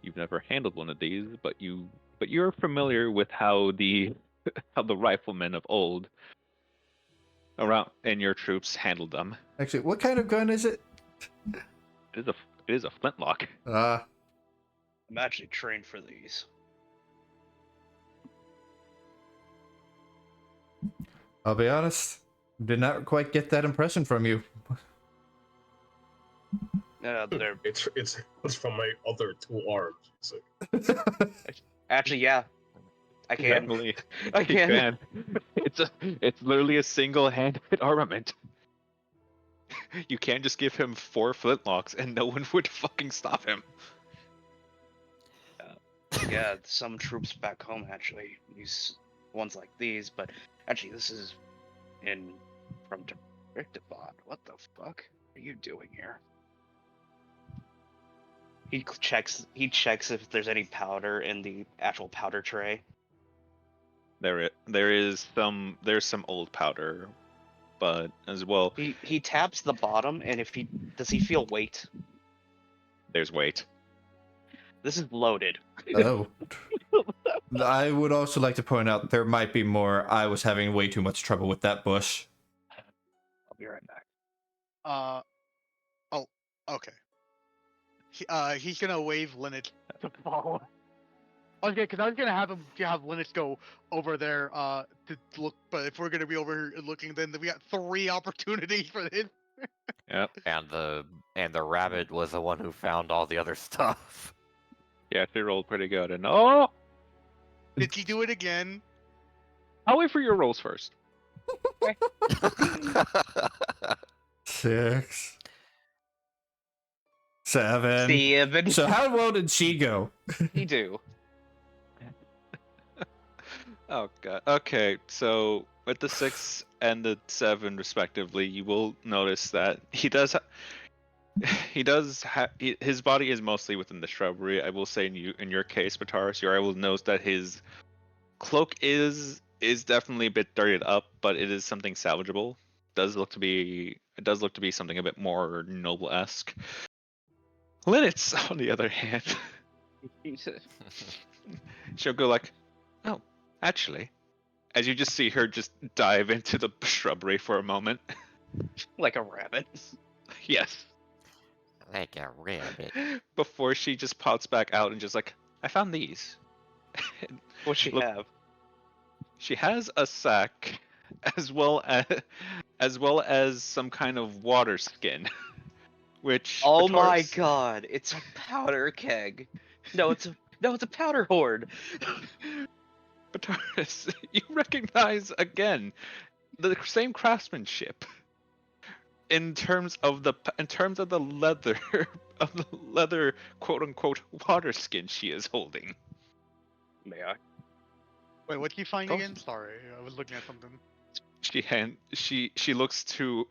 You've never handled one of these, but you're familiar with how the how the riflemen of old around and your troops handled them. Actually, what kind of gun is it? It is a flintlock. I'm actually trained for these. I'll be honest, did not quite get that impression from you. They're It's from my other 2 arms. So. actually, yeah. I can. Definitely, I you can. It's literally a single-handed armament. You can't just give him 4 flintlocks and no one would fucking stop him. Yeah, some troops back home actually use ones like these, but actually this is from Directivot. What the fuck are you doing here? He checks if there's any powder in the actual powder tray. There's some old powder, but as well He taps the bottom, and does he feel weight? there's weight. This is loaded. Oh. I would also like to point out there might be more. I was having way too much trouble with that bush. I'll be right back. Oh, okay. He's gonna wave Linux to follow. Okay, because I was gonna have Linux go over there to look, but if we're gonna be over here looking, then we got 3 opportunities for this. Yep. And the rabbit was the one who found all the other stuff. Yeah, she rolled pretty good. And Did he do it again? I'll wait for your rolls first. 6, 7. Steven. So how well did she go? He do. Oh god. Okay, so with the 6 and the 7 respectively, you will notice that his body is mostly within the shrubbery. I will say in your case, Bataris, you're able to notice that his cloak is definitely a bit dirtied up, but it is something salvageable. It does look to be something a bit more noble-esque. Linux, on the other hand, she'll go like, "Oh, actually," as you just see her just dive into the shrubbery for a moment. Like a rabbit. Yes. Like a rabbit. Before she just pops back out and just like, "I found these." What's she Look, have? she has a sack, as well as some kind of water skin, which. Oh my Bataris- god! It's a powder keg. No, it's a powder horde. Bataris, you recognize again the same craftsmanship in terms of the leather of the leather quote unquote water skin she is holding. May I? Wait, what'd you find Course. again? Sorry, I was looking at something. She looks to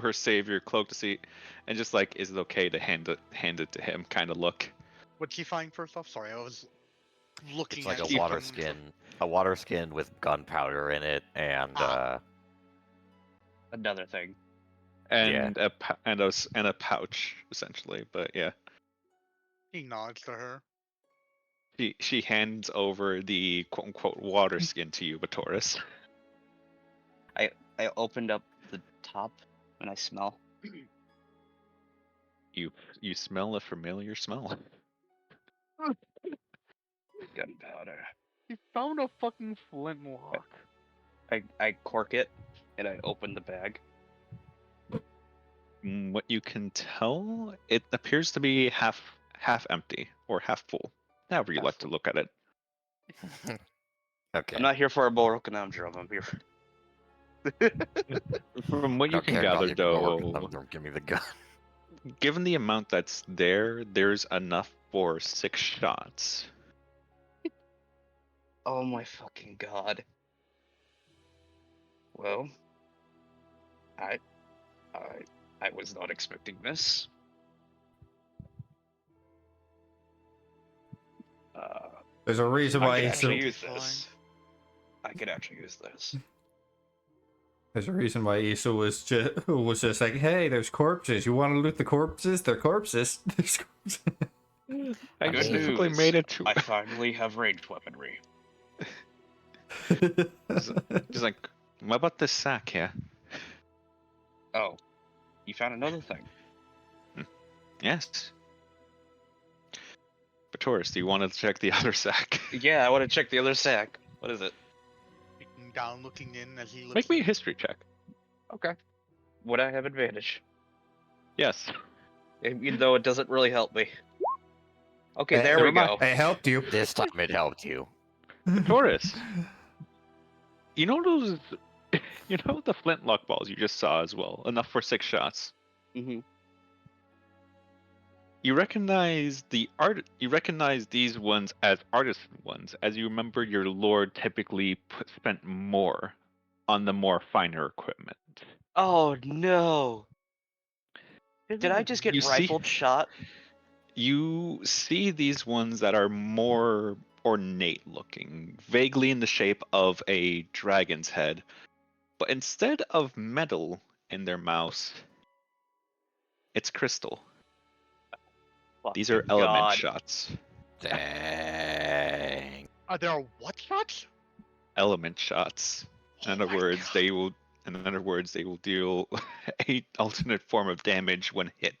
her savior cloak to see, and just like, is it okay to hand it to him? Kind of look. What'd she find first off? Sorry, I was looking It's like at a water skin with gunpowder in it, and Another thing. And a pouch essentially, but yeah. He nods to her. She hands over the quote unquote water skin to you, Bataris. I opened up the top and I smell. You smell a familiar smell. Gunpowder. found a fucking flintlock. I cork it and I open the bag. What you can tell, it appears to be half empty or half full, however you Half like to look at it. Okay. I'm not here for a moral conundrum. I'm here. From what I you don't can care about gather, your though, conundrum, give me the gun. given the amount that's there, there's enough for 6 shots. Oh my fucking god. Well, I I was not expecting this. There's a reason I why could Issa. actually use this. I could actually use this. There's a reason why Issa was just like, hey, there's corpses. You want to loot the corpses? They're corpses. There's corpses. I Good specifically news. made it to. I finally have ranged weaponry. Just like, what about this sack here? Oh, you found another thing. Yes. But Taurus, do you want to check the other sack? Yeah, I want to check the other sack. What is it? Looking down, looking in as he looks. Make me a history check. Okay. Would I have advantage? Yes. Even though it doesn't really help me. Okay, there never we mind. go. It helped you. This time it helped you. Taurus, you know those, you know the flintlock balls you just saw as well, enough for 6 shots. Mm-hmm. You recognize You recognize these ones as artisan ones, as you remember your lord typically spent more on the more finer equipment. Oh no! Did I just get You see- rifled shot? You see these ones that are more ornate looking, vaguely in the shape of a dragon's head, but instead of metal in their mouths, it's crystal. These are Fucking element God. shots. Dang. There are what shots? Element shots. In other words, they will deal a alternate form of damage when hit.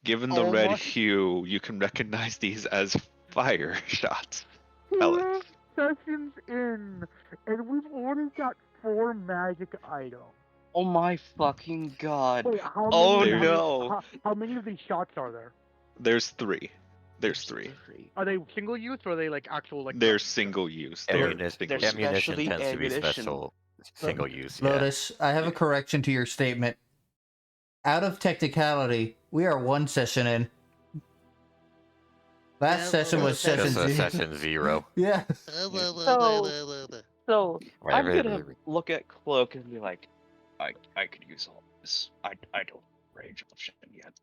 Given the Oh red my- hue, you can recognize these as fire shots. 2 Pellets. sessions in, and we've already got 4 magic items. Oh my fucking God. Wait, how Oh many, no. how many of these shots are there? There's 3. There's 3. Are they single use or are they like actual like? They're weapons? single use. They're Ammunition, single they're use. ammunition specially tends to be ammunition. special, single use. Yeah. Lotus, I have a correction to your statement. Out of technicality, we are 1 session in. Last session was session This is 0. session 0. Yeah. So I'm Right, gonna look at Cloak and be like, I could use all this. I don't rage option yet.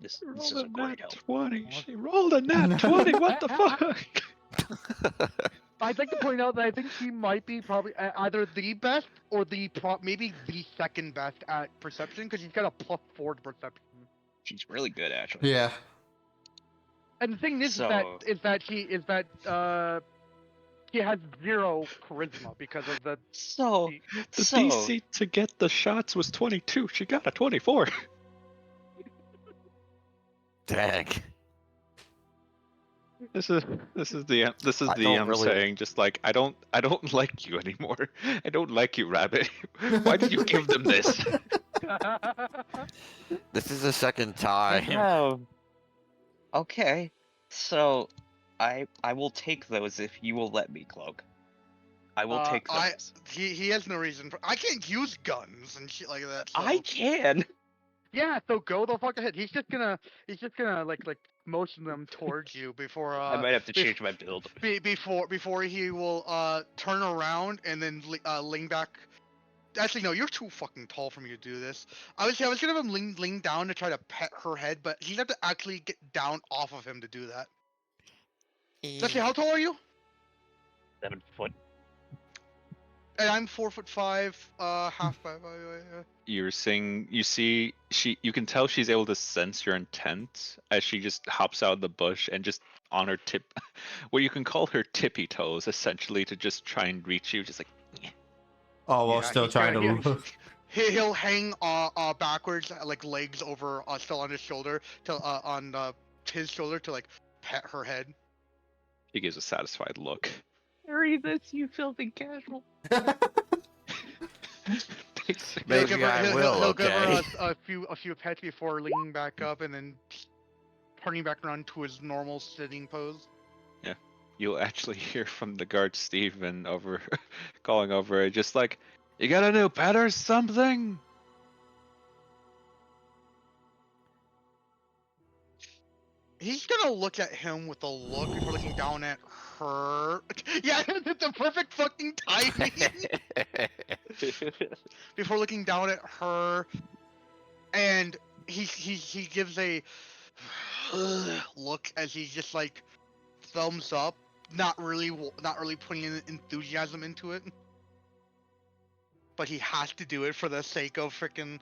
This is a great help. 20. She rolled a nat 20. What the fuck? I'd like to point out that I think she might be probably either the best or maybe the second best at perception because she's got a +4 to perception. She's really good, actually. Yeah. And the thing is So- that she has 0 charisma because of the. So, The so DC to get the shots was 22. She got a 24. Dang. This is the I don't really- saying just like I don't like you anymore. I don't like you, Rabbit. Why did you give them this? This is the second time. Oh. Okay. So, I will take those if you will let me, Cloak. I will take those. He has no reason for. I can't use guns and shit like that. So. I can. Yeah, so go the fuck ahead. He's just gonna like motion them towards you before. I might have to change my build. Before he will turn around and then lean back. Actually, no, you're too fucking tall for me to do this. I was gonna have him lean down to try to pet her head, but he'd have to actually get down off of him to do that. Actually, how tall are you? 7 foot. And I'm 4'5", half by. You're saying you can tell she's able to sense your intent as she just hops out of the bush and just on her what you can call her tippy toes, essentially, to just try and reach you, just like. Oh, while Yeah, still he's trying gonna- to. He'll hang backwards, like legs over, still on his shoulder, his shoulder to like pet her head. He gives a satisfied look. Carry this, you filthy casual. Maybe I will. He'll give her Okay. a few pets before leaning back up and then turning back around to his normal sitting pose. Yeah. You'll actually hear from the guard Steven over calling over, just like, you got a new pet or something? He's gonna look at him with a look before looking down at her. Yeah, the perfect fucking timing. Before looking down at her, and he gives a look as he's just like thumbs up, not really putting any enthusiasm into it. But he has to do it for the sake of freaking,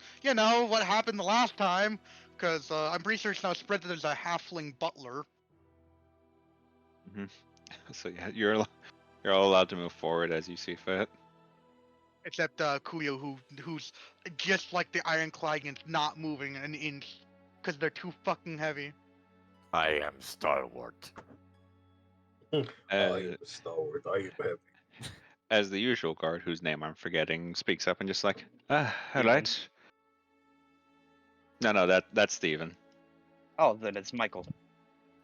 what happened the last time. Because I'm pretty sure it's now spread that there's a halfling butler. So yeah, you're all allowed to move forward as you see fit. Except Kuyo, who's just like the Ironclad and not moving an inch because they're too fucking heavy. I am stalwart. I am stalwart. I am heavy. As the usual guard, whose name I'm forgetting, speaks up and just like, all Steven. right. No, that's Steven. Oh, then it's Michael.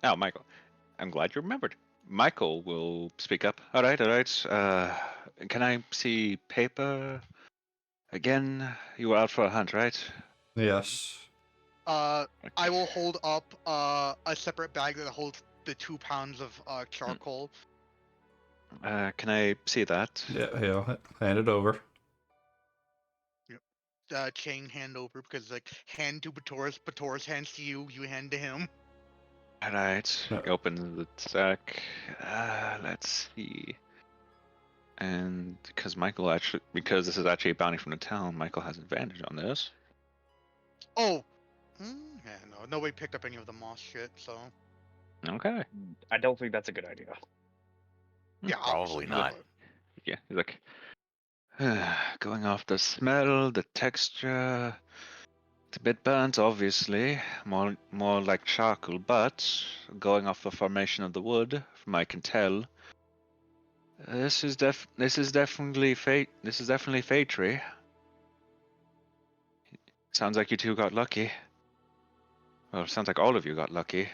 Oh, Michael. I'm glad you remembered. Michael will speak up. All right. Can I see paper? Again, you were out for a hunt, right? Yes. I will hold up a separate bag that holds the 2 pounds of charcoal. Can I see that? Yeah, he'll hand it over. Chain hand over because like hand to Batoris hands to you, you hand to him. All right. No. Open the sack. Let's see. And because this is actually a bounty from the town, Michael has advantage on this. Oh, yeah, no, nobody picked up any of the moss shit, so Okay. I don't think that's a good idea. yeah, Probably obviously not. Yeah, he's like, going off the smell, the texture. It's a bit burnt, obviously. More like charcoal, but going off the formation of the wood, from I can tell, this is definitely fate. This is definitely fatery. Sounds like you two got lucky. Well, sounds like all of you got lucky.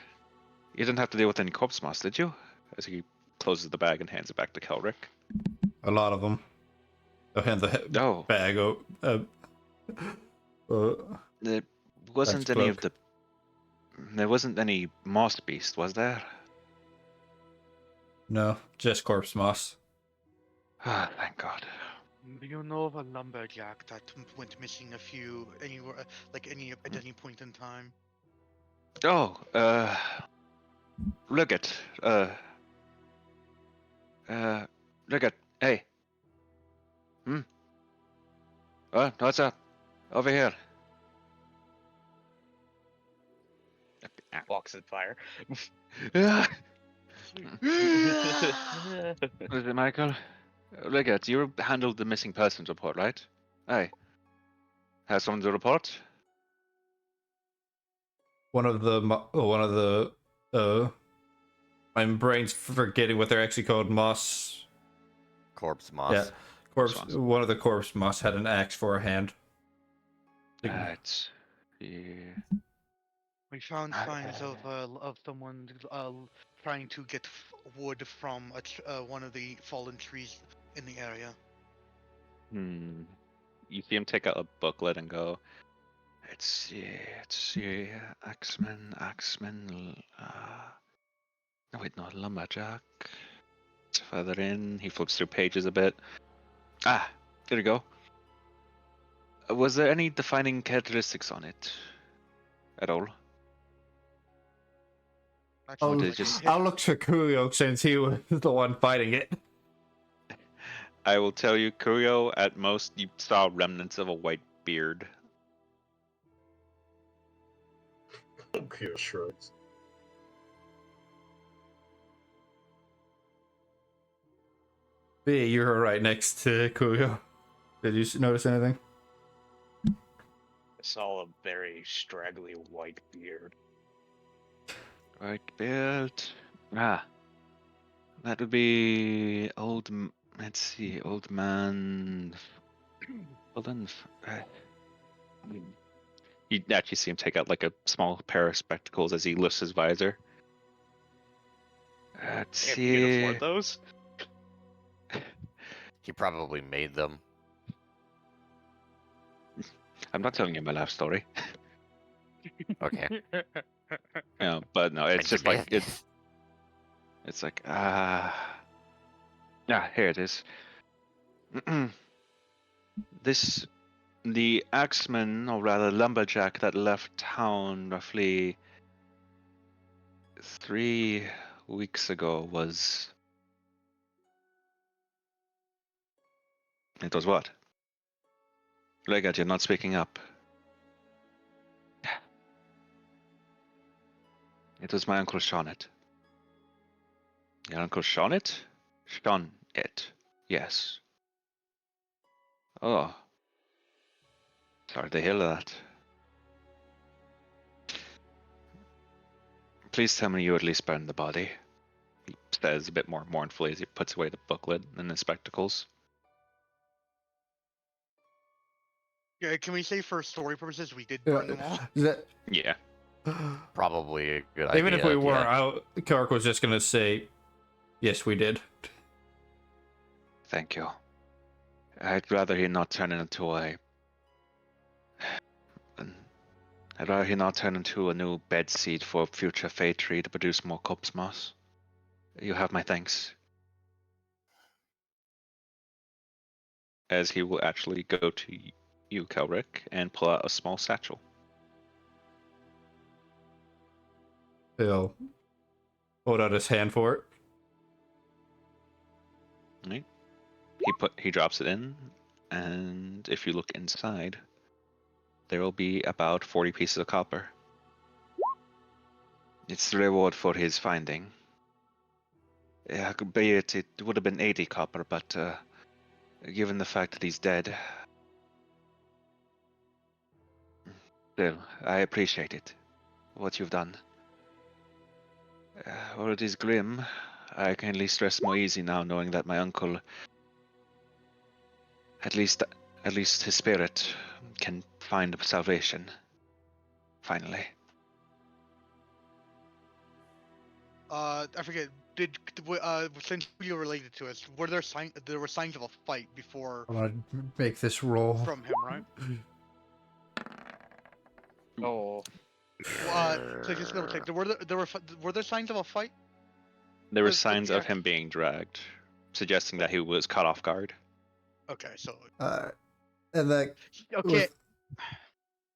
You didn't have to deal with any corpse moss, did you? As he closes the bag and hands it back to Kelrick. A lot of them. I'll hand the Oh. bag out. There wasn't Thanks, any of bloke. There wasn't any moss beast, was there? No, just corpse moss. Ah, thank God. Do you know of a lumberjack that went missing anywhere, at any point in time? Oh, look at, hey. What's up? Over here. Walks in fire. Is it Michael? Look at, you handled the missing persons report, right? Hey. Has someone to report? One of the my brain's forgetting what they're actually called. Moss. Corpse moss. Yeah, corpse. Moss. One of the corpse moss had an axe for a hand. Right. Yeah. We found signs of someone trying to get wood from one of the fallen trees in the area. You see him take out a booklet and go, let's see, Axeman, no wait, no, lumberjack. It's further in, he flips through pages a bit. Ah, there you go. Was there any defining characteristics on it? At all? I'll, did it just- I'll look to Kuyo since he was the one fighting it. I will tell you, Kurio, at most, you saw remnants of a white beard. Okay, shrugs. B, you were right next to Kuyo. Did you notice anything? I saw a very straggly white beard. White beard. Ah. That would be let's see, old man. Well then, you actually see him take out like a small pair of spectacles as he lifts his visor. Let's If you can see. afford those. He probably made them. I'm not telling you my life story. Okay. Yeah, but no, it's just like Business. it's like yeah, here it is. The axeman, or rather lumberjack, that left town roughly 3 weeks ago was. It was what? Legat, you're not speaking up. It was my uncle Shonnet. Your uncle Shonnet? Shonnet. Yes. Oh. Sorry to hear that. Please tell me you at least burned the body. He says a bit more mournfully as he puts away the booklet and his spectacles. Yeah, can we say for story purposes we did burn them all? Yeah. Probably a good idea. Even if we weren't yeah. out, Kark was just gonna say, yes, we did. Thank you. I'd rather he not turn into a. I'd rather he not turn into a new bed seat for future Fey tree to produce more corpse moss. You have my thanks. As he will actually go to you, Kelrick, and pull out a small satchel. He'll hold out his hand for it. Right. He drops it in, and if you look inside, there will be about 40 pieces of copper. It's the reward for his finding. Yeah, be it would have been 80 copper, but given the fact that he's dead, still, I appreciate it. What you've done. While it is grim, I can at least rest more easy now knowing that my uncle, at least his spirit, can find salvation. Finally. I forget. Since you related to us, were there signs of a fight before I want to make this roll. from him, right? Oh. So just double check. Were there signs of a fight? There were With signs the of him being dragged, suggesting that he was caught off guard. Okay, so And that okay.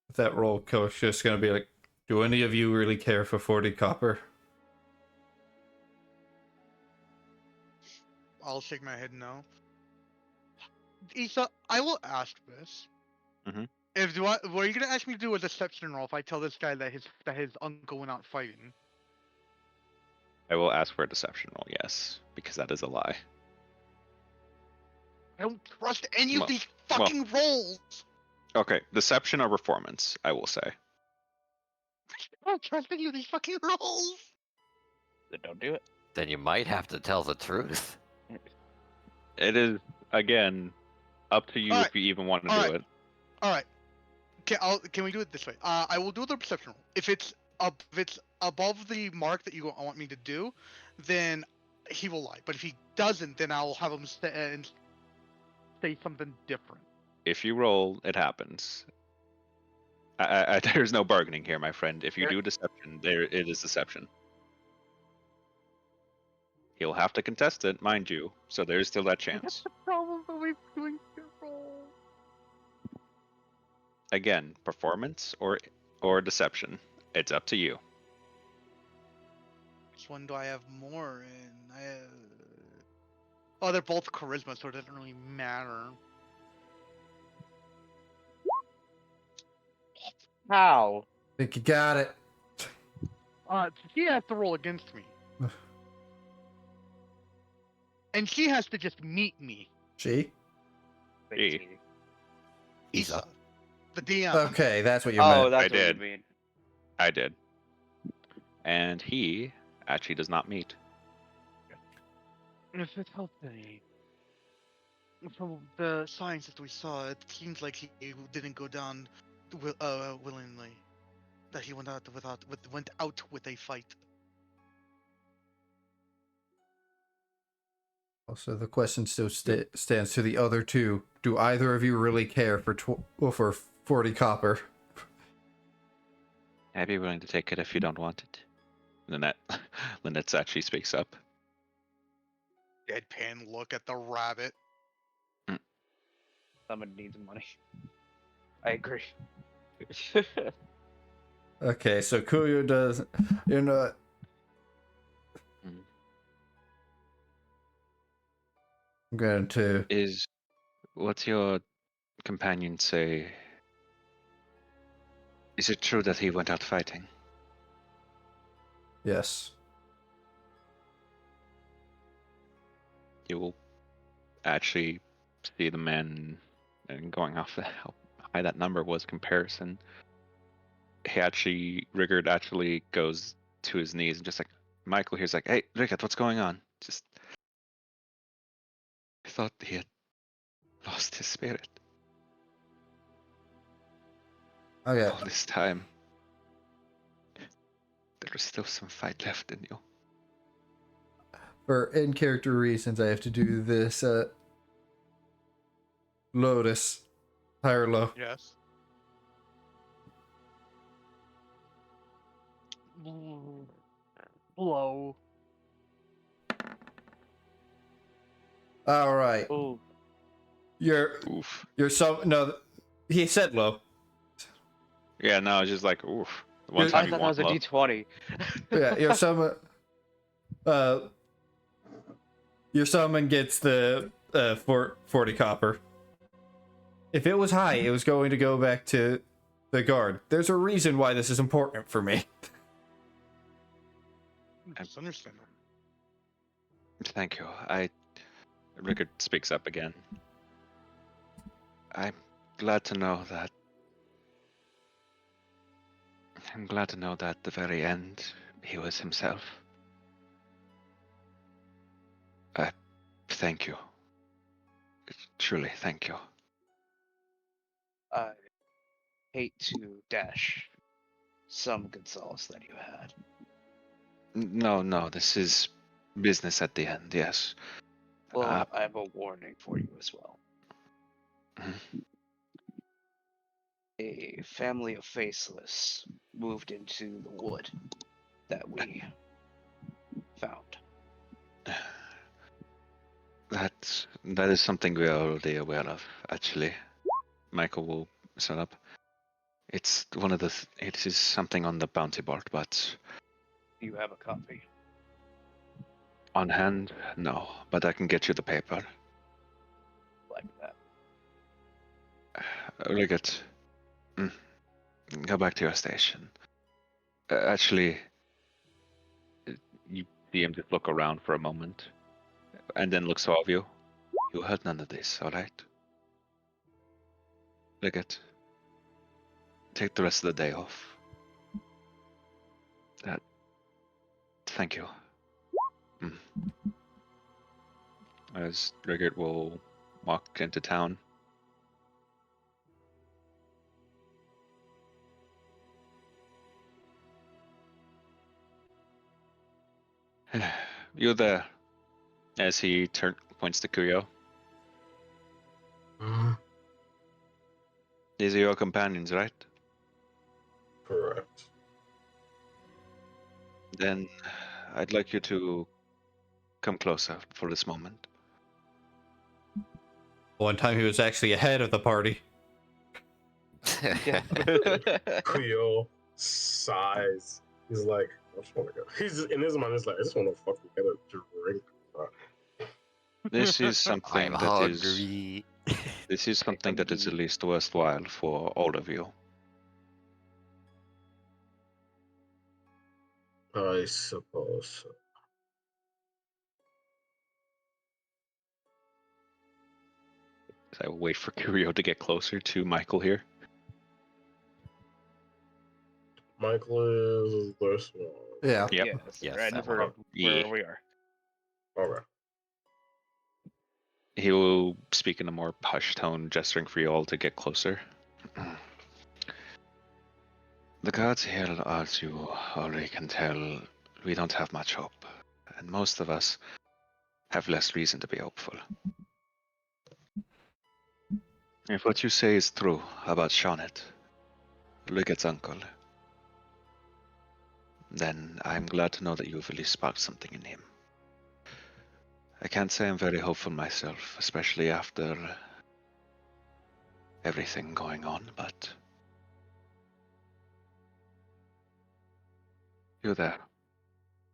with that roll, Coach just gonna be like, do any of you really care for 40 copper? I'll shake my head no. Issa, I will ask this. Mm-hmm. What are you gonna ask me to do a deception roll if I tell this guy that his uncle went out fighting? I will ask for a deception roll, yes, because that is a lie. I don't trust any of these fucking rolls. Okay, deception or performance, I will say. I don't trust any of these fucking rolls. Then don't do it. Then you might have to tell the truth. It is, again, up to you if you even want to do it. All right. Can we do it this way? I will do the perception roll. If it's above the mark that you want me to do, then he will lie. But if he doesn't, then I'll have him say something different. If you roll, it happens. There's no bargaining here, my friend. If you do deception, it is deception. He'll have to contest it, mind you, so there's still that chance. That's the problem with doing your roll. Again, performance or deception. It's up to you. Which one do I have more in? Oh, they're both charisma, so it doesn't really matter. How? I think you got it. She has to roll against me. And she has to just meet me. She? Issa. The DM. Okay, that's what you Oh, meant. that's I what did. you mean. I did. And he actually does not meet. If it's healthy, from the signs that we saw, it seems like he didn't go down willingly. That he went out with a fight. Also, the question still stands to the other two. Do either of you really care for for 40 copper? I'd be willing to take it if you don't want it. Lynette actually speaks up. Deadpan look at the rabbit. Someone needs money. I agree. Okay, so Kuyo does. You know. I'm going to. What's your companion say? Is it true that he went out fighting? Yes. You will actually see the man, and going off how high that number was comparison. Rigard actually goes to his knees and just like, Michael here's like, hey, Rickett, what's going on? Just, I thought he had lost his spirit. Okay. All this time, there was still some fight left in you. For in-character reasons, I have to do this. Lotus. High or low? Yes. Low. All right. Oh, Oof. You're so no. He said low. Yeah, no, it's just like, oof. The one I time I you thought that was want a low. D20. Yeah, your summon gets the 40 copper. If it was high, it was going to go back to the guard. There's a reason why this is important for me. It's understandable. Thank you. Rickard speaks up again. I'm glad to know that. I'm glad to know that at the very end, he was himself. Thank you. Truly, thank you. I hate to dash some good souls that you had. No, this is business at the end, yes. Well, I have a warning for you as well. Mhm. A family of faceless moved into the wood that we found. That is something we are already aware of, actually. Michael will set up. It's one of it is something on the bounty board, but You have a copy. on hand, no. But I can get you the paper. Like that. Riggett, go back to your station. Actually, you see him just look around for a moment, and then looks all of you. You heard none of this, all right? Riggett, take the rest of the day off. Thank you. As Riggett will walk into town. You're there. As he points to Kuyo. These are your companions, right? Correct. Then I'd like you to come closer for this moment. One time he was actually ahead of the party. Yeah. Cleo sighs. He's like, I just want to go. He's in his mind. He's like, I just want to fucking get a drink. Bro. This is something I'm that is. hungry. This is something that is at least worthwhile for all of you. I suppose. I will wait for Kurio to get closer to Michael here. Michael is this one. Yeah. Yep. Yes, Yes, right in that front of one. where Yeah. we are. All right. He will speak in a more hushed tone, gesturing for you all to get closer. The gods here, as you already can tell, we don't have much hope, and most of us have less reason to be hopeful. If what you say is true about Shawnet, Liget's uncle, then I'm glad to know that you've really sparked something in him. I can't say I'm very hopeful myself, especially after everything going on, but... You there,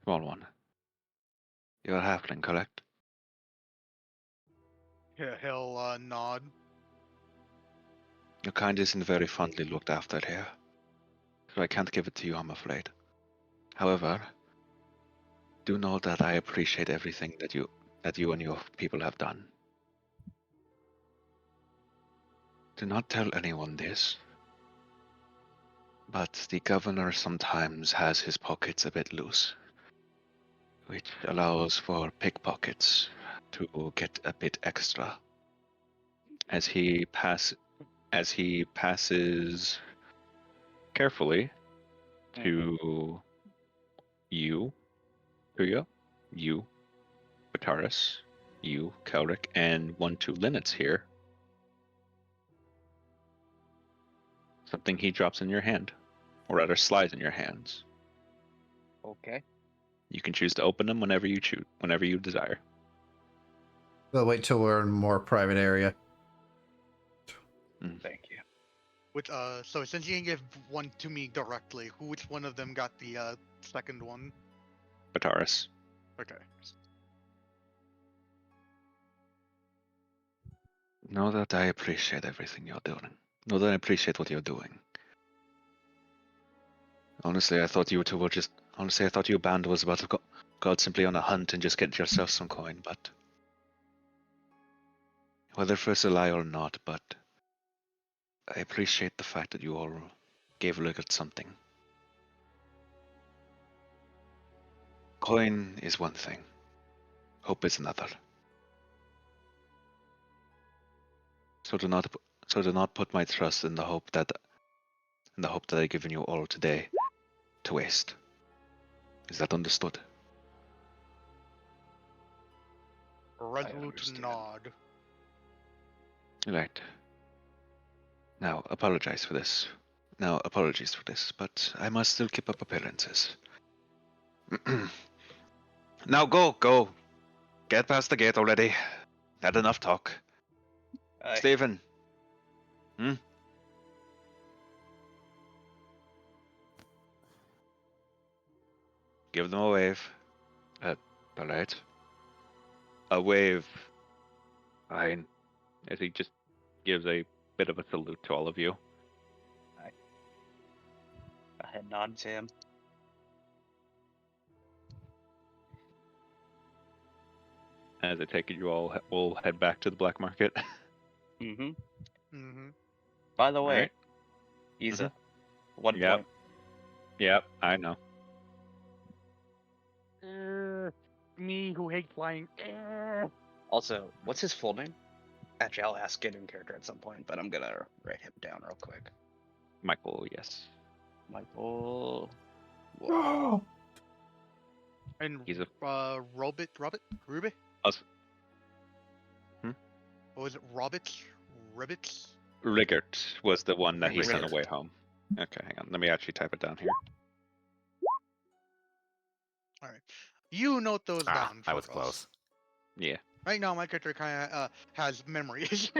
small one. You're a halfling, correct? Yeah, he'll nod. Your kind isn't very fondly looked after here, so I can't give it to you, I'm afraid. However, do know that I appreciate everything that you and your people have done. Do not tell anyone this, but the governor sometimes has his pockets a bit loose, which allows for pickpockets to get a bit extra. As he passes carefully to you, Yugioh, you, Bataris, you, Kelric, and 1-2 Linnets here. Something he drops in your hand, or rather slides in your hands. Okay. You can choose to open them whenever you desire. We'll wait till we're in a more private area. Thank you. Which so since you can give one to me directly, which one of them got the second one? Bataris. Okay. Know that I appreciate everything you're doing. Know that I appreciate what you're doing. Honestly, I thought you two were just... Honestly, I thought your band was about to go out simply on a hunt and just get yourself some coin, but... Whether first a lie or not, but... I appreciate the fact that you all gave Liget something. Coin is one thing. Hope is another. So do not put my trust in the hope that I've given you all today to waste. Is that understood? Resolute understand. nod. Right. Now, apologies for this, but I must still keep up appearances. Now go. Get past the gate already. Had enough talk. Aye. Stephen. Give them a wave. Alright. A wave. Fine. As he just gives a bit of a salute to all of you. A head nod to him. As I take it, you all will head back to the black market. Mm-hmm. Mm-hmm. By the way, Alright. Isa, 1 Yep. point. Yep, I know. Me who hates lying. Also, what's his full name? Actually, I'll ask it in character at some point, but I'm gonna write him down real quick. Michael, yes. Michael. And He's a... Robert? Ruby? Us. What was it? Ribbits? Rigert was the one that he sent Rigert. away home. Okay, hang on. Let me actually type it down here. Alright. You note those down for I was us. close. Yeah. Right now, my character kind of has memory issues.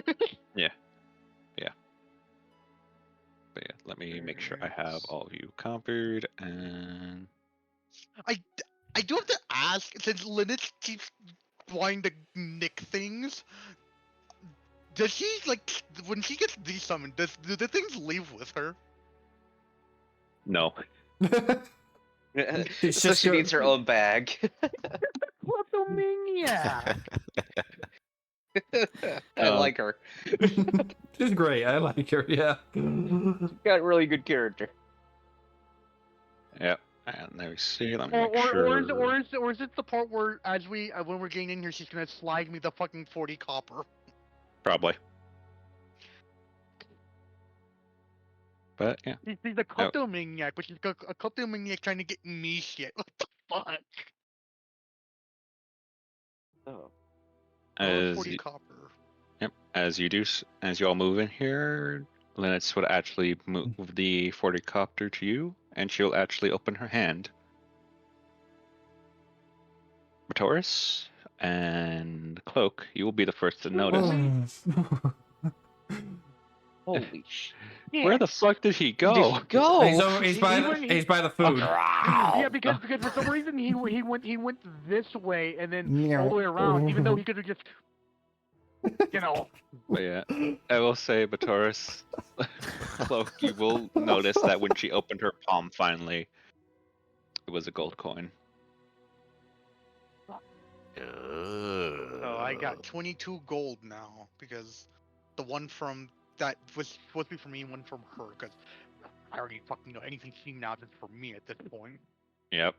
Yeah. But yeah, let me make sure I have all of you covered, and... I do have to ask, since Linnet keeps wanting to nick things, does she, like, when she gets desummoned, do the things leave with her? No. It's So just she go- needs her own bag. Kleptomaniac! I like her. She's great. I like her. Yeah. Got a really good character. Yep. And there we me see. Let me Or make or sure. or is it the part where as we when we're getting in here, she's gonna slide me the fucking 40 copper? Probably. But yeah. She's a kleptomaniac, but she's a kleptomaniac trying to get me shit. What the fuck? Oh. As 40 y- copper. Yep. As you all move in here, Linux would actually move the 40 copter to you, and she'll actually open her hand. Taurus and Cloak, you will be the first to notice. Holy shit. Where the fuck did he go? Did he go? He's by the food. Yeah, because for some reason he went this way and then all the way around, even though he could have just, you know. But yeah, I will say, Batoris, Cloak, you will notice that when she opened her palm finally, it was a gold coin. So I got 22 gold now because the one from that was supposed to be for me and one from her because I already fucking know anything she now is for me at this point. Yep.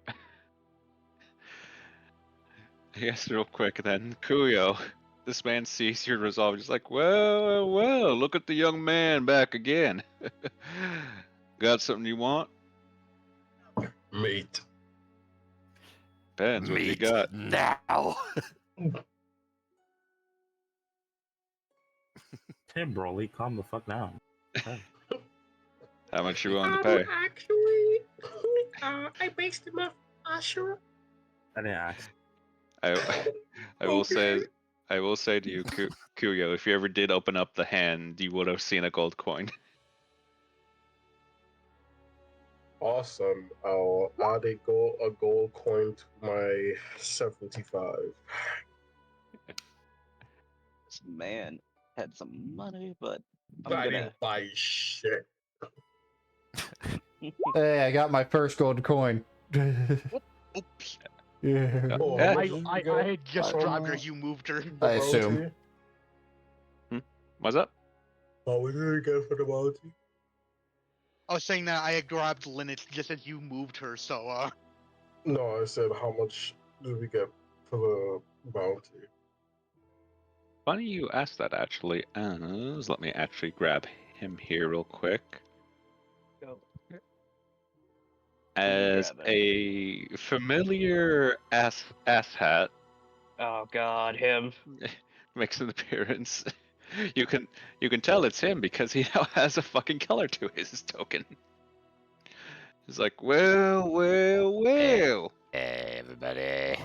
Yes, real quick then, Kuyo. This man sees your resolve. He's like, well, look at the young man back again. Got something you want? Mate. Depends what you got. Now. Hey, Broly, calm the fuck down. How much you willing to pay? Actually, I based him off Ashura. I didn't ask. I will say to you, Kuyo, if you ever did open up the hand, you would have seen a gold coin. Awesome. I'll add a gold coin to my 75. This man had some money, but I didn't buy shit. Hey, I got my first gold coin. Oops. Yeah. Oh, Yeah. how much did I you get had just from dropped her as you moved her. the I assume. bounty? What's up? Oh, what did you get for the bounty? I was saying that I had grabbed Linux just as you moved her, so No, I said how much did we get for the bounty? Funny you asked that, actually. Let me actually grab him here real quick. Go. As grab a familiar asshat Oh god, him. makes an appearance, you can tell it's him because he now has a fucking color to his token. He's like, well. Hey, everybody.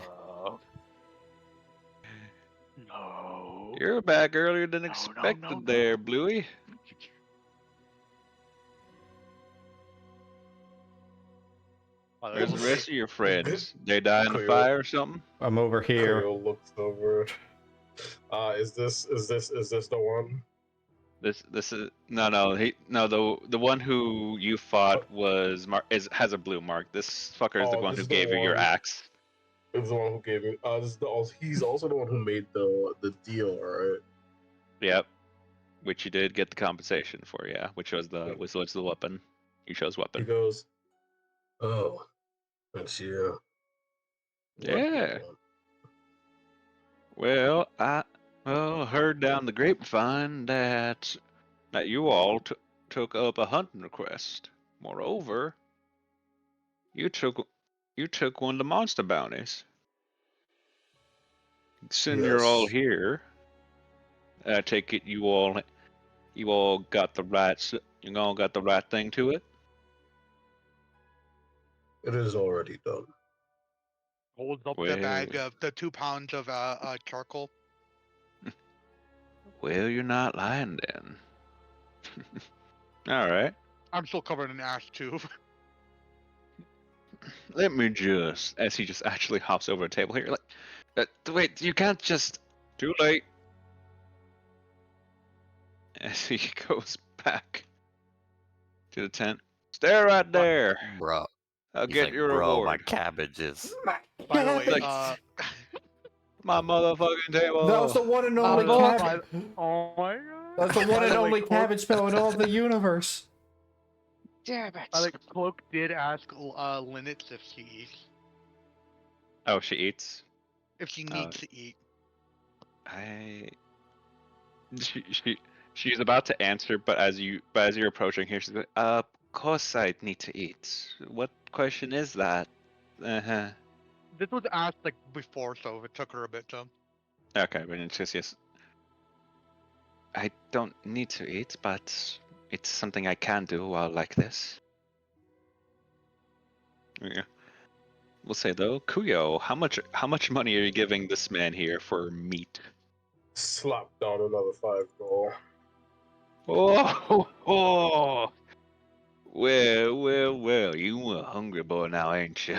no. You're back earlier than No, expected no. there, Bluey. Where's the rest of your friends? They die in a fire or something? I'm over here. Cleo looks over. Is this the one? This is the one who you fought has a blue mark. This fucker is the Oh, one this who is the gave you your one. axe. It's the one who gave me. He's also the one who made the deal, right? Yep. Which you did get the compensation for, yeah. Which was the weapon. You chose He weapon. goes, "Oh, that's you." Yeah. Well, I heard down the grapevine that you all took up a hunting request. Moreover, you took one of the monster bounties. Since you're all Yes, here, I take it you all got the right thing to it. it is already done. Holds up the Well, bag of the 2 pounds of charcoal. well, you're not lying then. All right. I'm still covered in ash too. Let me just, as he just actually hops over a table here, like, wait, you can't just. Too late. As he goes back to the tent. Stay right there. Bro. I'll He's get like, your bro, my reward. cabbages. By the way, Like, my motherfucking table. That was the one and only boss. cabbage. oh my god. That's the one By and the way, only Cloak- cabbage spell in all of the universe. Damn it. I like Cloak did ask Linux if she eats. Oh, she eats. If she needs to eat. She's about to answer, but as you're approaching here, she's like, of course I need to eat. What question is that? Uh-huh. This was asked like before, so it took her a bit to. Okay, but it's just yes. I don't need to eat, but it's something I can do while like this. Yeah. We'll say though, Kuyo, how much money are you giving this man here for meat? Slap down another 5 gold. Oh, oh. Well, you a hungry boy now, ain't you?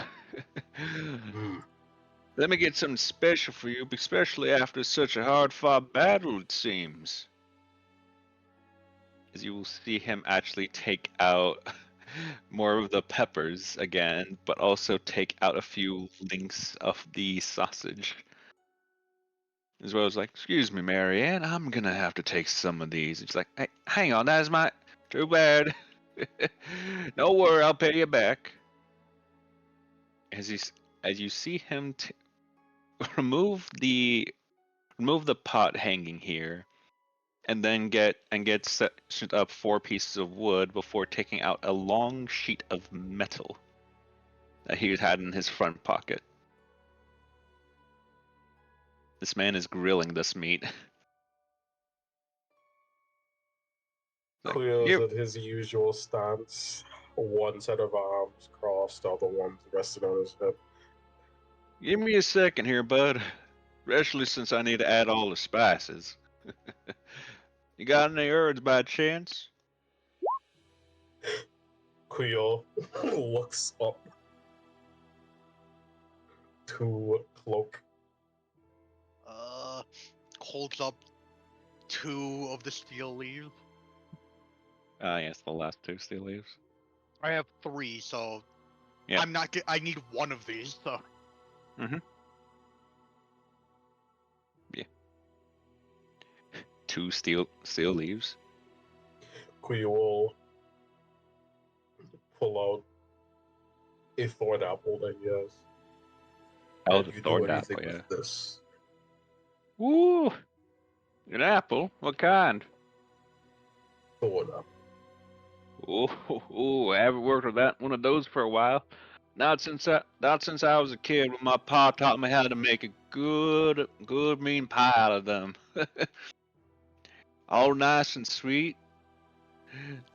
Let me get something special for you, especially after such a hard-fought battle, it seems. As you will see him actually take out more of the peppers again, but also take out a few links of the sausage. As well as like, excuse me, Marianne, I'm gonna have to take some of these. It's like, hey, hang on, that is my... Too bad. Don't worry, I'll pay you back. As you see him remove the pot hanging here, and then get set up 4 pieces of wood before taking out a long sheet of metal that he had in his front pocket. This man is grilling this meat. Like, Cleo's at his usual stance. One set of arms crossed, other ones resting on his hip. give me a second here, bud. Especially since I need to add all the spices. You got any herbs by chance? Cleo looks up to Cloak. Holds up 2 of the steel leaves. Yes, the last 2 steel leaves. I have 3, so Yeah. I'm not. I need 1 of these, so. Mm-hmm. Yeah. 2 steel leaves. Cleo will pull out a thorn apple that he has. Oh, And the you thorn do anything apple, yeah. with this. Woo! An apple? What kind? Thorn apple. I haven't worked with one of those for a while. Not since I was a kid when my pa taught me how to make a good mean pie out of them. All nice and sweet.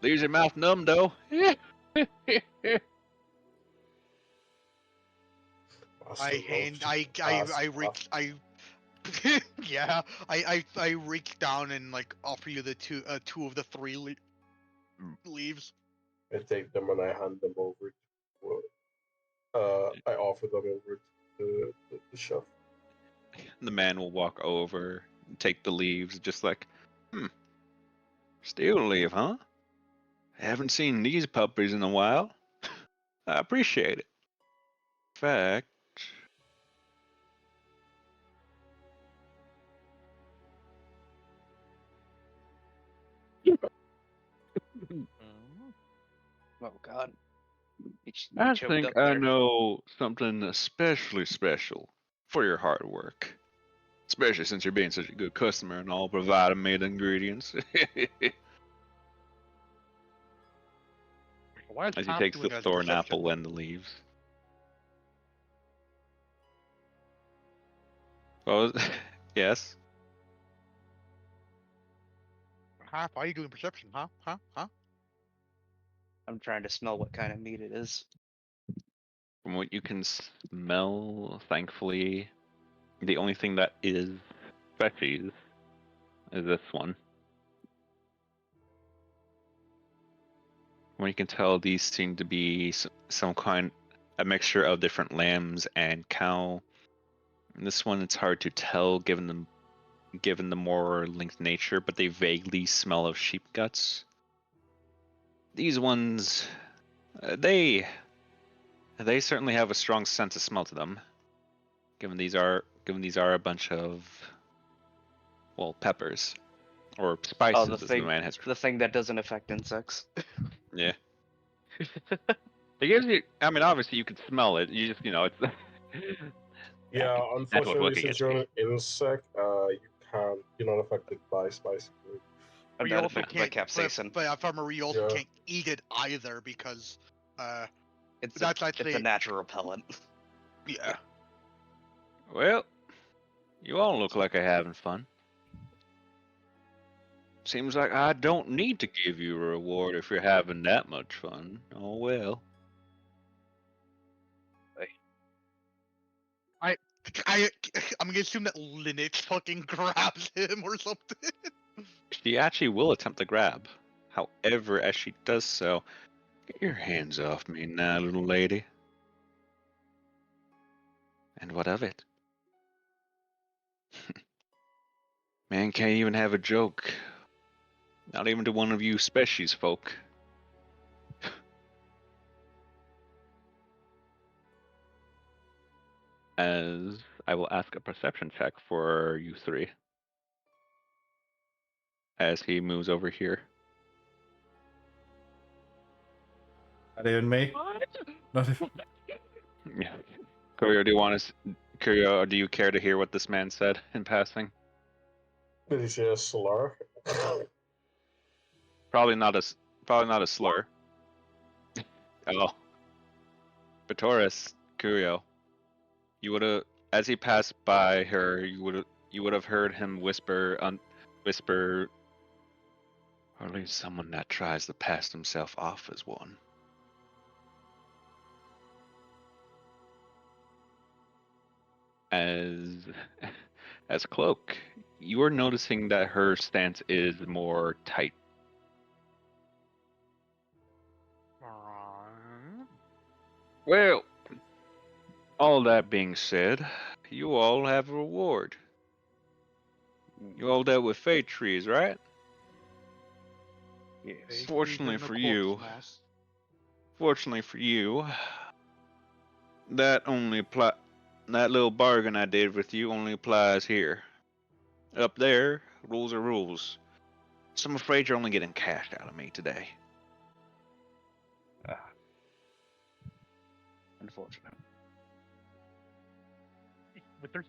Leaves your mouth numb though. Yeah, I reach down and like offer you the 2 of the 3 leaves. I take them and I hand them over to, I offer them over to the chef. The man will walk over, take the leaves, just like, steel leaf, huh? Haven't seen these puppies in a while. I appreciate it. In fact, Oh God. I think I know something especially special for your hard work. Especially since you're being such a good customer and all, providing me the ingredients. As he takes the thorn apple and the leaves. Oh, yes. Half, why are you doing perception? Huh? I'm trying to smell what kind of meat it is. From what you can smell, thankfully, the only thing that is species is this one. When you can tell, these seem to be some kind, a mixture of different lambs and cow. And this one, it's hard to tell given the more linked nature, but they vaguely smell of sheep guts. These ones, they certainly have a strong sense of smell to them. Given these are a bunch of, well, peppers or spices. The thing that doesn't affect insects. Yeah. It gives you. I mean, obviously you can smell it. You just, it's. Yeah, That's what's unfortunately, looking since at you're me. an insect, you're not affected by spicy food. I'm But you not also affected by can't. capsaicin. But if I'm a you also Yeah. can't eat it either because, It's that's a actually natural repellent. yeah. Well, you all look like you're having fun. Seems like I don't need to give you a reward if you're having that much fun. Oh well. I'm gonna assume that Linux fucking grabs him or something. She actually will attempt to grab. However, as she does so, get your hands off me now, little lady. And what of it? Man can't even have a joke. Not even to one of you species folk. As I will ask a perception check for you three. As he moves over here. Not even me. Not even... Yeah. Curio, do you care to hear what this man said in passing? Did he say a slur? Probably not a slur. Oh. Batoris, Curio. You would have, as he passed by her, you would have heard him whisper, or at least someone that tries to pass himself off as one. As as Cloak, you are noticing that her stance is more tight. Well, all that being said, you all have a reward. You all dealt with fate trees, right? Yes. Fortunately for you, that that little bargain I did with you only applies here. Up there, rules are rules. So I'm afraid you're only getting cash out of me today. Unfortunate. But there's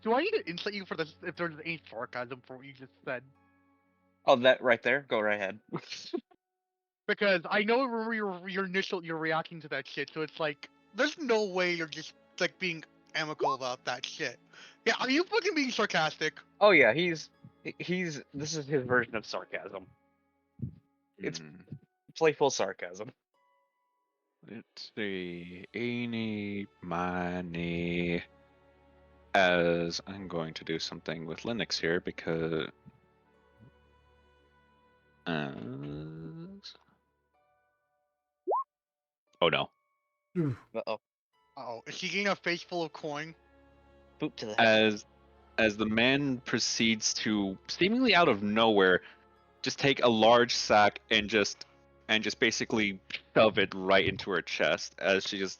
do I need to insult you for this if there's any sarcasm for what you just said? Oh, that right there. Go right ahead. Because I know remember your reacting to that shit, so it's like there's no way you're just like being amicable about that shit. Yeah, are you fucking being sarcastic? Oh yeah, he's. This is his version of sarcasm. It's playful sarcasm. Let's see. Eeny, miny. As I'm going to do something with Linux here because. Oh no. Uh-oh. Oh, is she getting a face full of coin? Boot to the head. As the man proceeds to seemingly out of nowhere just take a large sack and just basically shove it right into her chest as she just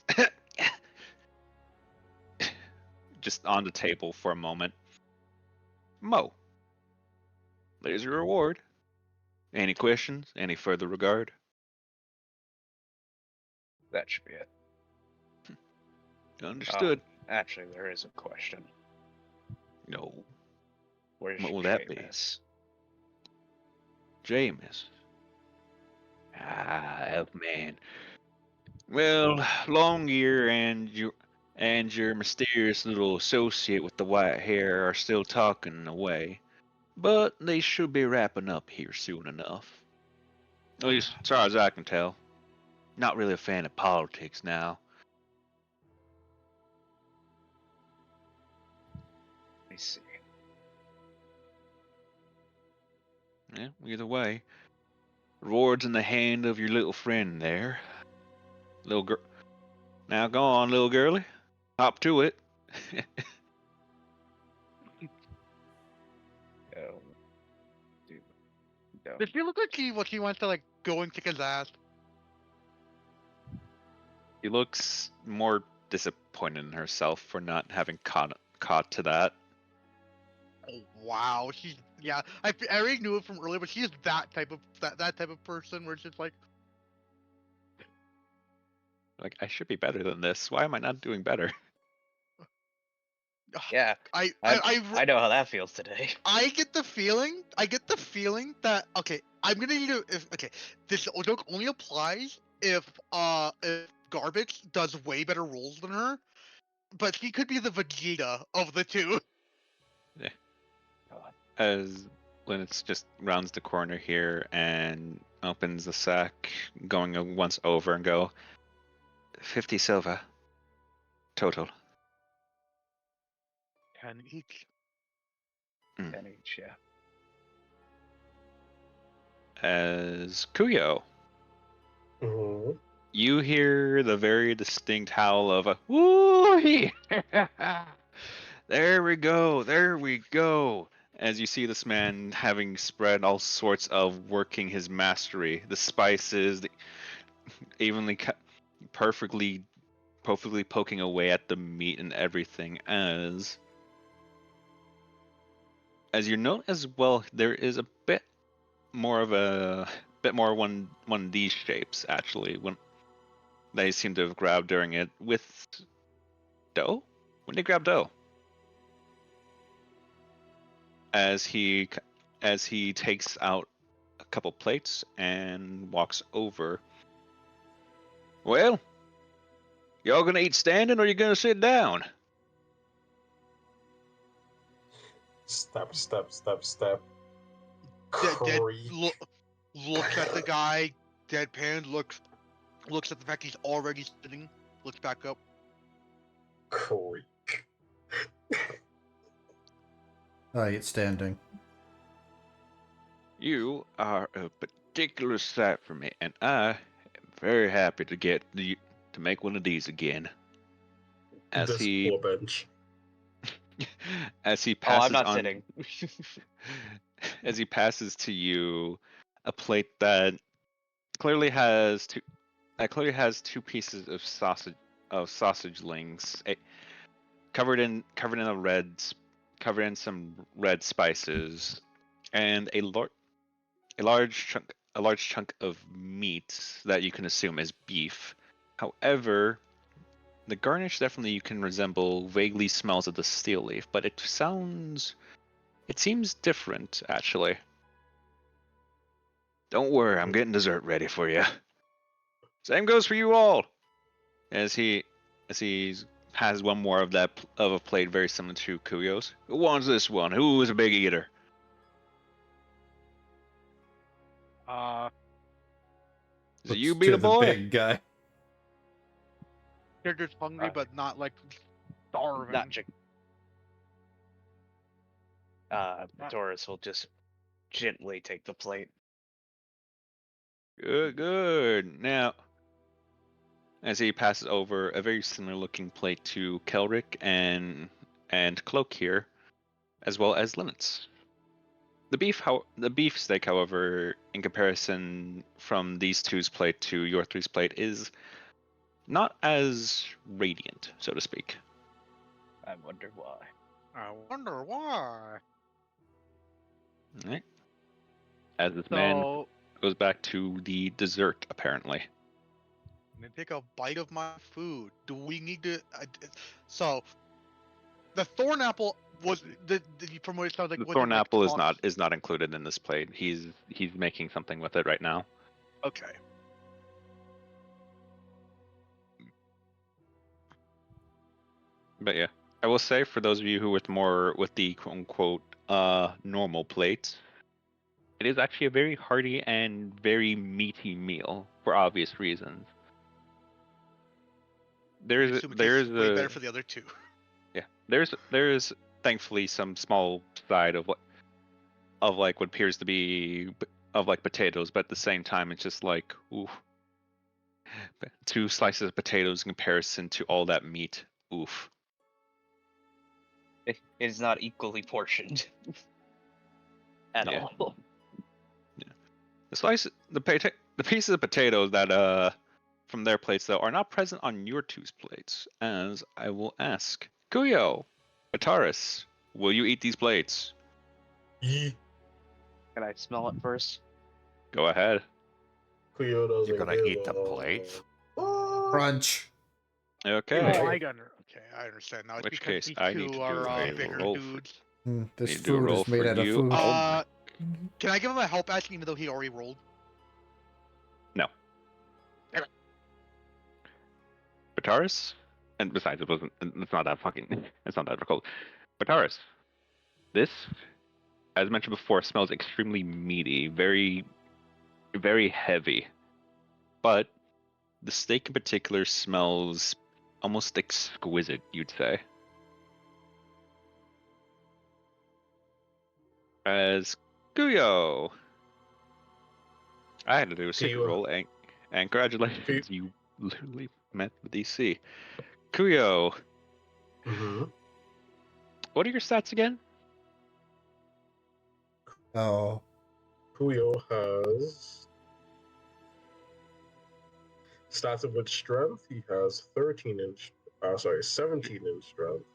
just on the table for a moment. Mo, there's your reward. Any questions? Any further regard? That should be it. Understood. Actually, there is a question. No. Where's What will that be? Seamus? Jameis. Elf man. Well, Longyear and your mysterious little associate with the white hair are still talking away, but they should be wrapping up here soon enough. At least, as far as I can tell. Not really a fan of politics now. Let me see. Yeah, either way. Reward's in the hand of your little friend there. Little girl. Now go on, little girlie. Hop to it. Oh, dude. No. Does she look like she wants to like go and kick his ass? She looks more disappointed in herself for not having caught to that. Oh wow, I already knew it from earlier, but she's that type of person where it's just like, Like, I should be better than this. Why am I not doing better? Yeah, I I know how that feels today. I get the feeling that okay, I'm gonna need to okay, this joke only applies if Garbage does way better rolls than her, but she could be the Vegeta of the two. As Linus just rounds the corner here and opens the sack, going once over and go, 50 silver total. 10 each. 10 each, yeah. As Kuyo, Mhm. you hear the very distinct howl of a woo. There we go, there we go. As you see this man having spread all sorts of working his mastery, the spices, the evenly cut, perfectly poking away at the meat and everything. As you note as well, there is a bit more one of these shapes actually when they seem to have grabbed during it with dough. When they grab dough, as he takes out a couple plates and walks over. Well, y'all gonna eat standing or you gonna sit down? Step, step, step, step. Dead Creak. looks at the guy, deadpan, looks at the fact he's already sitting, looks back up. Creak. I eat standing. You are a particular sight for me, and I am very happy to to make one of these again. As This he poor bench. as he Oh, I'm passes not on sitting. as he passes to you a plate that clearly has two pieces of sausage links covered in covered in some red spices and a large chunk of meat that you can assume is beef. However, the garnish definitely you can resemble vaguely smells of the steel leaf, but it seems different actually. Don't worry, I'm getting dessert ready for you. Same goes for you all. As he has one more of a plate very similar to Kuyo's. Who wants this one? Who is a big eater? Is it you, Looks Beat to a the boy? big guy. They're just hungry, but not like starving. Not chick. Taurus will just gently take the plate. Good, good. Now, as he passes over a very similar looking plate to Kelric and Cloak here, as well as Linux. The beef steak, however, in comparison from these two's plate to your three's plate, is not as radiant, so to speak. I wonder why. I wonder why. All right. As this man So, goes back to the dessert, apparently. I'm gonna take a bite of my food. Do we need to? So, the thorn apple was from what it sounds like. The Was thorn it like apple tossed? is not included in this plate. He's making something with it right now. Okay. But yeah, I will say for those of you who with the quote unquote normal plate, it is actually a very hearty and very meaty meal for obvious reasons. I assume it tastes way better for the other two. Yeah, there's thankfully some small side of what appears to be of like potatoes, but at the same time it's just like oof. 2 slices of potatoes in comparison to all that meat. Oof. It is not equally portioned at Yeah. all. The pieces of potatoes that from their plates though are not present on your two's plates. As I will ask Kuyo, Ataris, will you eat these plates? Yee. Can I smell it first? Go ahead. Cleo doesn't You're gonna give eat the a- plates? What? Crunch. Okay. Oh, Right. I got okay. I understand now. It's Which because case, these I need two to are do a bigger roll dudes. This Need to do a food roll is made for out of you. food. Oh my. Can I give him a help action even though he already rolled? Bataris? And besides, it's not that fucking, it's not that difficult. Bataris, this, as mentioned before, smells extremely meaty, very, very heavy. But the steak in particular smells almost exquisite, you'd say. As Yugioh, I had to do a secret you- roll, and congratulations, you literally met the DC. Yugioh, Mhm. what are your stats again? Oh. Puyo has started with strength. He has 17 in strength,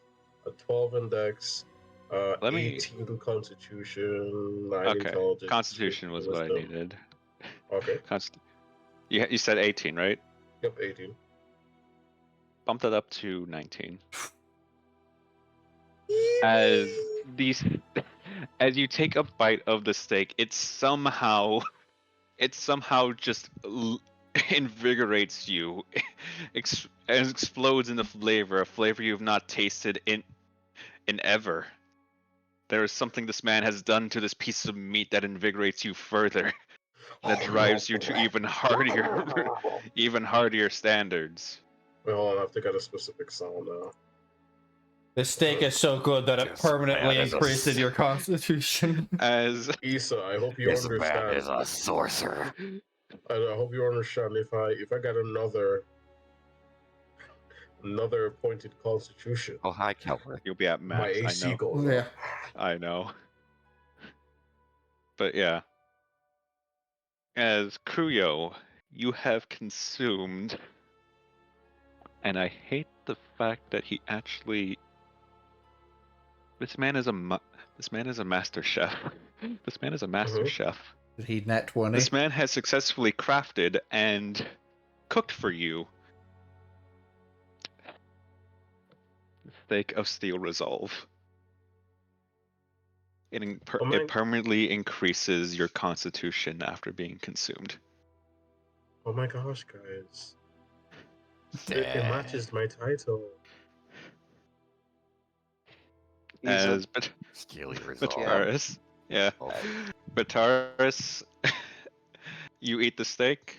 a 12 in dex, Let me. 18 constitution, 9 Okay, intelligence, Constitution 15 was what I wisdom. needed. Okay. You said 18, right? Yep, 18. Bumped it up to 19. As these, as you take a bite of the steak, it somehow just invigorates you, and explodes into flavor, a flavor you've not tasted in ever. There is something this man has done to this piece of meat that invigorates you further, that drives you to even hardier standards. Wait, hold on, I have to get a specific sound now. The steak is so good that it This permanently man is a increases your constitution. As Issa, I hope you This man understand. is a sorcerer. I hope you understand if I get another pointed constitution, Oh, hi, Kelper. you'll be at my max, I AC know. goes Yeah. up. I know. But yeah. As Yugioh, you have consumed, and I hate the fact that he actually. This man is a master chef. This man is a master Mhm. chef. Did he net 20? This man has successfully crafted and cooked for you the steak of steel resolve. Oh my- It permanently increases your constitution after being consumed. Oh my gosh, guys. It Damn. matches my title. As Steely resolve. Bataris, yeah, Oh. Bataris, you eat the steak.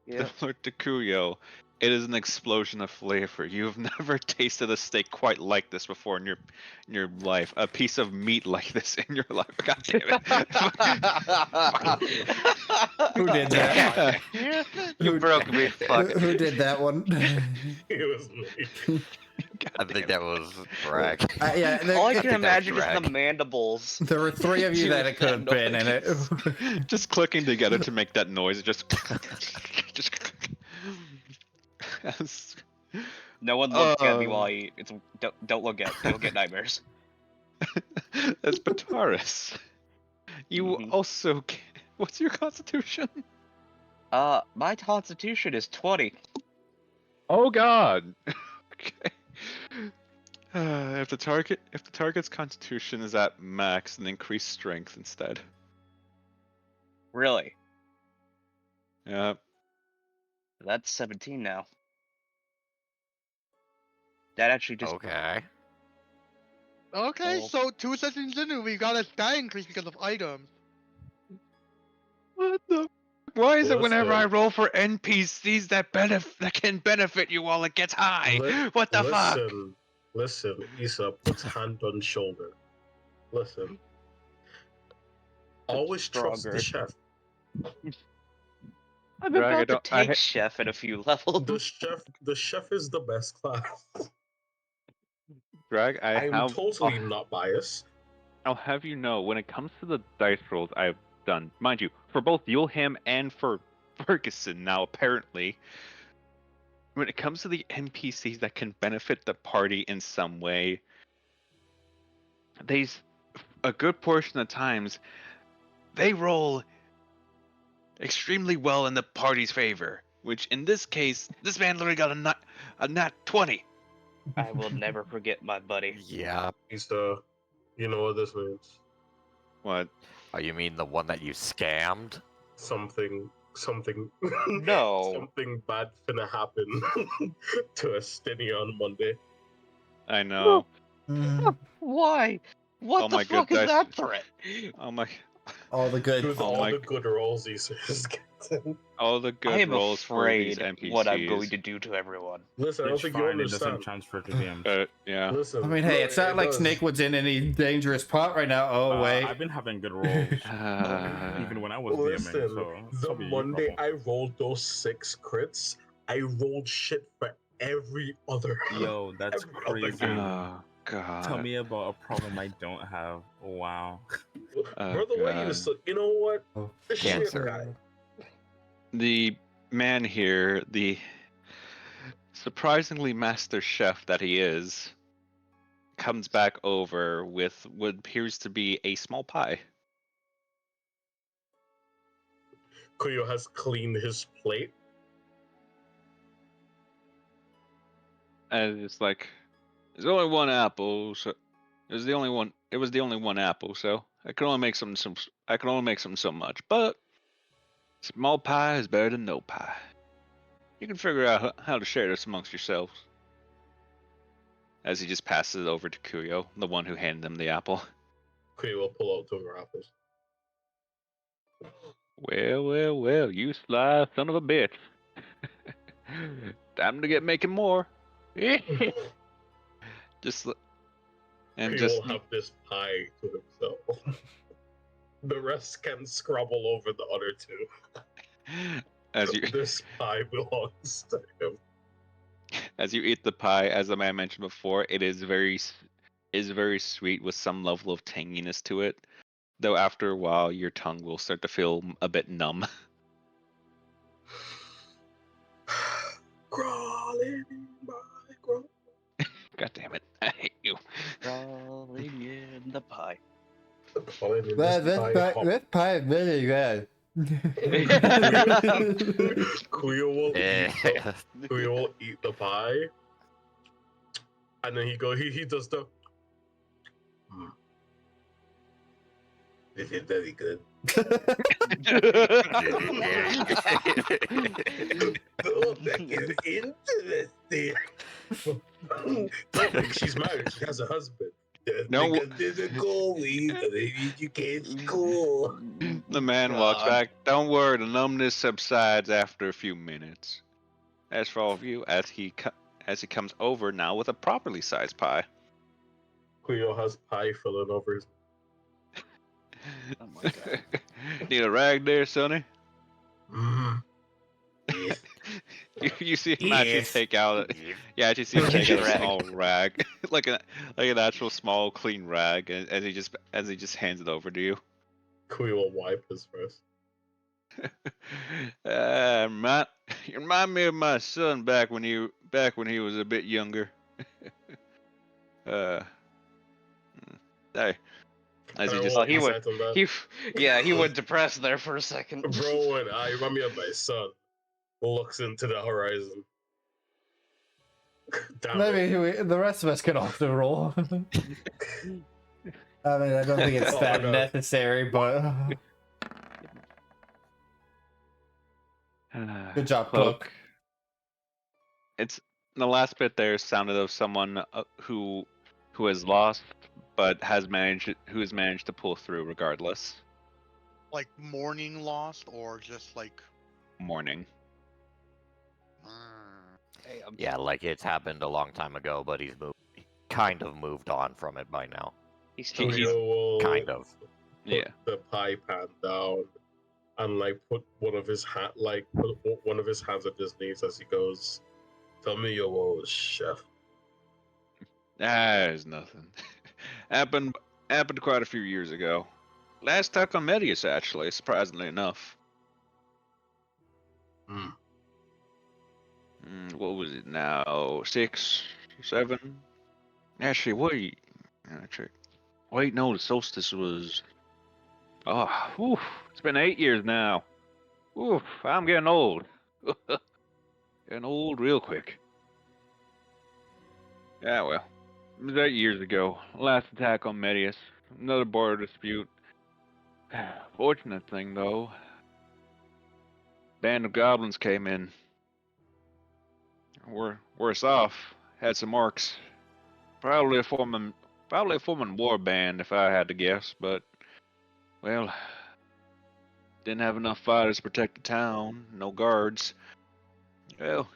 Yeah. Similar to Yugioh, it is an explosion of flavor. You've never tasted a steak quite like this before in your life. A piece of meat like this in your life. God damn it! Who did that? You broke me. Fuck. Who did that one? It was me. I think that was Bragg. Yeah, All I there, can think that was imagine is the drag. mandibles. there were three of you that it could have been in it. Just clicking together to make that noise. Just. As- No one look at me Uh. while I eat. Don't look at me. You'll get nightmares. As Bataris, you Mhm. also. What's your constitution? My constitution is 20. Oh God. Okay. If the target's constitution is at max, then increase strength instead. Really? Yeah. That's 17 now. That actually just. Okay. Okay, Oh. so 2 sessions in and we got a stat increase because of items. What the? Why is it whenever I Listen. roll for NPCs that can benefit you while it gets high? What the fuck? Listen, Issa puts hand on shoulder. Listen. Always trust the Stronger. chef. I'm Drag, I about to don't- I take ha- chef at a few levels. The chef is the best class. Drag, I'm totally not biased. I'll have you know, when it comes to the dice rolls I've done, mind you, for both Yulham and for Vergesson now, apparently, when it comes to the NPCs that can benefit the party in some way, a good portion of times, they roll extremely well in the party's favor. Which in this case, this man literally got a nat 20. I will never forget my buddy. Yeah. He's you know what this means? What? Oh, you mean the one that you scammed? Something No. something bad finna happen to Estini on Monday. I know. Why? What Oh the my fuck is goodness. that threat? Oh my. All the good. With Oh all my- the good rolls he's getting. All the I good am rolls for these afraid NPCs. what I'm going to do to everyone. Listen, I don't It's think you fine. It doesn't understand. transfer to DMs. Yeah. Listen, I mean, hey, no, it's not it like does. Snakewood's in any dangerous pot right now. Oh, wait. I've been having good rolls, even when I was Listen, DMing. So it's the probably you Monday problem. I rolled those 6 crits, I rolled shit for every other. Yo, that's every other crazy. game. Oh god. Tell me about a problem I don't have. Wow. Brother, what you God. said? You know what? Oh, This Cancer. shit guy. The man here, the surprisingly master chef that he is, comes back over with what appears to be a small pie. Kuyo has cleaned his plate. And it's like, there's only one apple, so it was the only one. It was the only one apple, so I can only make something. I can only make something so much. But small pie is better than no pie. You can figure out how to share this amongst yourselves. As he just passes it over to Kuyo, the one who handed him the apple. Kuyo will pull out 2 more apples. Well, you sly son of a bitch. Time to get making more. Just and Kuyo just will have this pie to himself. The rest can scrabble over the other 2. as you This pie belongs to him. as you eat the pie, as the man mentioned before, it is very sweet with some level of tanginess to it. Though after a while, your tongue will start to feel a bit numb. Crawling in my grave. God damn it! I hate you. Crawling in the pie. Crawling in this pie hop. that pie is really good. Kuyo will Eh. Kuyo will eat the pie, and then he does the. This is very good. Oh, that is interesting. She's married. She has a husband. No. Because there's a goalie, but you can't score. The man walks God. back. Don't worry, the numbness subsides after a few minutes. As for all of you, as he comes over now with a properly sized pie. Kuyo has pie filling over his. Oh my god. Need a rag there, Sonny? Mm. You see him actually Yes. take out. Yeah, actually see him take out a Rag. small rag, like an actual small clean rag, and as he just hands it over to you. Kuyo will wipe his face. You remind me of my son back when he was a bit younger. Hey, as he just Oh, he went. he went depressed there for a second. Bro, when I remind me of my son, looks into the horizon. Damn it. Maybe the rest of us could also roll. I mean, I don't think it's Oh, that no. necessary, but good job, Cloak. It's the last bit there sounded of someone who has lost but has managed to pull through regardless. Like mourning lost or just like Mourning. Hey, I'm Yeah, like it's happened a long time ago, but he's kind of moved on from it by now. he's still He's- Kuyo will Kind of. put Yeah. the pie pan down and put one of his hands at his knees as he goes. Tell me your woes, chef. There's nothing. happened quite a few years ago. Last time I met you, actually, surprisingly enough. Hmm. What was it now? 6, 7? Actually, wait. Wait, no, the solstice was. Oh, it's been 8 years now. Oof, I'm getting old. Getting old real quick. Yeah, well. It was 8 years ago. Last attack on Medius. Another border dispute. Fortunate thing, though. Band of goblins came in. We're worse off. Had some orcs. Probably a forming war band if I had to guess, but well, didn't have enough fighters to protect the town. No guards. Well,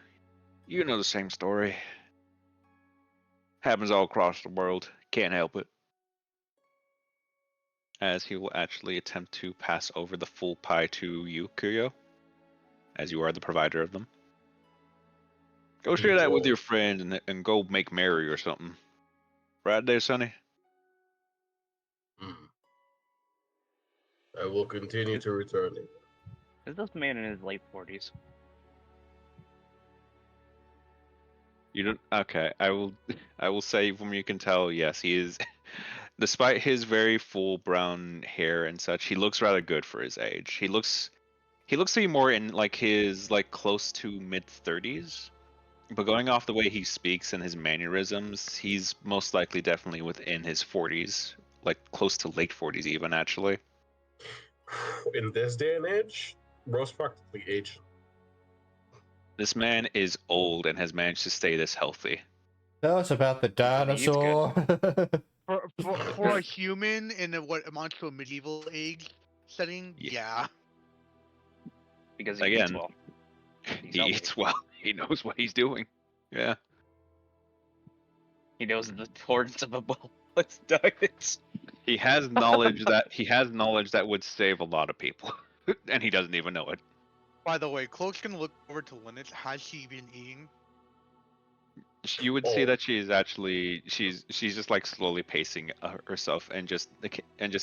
you know the same story. Happens all across the world. Can't help it. As he will actually attempt to pass over the full pie to you, Yugioh, as you are the provider of them. Go share that with your friend and go make merry or something. Right there, Sonny? Mm. I will continue to return it. Is this man in his late 40s? You don't. Okay, I will. I will say from you can tell. Yes, he is. Despite his very full brown hair and such, he looks rather good for his age. He looks. He looks to be more in like his like close to mid-30s. But going off the way he speaks and his mannerisms, he's most likely definitely within his 40s, like close to late 40s even actually. In this day and age, bro's practically aged. This man is old and has managed to stay this healthy. Tell us about the dinosaur. For a human in what amounts to a medieval age setting, yeah. Because he Again, eats well. He's he healthy. eats well. He knows what he's doing. Yeah. He knows the importance of a well-placed diet. He has knowledge that would save a lot of people, and he doesn't even know it. By the way, Cloak's gonna look over to Linnet. Has she been eating? You would see that she's just like slowly pacing herself and just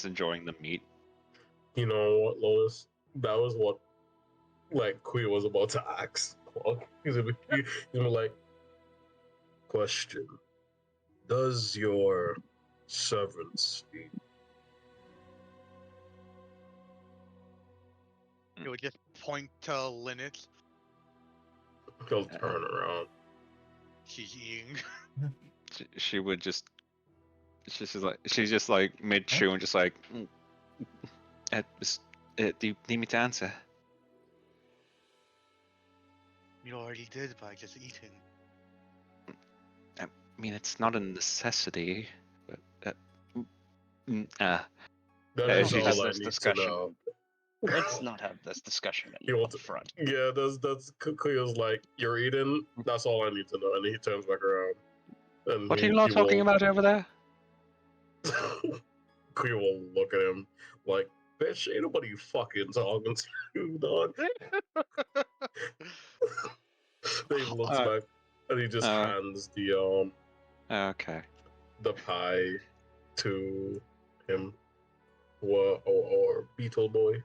enjoying the meat. You know what, Lois? That was what, like, Queen was about to ask. He's gonna be like, question: does your servants eat? It would just point to Linnet. He'll turn around. She's eating. She would just. She's just like mid chew and just like. Do you need me to answer? You already did by just eating. I mean, it's not a necessity, but That Let's is she not have all I this need to discussion. know. Let's not have this discussion up front. Yeah, that's Cleo's like, you're eating. That's all I need to know. And he turns back around. And What are you not talking about over there? Cleo will look at him like, bitch, ain't nobody fucking talking to you, dog. Then he looks back and he just hands the Okay. the pie to him or Beetle boy,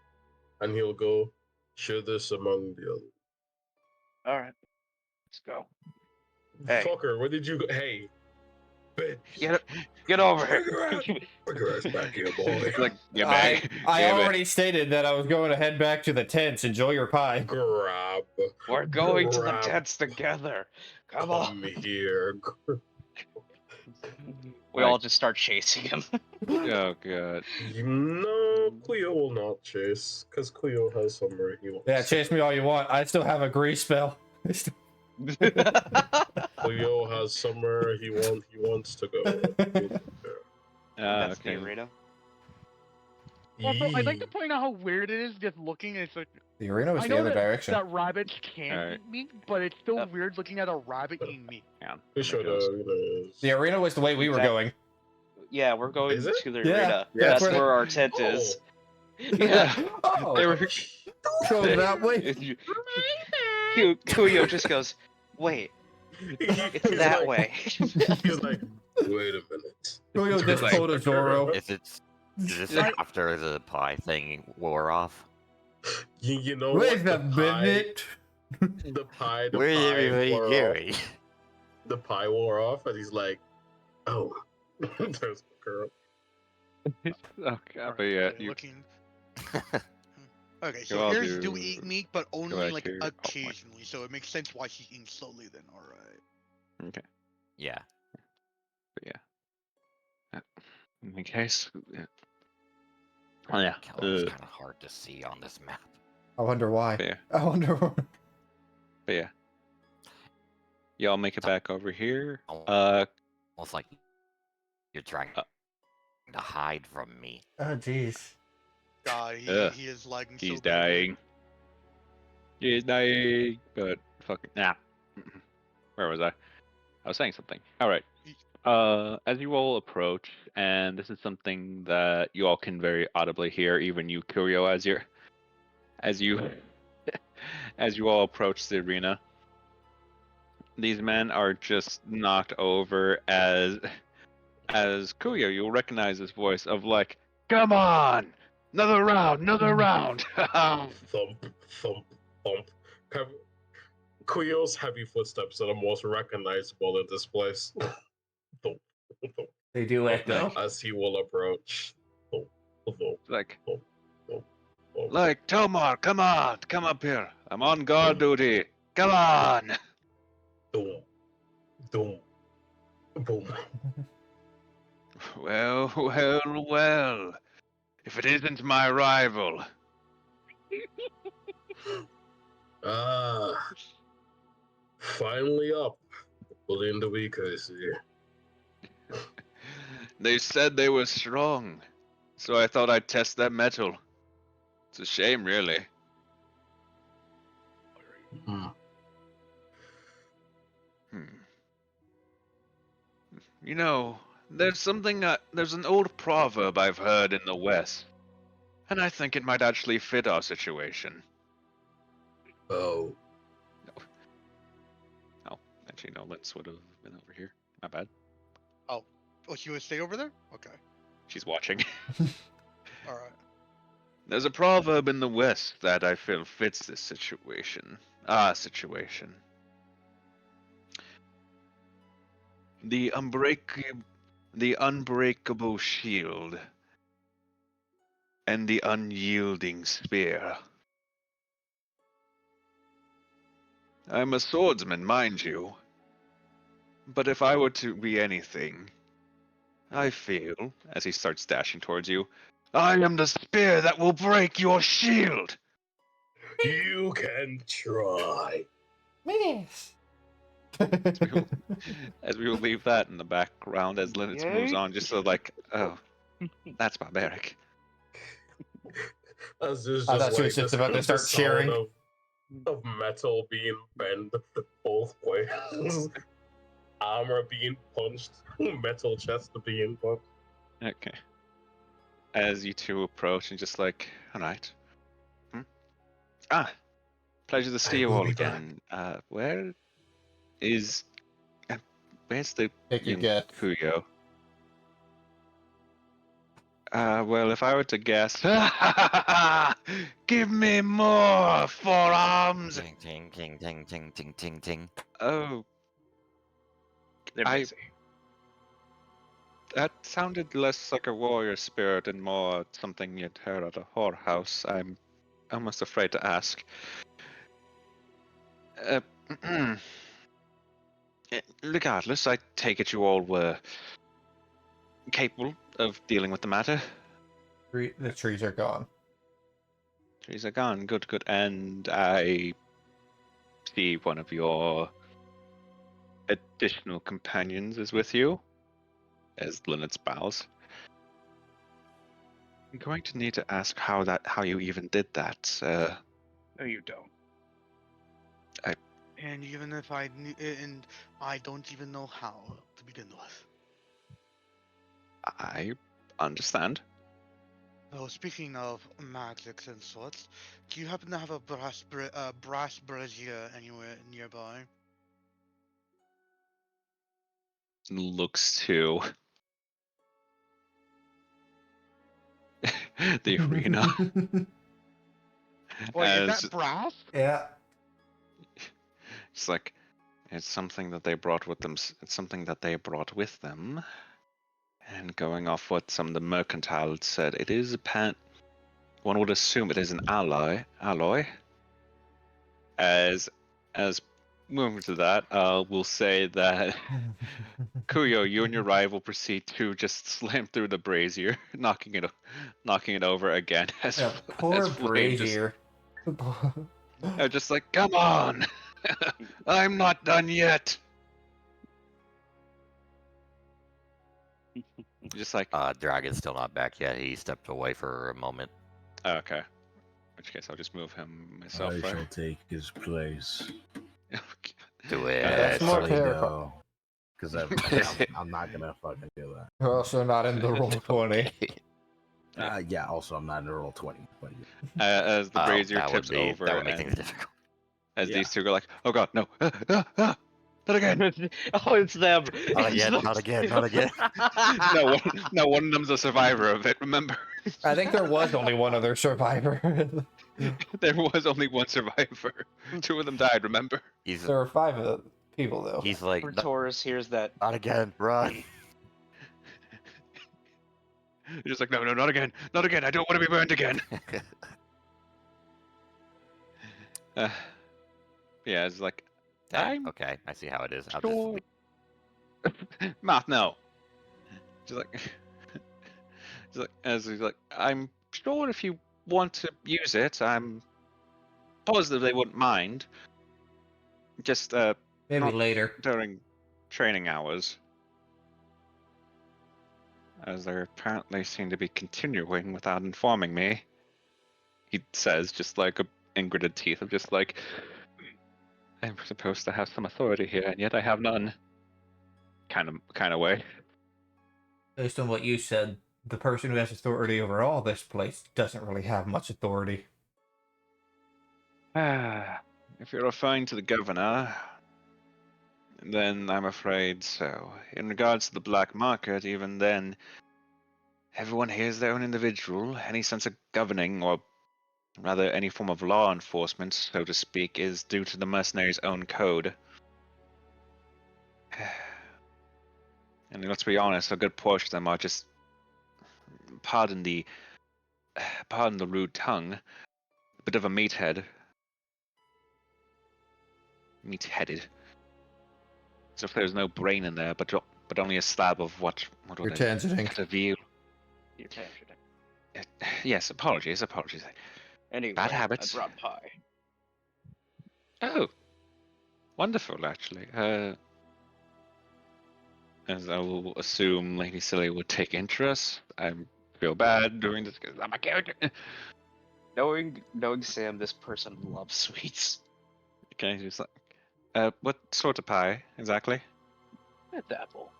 and he'll go share this among the others. All right, let's go. Hey. Fucker, where did you go? Hey, bitch. Get over here. Bring your ass back here, boy. Like, I already stated that I was going to head back to the tents. Enjoy your pie. Grab. We're going to the Grab. tents together. Come on. Here. We all just start chasing him. Oh god. No, Cleo will not chase, because Cleo has somewhere he wants. Yeah, chase me all you want. I still have a grease spell. Cleo has somewhere he wants to go. That's Okay. the arena. Also, I'd like to point out how weird it is just looking. It's like The arena was I the know other direction. that rabbits can Alright. eat meat, but it's still weird looking at a rabbit eating meat. Yeah. Pretty sure the The arena was the way we were going. Yeah, we're going Is it? to the Yeah. arena. Yeah, That's that's where where our tent is. Yeah. Oh, They were. go that way. Kuyo just goes, wait, it's He's that like- way. He's like, wait a minute. Yo, just Like- told a Zoro. Is this after the pie thing wore off? You know Wait what? a minute. The pie Where's everybody wore off. going? The pie wore off, and he's like, oh, there's the girl. Okay, but yeah, Looking. Okay, So so I'll hares do do- eat meat, but go only back like here. Oh, wait. occasionally. So it makes sense why she's eating slowly. Then, all right. Okay. Yeah. But yeah. In my case. Yeah. Oh yeah. Keller's kind of hard to see on this map. I wonder why. But yeah. I wonder why. But yeah. Y'all make it back over here. Almost like you're trying to hide from me. Oh, jeez. God, Ugh. he is lagging so He's badly. dying. He's dying. But fucking nah. Where was I? I was saying something. All right. As you all approach, and this is something that you all can very audibly hear, even you, Kurio, as you all approach the arena. These men are just knocked over as Kurio, you'll recognize his voice of like, "Come on, another round, another round." Thump, thump, thump. Kuyo's heavy footsteps are the most recognizable in this place. Thump, thump, They do echo. as he will approach. Thump, thump, like, thump, thump, thump. like Tomar, come on, come up here. I'm on guard duty. Come on. Boom, boom, boom. Well, well, well. If it isn't my rival. Ah, finally up. Within the week, I see. They said they were strong, so I thought I'd test their mettle. It's a shame, really. Hmm. You know, there's an old proverb I've heard in the West, and I think it might actually fit our situation. Oh. Oh, actually, no, Lynx would have been over here. My bad. Oh, she would stay over there. Okay, She's watching. all right. There's a proverb in the West that I feel fits this situation. Situation. The unbreakable shield and the unyielding spear. I'm a swordsman, mind you. But if I were to be anything, I feel, as he starts dashing towards you, I am the spear that will break your shield! You can try. Miss. As we will leave that in the background as Linux moves on, just so like, oh, that's barbaric. As there's I just thought she was just about to the start sound cheering. of metal being bent both ways. Armor being punched, metal chest being punched. Okay. As you two approach and just like, alright. Pleasure to see you will all be back. again. Where's the Take your young guess. Kuyo? Well, if I were to guess, give me more forearms. Ting ting ting ting ting ting ting ting. Oh, They're I- busy. that sounded less like a warrior spirit and more something you'd heard at a whorehouse. I'm almost afraid to ask. Regardless, I take it you all were capable of dealing with the matter. The trees are gone. Trees are gone. Good, good. And I see one of your additional companions is with you, as Linnet bows. I'm going to need to ask how you even did that. No, you don't. And even if I don't even know how to begin with. I understand. Oh, speaking of magics and sorts, do you happen to have a brass brazier anywhere nearby? Looks to the arena. Wait, is as that brass? Yeah. it's like it's something that they brought with them. It's something that they brought with them. And going off what some of the mercantile said, it is one would assume it is an alloy. As moving to that, we'll say that Kuyo, you and your rival proceed to just slam through the brazier, knocking it over again. As Yeah, poor as Flame Brazier. just like, come on, I'm not done yet. Just like, Dragon's still not back yet. He stepped away for a moment. okay. In which case, I'll just move him myself. I Right? shall take his place. Do it. That's more Actually, terrifying. though, because I'm not gonna fucking do that. You're also not in the roll 20. Yeah. Also, I'm not in the roll 20. But As the brazier that tips over, that would make and things difficult. as Yeah. these two go like, oh god, no, not again. Oh, it's them. Not again, not again, not again. No, one of them's a survivor of it. Remember, I think there was only one other survivor. there was only one survivor. Two of them died. Remember? He's There were 5 people, though. he's like, Taurus hears that. not again, run. You're just like, no, not again, not again. I don't want to be burned again. Yeah, it's like, I'm Okay, I see how it is. I'll sure. just Matt, no. Just like, as he's like, I'm sure if you want to use it, I'm positive they wouldn't mind. Just Maybe not later. during training hours, as they apparently seem to be continuing without informing me. He says, just like in gritted teeth, of just like, I'm supposed to have some authority here, and yet I have none. Kind of way. Based on what you said, the person who has authority over all this place doesn't really have much authority. If you're referring to the governor, then I'm afraid so. In regards to the black market, even then, everyone here is their own individual. Any sense of governing, or rather any form of law enforcement, so to speak, is due to the mercenaries' own code. And let's be honest, a good portion of them are just, pardon the rude tongue, a bit of a meathead. Meat-headed. As if there's no brain in there, but only a slab of what You're would tangenting. cut a view. You're tangenting. Yes, apologies. Anyway, Bad habits. I brought pie. Oh, wonderful, actually. As I will assume Lady Silly would take interest. I feel bad doing this because I'm a character. Knowing Sam, this person loves sweets. Okay, just like, what sort of pie exactly? It's apple.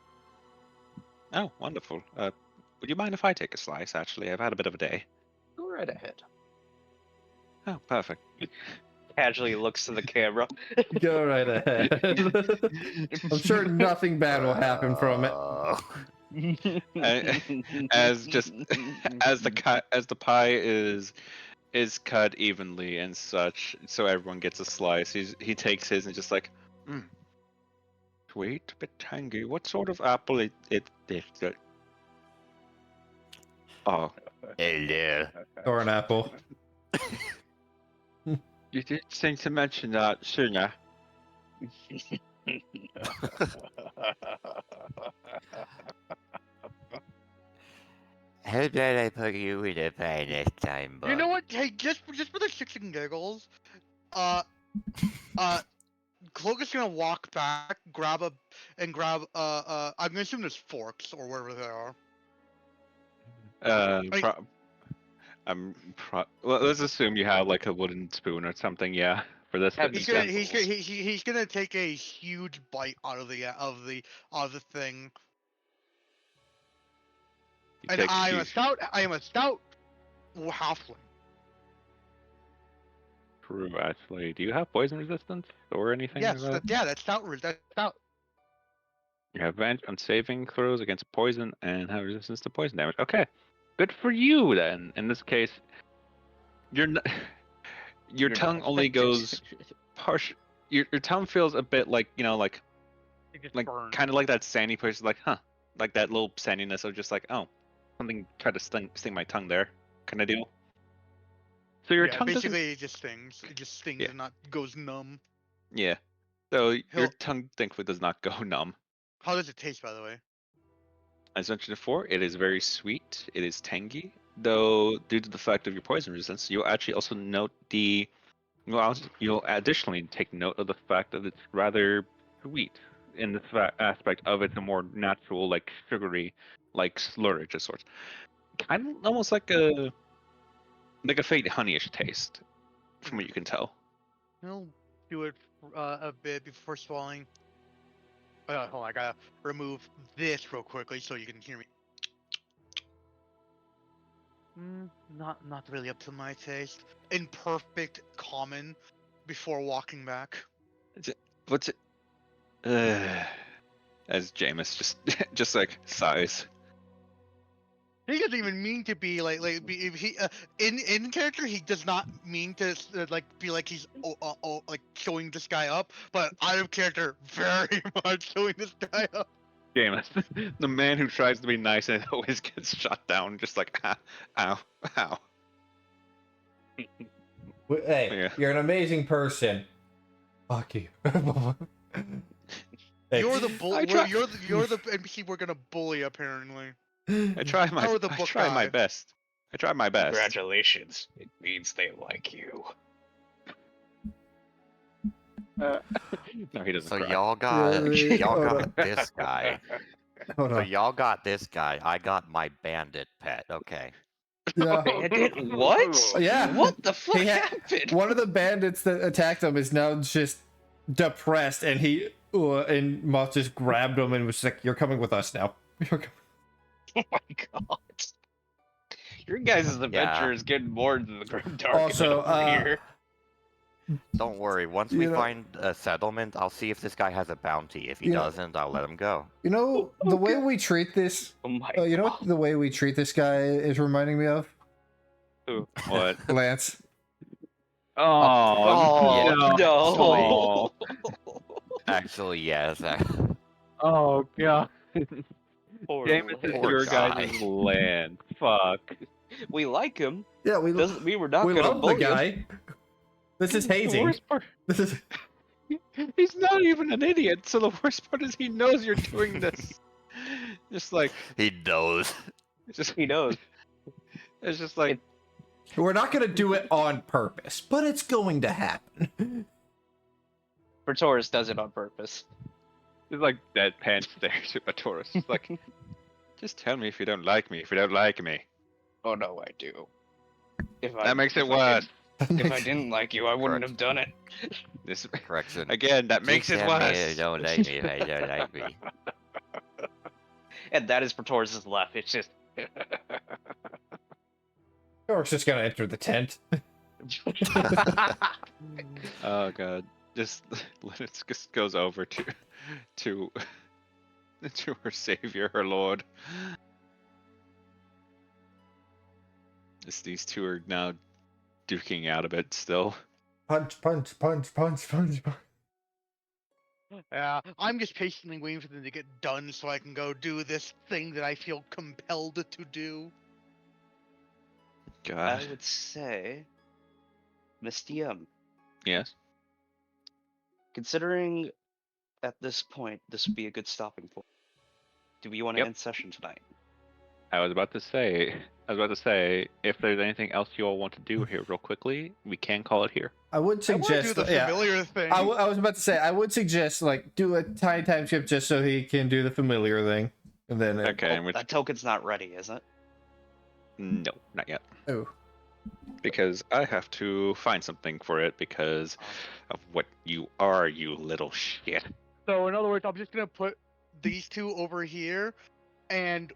Oh, wonderful. Would you mind if I take a slice? Actually, I've had a bit of a day. Go right ahead. Oh, perfect. Casually looks to the camera. Go right ahead. I'm sure nothing bad will happen from it. As the pie is cut evenly and such, so everyone gets a slice. He takes his and just like, sweet, a bit tangy. What sort of apple it? Oh, hello. Or an apple. you did seem to mention that sooner. How did I put you in a pie next time, bud? You know what? Hey, just for the shits and giggles, Cloak is gonna walk back, grab I'm gonna assume there's forks or whatever they are. Like- Well, let's assume you have like a wooden spoon or something. Yeah, for this. He's gonna take a huge bite out of the thing. You And take a I am a stout halfling. True, actually. Do you have poison resistance or anything? Yes, like that? that's stout. That's stout. You have advantage on saving throws against poison and have resistance to poison damage. Okay, good for you then. In this case, your tongue only goes partial. Your tongue feels a bit like like kind of like that sandy place, like like that little sandiness of just like something tried to sting my tongue there kind of deal. So your Yeah, tongue doesn't. basically it just stings. It just stings Yeah. and not goes numb. Yeah. So your He'll- tongue thankfully does not go numb. How does it taste, by the way? As mentioned before, it is very sweet. It is tangy, though due to the fact of your poison resistance, you'll actually also note the. Well, you'll additionally take note of the fact that it's rather sweet in this aspect of it's a more natural, like sugary, like slurridge of sorts. Kind of almost like a faint honeyish taste, from what you can tell. He'll do it a bit before swallowing. Hold on, I gotta remove this real quickly so you can hear me. Not really up to my taste. In perfect common before walking back. What's it? As Jameis just like sighs. He doesn't even mean to be be if he in character he does not mean to be like he's like showing this guy up, but out of character very much showing this guy up. Jameis, the man who tries to be nice and always gets shot down, just like ow, ow. Hey, Yeah. you're an amazing person. Fuck you. Hey. You're the bull. I try- You're the NPC we're gonna bully apparently. I try my Or the I book try my guy. best. I try my best. Congratulations. It means they like you. No, he doesn't So cry. y'all got Really? y'all Hold got on. this guy. Hold So on. y'all got this guy. I got my bandit pet. Okay. Yeah. Bandit? What? Yeah. What the fuck He happened? One of the bandits that attacked him is now just depressed, and and Moth just grabbed him and was like, "You're coming with us now." Oh my god. Your guys' adventure is getting more into the grim dark Also, over here. Don't worry. Once You we know- find a settlement, I'll see if this guy has a bounty. If he You know- doesn't, I'll let him go. You know the way we treat this. Oh my You know god. what the way we treat this guy is reminding me of? What? Lance. Oh, Oh, no. Actually, yes. Oh god. Poor Jameis is Poor your guy. guys' land. Fuck. We like him. Yeah, we Doesn't mean we're not we gonna love the bully him. guy. This is The hazing. worst part, This is he's not even an idiot. So the worst part is he knows you're doing this. Just like, He knows. just He knows. it's just like, We're not gonna do it on purpose, but it's going to happen. Taurus does it on purpose. it's like deadpan stares at Taurus. It's like, just tell me if you don't like me. If you don't like me, Oh no, I do. If that makes it if I worse. didn't- If I didn't like you, I wouldn't have done it. This Correction. again, that makes it Just tell me worse. you don't like me if I don't like me. And that is Taurus's left. It's just York's just gonna enter the tent. Oh god, just Linux just goes over to to her savior, her lord. These two are now duking out a bit still. Punch, punch, punch, punch, punch, punch. Yeah, I'm just patiently waiting for them to get done so I can go do this thing that I feel compelled to do. God. I would say, Misty Yes. considering at this point this would be a good stopping point. Do we want to Yep. end session tonight? I was about to say, if there's anything else you all want to do here real quickly, we can call it here. I would I want to do suggest, the familiar thing. I was about to say, I would suggest like do a tiny time skip just so he can do the familiar thing, and then Okay, Oh, that token's not ready, is it? no, not yet. Oh, Because I have to find something for it because of what you are, you little shit. So in other words, I'm just gonna put these two over here, and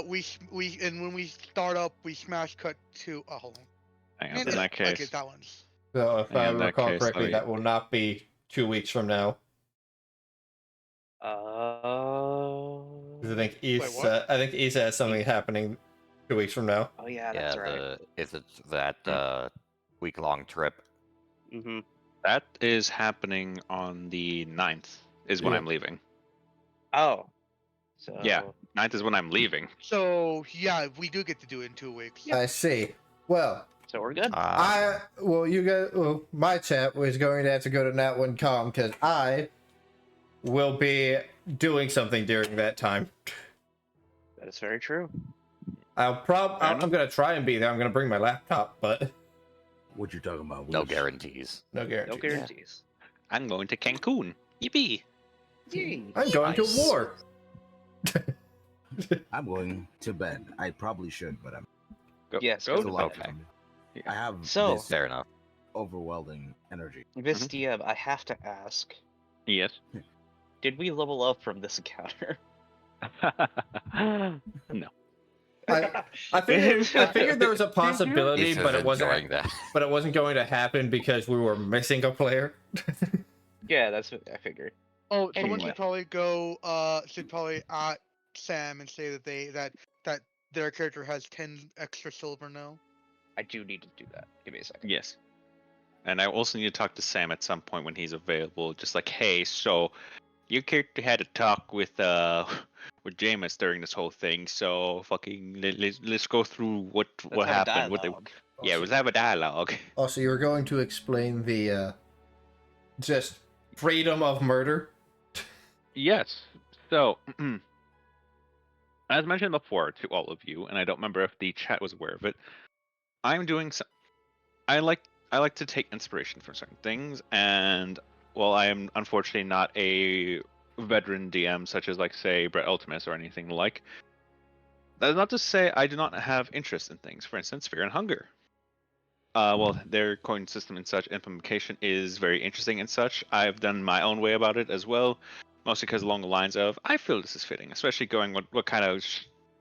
we and when we start up, we smash cut to. Oh, hold on. Hang on, in that Okay, case, that one's. so if I In that recall case, correctly, let me- that will not be 2 weeks from now. Oh. 'Cause I think what? I think Isa has something happening 2 weeks from now. Oh yeah, Yeah, that's right. is it that week-long trip? Mm-hmm. that is happening on the 9th is when Yeah. I'm leaving. Oh. So Yeah. 9th is when I'm leaving. So yeah, we do get to do it in 2 weeks. I see. Well, So we're good. My chat was going to have to go to Nat One Com because I will be doing something during that time. That is very true. I'm gonna try and be there. I'm gonna bring my laptop, but What you talking about? No Which- guarantees. no guarantees. No guarantees. I'm going to Cancun. Yippee! I'm going to Nice. war. I'm going to bed. I probably should, but I'm Yes, go it's to a lot okay. for me. I have So- this Fair enough. overwhelming energy. Miss DM, I have to ask, Yes. did we level up from this encounter? No. I figured there was a possibility, He's but it enjoying wasn't. that. But it wasn't going to happen because we were missing a player. Yeah, that's what I figured. Oh, someone Anyway. should probably go. Should probably at Sam and say that their character has 10 extra silver now. I do need to do that. Give me a second. Yes. And I also need to talk to Sam at some point when he's available. Just like, hey, so your character had a talk with Jameis during this whole thing. So fucking let's go through what Let's have a happened. dialogue. Yeah, let's have a dialogue. Also, you were going to explain the just freedom of murder. Yes. So, as mentioned before to all of you, and I don't remember if the chat was aware of it, I'm doing some. I like to take inspiration from certain things, and while I am unfortunately not a veteran DM such as like say Brett Ultimus or anything like, that is not to say I do not have interest in things. For instance, Fear and Hunger. Well, their coin system and such implementation is very interesting and such. I've done my own way about it as well, mostly because along the lines of I feel this is fitting, especially going what kind of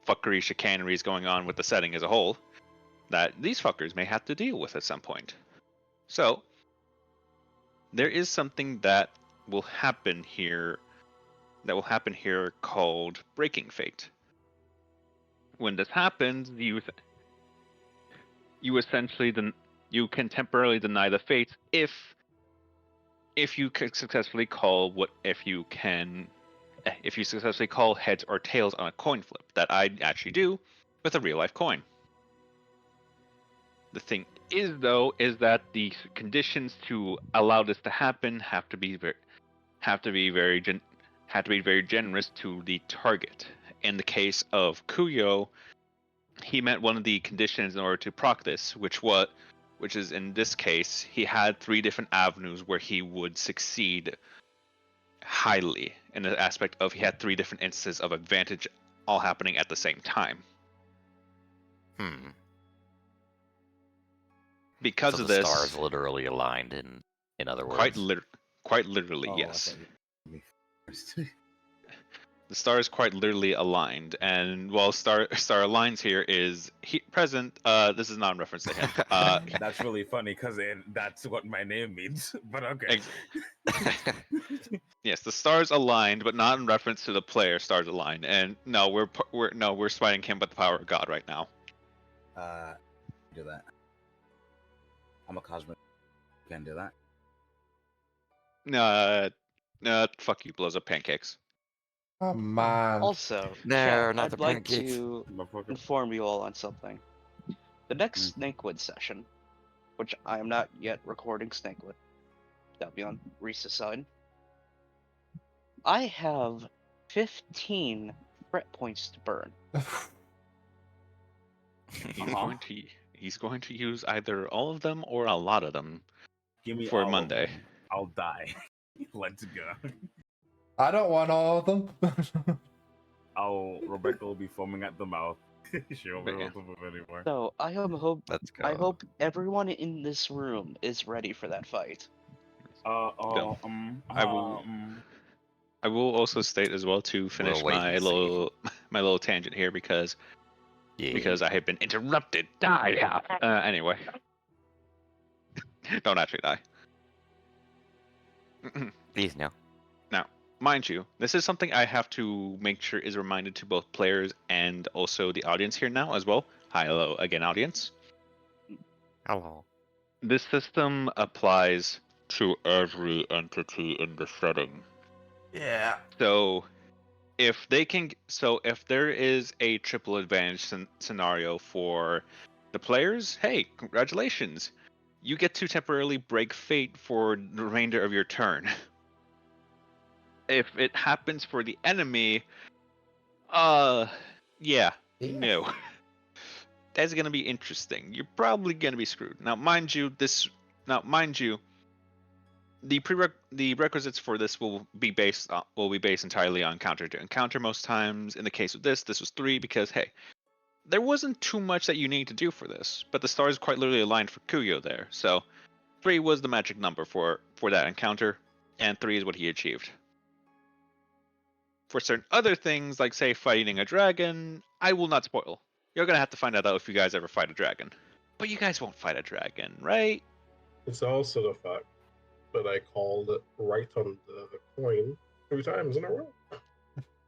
fuckery, chicanery is going on with the setting as a whole, that these fuckers may have to deal with at some point. So, there is something that will happen here. Called breaking fate. When this happens, you essentially you can temporarily deny the fates if you can successfully call if you successfully call heads or tails on a coin flip that I actually do with a real life coin. The thing is that the conditions to allow this to happen have to be very generous to the target. In the case of Yugioh, he met one of the conditions in order to proc this, which is in this case, he had 3 different avenues where he would succeed highly in the aspect of he had 3 different instances of advantage all happening at the same time. Because so of the this, stars literally aligned. In other words, quite literally, Oh, yes. I thought The stars quite literally aligned, and while star aligns here is present. This is not in reference to him. That's really funny because that's what my name means. But okay. Yes, the stars aligned, but not in reference to the player stars aligned. And no, we're spiting him, but the power of God right now. do that. I'm a cosmic. Can't do that. Fuck you, blows up pancakes. Oh man. Also, They're chat, not I'd the like pancakes. to Motherfucker. inform you all on something. The next Snakewood session, which I am not yet recording Snakewood, that'll be on Reese's side. I have 15 fret points to burn. He's going to use either all of them or a lot of them Give me for all of Monday. them. I'll die. Let's go. I don't want all of them. Rebecca will be foaming at the mouth. She won't be able to move anymore. So I Let's go. I hope everyone in this room is ready for that fight. I will also state as well to finish wait my and see. little tangent here because Yeah. I have been interrupted. Die. Anyway, don't actually die. Please no. Now, mind you, this is something I have to make sure is reminded to both players and also the audience here now as well. Hi, hello again, audience. Hello. This system applies to every entity in the setting. Yeah. So, if there is a triple advantage scenario for the players, hey, congratulations. You get to temporarily break fate for the remainder of your turn. If it happens for the enemy, yeah, no. That's gonna be interesting. You're probably gonna be screwed. Now, mind you, the requisites for this will be based entirely on encounter to encounter most times. In the case of this was 3 because hey, there wasn't too much that you need to do for this, but the stars quite literally aligned for Yugioh there. So 3 was the magic number for that encounter, and 3 is what he achieved. For certain other things, like say fighting a dragon, I will not spoil. You're gonna have to find that out if you guys ever fight a dragon. But you guys won't fight a dragon, right? It's also the fact that I called it right on the coin 3 times in a row.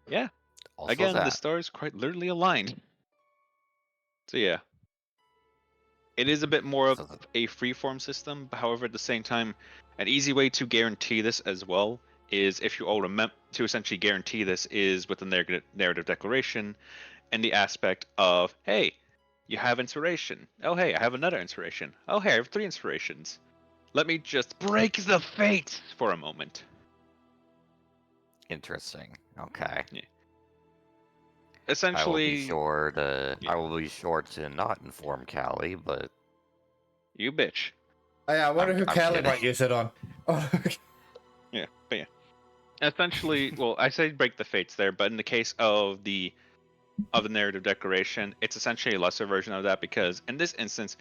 Yeah. Also Again, the that. stars quite literally aligned. So yeah. It is a bit more of a freeform system, but however, at the same time, an easy way to guarantee this as well is if you all remember to essentially guarantee this is with the narrative declaration and the aspect of, hey, you have inspiration. Oh, hey, I have another inspiration. Oh, hey, I have 3 inspirations. Let me just break the fates for a moment. Interesting. Okay. Yeah. I will Essentially, be sure to. yeah. I will be sure to not inform Callie, but You bitch. Oh, yeah, I wonder who I'm Callie kidding. might use it on. Oh, Yeah, but yeah. Essentially, well, I say break the fates there, but in the case of the narrative declaration, it's essentially a lesser version of that because in this instance,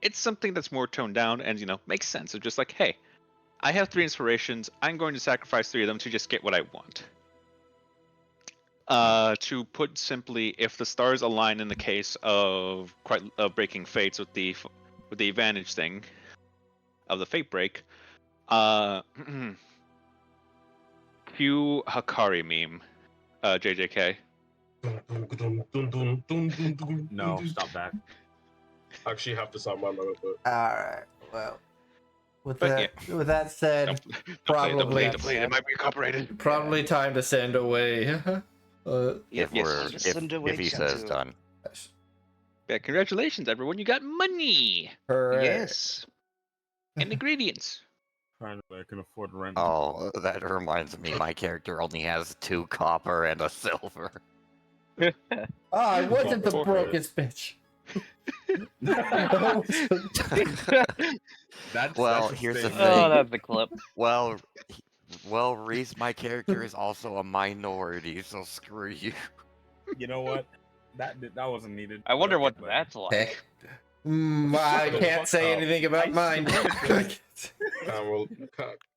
it's something that's more toned down and makes sense. It's just like, hey, I have 3 inspirations. I'm going to sacrifice 3 of them to just get what I want. To put simply, if the stars align in the case of breaking fates with the advantage thing of the fate break, cue Hakari meme, JJK. No, stop that. I actually have to stop my mother, but Alright, well. With But, that said, Don't probably play it. It might be copyrighted. probably time to send away. if he says too. done. Yeah, congratulations, everyone! You got money Hooray. Yes. and ingredients. Finally, I can afford rent. Oh, that reminds me. My character only has 2 copper and a silver. I wasn't the Fuck. brokest bitch. Well, that's here's the thing. thing. that's the clip. Well, Reese, my character is also a minority, so screw you. You know what? That wasn't needed. I wonder what but- that's like. I can't say up. anything about I mine. swear well,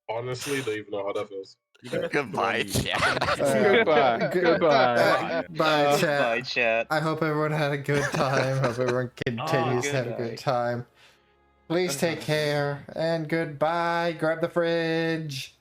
honestly, don't even know how that feels. You're gonna Goodbye, throw me. chat. Goodbye. Goodbye. Bye, chat. Bye, chat. I hope everyone had a good time. Hope everyone continues to good have a good night. time. Please take care and goodbye. Grab the fridge.